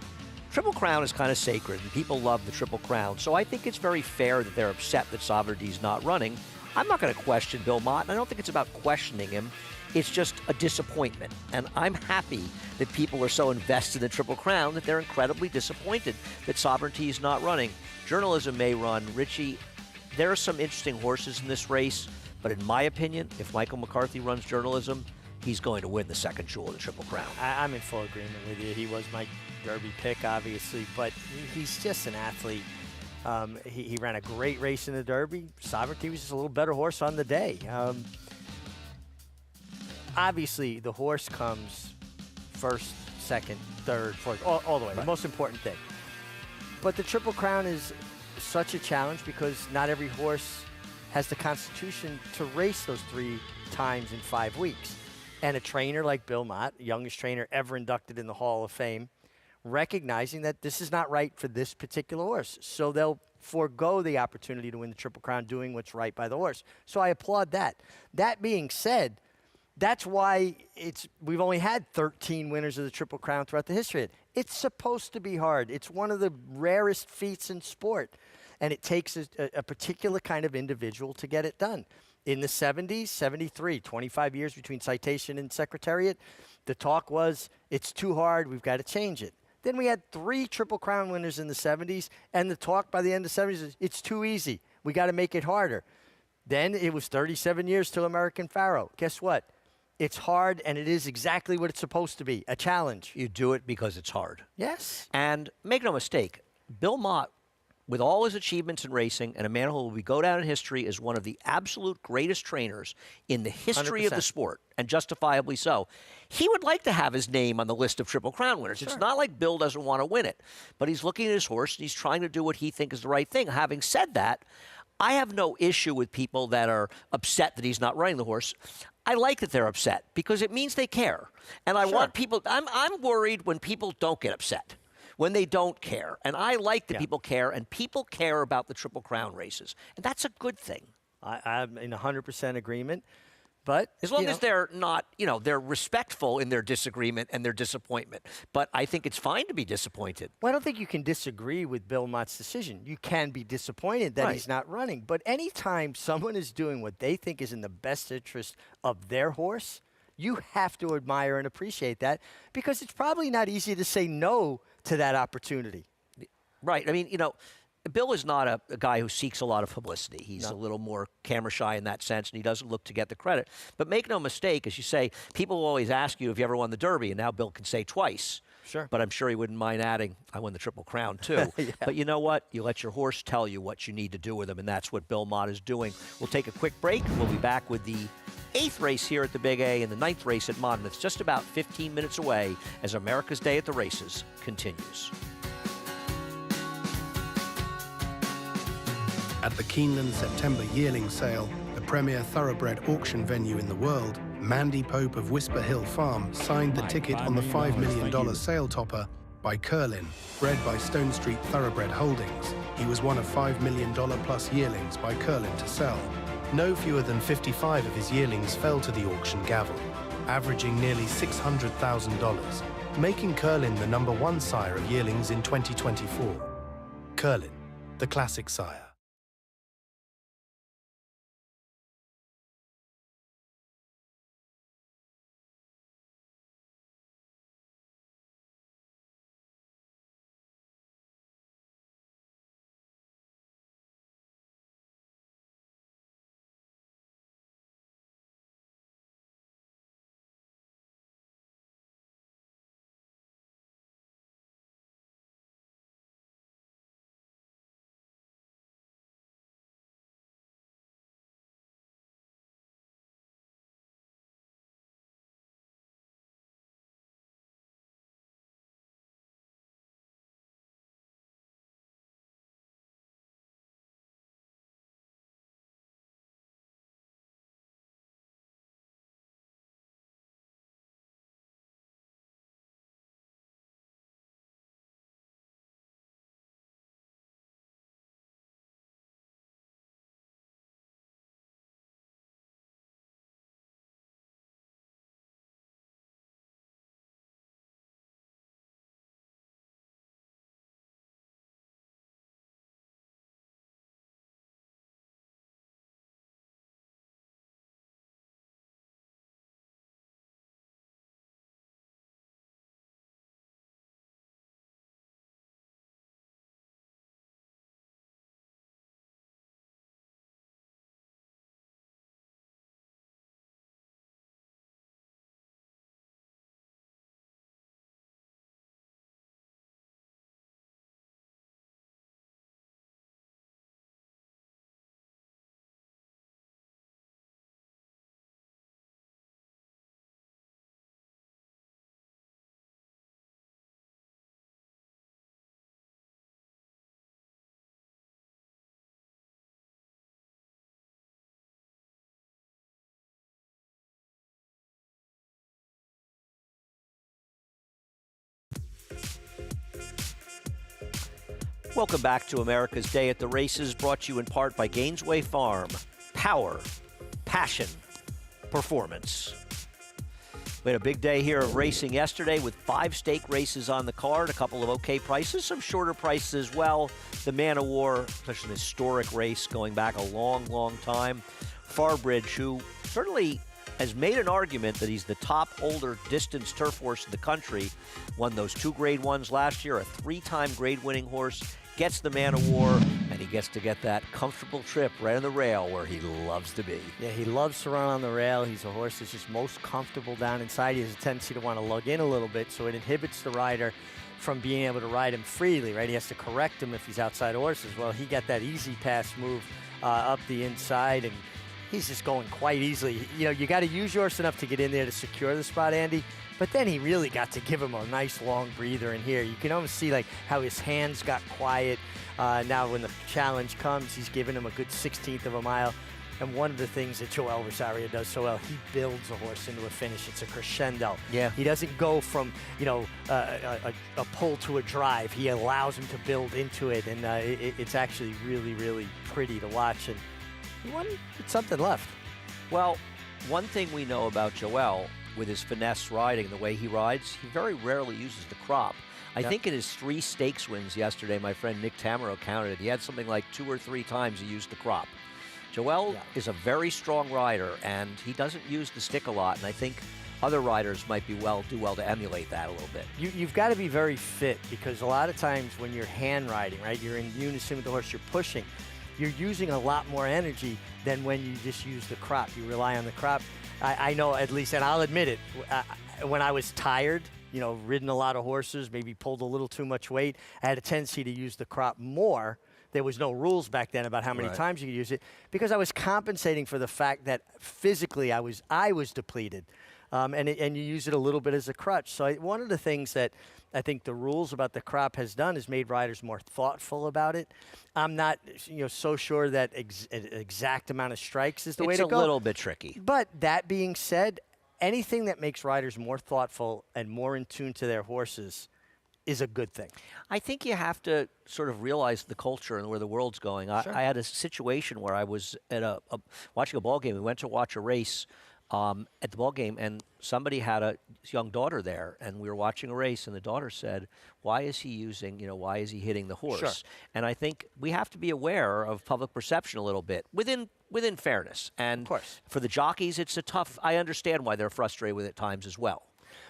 Triple Crown is kind of sacred, and people love the Triple Crown. So I think it's very fair that they're upset that Sovereignty's not running. I'm not going to question Bill Mott, and I don't think it's about questioning him. It's just a disappointment. And I'm happy that people are so invested in Triple Crown that they're incredibly disappointed that Sovereignty is not running. Journalism may run. Richie, there are some interesting horses in this race, but in my opinion, if Michael McCarthy runs journalism, he's going to win the second jewel of the Triple Crown. I'm in full agreement with you. He was my Derby pick, obviously, but he's just an athlete. He ran a great race in the Derby. Sovereignty was just a little better horse on the day. Obviously, the horse comes first, second, third, fourth, all the way. Right. The most important thing. But the Triple Crown is such a challenge because not every horse has the constitution to race those 3 times in 5 weeks. And a trainer like Bill Mott, youngest trainer ever inducted in the Hall of Fame, recognizing that this is not right for this particular horse. So they'll forego the opportunity to win the Triple Crown doing what's right by the horse. So I applaud that. That being said, that's why we've only had 13 winners of the Triple Crown throughout the history. It's supposed to be hard. It's one of the rarest feats in sport. And it takes a particular kind of individual to get it done. In the 70s, 73, 25 years between Citation and Secretariat, the talk was, it's too hard, we've got to change it. Then we had 3 Triple Crown winners in the 70s, and the talk by the end of the 70s is, it's too easy. We got to make it harder. Then it was 37 years till American Pharoah. Guess what? It's hard, and it is exactly what it's supposed to be, a challenge. You do it because it's hard. Yes. And make no mistake, Bill Mott, with all his achievements in racing, and a man who will go down in history as one of the absolute greatest trainers in the history 100%. of the sport, and justifiably so, he would like to have his name on the list of Triple Crown winners. Sure. It's not like Bill doesn't want to win it, but he's looking at his horse, and he's trying to do what he thinks is the right thing. Having said that, I have no issue with people that are upset that he's not running the horse. I like that they're upset because it means they care. And I want people, I'm worried when people don't get upset, when they don't care. And I like that people care, and people care about the Triple Crown races. And that's a good thing. I'm in 100% agreement. But as long as they're not, they're respectful in their disagreement and their disappointment. But I think it's fine to be disappointed. Well, I don't think you can disagree with Bill Mott's decision. You can be disappointed that he's not running. But anytime someone is doing what they think is in the best interest of their horse, you have to admire and appreciate that because it's probably not easy to say no to that opportunity. Right. I mean, Bill is not a guy who seeks a lot of publicity. He's a little more camera shy in that sense, and he doesn't look to get the credit. But make no mistake, as you say, people will always ask you if you ever won the Derby, and now Bill can say twice. Sure. But I'm sure he wouldn't mind adding, I won the Triple Crown too. But you know what? You let your horse tell you what you need to do with him, and that's what Bill Mott is doing. We'll take a quick break. We'll be back with the 8th race here at the Big A and the 9th race at Monmouth, just about 15 minutes away as America's Day at the Races continues. At the Keeneland September yearling sale, the premier thoroughbred auction venue in the world, Mandy Pope of Whisper Hill Farm signed the ticket on the $5 million sale topper by Curlin, bred by Stone Street Thoroughbred Holdings. He was one of $5 million plus yearlings by Curlin to sell. No fewer than 55 of his yearlings fell to the auction gavel, averaging nearly $600,000, making Curlin the #1 sire of yearlings in 2024. Curlin, the classic sire. Welcome back to America's Day at the Races, brought to you in part by Gainesway Farm. Power, passion, performance. We had a big day here of racing yesterday with 5 stake races on the card, a couple of okay prices, some shorter prices as well. The Man of War, such an historic race going back a long, long time. Farbridge, who certainly has made an argument that he's the top older distance turf horse in the country, won those 2 Grade 1s last year, a 3-time grade-winning horse, gets the Man of War, and he gets to get that comfortable trip right on the rail where he loves to be. Yeah, he loves to run on the rail. He's a horse that's just most comfortable down inside. He has a tendency to want to lug in a little bit, so it inhibits the rider from being able to ride him freely, right? He has to correct him if he's outside horses. Well, he got that easy pass move up the inside, and he's just going quite easily. You know, you got to use your horse enough to get in there to secure the spot, Andy. But then he really got to give him a nice long breather in here. You can almost see like how his hands got quiet. Now when the challenge comes, he's giving him a good 1/16 of a mile. And one of the things that Joel Rosario does so well, he builds a horse into a finish. It's a crescendo. Yeah. He doesn't go from, you know, a pull to a drive. He allows him to build into it. And it's actually really, really pretty to watch. And he won with something left. Well, one thing we know about Joel, with his finesse riding, the way he rides, he very rarely uses the crop. I think in his 3 stakes wins yesterday, my friend Nick Tamaro counted it. He had something like 2 or 3 times he used the crop. Joel is a very strong rider, and he doesn't use the stick a lot, and I think other riders might do well to emulate that a little bit. You've got to be very fit, because a lot of times when you're hand riding, right, you're in unison with the horse you're pushing, you're using a lot more energy than when you just use the crop. You rely on the crop. I know, at least, and I'll admit it, when I was tired, you know, ridden a lot of horses, maybe pulled a little too much weight, I had a tendency to use the crop more. There was no rules back then about how many times you could use it, because I was compensating for the fact that physically I was depleted. And you use it a little bit as a crutch. So one of the things that I think the rules about the crop has done is made riders more thoughtful about it. I'm not, you know, so sure that exact amount of strikes is the way to go. It's a little bit tricky. But that being said, anything that makes riders more thoughtful and more in tune to their horses is a good thing. I think you have to sort of realize the culture and where the world's going. Sure. I had a situation where I was at watching a ball game. We went to watch a race at the ball game, and somebody had a young daughter there, and we were watching a race, and the daughter said, why is he hitting the horse? Sure. And I think we have to be aware of public perception a little bit within fairness. And of course, for the jockeys, it's I understand why they're frustrated with it at times as well.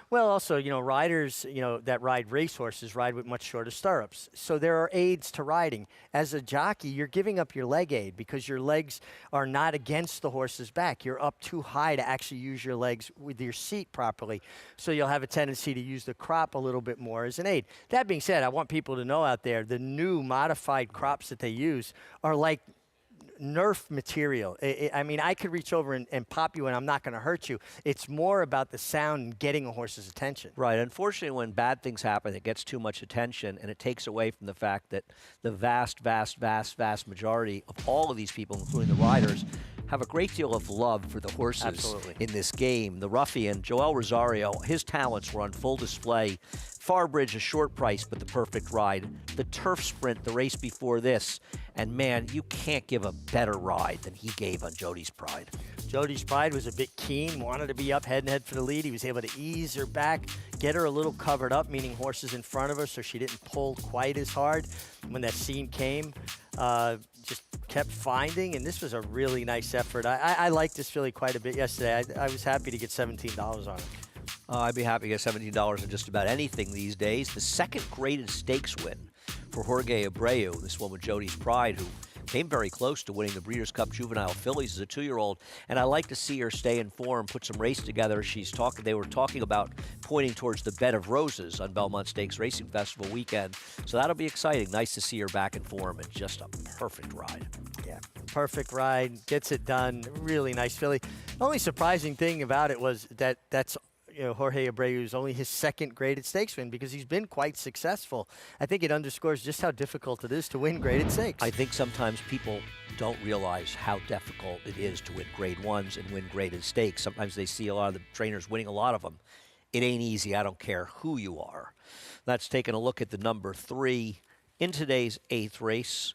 Well, also, you know, riders, you know, that ride racehorses ride with much shorter stirrups. So there are aids to riding. As a jockey, you're giving up your leg aid because your legs are not against the horse's back. You're up too high to actually use your legs with your seat properly. So you'll have a tendency to use the crop a little bit more as an aid. That being said, I want people to know out there, the new modified crops that they use are like Nerf material. I mean, I could reach over and pop you and I'm not going to hurt you. It's more about the sound and getting a horse's attention. Right. Unfortunately, when bad things happen, it gets too much attention, and it takes away from the fact that the vast majority of all of these people, including the riders, have a great deal of love for the horses in this game. The ruffian, Joel Rosario, his talents were on full display. Farbridge, a short price, but the perfect ride. The Turf Sprint, the race before this. And man, you can't give a better ride than he gave on Jody's Pride. Jody's Pride was a bit keen, wanted to be up head and head for the lead. He was able to ease her back, get her a little covered up, meaning horses in front of her, so she didn't pull quite as hard. When that scene came, just kept finding, and this was a really nice effort. I liked this filly quite a bit yesterday. I was happy to get $17 on it. I'd be happy to get $17 on just about anything these days. The second graded stakes win for Jorge Abreu, this one with Jody's Pride, who came very close to winning the Breeders' Cup Juvenile Fillies as a 2-year-old, and I like to see her stay in form, put some race together. They were talking about pointing towards the Bed of Roses on Belmont Stakes Racing Festival weekend, so that'll be exciting. Nice to see her back in form, and just a perfect ride. Yeah, perfect ride, gets it done, really nice filly. The only surprising thing about it was that's Jorge Abreu's only his second graded stakes win, because he's been quite successful. I think it underscores just how difficult it is to win graded stakes. I think sometimes people don't realize how difficult it is to win grade 1s and win graded stakes. Sometimes they see a lot of the trainers winning a lot of them. It ain't easy. I don't care who you are. That's taking a look at the number 3 In today's 8th race,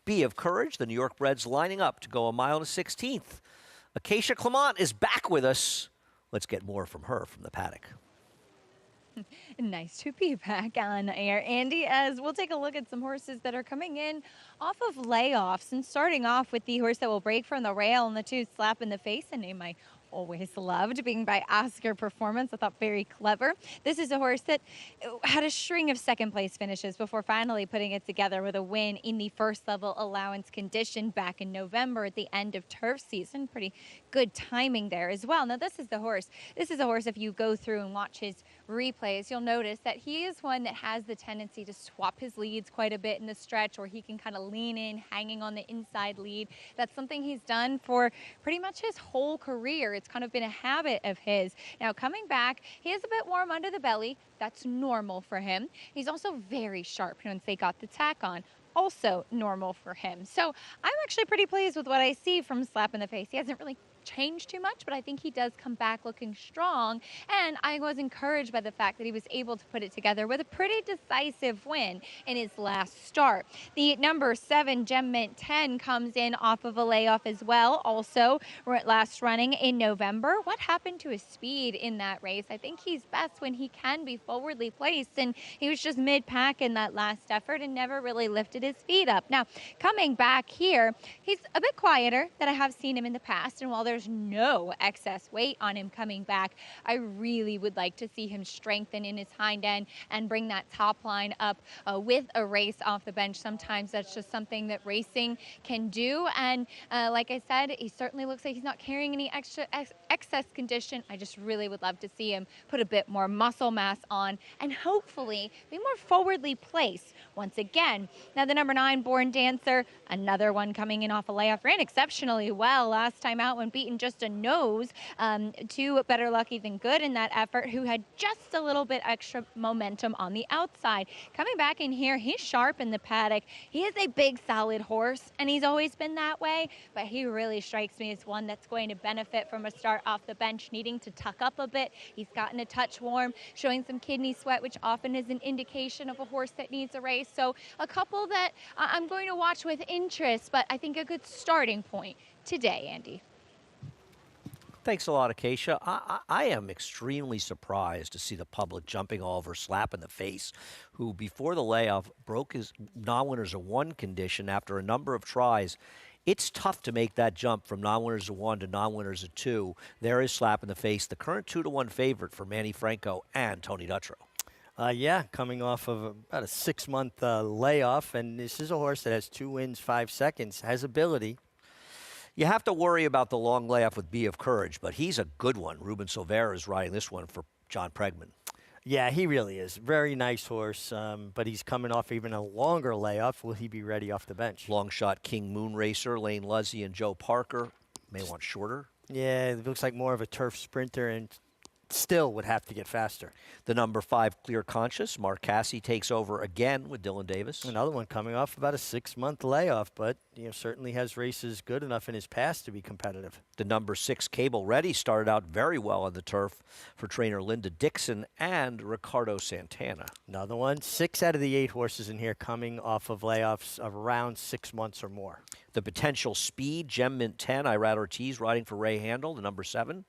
Bee of Courage, the New York breds lining up to go a mile and a 16th. Acacia Clement is back with us. Let's get more from her from the paddock. Nice to be back on air, Andy, as we'll take a look at some horses that are coming in off of layoffs, and starting off with the horse that will break from the rail and the 2 Slap in the Face, a name I always loved, being by Oscar Performance. I thought very clever. This is a horse that had a string of second place finishes before finally putting it together with a win in the first level allowance condition back in November at the end of turf season. Pretty good timing there as well. Now this is the horse. This is a horse, if you go through and watch his replays, you'll notice that he is one that has the tendency to swap his leads quite a bit in the stretch, or he can kind of lean in, hanging on the inside lead. That's something he's done for pretty much his whole career. It's kind of been a habit of his. Now coming back, he is a bit warm under the belly. That's normal for him. He's also very sharp once they got the tack on. Also normal for him. So I'm actually pretty pleased with what I see from Slap in the Face. He hasn't really changed too much, but I think he does come back looking strong, and I was encouraged by the fact that he was able to put it together with a pretty decisive win in his last start. The number 7 Gem Mint 10 comes in off of a layoff as well, also last running in November. What happened to his speed in that race? I think he's best when he can be forwardly placed, and he was just mid-pack in that last effort and never really lifted his feet up. Now coming back here, he's a bit quieter than I have seen him in the past, and while there's no excess weight on him coming back, I really would like to see him strengthen in his hind end and bring that top line up with a race off the bench. Sometimes that's just something that racing can do, and like I said, he certainly looks like he's not carrying any excess condition. I just really would love to see him put a bit more muscle mass on and hopefully be more forwardly placed once again. Now the number 9 Born Dancer, another one coming in off a layoff, ran exceptionally well last time out when beaten just a nose to Better Lucky Than Good in that effort, who had just a little bit extra momentum on the outside. Coming back in here, he's sharp in the paddock. He is a big, solid horse, and he's always been that way, but he really strikes me as one that's going to benefit from a start off the bench, needing to tuck up a bit. He's gotten a touch warm, showing some kidney sweat, which often is an indication of a horse that needs a race. So a couple that I'm going to watch with interest, but I think a good starting point today, Andy. Thanks a lot, Acacia. I am extremely surprised to see the public jumping all over Slap in the Face, who before the layoff broke his non-winners of 1 condition after a number of tries. It's tough to make that jump from non-winners of 1 to non-winners of 2. There is Slap in the Face, the current 2-1 favorite for Manny Franco and Tony Dutrow. Yeah, coming off of about a 6-month layoff, and this is a horse that has 2 wins, 5 seconds, has ability. You have to worry about the long layoff with Bee of Courage, but he's a good one. Ruben Silvera is riding this one for John Pregman. Yeah, he really is. Very nice horse, but he's coming off even a longer layoff. Will he be ready off the bench? Long shot King Moon Racer, Lane Luzzy and Joe Parker may want shorter. Yeah, it looks like more of a turf sprinter, and still would have to get faster. The number 5 Clear Conscious, Mark Casse takes over again with Dylan Davis. Another one coming off about a 6-month layoff, but certainly has races good enough in his past to be competitive. The number 6 Cable Ready started out very well on the turf for trainer Linda Dixon and Ricardo Santana. Another one, 6 out of the 8 horses in here coming off of layoffs of around 6 months or more. The potential speed, Gem Mint 10, Irad Ortiz riding for Ray Handel, the number 7.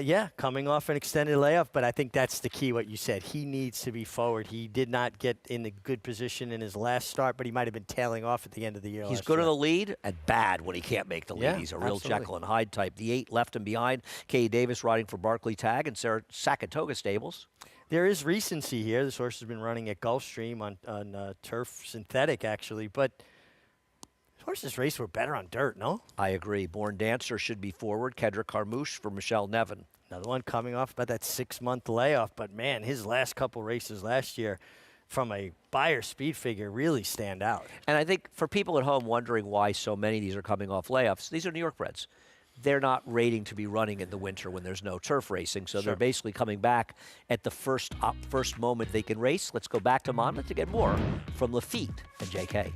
Yeah, coming off an extended layoff, but I think that's the key, what you said. He needs to be forward. He did not get in a good position in his last start, but he might have been tailing off at the end of the year. He's good in the lead and bad when he can't make the lead. Yeah, He's a real absolutely. Jekyll and Hyde type. The 8 left him behind, Kay Davis riding for Barclay Tag and Saratoga Stables. There is recency here. This horse has been running at Gulfstream on turf synthetic, actually, but horses race were better on dirt, no? I agree. Born Dancer should be forward. Kedrick Carmouche for Michelle Nevin. Another one coming off about that 6-month layoff, but man, his last couple races last year from a buyer speed figure really stand out. And I think for people at home wondering why so many of these are coming off layoffs, these are New York breds. They're not rating to be running in the winter when there's no turf racing, so they're basically coming back at the first moment they can race. Let's go back to Monmouth to get more from Lafitte and JK.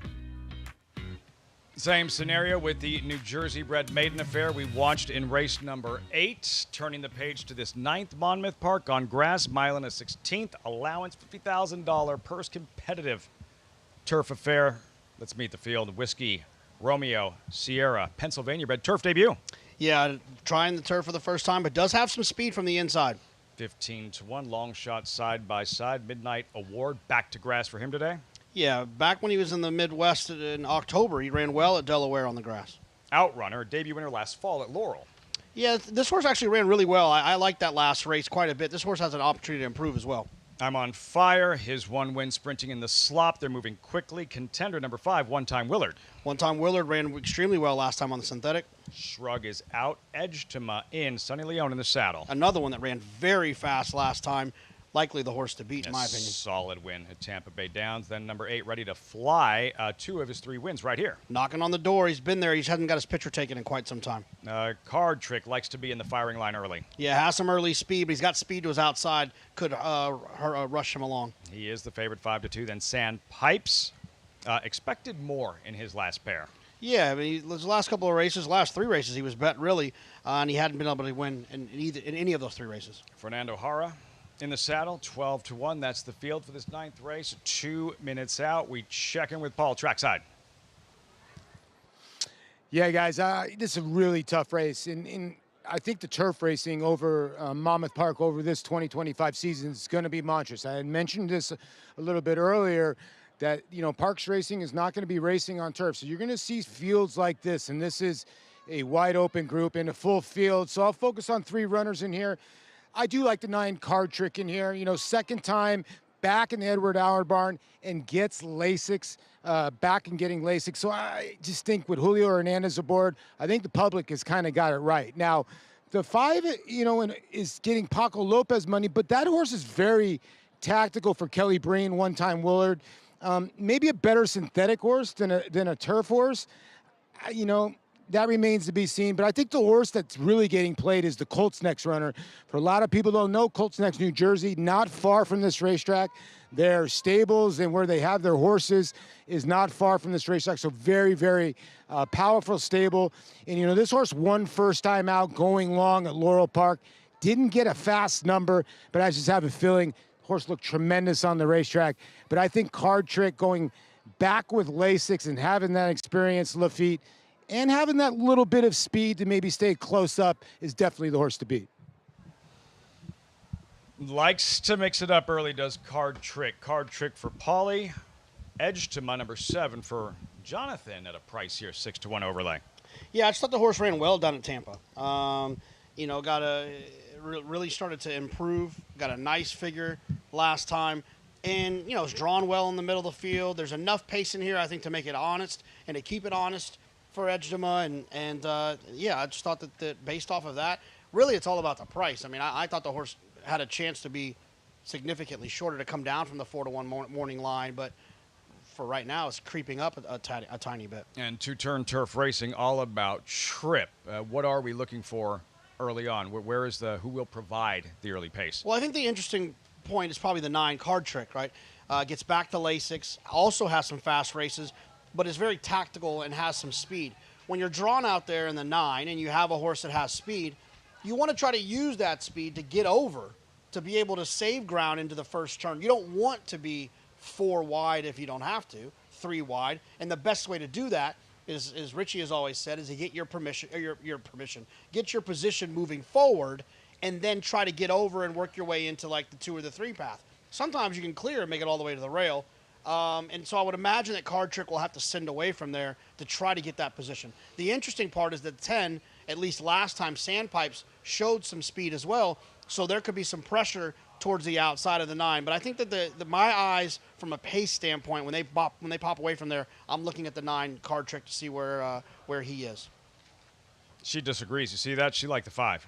Same scenario with the New Jersey bred maiden affair we watched in race number 8. Turning the page to this 9th Monmouth Park on grass, mile and a 16th, allowance $50,000, purse competitive. turf affair. Let's meet the field. Whiskey, Romeo, Sierra, Pennsylvania bred turf debut. Yeah, trying the turf for the first time, but does have some speed from the inside. 15-1, long shot side by side. Midnight Award, back to grass for him today. Yeah, back when he was in the Midwest in October, he ran well at Delaware on the grass. Outrunner, debut winner last fall at Laurel. Yeah, this horse actually ran really well. I like that last race quite a bit. This horse has an opportunity to improve as well. I'm on fire. His one win sprinting in the slop. They're moving quickly. Contender number 5, One Time Willard. One Time Willard ran extremely well last time on the synthetic. Shrug is out. Edgetoma in. Sonny Leone in the saddle. Another one that ran very fast last time. Likely the horse to beat, in my opinion. Solid win at Tampa Bay Downs. Then number 8, Ready to Fly. 2 of his 3 wins right here. Knocking on the door. He's been there. He hasn't got his picture taken in quite some time. Card Trick likes to be in the firing line early. Yeah, has some early speed, but he's got speed to his outside. Could rush him along. He is the favorite 5-2. Then Sandpipes. Expected more in his last pair. Yeah, I mean, his last couple of races, last 3 races, he was bet really, and he hadn't been able to win in any of those 3 races. Fernando Hara in the saddle, 12-1. That's the field for this 9th race. 2 minutes out. We check in with Paul trackside. Yeah, guys, this is a really tough race. And I think the turf racing over Monmouth Park over this 2025 season is going to be monstrous. I had mentioned this a little bit earlier that, you know, Parks Racing is not going to be racing on turf. So you're going to see fields like this, and this is a wide open group in a full field. So I'll focus on 3 runners in here. I do like the 9 Card Trick in here. You know, second time back in the Edward Allard barn and gets Lasix, back and getting Lasix. So I just think with Julio Hernandez aboard, I think the public has kind of got it right. Now, the 5, you know, is getting Paco Lopez money, but that horse is very tactical for Kelly Breen, One Time Willard. Maybe a better synthetic horse than a turf horse. You know, that remains to be seen. But I think the horse that's really getting played is the Colts Next runner. For a lot of people don't know, Colts Next, New Jersey, not far from this racetrack. Their stables and where they have their horses is not far from this racetrack. So very, very powerful stable. And, you know, this horse won first time out going long at Laurel Park. Didn't get a fast number, but I just have a feeling horse looked tremendous on the racetrack. But I think Card Trick going back with Lasix and having that experience, Lafitte, and having that little bit of speed to maybe stay close up is definitely the horse to beat. Likes to mix it up early, does Card Trick. Card Trick for Paulie. Edgetoma number 7 for Jonathan at a price here, 6-1 overlay. Yeah, I just thought the horse ran well down at Tampa. You know, really started to improve. Got a nice figure last time. And, you know, it's drawn well in the middle of the field. There's enough pace in here, I think, to make it honest and to keep it honest for Edgetoma. And yeah, I just thought that based off of that, really it's all about the price. I mean, I thought the horse had a chance to be significantly shorter, to come down from the 4-1 morning line. But for right now, it's creeping up a tiny bit. And 2-turn turf racing, all about trip. What are we looking for early on? Where is who will provide the early pace? Well, I think the interesting point is probably the 9 Card Trick, right? Gets back to Lasix, also has some fast races, but is very tactical and has some speed. When you're drawn out there in the 9 and you have a horse that has speed, you want to try to use that speed to get over, to be able to save ground into the first turn. You don't want to be 4 wide if you don't have to, 3 wide. And the best way to do that is, as Richie has always said, is to get your permission, or get your position moving forward, and then try to get over and work your way into like the 2 or the 3 path. Sometimes you can clear and make it all the way to the rail. And so I would imagine that Card Trick will have to send away from there to try to get that position. The interesting part is that 10, at least last time, Sandpipes showed some speed as well. So there could be some pressure towards the outside of the 9. But I think that my eyes, from a pace standpoint, when they pop away from there, I'm looking at the 9 Card Trick to see where he is. She disagrees. You see that? She liked the 5.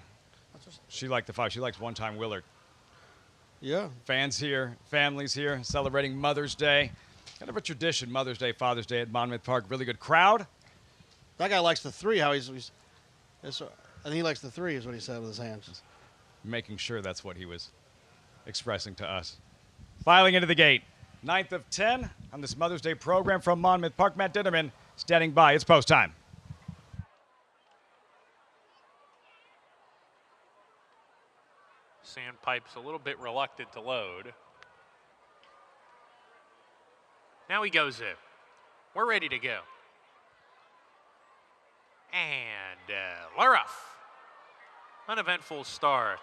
She liked the 5. She likes One Time Willard. Yeah. Fans here, families here, celebrating Mother's Day. Kind of a tradition, Mother's Day, Father's Day at Monmouth Park. Really good crowd. That guy likes the 3. I think he likes the 3 is what he said with his hands. Making sure that's what he was expressing to us. Filing into the gate. 9th of 10 on this Mother's Day program from Monmouth Park. Matt Ditterman standing by. It's post time. Sandpipes a little bit reluctant to load. Now he goes in. We're ready to go. And Laruff. Uneventful start.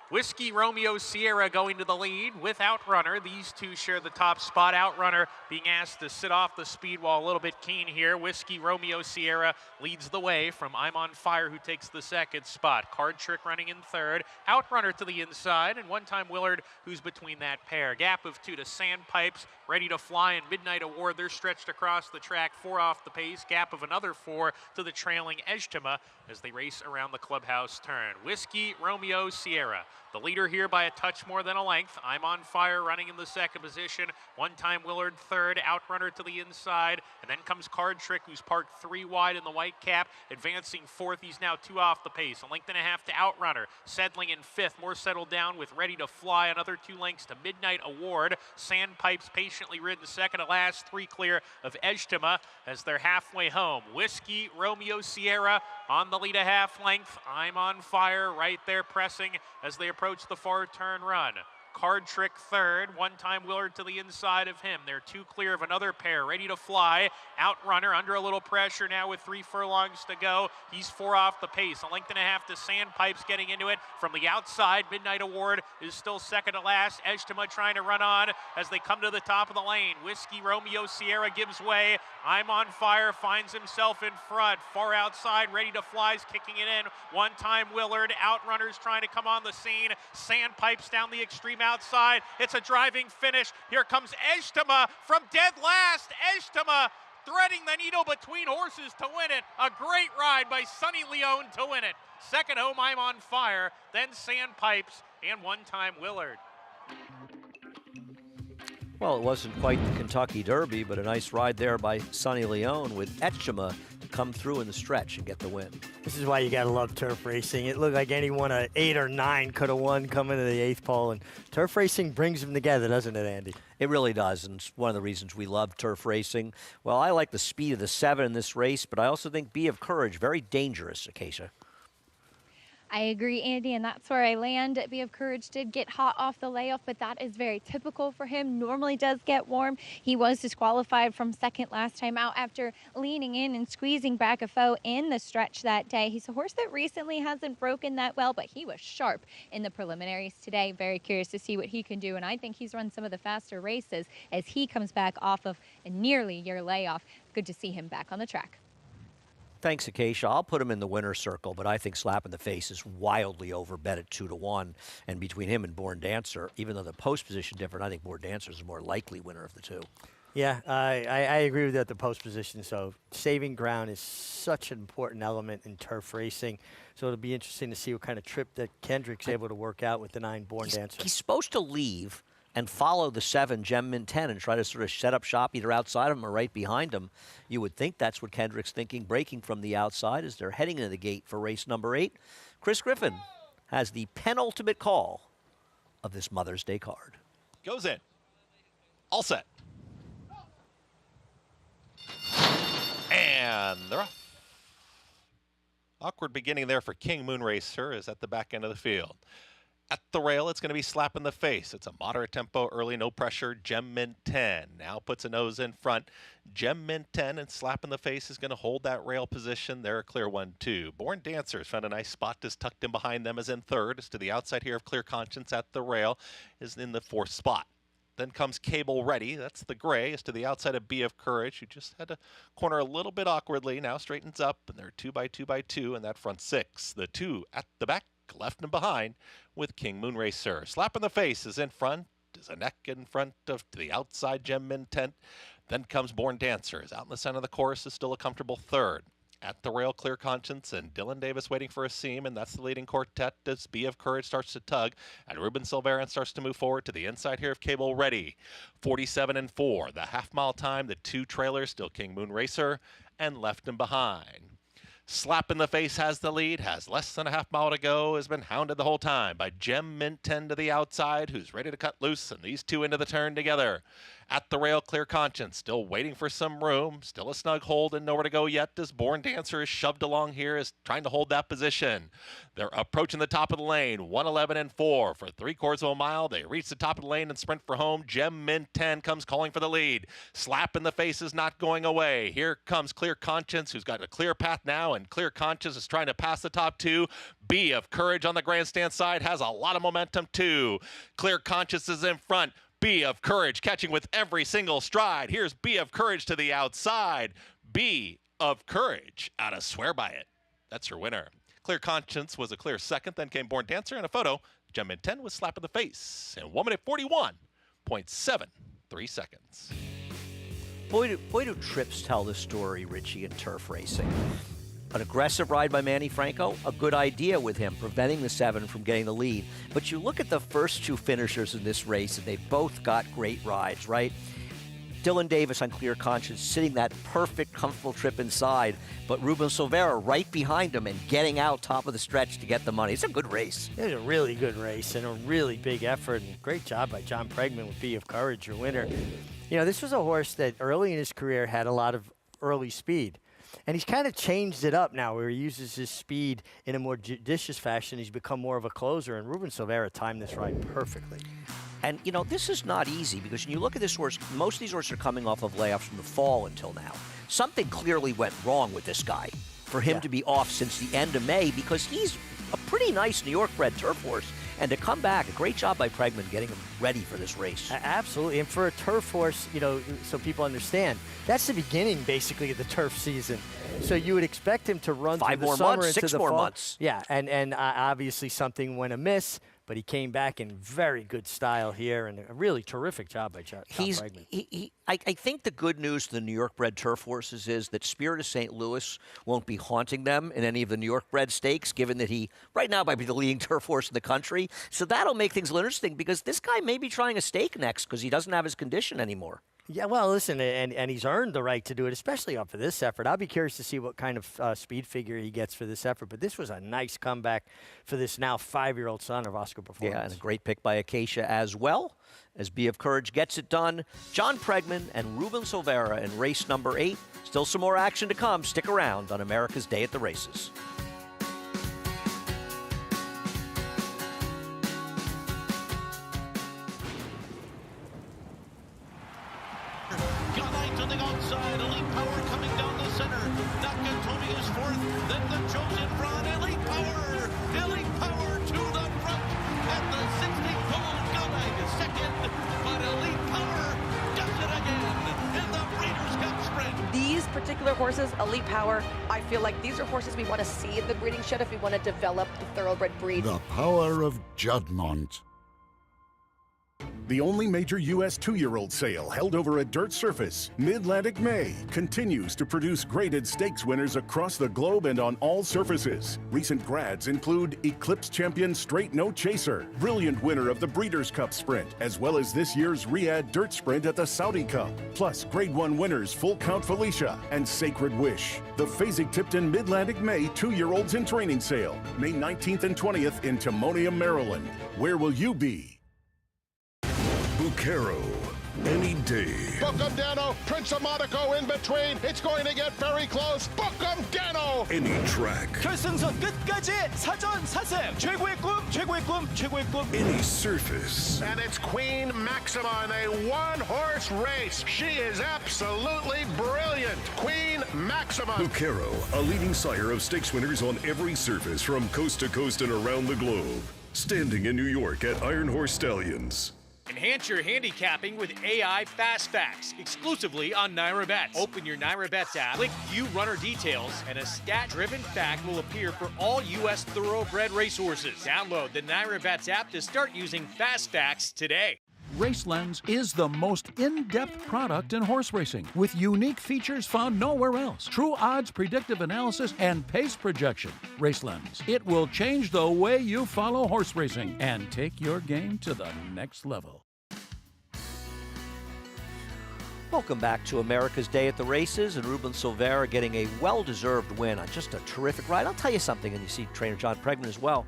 Whiskey Romeo Sierra going to the lead with Outrunner. These two share the top spot. Outrunner being asked to sit off the speed wall a little bit keen here. Whiskey Romeo Sierra leads the way from I'm on Fire, who takes the second spot. Card Trick running in third. Outrunner to the inside, and One Time Willard, who's between that pair. Gap of 2 to Sandpipes, Ready to Fly, and Midnight Award. They're stretched across the track, 4 off the pace. Gap of another 4 to the trailing Ejtema as they race around the clubhouse turn. Whiskey Romeo Sierra, the leader here by a touch more than a length. I'm on Fire running in the second position. One Time Willard third. Outrunner to the inside. And then comes Card Trick, who's parked 3 wide in the white cap. Advancing fourth. He's now 2 off the pace. A length and a half to Outrunner. Settling in fifth. More settled down with Ready to Fly. Another 2 lengths to Midnight Award. Sandpipes patiently ridden second to last. 3 clear of Ejtema as they're halfway home. Whiskey Romeo Sierra on the lead a half length. I'm on Fire right there pressing as they approach the far turn run. Card Trick third. One Time Willard to the inside of him. They're 2 clear of another pair. Ready to Fly. Outrunner under a little pressure now with 3 furlongs to go. He's 4 off the pace. A length and a half to Sandpipes getting into it from the outside. Midnight Award is still second to last. Ejtema trying to run on as they come to the top of the lane. Whiskey Romeo Sierra gives way. I'm on Fire finds himself in front. Far outside. Ready to Fly's kicking it in. One Time Willard. Outrunner's trying to come on the scene. Sandpipes down the extreme outside. It's a driving finish. Here comes Ejtema from dead last. Ejtema threading the needle between horses to win it. A great ride by Sonny Leone to win it. Second home, I'm on Fire. Then Sandpipes and One Time Willard. Well, it wasn't quite the Kentucky Derby, but a nice ride there by Sonny Leone with Ejtema to come through in the stretch and get the win. This is why you got to love turf racing. It looked like anyone, 8 or 9 could have won coming to the 8th pole. And turf racing brings them together, doesn't it, Andy? It really does, and it's one of the reasons we love turf racing. Well, I like the speed of the 7 in this race, but I also think Bee of Courage, very dangerous, Acacia. I agree, Andy, and that's where I land. Bee of Courage did get hot off the layoff, but that is very typical for him. Normally does get warm. He was disqualified from second last time out after leaning in and squeezing back a foe in the stretch that day. He's a horse that recently hasn't broken that well, but he was sharp in the preliminaries today. Very curious to see what he can do, and I think he's run some of the faster races as he comes back off of a nearly year layoff. Good to see him back on the track. Thanks, Acacia. I'll put him in the winner's circle, but I think Slap in the Face is wildly overbet at 2 to 1. And between him and Born Dancer, even though the post position different, I think Born Dancer is the more likely winner of the 2. Yeah, I agree with you at the post position. So saving ground is such an important element in turf racing. So it'll be interesting to see what kind of trip that Kendrick's able to work out with the 9 Born Dancer. He's supposed to leave and follow the 7 Gem Mint 10 and try to sort of set up shop either outside of him or right behind him. You would think that's what Kendrick's thinking, breaking from the outside as they're heading into the gate for race number 8. Chris Griffin has the penultimate call of this Mother's Day card. Goes in. All set. And they're off. Awkward beginning there for King Moonracer is at the back end of the field. At the rail, it's going to be Slap in the Face. It's a moderate tempo, early, no pressure, Gem Mint 10. Now puts a nose in front. Gem Mint 10 and Slap in the Face is going to hold that rail position. They're a clear 1-2. Born Dancers found a nice spot. Is tucked in behind them, is in third. Is to the outside here of Clear Conscience at the rail, is in the 4th spot. Then comes Cable Ready. That's the gray. Is to the outside of Bee of Courage, who just had to corner a little bit awkwardly. Now straightens up, and they're 2 by 2 by 2 in that front 6. The 2 at the back, left and behind with King Moonracer. Slap in the Face is in front. Is a neck in front of to the outside Gem Mint 10. Then comes Born Dancers. Out in the center of the course is still a comfortable 3rd. At the rail, Clear Conscience and Dylan Davis waiting for a seam, and that's the leading quartet as Bee of Courage starts to tug, and Ruben Silverin starts to move forward to the inside here of Cable Ready. 47-4, the half-mile time, the 2 trailers, still King Moonracer, and left and behind. Slap in the Face has the lead, has less than a half mile to go, has been hounded the whole time by Gem Mint 10 to the outside, who's ready to cut loose, and these 2 into the turn together. At the rail, Clear Conscience, still waiting for some room, still a snug hold and nowhere to go yet as Born Dancer is shoved along here, is trying to hold that position. They're approaching the top of the lane, 1:11.4 for 3/4 of a mile. They reach the top of the lane and sprint for home. Gem Mint 10 comes calling for the lead. Slap in the face is not going away. Here comes Clear Conscience, who's got a clear path now, and Clear Conscience is trying to pass the top two. B of Courage on the grandstand side has a lot of momentum too. Clear Conscience is in front. B of Courage catching with every single stride. Here's B of Courage to the outside. B of Courage out of Swear By It. That's your winner. Clear Conscience was a clear second. Then came Born Dancer, and a photo. Gem Mint 10 was slap in the face in 1:41.73 seconds. Boy, do trips tell the story, Richie, in turf racing. An aggressive ride by Manny Franco, a good idea with him, preventing the 7 from getting the lead. But you look at the first two finishers in this race, and they both got great rides, right? Dylan Davis on Clear Conscience sitting that perfect, comfortable trip inside, but Ruben Silvera right behind him and getting out top of the stretch to get the money. It's a good race. It was a really good race and a really big effort, and great job by John Pregman with B of Courage, your winner. You know, this was a horse that early in his career had a lot of early speed. And he's kind of changed it up now where he uses his speed in a more judicious fashion. He's become more of a closer, and Ruben Silvera timed this ride perfectly. And, you know, this is not easy because when you look at this horse, most of these horses are coming off of layoffs from the fall until now. Something clearly went wrong with this guy for him to be off since the end of May because he's a pretty nice New York-bred turf horse. And to come back, a great job by Pregman getting him ready for this race. Absolutely. And for a turf horse, you know, so people understand, that's the beginning, basically, of the turf season. So you would expect him to run through the summer into the fall. 6 more months. Yeah, and obviously something went amiss, but he came back in very good style here, and a really terrific job by John Pregman. I think the good news to the New York-bred turf horses is that Spirit of St. Louis won't be haunting them in any of the New York-bred stakes, given that he, right now, might be the leading turf horse in the country. So that'll make things a little interesting because this guy may be trying a stake next because he doesn't have his condition anymore. Yeah, well, listen, and he's earned the right to do it, especially up for this effort. I'll be curious to see what kind of speed figure he gets for this effort. But this was a nice comeback for this now 5-year-old son of Oscar Performance. Yeah, and a great pick by Acacia as well, as B of Courage gets it done. John Pregman and Ruben Silvera in race number 8. Still some more action to come. Stick around on America's Day at the Races. To the outside, Elite Power coming down the center. Nakatomi is fourth, then the Joe's in front. Elite Power to the front. At the 60 pole, Gunite is second, but Elite Power does it again in the Breeders' Cup Sprint. These particular horses, Elite Power, I feel like these are horses we want to see in the breeding shed if we want to develop the thoroughbred breed. The power of Juddmonte. The only major U.S. 2-year-old sale held over a dirt surface, Mid-Atlantic May, continues to produce graded stakes winners across the globe and on all surfaces. Recent grads include Eclipse champion Straight No Chaser, brilliant winner of the Breeders' Cup Sprint, as well as this year's Riyadh Dirt Sprint at the Saudi Cup, plus Grade 1 winners Full Count Felicia and Sacred Wish. The Fasig-Tipton Mid-Atlantic May 2-year-olds in training sale, May 19th and 20th in Timonium, Maryland. Where will you be? Bucaro, any day. Book 'em Dano, Prince of Monaco in between. It's going to get very close. Book 'em Dano. Any track. 결승선 끝까지 사전 사생. 최고의 꿈. Any surface. And it's Queen Maxima in a one-horse race. She is absolutely brilliant. Queen Maxima. Bucaro, a leading sire of stakes winners on every surface from coast to coast and around the globe. Standing in New York at Iron Horse Stallions. Enhance your handicapping with AI Fast Facts, exclusively on Naira Bets. Open your Naira Bets app, click View Runner Details, and a stat-driven fact will appear for all U.S. thoroughbred racehorses. Download the Naira Bets app to start using Fast Facts today. RaceLens is the most in-depth product in horse racing with unique features found nowhere else. True odds, predictive analysis, and pace projection. RaceLens. It will change the way you follow horse racing and take your game to the next level. Welcome back to America's Day at the Races, and Ruben Silvera getting a well-deserved win on just a terrific ride. I'll tell you something, and you see trainer John Pregman as well.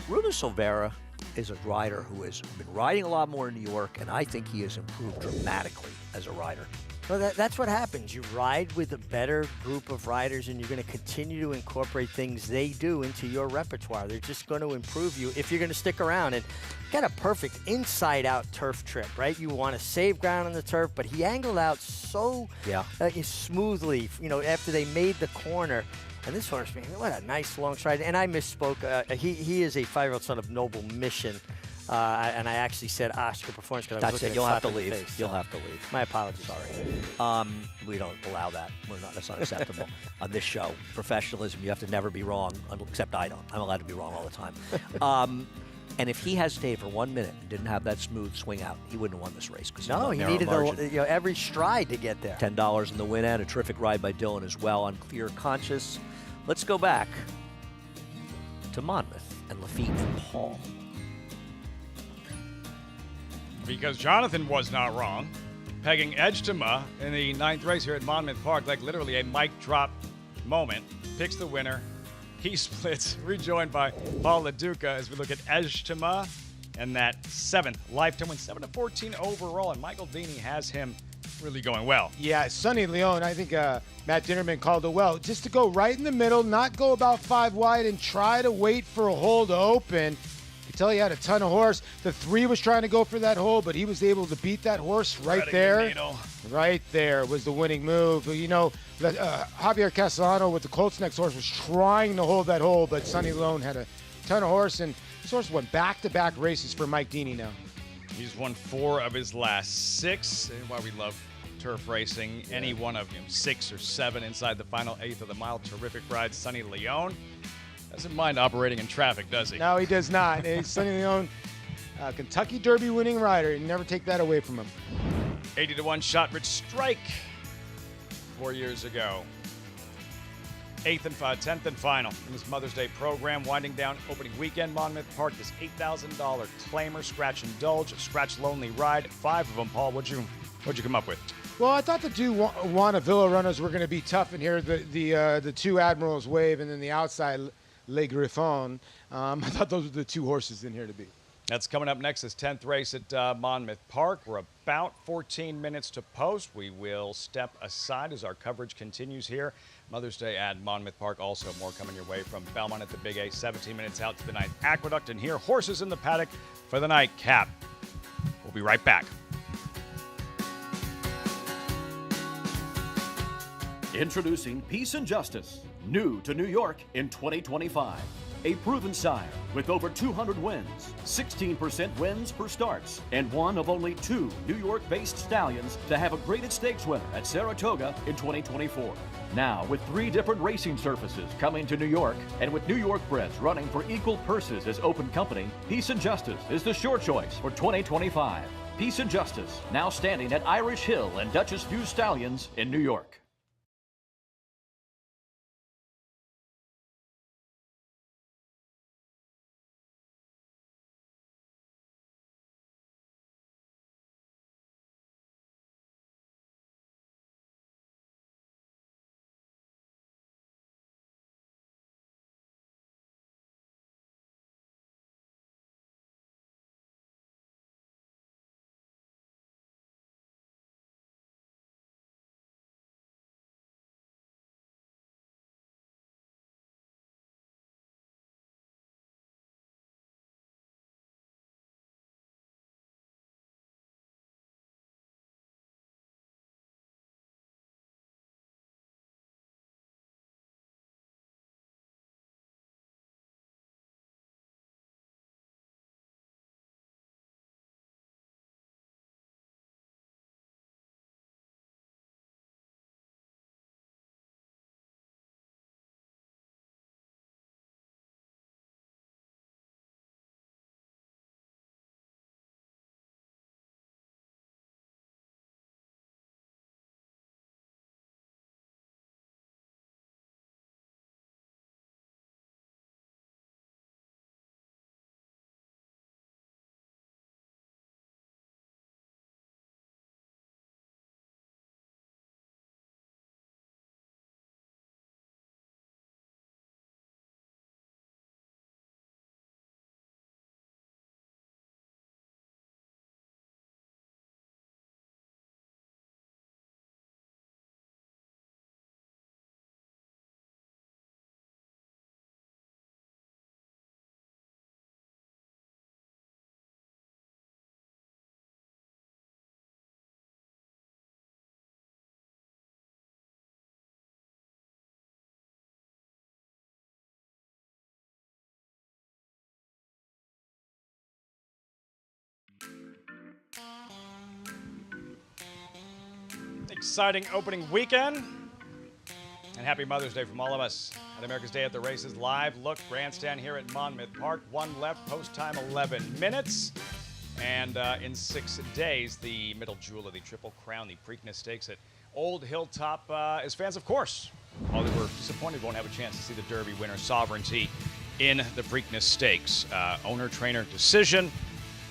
Ruben Silvera, is a rider who has been riding a lot more in New York, and I think he has improved dramatically as a rider. Well, that's what happens. You ride with a better group of riders, and you're going to continue to incorporate things they do into your repertoire. They're just going to improve you if you're going to stick around. And got a perfect inside-out turf trip, right? You want to save ground on the turf, but he angled out so smoothly, after they made the corner. And this horse, man, what a nice long stride. And I misspoke. He is a 5-year-old son of Noble Mission. And I actually said Oscar Performance because I was looking You'll at have to slap in the leave. face. You'll have to leave. My apologies. Sorry. We don't allow that. That's not acceptable on this show. Professionalism, you have to never be wrong, except I don't. I'm allowed to be wrong all the time. And if he hesitated for 1 minute and didn't have that smooth swing out, he wouldn't have won this race. No, he needed every stride to get there. $10 in the win and a terrific ride by Dylan as well on Clear Conscious. Let's go back to Monmouth and Lafitte and Paul. Because Jonathan was not wrong. Pegging Edgtema in the 9th race here at Monmouth Park, like literally a mic drop moment. Picks the winner. He splits, rejoined by Paul LaDuca as we look at Edgtema and that 7th lifetime win, 7-14 overall. And Michael Dini has him really going well. Yeah, Sonny Leone, I think Matt Dinnerman called it well. Just to go right in the middle, not go about 5 wide and try to wait for a hole to open. You tell he had a ton of horse. The 3 was trying to go for that hole, but he was able to beat that horse right there. Right there was the winning move. Javier Castellano with the Colts Next horse was trying to hold that hole, but Sonny Leone had a ton of horse, and this horse won back-to-back races for Mike Dini now. He's won 4 of his last 6, and why we love turf racing. Any one of 6 or 7 inside the final 1/8 of the mile. Terrific ride, Sonny Leone. Doesn't mind operating in traffic, does he? No, he does not. Sonny Leone, Kentucky Derby winning rider. You never take that away from him. 80-1 shot Rich Strike 4 years ago. 8th and 10th and final in this Mother's Day program. Winding down opening weekend, Monmouth Park. This $8,000 claimer, Scratch Indulge, Scratch Lonely Ride. 5 of them, Paul. What'd you come up with? Well, I thought the 2 Juana Villa runners were going to be tough in here. The 2 Admiral's Wave and then the outside Le Griffon. I thought those were the 2 horses in here to beat. That's coming up next, this 10th race at Monmouth Park. We're about 14 minutes to post. We will step aside as our coverage continues here. Mother's Day at Monmouth Park. Also more coming your way from Belmont at the Big A. 17 minutes out to the 9th Aqueduct. And here, horses in the paddock for the nightcap. We'll be right back. Introducing Peace and Justice, new to New York in 2025. A proven sire with over 200 wins, 16% wins per starts, and one of only 2 New York-based stallions to have a graded stakes winner at Saratoga in 2024. Now, with 3 different racing surfaces coming to New York, and with New York breds running for equal purses as open company, Peace and Justice is the sure choice for 2025. Peace and Justice, now standing at Irish Hill and Duchess View Stallions in New York. Exciting opening weekend. And happy Mother's Day from all of us at America's Day at the Races Live Look Grandstand here at Monmouth Park. One left, post time 11 minutes. And in 6 days, the middle jewel of the Triple Crown, the Preakness Stakes at Old Hilltop. As fans, of course, while they were disappointed, won't have a chance to see the Derby winner Sovereignty in the Preakness Stakes. Owner-trainer decision.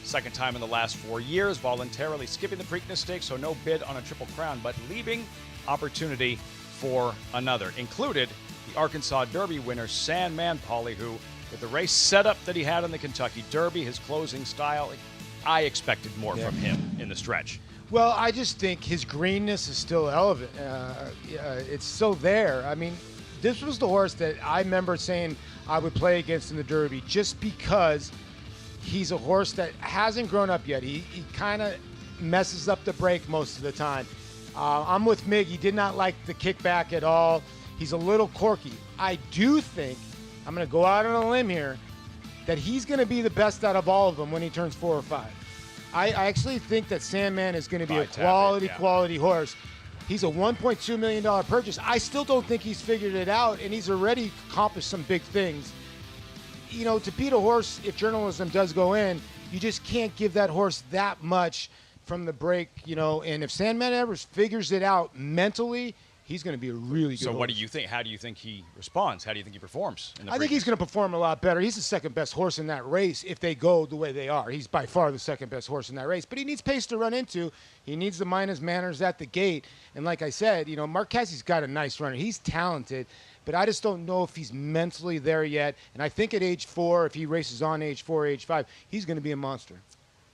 Second time in the last 4 years, voluntarily skipping the Preakness Stakes, so no bid on a Triple Crown, but leaving opportunity for another. Included the Arkansas Derby winner, Sandman Pauly, who, with the race setup that he had in the Kentucky Derby, his closing style, I expected more from him in the stretch. Well, I just think his greenness is still relevant. It's still there. I mean, this was the horse that I remember saying I would play against in the Derby just because he's a horse that hasn't grown up yet. He kind of messes up the break most of the time. I'm with Mig. He did not like the kickback at all. He's a little quirky. I do think, I'm going to go out on a limb here, that he's going to be the best out of all of them when he turns 4 or 5. I actually think that Sandman is going to be a quality horse. He's a $1.2 million purchase. I still don't think he's figured it out, and he's already accomplished some big things. You know, to beat a horse, if journalism does go in, you just can't give that horse that much from the break, you know. And if Sandman ever figures it out mentally, he's going to be a really good horse. So what do you think? How do you think he responds? How do you think he performs? I think he's going to perform a lot better. He's the second best horse in that race if they go the way they are. He's by far the second best horse in that race. But he needs pace to run into. He needs to mind his manners at the gate. And like I said, you know, Mark Cassie's got a nice runner. He's talented. But I just don't know if he's mentally there yet. And I think at age 4, if he races on age 4, age 5, he's going to be a monster.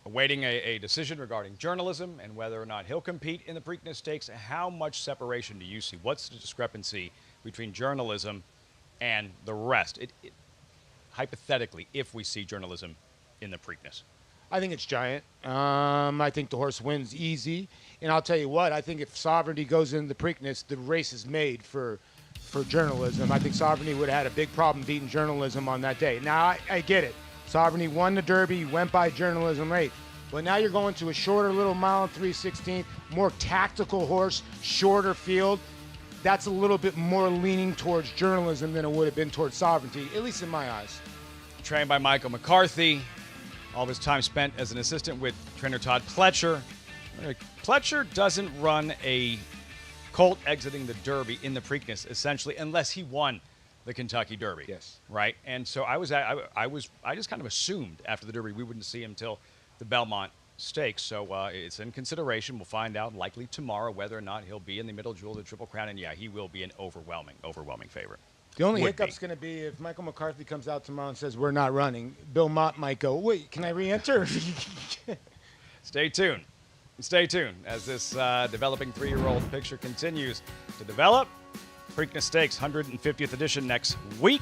Awaiting a decision regarding journalism and whether or not he'll compete in the Preakness Stakes. How much separation do you see? What's the discrepancy between journalism and the rest? Hypothetically, if we see journalism in the Preakness. I think it's giant. I think the horse wins easy. And I'll tell you what, I think if Sovereignty goes into the Preakness, the race is made for journalism. I think Sovereignty would have had a big problem beating journalism on that day. Now, I get it. Sovereignty won the Derby, went by journalism rate. But now you're going to a shorter little mile and 3/16, more tactical horse, shorter field. That's a little bit more leaning towards journalism than it would have been towards Sovereignty, at least in my eyes. Trained by Michael McCarthy. All of his time spent as an assistant with trainer Todd Pletcher. Pletcher doesn't run a colt exiting the Derby in the Preakness, essentially, unless he won the Kentucky Derby. Yes. Right? And so I just kind of assumed after the Derby we wouldn't see him until the Belmont Stakes. So it's in consideration. We'll find out likely tomorrow whether or not he'll be in the middle jewel of the Triple Crown. And yeah, he will be an overwhelming favorite. The only hiccup's going to be if Michael McCarthy comes out tomorrow and says we're not running. Bill Mott might go, wait, can I re-enter? Stay tuned. Stay tuned as this developing 3-year-old picture continues to develop. Preakness Stakes 150th edition next week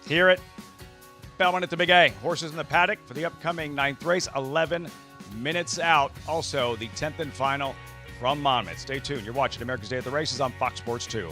here at Belmont at the Big A. Horses in the paddock for the upcoming 9th race, 11 minutes out. Also, the 10th and final from Monmouth. Stay tuned. You're watching America's Day at the Races on Fox Sports 2.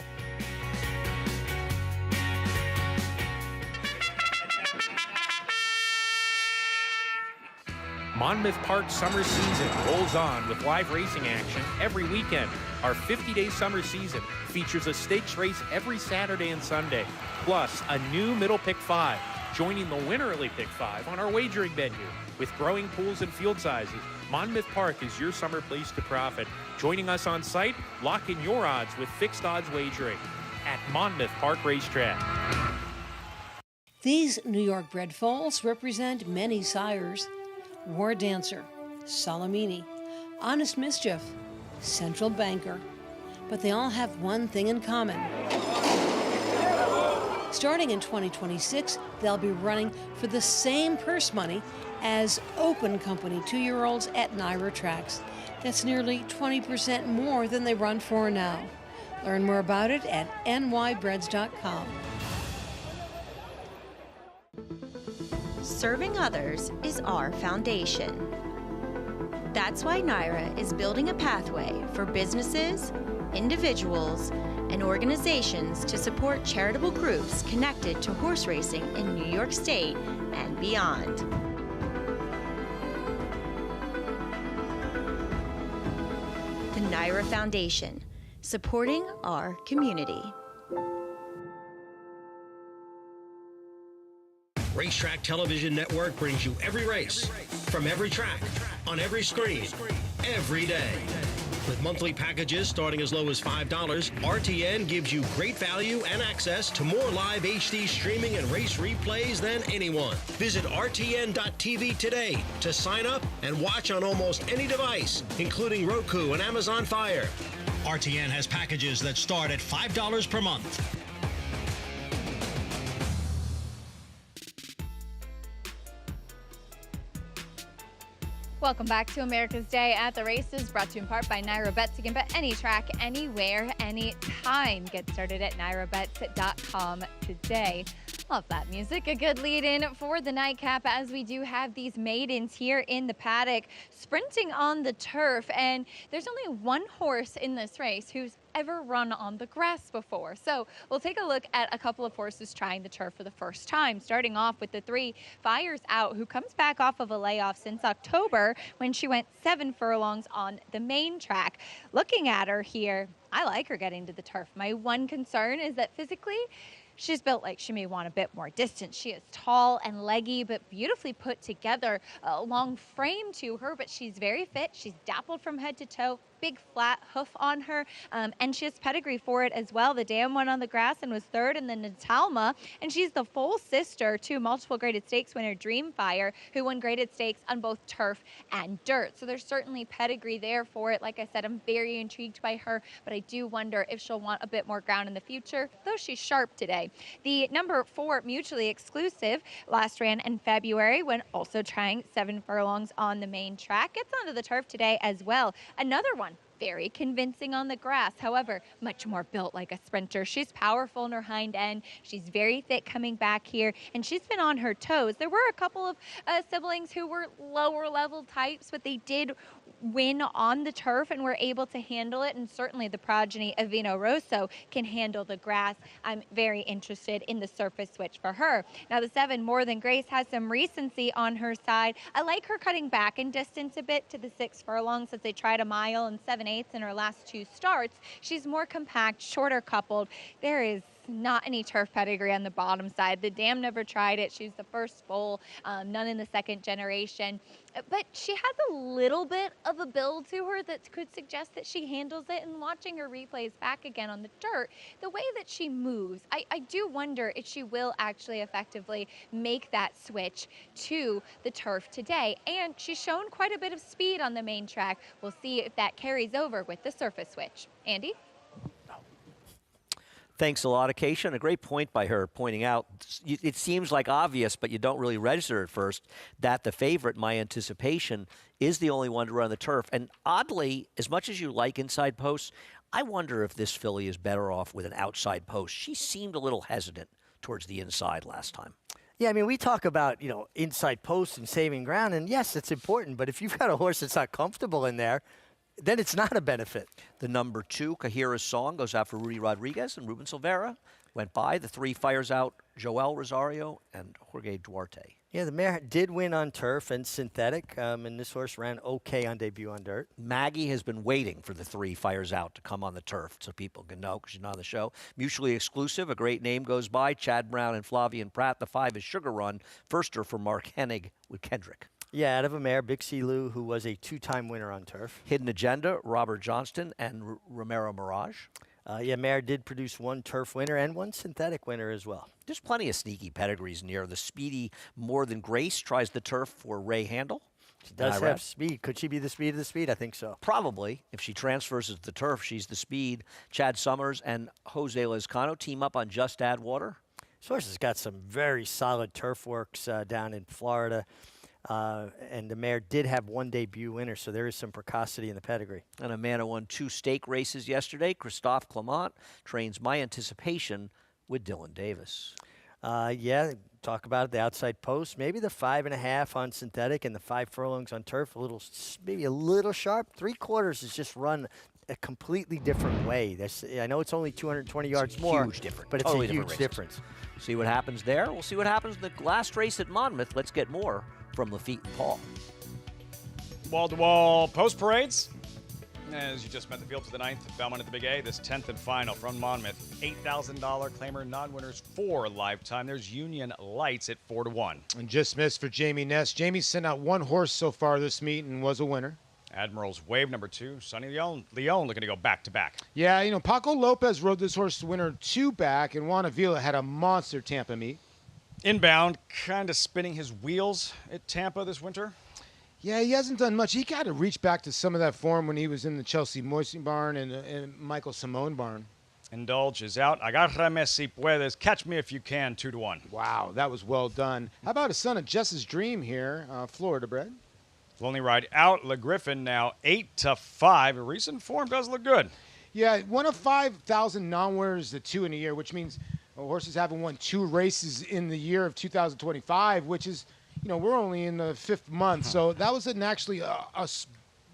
Monmouth Park summer season rolls on with live racing action every weekend. Our 50-day summer season features a stakes race every Saturday and Sunday, plus a new Middle Pick 5, joining the Winterly Pick 5 on our wagering venue. With growing pools and field sizes, Monmouth Park is your summer place to profit. Joining us on site, lock in your odds with fixed odds wagering at Monmouth Park Racetrack. These New York bred foals represent many sires. War Dancer, Salamini, Honest Mischief, Central Banker. But they all have one thing in common. Starting in 2026, they'll be running for the same purse money as Open Company 2-year-olds at NYRA tracks. That's nearly 20% more than they run for now. Learn more about it at nybreds.com. Serving others is our foundation. That's why NYRA is building a pathway for businesses, individuals, and organizations to support charitable groups connected to horse racing in New York State and beyond. The NYRA Foundation, supporting our community. Racetrack Television Network brings you every race, from every track, on every screen, every day. With monthly packages starting as low as $5, RTN gives you great value and access to more live HD streaming and race replays than anyone. Visit RTN.tv today to sign up and watch on almost any device, including Roku and Amazon Fire. RTN has packages that start at $5 per month. Welcome back to America's Day at the Races, brought to you in part by NYRA Bets. You can bet any track, anywhere, anytime. Get started at NYRABets.com today. Love that music. A good lead-in for the nightcap, as we do have these maidens here in the paddock sprinting on the turf. And there's only one horse in this race who's ever run on the grass before. So we'll take a look at a couple of horses trying the turf for the first time, starting off with the 3 Fires Out, who comes back off of a layoff since October when she went 7 furlongs on the main track. Looking at her here, I like her getting to the turf. My one concern is that physically, she's built like she may want a bit more distance. She is tall and leggy, but beautifully put together. A long frame to her, but she's very fit. She's dappled from head to toe. Big flat hoof on her, and she has pedigree for it as well. The Dam won on the grass and was 3rd, and then Natalma, and she's the full sister to multiple graded stakes winner Dreamfire, who won graded stakes on both turf and dirt. So there's certainly pedigree there for it. Like I said, I'm very intrigued by her, but I do wonder if she'll want a bit more ground in the future, though she's sharp today. The number 4 Mutually Exclusive last ran in February when also trying 7 furlongs on the main track. Gets onto the turf today as well. Another one very convincing on the grass, however, much more built like a sprinter. She's powerful in her hind end. She's very thick coming back here, and she's been on her toes. There were a couple of siblings who were lower level types, but they did win on the turf and were able to handle it, and certainly the progeny of Vino Rosso can handle the grass. I'm very interested in the surface switch for her. Now the 7 More Than Grace has some recency on her side. I like her cutting back in distance a bit to the 6 furlongs as they tried a mile and 7/8 in her last 2 starts. She's more compact, shorter coupled. There is not any turf pedigree on the bottom side. The Dam never tried it. She's the first foal, none in the 2nd generation. But she has a little bit of a build to her that could suggest that she handles it. And watching her replays back again on the dirt, the way that she moves, I do wonder if she will actually effectively make that switch to the turf today. And she's shown quite a bit of speed on the main track. We'll see if that carries over with the surface switch. Andy? Thanks a lot, Acacia, and a great point by her pointing out, it seems like obvious, but you don't really register at first, that the favorite, My Anticipation, is the only one to run the turf. And oddly, as much as you like inside posts, I wonder if this filly is better off with an outside post. She seemed a little hesitant towards the inside last time. Yeah, I mean, we talk about, inside posts and saving ground, and yes, it's important, but if you've got a horse that's not comfortable in there, then it's not a benefit. The number 2, Kahira's Song, goes out for Rudy Rodriguez and Ruben Silvera. Went by. The 3 Fires Out, Joel Rosario and Jorge Duarte. Yeah, the mare did win on turf and synthetic, and this horse ran okay on debut on dirt. Maggie has been waiting for the 3 Fires Out to come on the turf so people can know because she's not on the show. Mutually Exclusive, a great name goes by. Chad Brown and Flavian Pratt. The 5 is Sugar Run. Firster for Mark Hennig with Kendrick. Yeah, out of a mare, Big C. Lou, who was a 2-time winner on turf. Hidden Agenda, Robert Johnston, and Romero Mirage. Yeah, mare did produce 1 turf winner and 1 synthetic winner as well. There's plenty of sneaky pedigrees in here. The speedy More Than Grace tries the turf for Ray Handel. She does have speed. Could she be the speed of the speed? I think so. Probably. If she transfers to the turf, she's the speed. Chad Summers and Jose Lezcano team up on Just Add Water. This horse has got some very solid turf works down in Florida. And the mare did have 1 debut winner, so there is some precocity in the pedigree. And Amanda won 2 stake races yesterday. Christophe Clement trains My Anticipation with Dylan Davis. Yeah, talk about it, the outside post. Maybe the 5.5 on synthetic and the 5 furlongs on turf, maybe a little sharp. 3/4 is just run a completely different way. I know it's only 220 yards more, huge difference. But it's totally a huge difference. See what happens there. We'll see what happens in the last race at Monmouth. Let's get more from Lafitte and Paul. Wall-to-wall post parades. As you just met the field for the 9th, Belmont at the Big A, this 10th and final from Monmouth. $8,000 claimer non-winners for lifetime. There's Union Lights at 4-1. And just missed for Jamie Ness. Jamie sent out one horse so far this meet and was a winner. Admiral's Wave, number 2. Sonny Leon looking to go back-to-back. Yeah, you know, Paco Lopez rode this horse to winner 2 back, and Juan Avila had a monster Tampa meet. Inbound, kind of spinning his wheels at Tampa this winter. Yeah, he hasn't done much. He got to reach back to some of that form when he was in the Chelsea Moisty barn and Michael Simone barn. Indulge is out. Agárrame si puedes. Catch me if you can, 2-1. Wow, that was well done. How about a son of Jess's Dream here, Florida bred? Lonely Ride out. Le Griffin now 8-5. A recent form does look good. Yeah, one of 5,000 non-winners, the 2 in a year, which means horses haven't won 2 races in the year of 2025, which is, you know, we're only in the 5th month. So that was actually a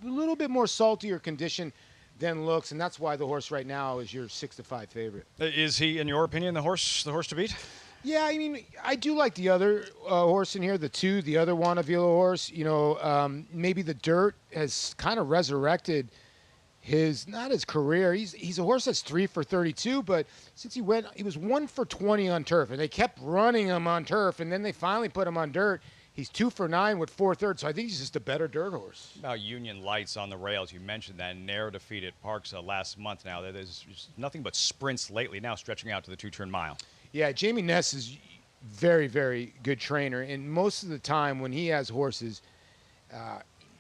little bit more saltier condition than looks, and that's why the horse right now is your 6-5 favorite. Is he, in your opinion, the horse to beat? Yeah, I mean, I do like the other horse in here, the 2, the other Juan Avila horse. You know, maybe the dirt has kind of resurrected not his career. He's a horse that's 3 for 32, but since he was 1 for 20 on turf, and they kept running him on turf, and then they finally put him on dirt. He's 2 for 9 with 4/3, so I think he's just a better dirt horse. About Union Lights on the rails, you mentioned that narrow defeat at Parks last month. Now there's just nothing but sprints lately. Now stretching out to the 2-turn mile. Yeah, Jamie Ness is very, very good trainer, and most of the time when he has horses,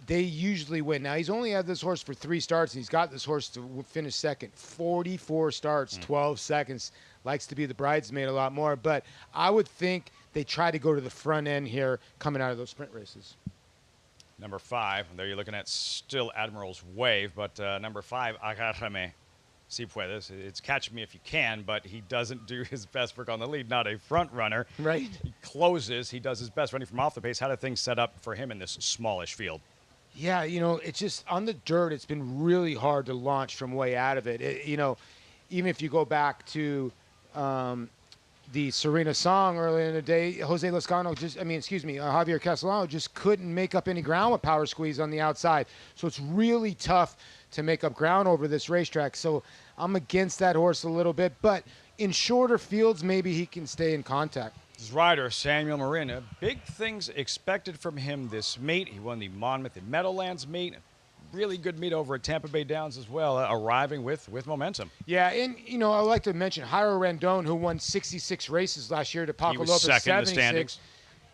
they usually win. Now, he's only had this horse for 3 starts, and he's got this horse to finish second. 44 starts, 12 seconds. Likes to be the bridesmaid a lot more, but I would think they try to go to the front end here coming out of those sprint races. Number 5, there you're looking at still Admiral's Wave, but number 5, Agárrame si puedes. It's Catch Me If You Can, but he doesn't do his best work on the lead. Not a front runner. Right. He closes. He does his best running from off the pace. How do things set up for him in this smallish field? Yeah, you know, it's just on the dirt, it's been really hard to launch from way out of it. You know, even if you go back to the Serena Song earlier in the day, Jose Lezcano Javier Castellano just couldn't make up any ground with Power Squeeze on the outside. So it's really tough to make up ground over this racetrack. So I'm against that horse a little bit, but in shorter fields, maybe he can stay in contact. His rider, Samuel Marin, big things expected from him this meet. He won the Monmouth and Meadowlands meet. Really good meet over at Tampa Bay Downs as well, arriving with momentum. Yeah, and, you know, I'd like to mention Jairo Rendon, who won 66 races last year to Paco Lopez, second in the 76,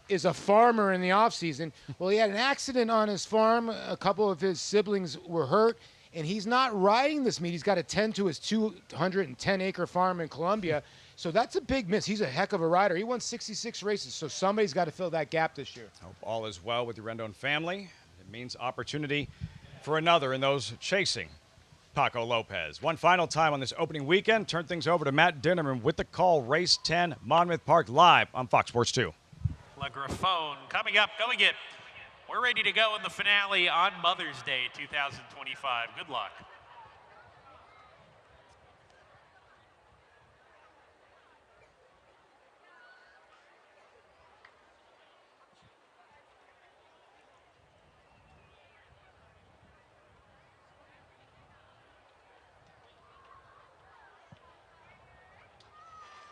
is a farmer in the offseason. Well, he had an accident on his farm. A couple of his siblings were hurt, and he's not riding this meet. He's got to tend to his 210-acre farm in Colombia. So that's a big miss. He's a heck of a rider. He won 66 races, so somebody's got to fill that gap this year. Hope all is well with the Rendon family. It means opportunity for another in those chasing Paco Lopez. One final time on this opening weekend. Turn things over to Matt Dinnerman with the call. Race 10, Monmouth Park, live on Fox Sports 2. Le Griffon coming up, going it. We're ready to go in the finale on Mother's Day 2025. Good luck.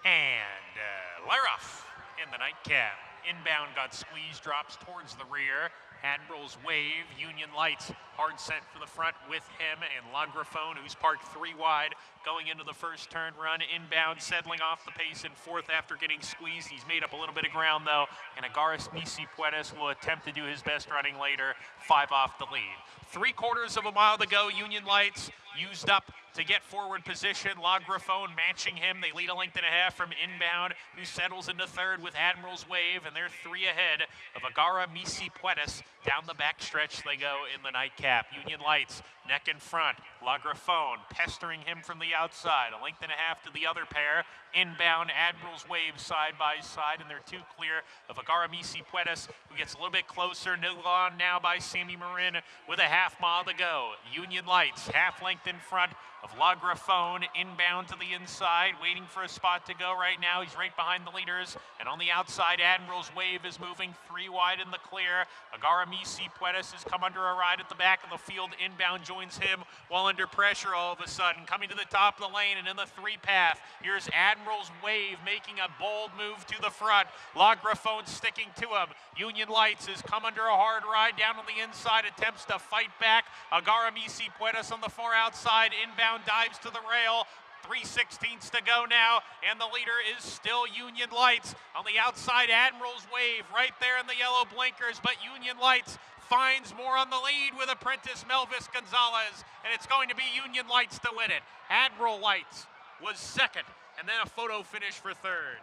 And Laroff in the nightcap. Inbound got squeezed, drops towards the rear. Admiral's Wave, Union Lights, hard set for the front with him, and La Griffon, who's parked 3 wide, going into the first turn run. Inbound, settling off the pace in 4th after getting squeezed. He's made up a little bit of ground, though, and Agaris Misi Puedes will attempt to do his best running later, 5 off the lead. 3/4 of a mile to go. Union Lights used up to get forward position. La Griffon matching him. They lead a 1.5 lengths from Inbound, who settles into 3rd with Admiral's Wave, and they're 3 ahead of Agara Misi Puedes. Down the back stretch they go in the nightcap. Union Lights neck in front. La Griffon pestering him from the outside. 1.5 lengths to the other pair. Inbound, Admiral's Wave side by side, and they're 2 clear of Agara Misi Puedes, who gets a little bit closer. Nilon now by Sammy Marin with a 1/2 mile to go. Union Lights 1/2 length in front of La Griffon. Inbound to the inside, waiting for a spot to go right now. He's right behind the leaders, and on the outside, Admiral's Wave is moving 3 wide in the clear. Agara Misi Puedes has come under a ride at the back. back in the field. Inbound joins him while under pressure all of a sudden. Coming to the top of the lane and in the three path. Here's Admiral's Wave making a bold move to the front. Lagrafone sticking to him. Union Lights has come under a hard ride down on the inside, attempts to fight back. Agaramisi Puedas on the far outside. Inbound dives to the rail. 3/16 to go now, and the leader is still Union Lights. On the outside, Admiral's Wave right there in the yellow blinkers, but Union Lights finds more on the lead with apprentice Melvis Gonzalez, and it's going to be Union Lights to win it. Admiral Lights was second, and then a photo finish for third.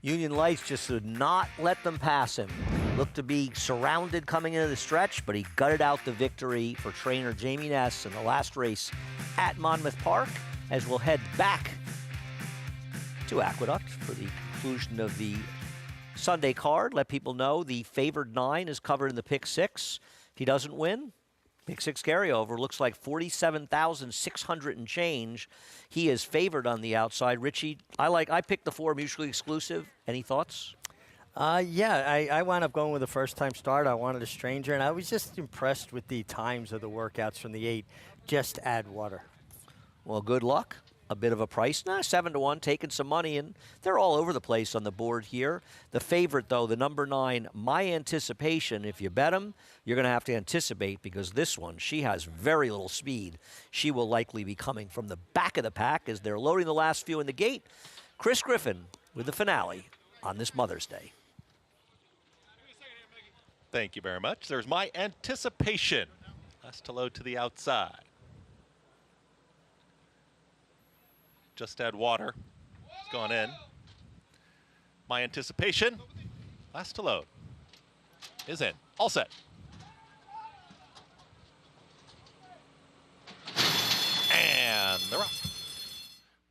Union Lights just did not let them pass him. Looked to be surrounded coming into the stretch, but he gutted out the victory for trainer Jamie Ness in the last race at Monmouth Park, as we'll head back to Aqueduct for the conclusion of the Sunday card. Let people know the favored 9 is covered in the pick 6. If he doesn't win, pick 6 carryover looks like 47,600 and change. He is favored on the outside. Richie, I picked the 4 mutually exclusive. Any thoughts? Yeah, I wound up going with a first-time start. I wanted a stranger, and I was just impressed with the times of the workouts from the 8. Just add water. Well, good luck. A bit of a price. 7-1, taking some money, and they're all over the place on the board here. The favorite, though, the number 9, My Anticipation. If you bet him, you're going to have to anticipate, because this one, she has very little speed. She will likely be coming from the back of the pack as they're loading the last few in the gate. Chris Griffin with the finale on this Mother's Day. Thank you very much. There's My Anticipation. Last to load to the outside. Just add water. It's gone in. My Anticipation. Last to load. Is in. All set. And they're up.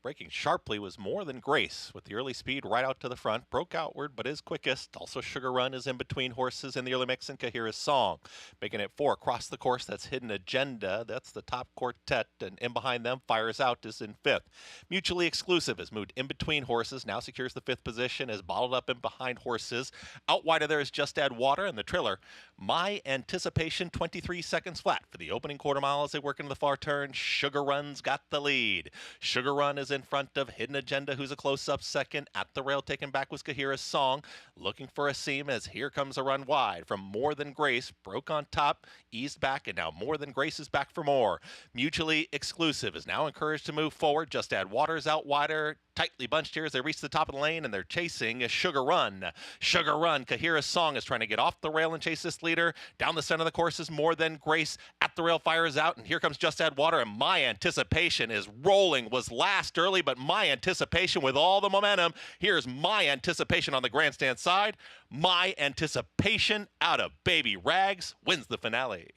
Breaking sharply was More Than Grace with the early speed right out to the front. Broke outward, but is quickest. Also, Sugar Run is in between horses in the early mix, and Kahira's Song. Making it 4 across the course. That's Hidden Agenda. That's the top quartet, and in behind them, Fires Out is in 5th. Mutually Exclusive has moved in between horses. Now secures the 5th position, is bottled up in behind horses. Out wide of there is Just Add Water, and the trailer, My Anticipation, 23 seconds flat for the opening quarter mile as they work into the far turn. Sugar Run's got the lead. Sugar Run is in front of Hidden Agenda, who's a close-up second. At the rail, taken back was Kahira's Song. Looking for a seam as here comes a run wide from More Than Grace. Broke on top, eased back, and now More Than Grace is back for more. Mutually Exclusive is now encouraged to move forward. Just Add Water's out wider. Tightly bunched here as they reach the top of the lane, and they're chasing Sugar Run. Sugar Run, Kahira's Song is trying to get off the rail and chase this leader. Down the center of the course is More Than Grace. At the rail, Fires Out, and here comes Just Add Water, and My Anticipation is rolling. Was last early, but My Anticipation with all the momentum. Here's My Anticipation on the grandstand side. My Anticipation out of Baby Rags wins the finale.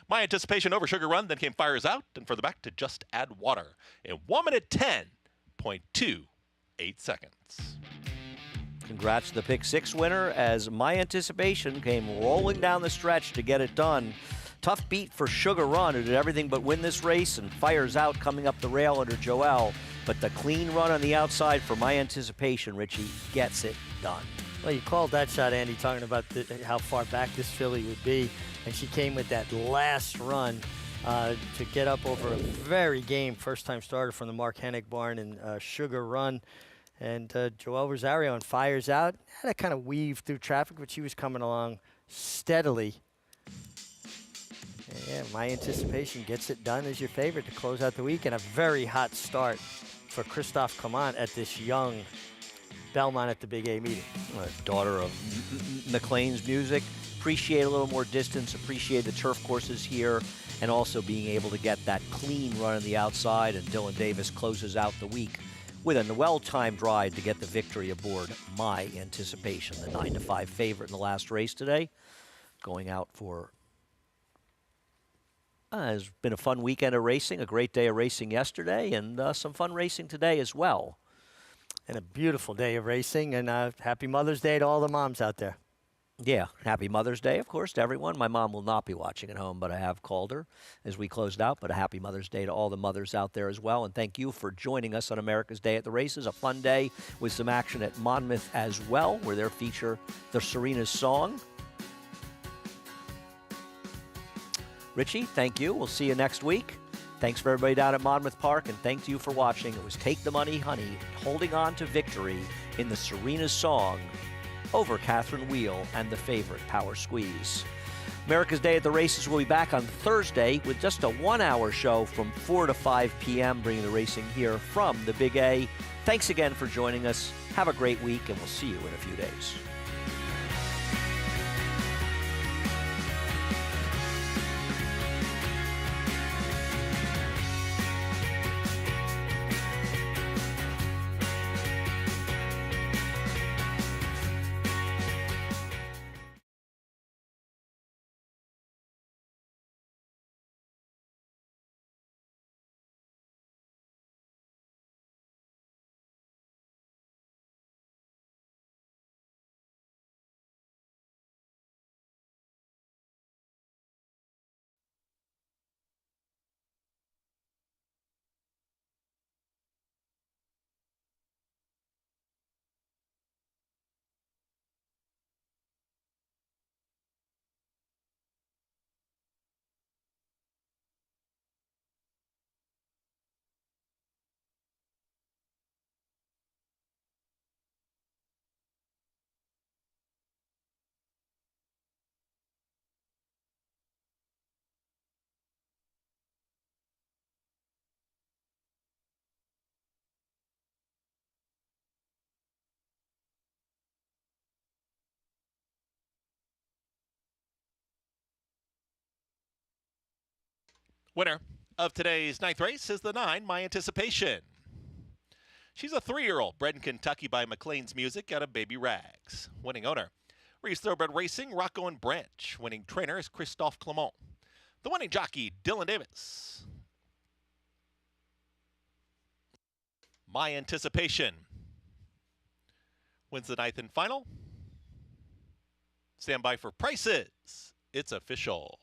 My Anticipation over Sugar Run, then came Fires Out, and further back to Just Add Water in 1 minute 10.28 seconds. Congrats to the pick 6 winner, as My Anticipation came rolling down the stretch to get it done. Tough beat for Sugar Run, who did everything but win this race, and Fires Out coming up the rail under Joel. But the clean run on the outside for My Anticipation, Richie, gets it done. Well, you called that shot, Andy, talking about how far back this filly would be. And she came with that last run to get up over a very game first-time starter from the Mark Hennig barn and Sugar Run. And Joel Rosario and Fires Out had to kind of weave through traffic, but she was coming along steadily. And yeah, My Anticipation gets it done as your favorite to close out the week, and a very hot start for Christophe Clement at this young Belmont at the Big A meeting. Daughter of McLean's music. Appreciate a little more distance, appreciate the turf courses here, and also being able to get that clean run on the outside. And Dylan Davis closes out the week with a well-timed ride to get the victory aboard My Anticipation, the 9-5 favorite in the last race today. Going out for has been a fun weekend of racing, a great day of racing yesterday, and some fun racing today as well. And a beautiful day of racing, and happy Mother's Day to all the moms out there. Yeah, happy Mother's Day, of course, to everyone. My mom will not be watching at home, but I have called her as we closed out. But a happy Mother's Day to all the mothers out there as well. And thank you for joining us on America's Day at the Races. A fun day with some action at Monmouth as well, where they'll feature the Serena's Song. Richie, thank you. We'll see you next week. Thanks for everybody down at Monmouth Park, and thank you for watching. It was Take the Money, Honey, holding on to victory in the Serena's song over Catherine Wheel and the favorite, Power Squeeze. America's Day at the Races will be back on Thursday with just a 1-hour show from 4 to 5 p.m., bringing the racing here from the Big A. Thanks again for joining us. Have a great week, and we'll see you in a few days. Winner of today's 9th race is the 9, My Anticipation. She's a 3-year-old bred in Kentucky by McLean's Music out of Baby Rags. Winning owner, Reese Thoroughbred Racing, Rocco and Branch. Winning trainer is Christophe Clement. The winning jockey, Dylan Davis. My Anticipation wins the 9th and final. Stand by for prices. It's official.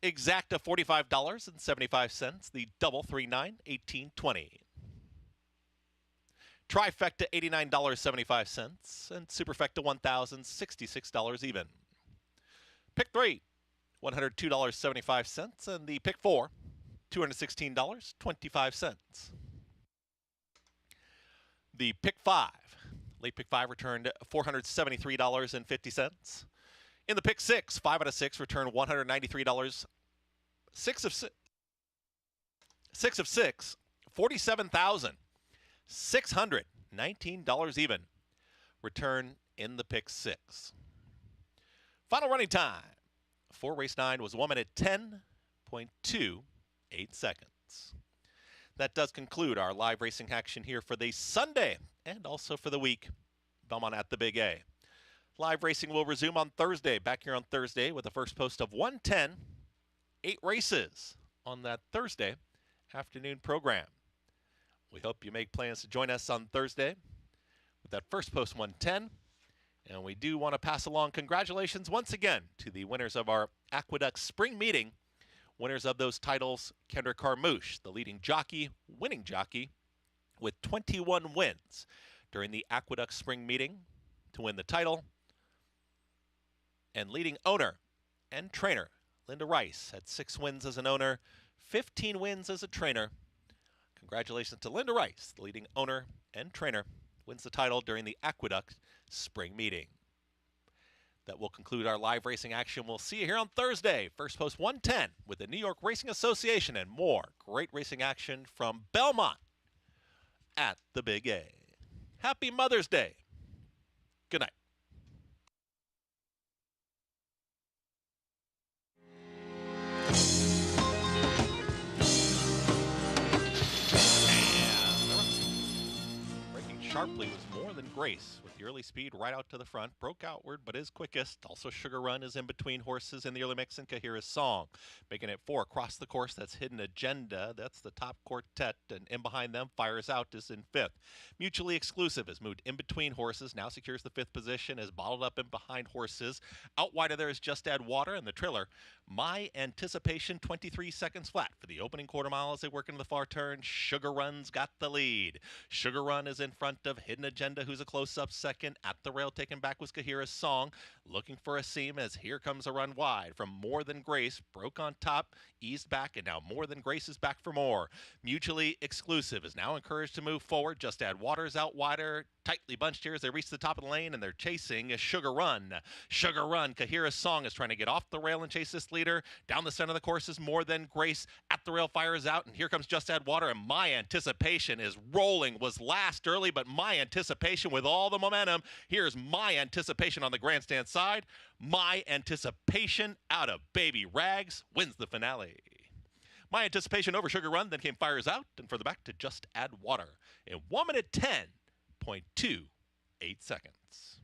Exacta $45.75, the double 3-9, $18.20. Trifecta $89.75, and Superfecta $1,066 even. Pick 3, $102.75, and the pick 4, $216.25. The pick 5, late pick 5 returned $473.50. In the pick 6, 5 out of 6 returned $193. 6 of 6, $47,619 even. Return in the pick 6. Final running time for race 9 was 1 minute 10.28 seconds. That does conclude our live racing action here for the Sunday and also for the week. Belmont at the Big A. Live racing will resume on Thursday. Back here on Thursday with the first post of 110. 8 races on that Thursday afternoon program. We hope you make plans to join us on Thursday with that first post 110. And we do want to pass along congratulations once again to the winners of our Aqueduct Spring Meeting. Winners of those titles, Kendrick Carmouche, the leading jockey, winning jockey, with 21 wins during the Aqueduct Spring Meeting to win the title. And leading owner and trainer, Linda Rice, had 6 wins as an owner, 15 wins as a trainer. Congratulations to Linda Rice, the leading owner and trainer, wins the title during the Aqueduct Spring Meeting. That will conclude our live racing action. We'll see you here on Thursday, first post 110 with the New York Racing Association and more great racing action from Belmont at the Big A. Happy Mother's Day. Good night. Breaking sharply was More Than Grace with The early speed right out to the front, broke outward, but is quickest. Also, Sugar Run is in between horses in the early mix, and Kahira's Song. Making it 4 across the course, that's Hidden Agenda. That's the top quartet, and in behind them, Fires Out is in 5th. Mutually Exclusive has moved in between horses, now secures the 5th position, is bottled up in behind horses. Out wide of there is Just Add Water, and the trailer, My Anticipation, 23 seconds flat for the opening quarter mile as they work into the far turn. Sugar Run's got the lead. Sugar Run is in front of Hidden Agenda, who's a close-up second. At the rail, taken back was Kahira's Song. Looking for a seam as here comes a run wide from More Than Grace. Broke on top, eased back, and now More Than Grace is back for more. Mutually Exclusive is now encouraged to move forward. Just Add Water's out wider. Tightly bunched here as they reach the top of the lane, and they're chasing Sugar Run. Sugar Run, Kahira's Song is trying to get off the rail and chase this leader. Down the center of the course is More Than Grace. At the rail, Fires Out, and here comes Just Add Water, and My Anticipation is rolling. Was last early, but My Anticipation with all the momentum. Here's My Anticipation on the grandstand side. My Anticipation out of Baby Rags wins the finale. My Anticipation over Sugar Run, then came Fires Out, and further back to Just Add Water in 1 minute 10.28 seconds.